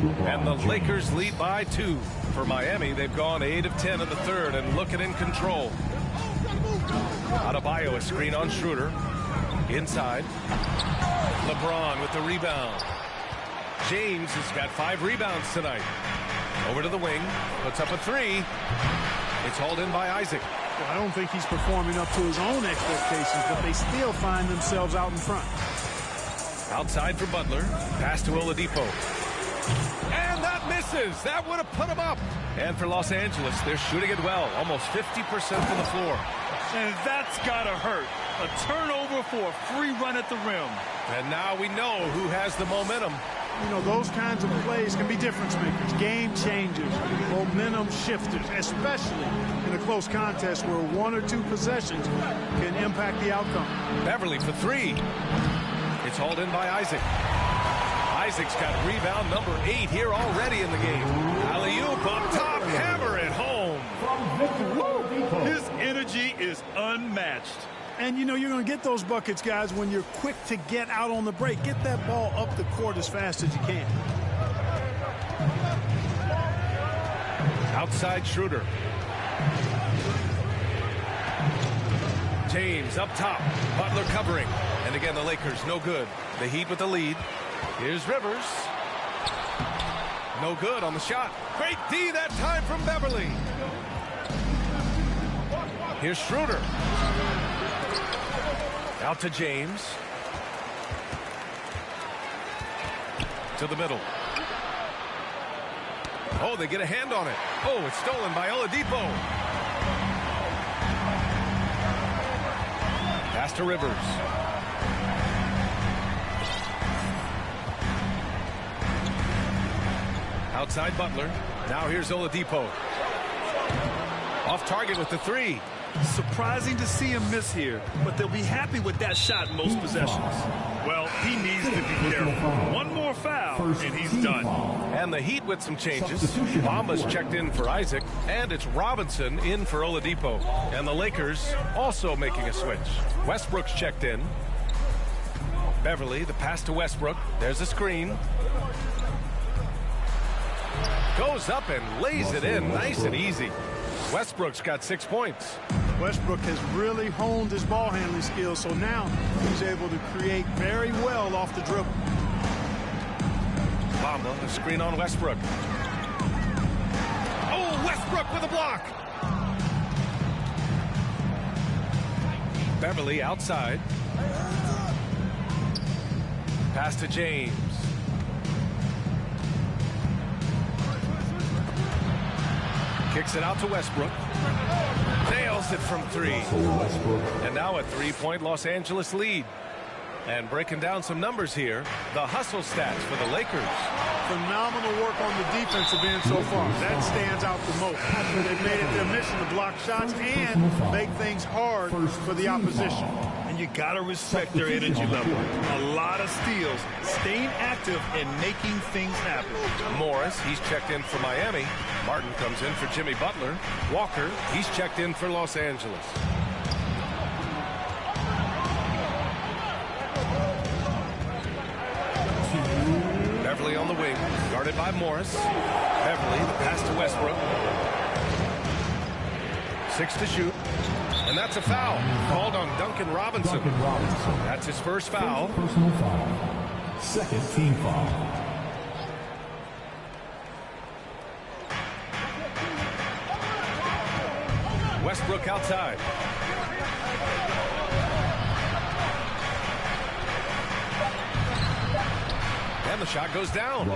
And the Lakers lead by 2. For Miami, they've gone 8 of 10 in the 3rd and looking in control. Adebayo, a screen on Schroeder. Inside. LeBron with the rebound. James has got 5 rebounds tonight. Over to the wing. Puts up a 3. It's hauled in by Isaac. Well, I don't think he's performing up to his own expectations, but they still find themselves out in front. Outside for Butler. Pass to Oladipo. And that misses. That would have put him up. And for Los Angeles, they're shooting it well. Almost 50% from the floor. And that's got to hurt. A turnover for a free run at the rim. And now we know who has the momentum. You know, those kinds of plays can be difference makers, game changers, momentum shifters, especially in a close contest where 1 or 2 possessions can impact the outcome. Beverly for 3. It's hauled in by Isaac. Isaac's got rebound number 8 here already in the game. Alley-oop up top, hammer it home. His energy is unmatched. And, you know, you're going to get those buckets, guys, when you're quick to get out on the break. Get that ball up the court as fast as you can. Outside Schroeder. James up top. Butler covering. And again, the Lakers no good. The Heat with the lead. Here's Rivers. No good on the shot. Great D that time from Beverly. Here's Schroeder. Out to James. To the middle. Oh, they get a hand on it. Oh, it's stolen by Oladipo. Pass to Rivers. Outside Butler. Now here's Oladipo. Off target with the three. Surprising to see him miss here, but they'll be happy with that shot most possessions. Well, he needs to be careful. One more foul, and he's done. And the Heat with some changes. Bamba's checked in for Isaac, and it's Robinson in for Oladipo. And the Lakers also making a switch. Westbrook's checked in. Beverly, the pass to Westbrook. There's a screen. Goes up and lays it in nice and easy. Westbrook's got 6 points. Westbrook has really honed his ball handling skills, so now he's able to create very well off the dribble. Bamba, a screen on Westbrook. Oh, Westbrook with a block. Beverly outside. Pass to James. Kicks it out to Westbrook. Nails it from three. And now a three-point Los Angeles lead. And breaking down some numbers here, the hustle stats for the Lakers. Phenomenal work on the defensive end so far. That stands out the most. They've made it their mission to block shots and make things hard for the opposition. And you got to respect their energy level. A lot of steals, staying active and making things happen. Morris, he's checked in for Miami. Martin comes in for Jimmy Butler. Walker, he's checked in for Los Angeles. Beverly on the wing, guarded by Morris. Beverly, the pass to Westbrook. 6 to shoot. And that's a foul called on Duncan Robinson. That's his first foul. Personal foul. Second team foul. Westbrook outside. And the shot goes down.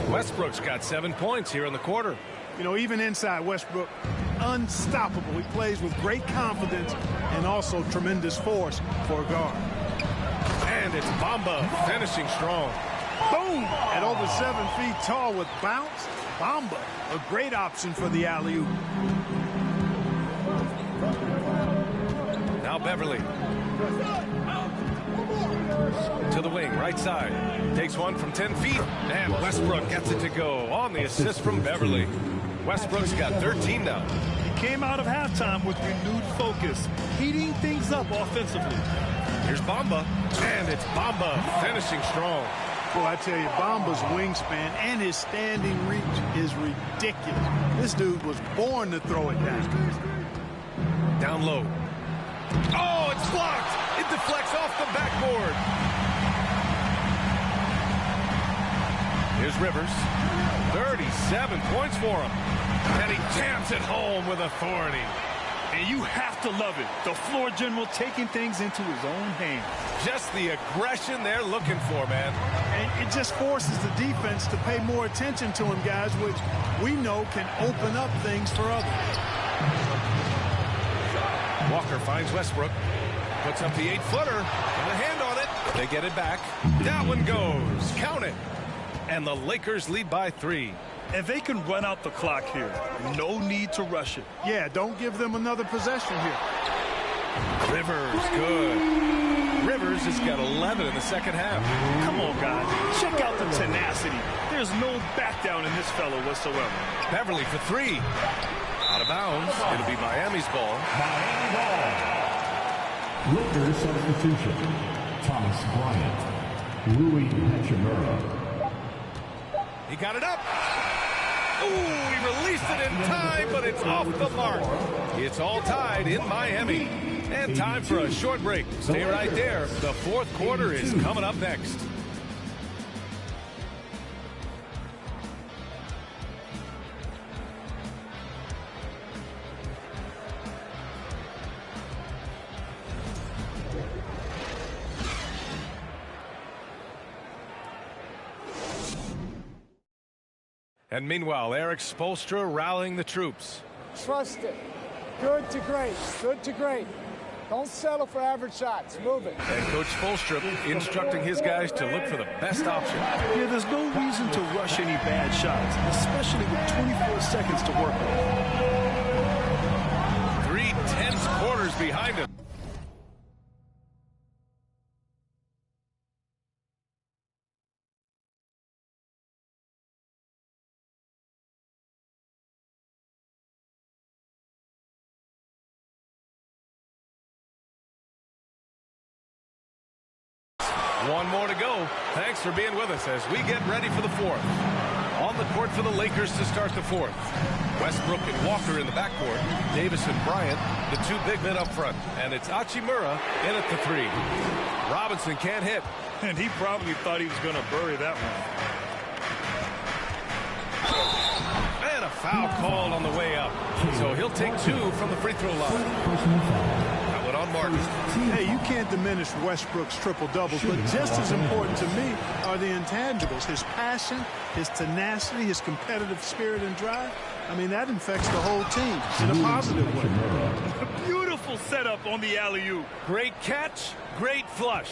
Westbrook's got 7 points here in the quarter. You know, even inside, Westbrook, unstoppable. He plays with great confidence and also tremendous force for a guard. And it's Bamba finishing strong. Boom! At over 7 feet tall with bounce, Bamba, a great option for the alley-oop. Now Beverly. To the wing, right side. Takes one from 10 feet. And Westbrook gets it to go on the assist from Beverly. Westbrook's got 13 now. He came out of halftime with renewed focus, heating things up offensively. Here's Bamba. And it's Bamba finishing strong. Boy, I tell you, Bamba's wingspan and his standing reach is ridiculous. This dude was born to throw it down. Down low. Oh, it's blocked. It deflects off the backboard. Here's Rivers. 37 points for him. And he jams it home with authority. And you have to love it. The floor general taking things into his own hands. Just the aggression they're looking for, man. And it just forces the defense to pay more attention to him, guys, which we know can open up things for others. Walker finds Westbrook. Puts up the 8-footer. Got a hand on it. They get it back. That one goes. Count it. And the Lakers lead by 3. And they can run out the clock here. No need to rush it. Yeah, don't give them another possession here. Rivers, good. Rivers has got 11 in the second half. Come on, guys. Check out the tenacity. There's no back down in this fellow whatsoever. Beverly for 3. Out of bounds. It'll be Miami's ball. Miami ball. Lakers substitution. Thomas Bryant. Rui Hachimura. He got it up. Ooh, he released it in time, but it's off the mark. It's all tied in Miami. And time for a short break. Stay right there. The fourth quarter is coming up next. And meanwhile, Eric Spoelstra rallying the troops. Trust it. Good to great. Good to great. Don't settle for average shots. Move it. And Coach Spoelstra instructing his guys to look for the best option. Yeah, there's no reason to rush any bad shots, especially with 24 seconds to work with. 3 tense quarters behind him. One more to go. Thanks for being with us as we get ready for the fourth. On the court for the Lakers to start the fourth. Westbrook and Walker in the backcourt. Davis and Bryant, the two big men up front. And it's Hachimura in at the 3. Robinson can't hit. And he probably thought he was going to bury that one. And a foul called on the way up. So he'll take 2 from the free throw line. On Martin. Hey, you can't diminish Westbrook's triple-doubles, but just as important to me are the intangibles. His passion, his tenacity, his competitive spirit and drive. I mean, that infects the whole team in a positive way. Beautiful setup on the alley-oop. Great catch, great flush.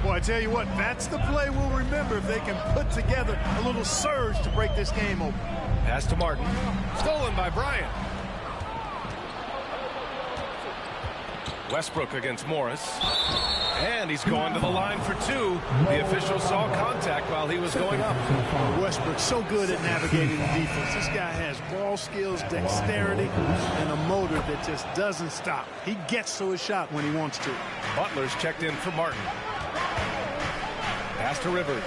Boy, I tell you what, that's the play we'll remember if they can put together a little surge to break this game open. Pass to Martin. Stolen by Bryant. Westbrook against Morris. And he's going to the line for 2. The official saw contact while he was going up. Westbrook's so good at navigating the defense. This guy has ball skills, dexterity, and a motor that just doesn't stop. He gets to his shot when he wants to. Butler's checked in for Martin. Pass to Rivers.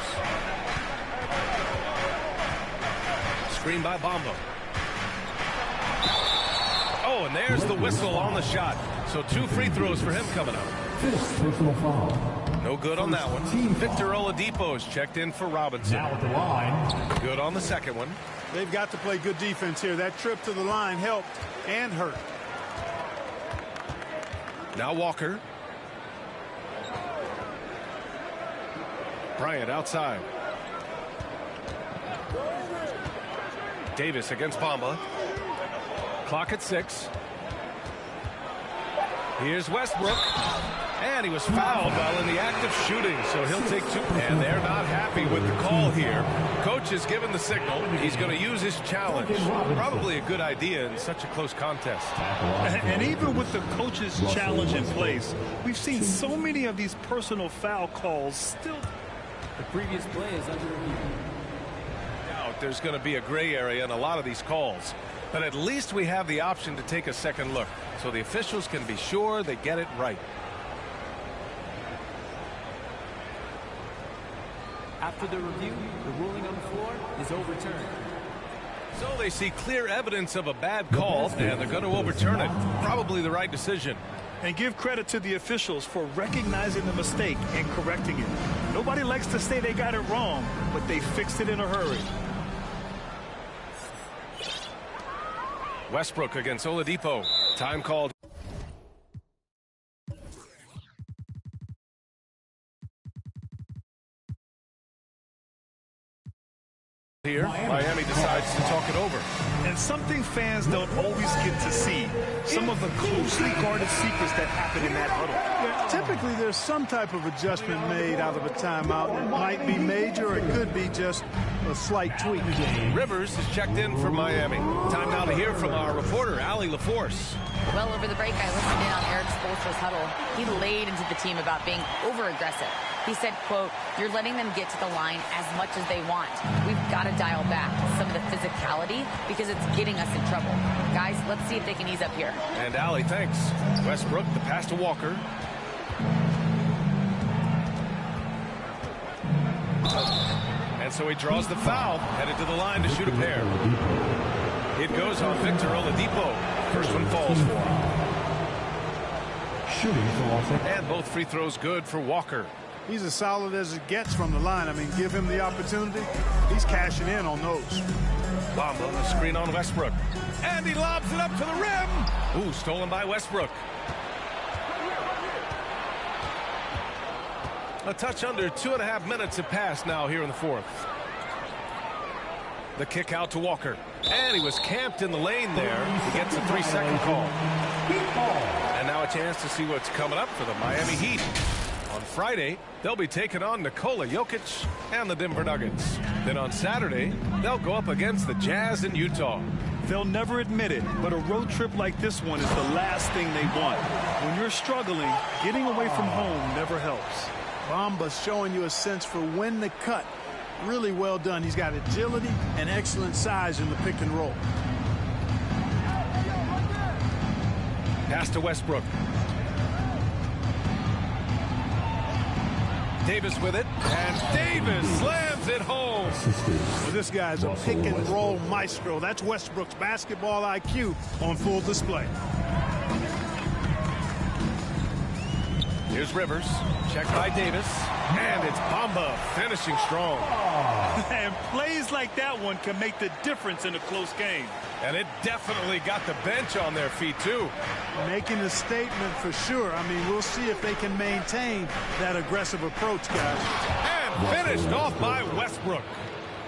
Screen by Bamba. Oh, and there's the whistle on the shot. So 2 free throws for him coming up. Personal foul. No good on that one. Victor Oladipo is checked in for Robinson. Now at the line. Good on the second one. They've got to play good defense here. That trip to the line helped and hurt. Now Walker. Bryant outside. Davis against Bamba. Clock at 6. Here's Westbrook. And he was fouled while in the act of shooting, so he'll take 2. And they're not happy with the call here. Coach has given the signal. He's going to use his challenge. Probably a good idea in such a close contest. And even with the coach's challenge in place, we've seen so many of these personal foul calls still. The previous play is under review. Now, there's going to be a gray area in a lot of these calls. But at least we have the option to take a second look, so the officials can be sure they get it right. After the review, the ruling on the floor is overturned. So they see clear evidence of a bad call, and they're going to overturn it. Probably the right decision. And give credit to the officials for recognizing the mistake and correcting it. Nobody likes to say they got it wrong, but they fixed it in a hurry. Westbrook against Oladipo. Time called. Here, Miami decides to talk it over. And something fans don't always get to see. Some of the closely guarded secrets that happen in that huddle. Yeah, typically, there's some type of adjustment made out of a timeout. It might be major, or it could be just a slight tweak. Rivers is checked in for Miami. Time now to hear from our reporter, Allie LaForce. Well, over the break, I listened in on Eric Spoelstra's huddle. He laid into the team about being over-aggressive. He said, quote, "You're letting them get to the line as much as they want. We've got to dial back some of the physicality because it's getting us in trouble. Guys, let's see if they can ease up here." And Allie, thanks. Westbrook, the pass to Walker. And so he draws the foul, headed to the line to shoot a pair. It goes on Victor Oladipo. First one falls for him. Shooting for Walker. And both free throws good for Walker. He's as solid as it gets from the line. I mean, give him the opportunity. He's cashing in on those. Bamba, a screen on Westbrook. And he lobs it up to the rim. Ooh, stolen by Westbrook. A touch under 2.5 minutes have passed now here in the fourth. The kick out to Walker. And he was camped in the lane there. He gets a 3-second call. And now a chance to see what's coming up for the Miami Heat. On Friday, they'll be taking on Nikola Jokic and the Denver Nuggets. Then on Saturday, they'll go up against the Jazz in Utah. They'll never admit it, but a road trip like this one is the last thing they want. When you're struggling, getting away from home never helps. Bamba's showing you a sense for when to cut. Really well done. He's got agility and excellent size in the pick and roll. Pass to Westbrook. Davis with it, and Davis slams it home. Well, this guy's a pick and roll maestro. That's Westbrook's basketball IQ on full display. Here's Rivers, checked by Davis, and it's Bamba finishing strong. And plays like that one can make the difference in a close game. And it definitely got the bench on their feet, too. Making a statement for sure. I mean, we'll see if they can maintain that aggressive approach, guys. And finished off by Westbrook.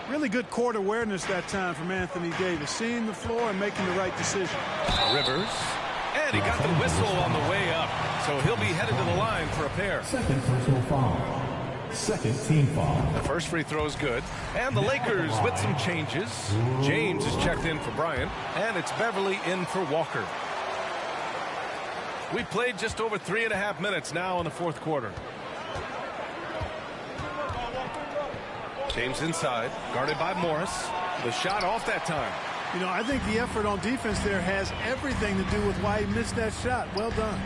Really good court awareness that time from Anthony Davis. Seeing the floor and making the right decision. Rivers. And he got the whistle on the way up. So he'll be headed to the line for a pair. Second personal foul. Second team foul. The first free throw is good. And the Lakers with some changes. James is checked in for Bryant. And it's Beverly in for Walker. We played just over 3.5 minutes now in the fourth quarter. James inside, guarded by Morris. The shot off that time. You know, I think the effort on defense there has everything to do with why he missed that shot. Well done.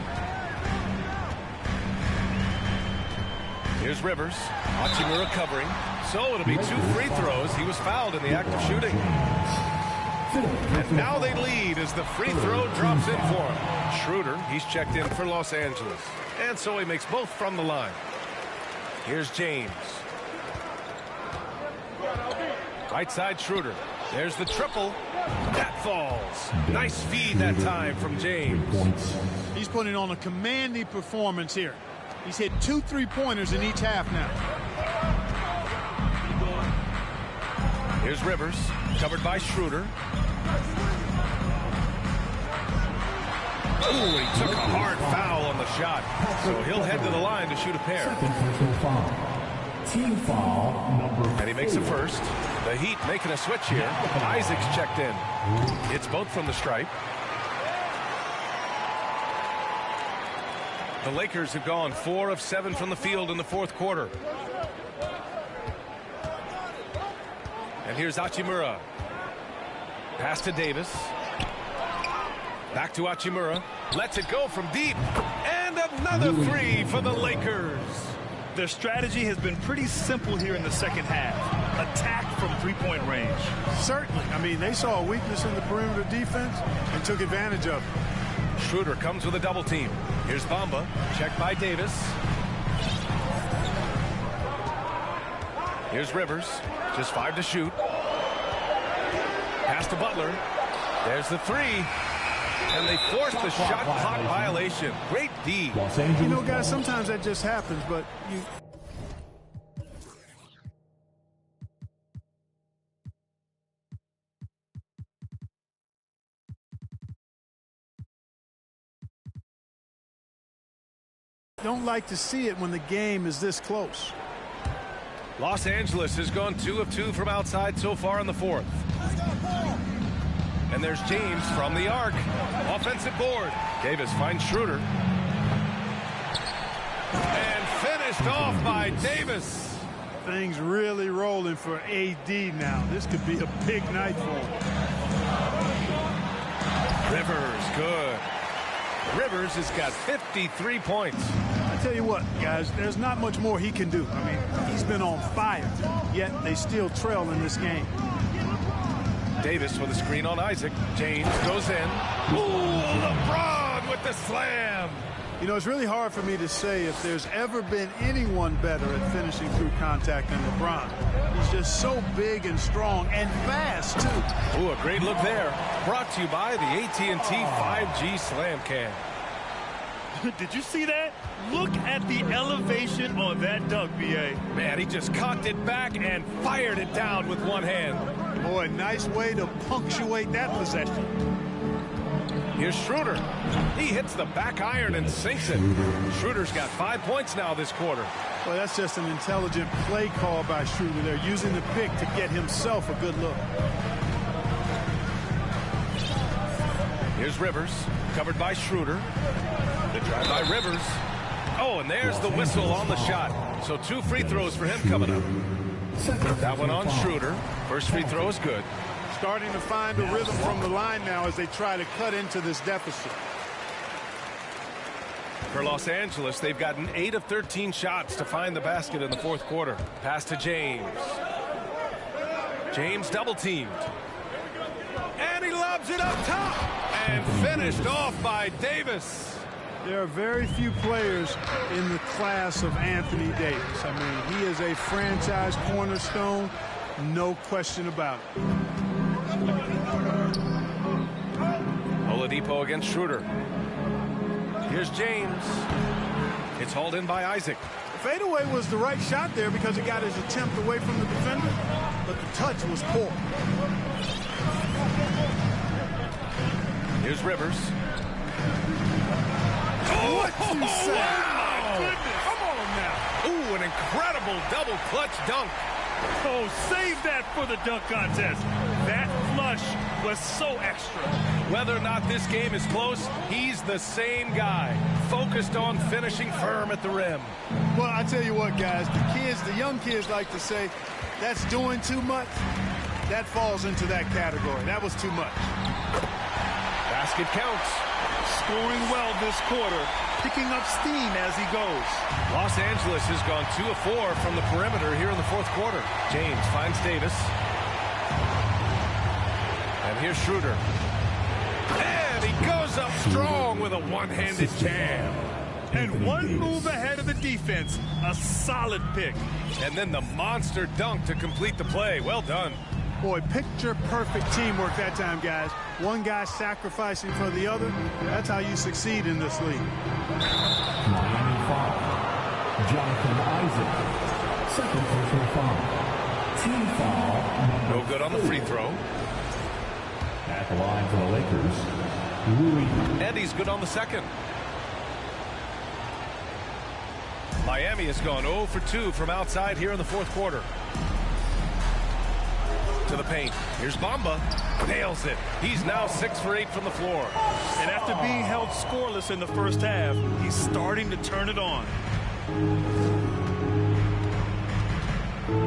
Here's Rivers. Hachimura covering. So it'll be 2 free throws. He was fouled in the act of shooting. And now they lead as the free throw drops in for him. Schroeder, he's checked in for Los Angeles. And so he makes both from the line. Here's James. Right side Schroeder. There's the triple. That falls. Nice feed that time from James. He's putting on a commanding performance here. He's hit 2 3-pointers in each half now. Here's Rivers, covered by Schroeder. Ooh, he took a hard foul on the shot. So he'll head to the line to shoot a pair. Second personal foul. Team foul number 4. And he makes a first. The Heat making a switch here. Isaac's checked in. It's both from the stripe. The Lakers have gone 4 of 7 from the field in the fourth quarter. And here's Hachimura. Pass to Davis. Back to Hachimura. Lets it go from deep. And another 3 for the Lakers. Their strategy has been pretty simple here in the second half. Attack from 3-point range. Certainly. I mean, they saw a weakness in the perimeter defense and took advantage of it. Schroeder comes with a double team. Here's Bamba, checked by Davis. Here's Rivers, just 5 to shoot. Pass to Butler. There's the 3. And they force the shot clock violation. Great D. You know, guys, sometimes that just happens, but you... don't like to see it when the game is this close. Los Angeles has gone 2 of 2 from outside so far in the fourth. And there's James from the arc. Offensive board. Davis finds Schroeder. And finished off by Davis. Things really rolling for AD now. This could be a big night for him. Rivers, good. Rivers has got 53 points. I tell you what, guys, there's not much more he can do. I mean, he's been on fire, yet they still trail in this game. Davis with a screen on Isaac. James goes in. Ooh, LeBron with the slam. You know, it's really hard for me to say if there's ever been anyone better at finishing through contact than LeBron. He's just so big and strong and fast, too. Ooh, a great look there. Brought to you by the AT&T 5G Slam Cam. Did you see that? Look at the elevation on that dunk, B.A. Man, he just cocked it back and fired it down with one hand. Boy, nice way to punctuate that possession. Here's Schroeder. He hits the back iron and sinks it. Schroeder's got 5 points now this quarter. Well, that's just an intelligent play call by Schroeder. They're using the pick to get himself a good look. Here's Rivers, covered by Schroeder. The drive by Rivers. Oh, and there's the whistle on the shot. So 2 free throws for him coming up. That one on Schroeder. First free throw is good. Starting to find a rhythm from the line now as they try to cut into this deficit. For Los Angeles, they've gotten 8 of 13 shots to find the basket in the fourth quarter. Pass to James. James double teamed. And he lobs it up top. And finished off by Davis. There are very few players in the class of Anthony Davis. I mean, he is a franchise cornerstone, no question about it. Oladipo against Schroeder. Here's James. It's hauled in by Isaac. The fadeaway was the right shot there because he got his attempt away from the defender, but the touch was poor. Here's Rivers. What you say? Wow. Come on now. Ooh, an incredible double clutch dunk. Oh, save that for the dunk contest. That flush was so extra. Whether or not this game is close, he's the same guy, focused on finishing firm at the rim. Well, I tell you what, guys, the young kids like to say, that's doing too much. That falls into that category. That was too much. Basket counts. Scoring well this quarter, picking up steam as he goes. Los Angeles has gone 2 of 4 from the perimeter here in the fourth quarter. James finds Davis. And here's Schroeder. And he goes up strong with a one-handed jam. And one move ahead of the defense. A solid pick. And then the monster dunk to complete the play. Well done. Boy, picture-perfect teamwork that time, guys. One guy sacrificing for the other. That's how you succeed in this league. Miami foul. Jonathan Isaac. Second personal foul. Team foul. No good on the free throw. At the line for the Lakers, Rui. And he's good on the second. Miami has gone 0 for 2 from outside here in the fourth quarter. To the paint. Here's Bamba. Nails it. He's now 6 for 8 from the floor. And after being held scoreless in the first half, he's starting to turn it on.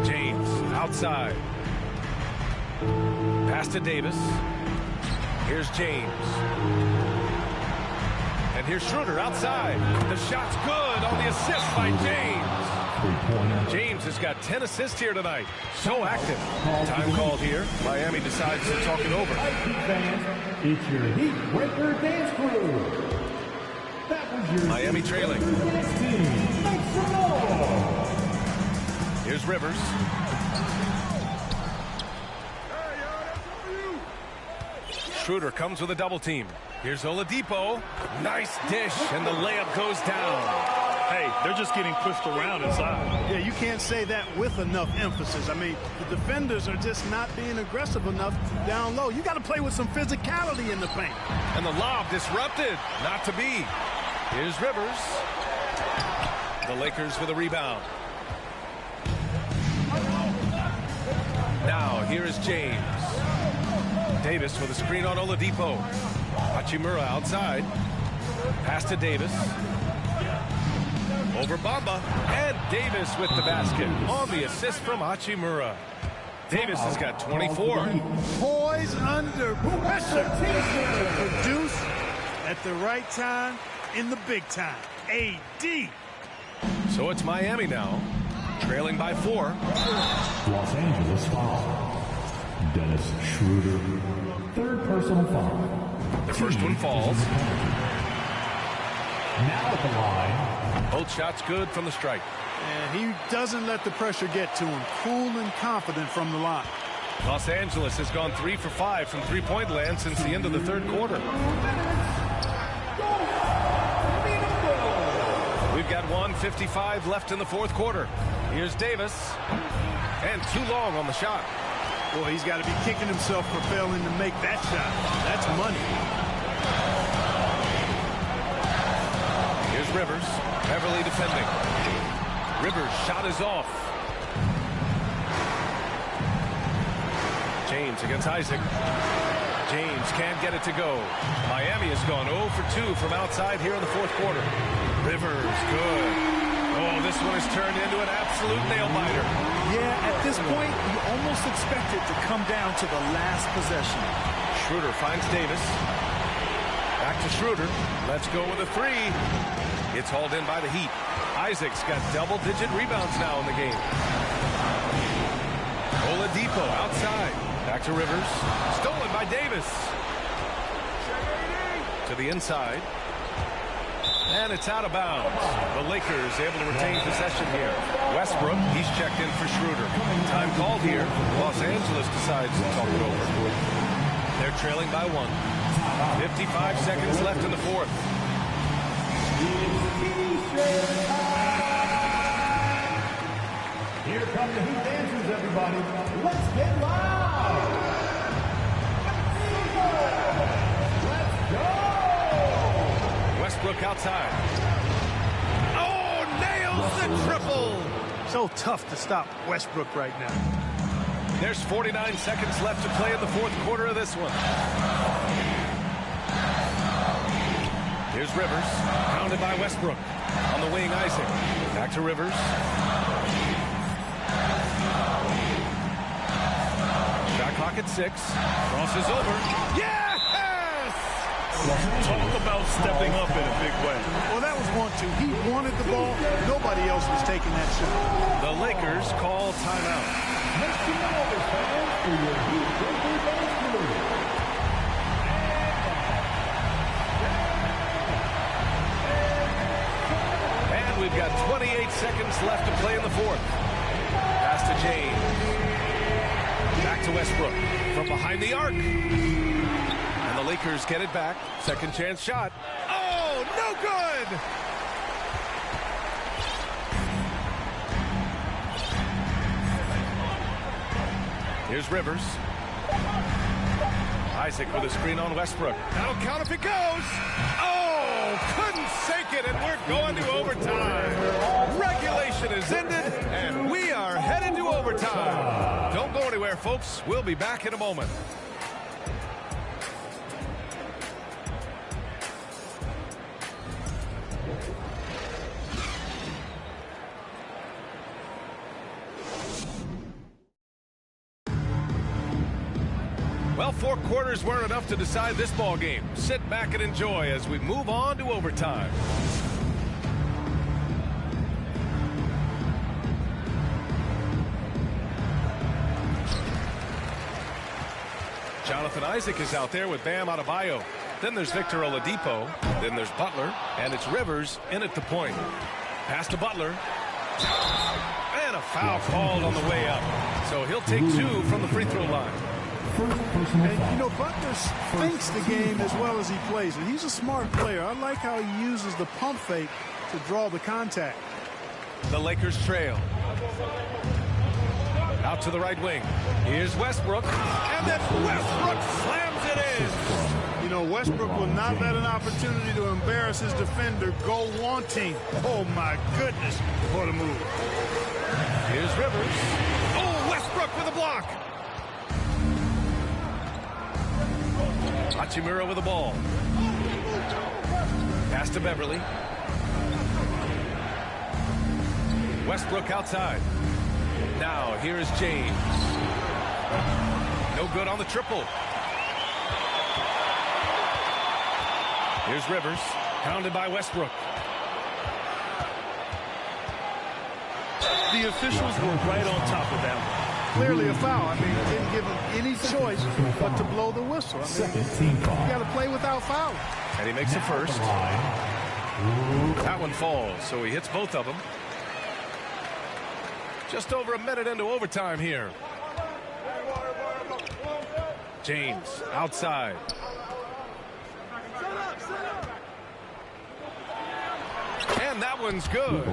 James outside. Pass to Davis. Here's James. And here's Schroeder outside. The shot's good on the assist by James. James has got 10 assists here tonight. So active. Time called here. Miami decides to talk it over. It's your Heat Breaker Dance Crew. That was your Miami trailing. Make some more. Here's Rivers. Schroeder comes with a double team. Here's Oladipo. Nice dish, and the layup goes down. Hey, they're just getting pushed around inside. Yeah, you can't say that with enough emphasis. I mean, the defenders are just not being aggressive enough down low. You got to play with some physicality in the paint. And the lob disrupted. Not to be. Here's Rivers. The Lakers with a rebound. Now, here is James. Davis with a screen on Oladipo. Hachimura outside. Pass to Davis. Over Bamba. And Davis with the basket on the assist from Hachimura. Davis has got 24. Poise under pressure to produce at the right time in the big time. AD. So it's Miami now, trailing by 4. Los Angeles foul. Dennis Schroeder. Third personal foul. The first one falls. Now at the line. Both shots good from the strike. And he doesn't let the pressure get to him. Cool and confident from the line. Los Angeles has gone 3 for 5 from three-point land since the end of the third quarter. We've got 1:55 left in the fourth quarter. Here's Davis. And too long on the shot. Boy, he's got to be kicking himself for failing to make that shot. That's money. Here's Rivers. Beverly defending. Rivers' shot is off. James against Isaac. James can't get it to go. Miami has gone 0 for 2 from outside here in the fourth quarter. Rivers, good. Oh, this one is turned into an absolute nail-biter. Yeah, at this point, you almost expect it to come down to the last possession. Schroeder finds Davis. Back to Schroeder. Let's go with a three. It's hauled in by the Heat. Isaac's got double-digit rebounds now in the game. Oladipo outside. Back to Rivers. Stolen by Davis. To the inside. And it's out of bounds. The Lakers able to retain possession here. Westbrook, he's checked in for Schroeder. Time called here. Los Angeles decides to talk it over. They're trailing by 1. 55 seconds left in the fourth. Here come the Heat dancers, everybody. Let's get loud. Let's go. Westbrook outside. Oh, nails the triple. So tough to stop Westbrook right now. There's 49 seconds left to play in the fourth quarter of this one. Here's Rivers, pounded by Westbrook. On the wing, Isaac. Back to Rivers. Shot clock at 6. Crosses over. Yes! Talk about stepping up in a big way. Well, that was 1-2. He wanted the ball. Nobody else was taking that shot. The Lakers call timeout. Make some noise, fans, for your Heat Breaker Dance Crew. And we've got 28 seconds left to play in the fourth. Pass to James. Back to Westbrook. From behind the arc. And the Lakers get it back. Second chance shot. Oh, no good! Here's Rivers. Isaac with a screen on Westbrook. That'll count if it goes. Oh, couldn't sink it, and we're going to overtime. Regulation is ended, and we are headed to overtime. Don't go anywhere, folks. We'll be back in a moment. Well, 4 quarters weren't enough to decide this ball game. Sit back and enjoy as we move on to overtime. Jonathan Isaac is out there with Bam Adebayo. Then there's Victor Oladipo. Then there's Butler. And it's Rivers in at the point. Pass to Butler. And a foul called on the way up. So he'll take 2 from the free throw line. And, you know, Butler thinks the game as well as he plays it. He's a smart player. I like how he uses the pump fake to draw the contact. The Lakers trail. Out to the right wing. Here's Westbrook. And then Westbrook slams it in. You know, Westbrook will not let an opportunity to embarrass his defender go wanting. Oh, my goodness. What a move. Here's Rivers. Oh, Westbrook with a block. Hachimura with the ball. Pass to Beverly. Westbrook outside. Now, here is James. No good on the triple. Here's Rivers. Pounded by Westbrook. The officials were right on top of that one. Clearly a foul. I mean, it didn't give him any choice but to blow the whistle. I mean, you got to play without fouling. And he makes the first. That one falls, so he hits both of them. Just over a minute into overtime here. James outside. And that one's good.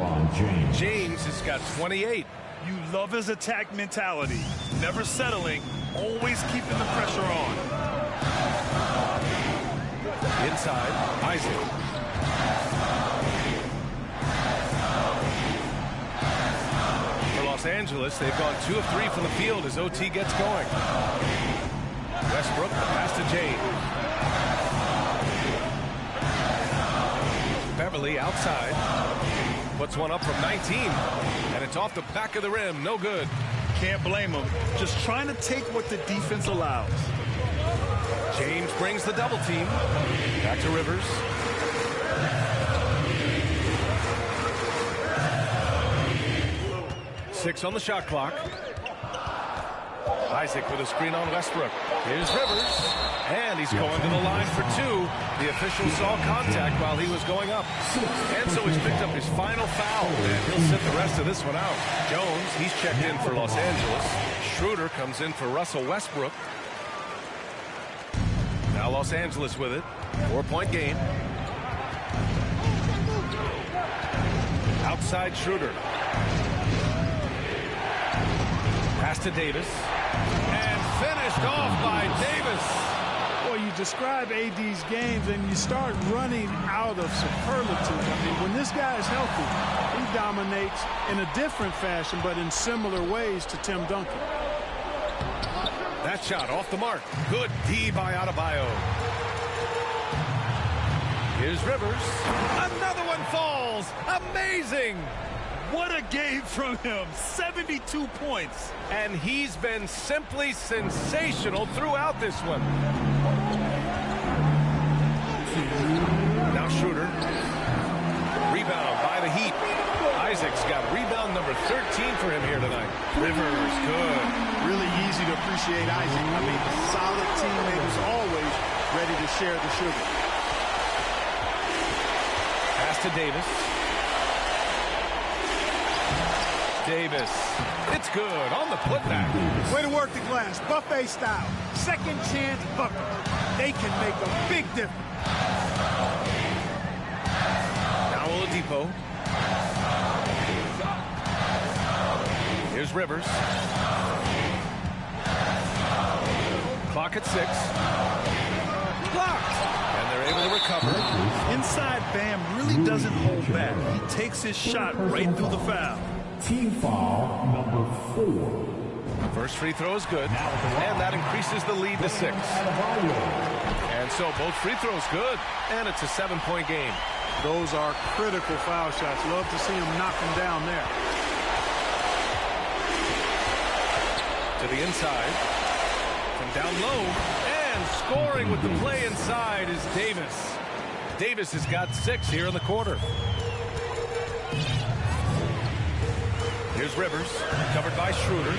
James has got 28. You love his attack mentality, never settling, always keeping the pressure on. Inside, Isaac. For Los Angeles, they've gone 2 of 3 from the field as OT gets going. Westbrook, pass to James. Beverly outside. Puts one up from 19. And it's off the back of the rim. No good. Can't blame him. Just trying to take what the defense allows. James brings the double team. Back to Rivers. Six on the shot clock. Isaac with a screen on Westbrook. Here's Rivers. And he's going to the line for 2. The official saw contact while he was going up. And so he's picked up his final foul. And he'll sit the rest of this one out. Jones, he's checked in for Los Angeles. Schroeder comes in for Russell Westbrook. Now Los Angeles with it. 4-point game. Outside Schroeder. Pass to Davis. And finished off by Davis. Well, you describe AD's games and you start running out of superlatives. I mean, when this guy is healthy, he dominates in a different fashion, but in similar ways to Tim Duncan. That shot off the mark. Good D by Adebayo. Here's Rivers. Another one falls. Amazing. What a game from him. 72 points. And he's been simply sensational throughout this one. Now Schroeder. Rebound by the Heat. Isaac's got rebound number 13 for him here tonight. Rivers, good. Really easy to appreciate Isaac. I mean, a solid teammate who's always ready to share the sugar. Pass to Davis. Davis. It's good on the putback. Way to work the glass. Buffet style. Second chance bucket. They can make a big difference. Now Oladipo. Here's Rivers. Clock at 6. Blocked. And they're able to recover. Inside Bam really doesn't hold back. He takes his shot right through the foul. Team foul number 4. First free throw is good. And that increases the lead to 6. And so both free throws good. And it's a 7-point game. Those are critical foul shots. Love to see him knock them down there. To the inside. From down low. And scoring with the play inside is Davis. Davis has got 6 here in the quarter. Here's Rivers. Covered by Schroeder.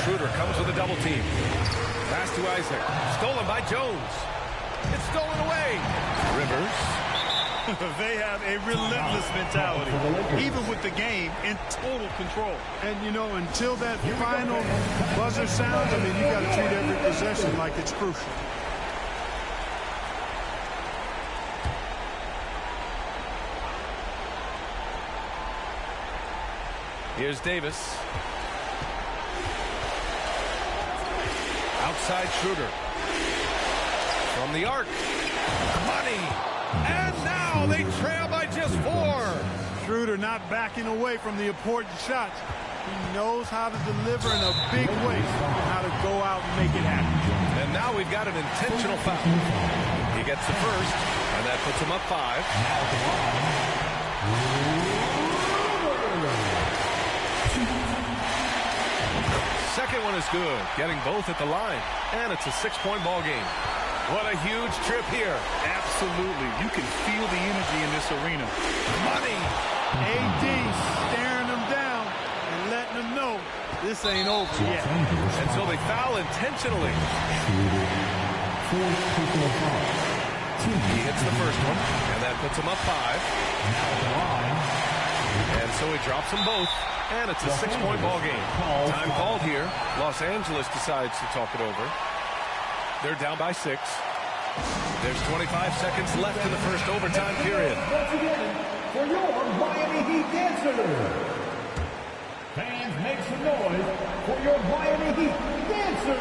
Schroeder comes with a double team. Pass to Isaac. Stolen by Jones. It's stolen away. Rivers. They have a relentless mentality, even with the game in total control. And, you know, until that final buzzer sounds, I mean, you got to treat every possession like it's crucial. Here's Davis. Outside Schroeder. From the arc. Money. And now they trail by just 4. Schroeder not backing away from the important shots. He knows how to deliver in a big way and how to go out and make it happen. And now we've got an intentional foul. He gets the first, and that puts him up 5. Second one is good, getting both at the line. And it's a 6-point ball game. What a huge trip here. Absolutely. You can feel the energy in this arena. Money. AD staring them down and letting them know this ain't over yet. And so they foul intentionally. He hits the first one, and that puts him up 5. And so he drops them both. And it's a 6-point ball game. Time called here. Los Angeles decides to talk it over. They're down by 6. There's 25 seconds left in the first overtime period. Once again, for your Miami Heat dancers. Fans, make some noise for your Miami Heat dancer.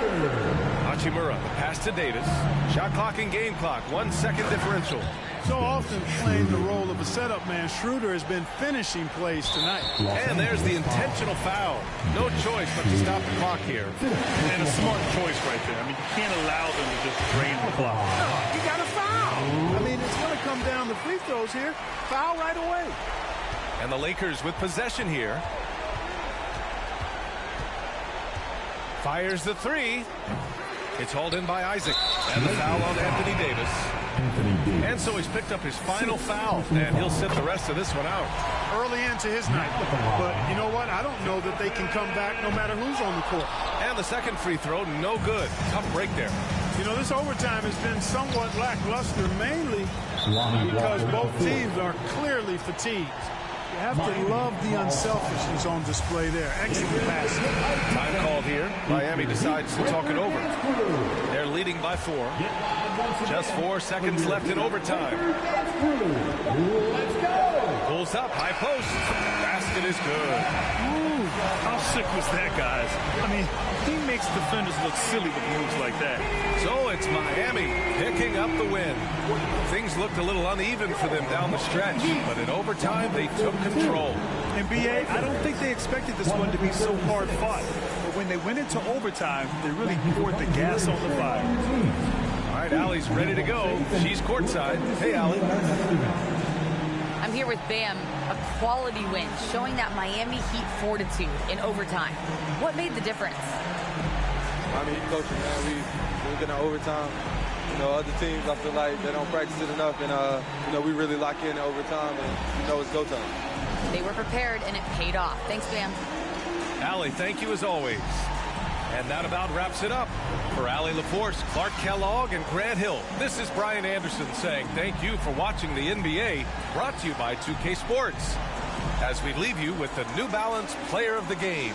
Hachimura, the pass to Davis. Shot clock and game clock, 1 second differential. So often playing the role of a setup man, Schroeder has been finishing plays tonight. And there's the intentional foul. No choice but to stop the clock here. And a smart choice right there. I mean, you can't allow them to just drain the clock. No, you got to foul. I mean, it's going to come down to free throws here. Foul right away. And the Lakers with possession here. Fires the three. It's hauled in by Isaac. And the foul on Anthony Davis. And so he's picked up his final foul, and he'll sit the rest of this one out. Early into his night. But you know what? I don't know that they can come back no matter who's on the court. And the second free throw, no good. Tough break there. You know, this overtime has been somewhat lackluster, mainly because both teams are clearly fatigued. You have to love the unselfishness on display there. Excellent pass. Time called here. Miami decides to talk it over. They're leading by 4. Just 4 seconds left in overtime. Pulls up, high post. Basket is good. Ooh, how sick was that, guys? I mean, he makes defenders look silly with moves like that. So it's Miami picking up the win. Things looked a little uneven for them down the stretch, but in overtime they took control. NBA, I don't think they expected this one to be so hard fought. But when they went into overtime, they really poured the gas on the fire. All right, Allie's ready to go. She's courtside. Hey, Allie. I'm here with Bam, a quality win, showing that Miami Heat fortitude in overtime. What made the difference? Miami Heat coaching, man. We get in overtime. You know, other teams, I feel like they don't practice it enough, and you know, we really lock in overtime, and you know it's go time. They were prepared, and it paid off. Thanks, Bam. Allie, thank you as always. And that about wraps it up. For Allie LaForce, Clark Kellogg, and Grant Hill, this is Brian Anderson saying thank you for watching the NBA, brought to you by 2K Sports, as we leave you with the New Balance Player of the Game.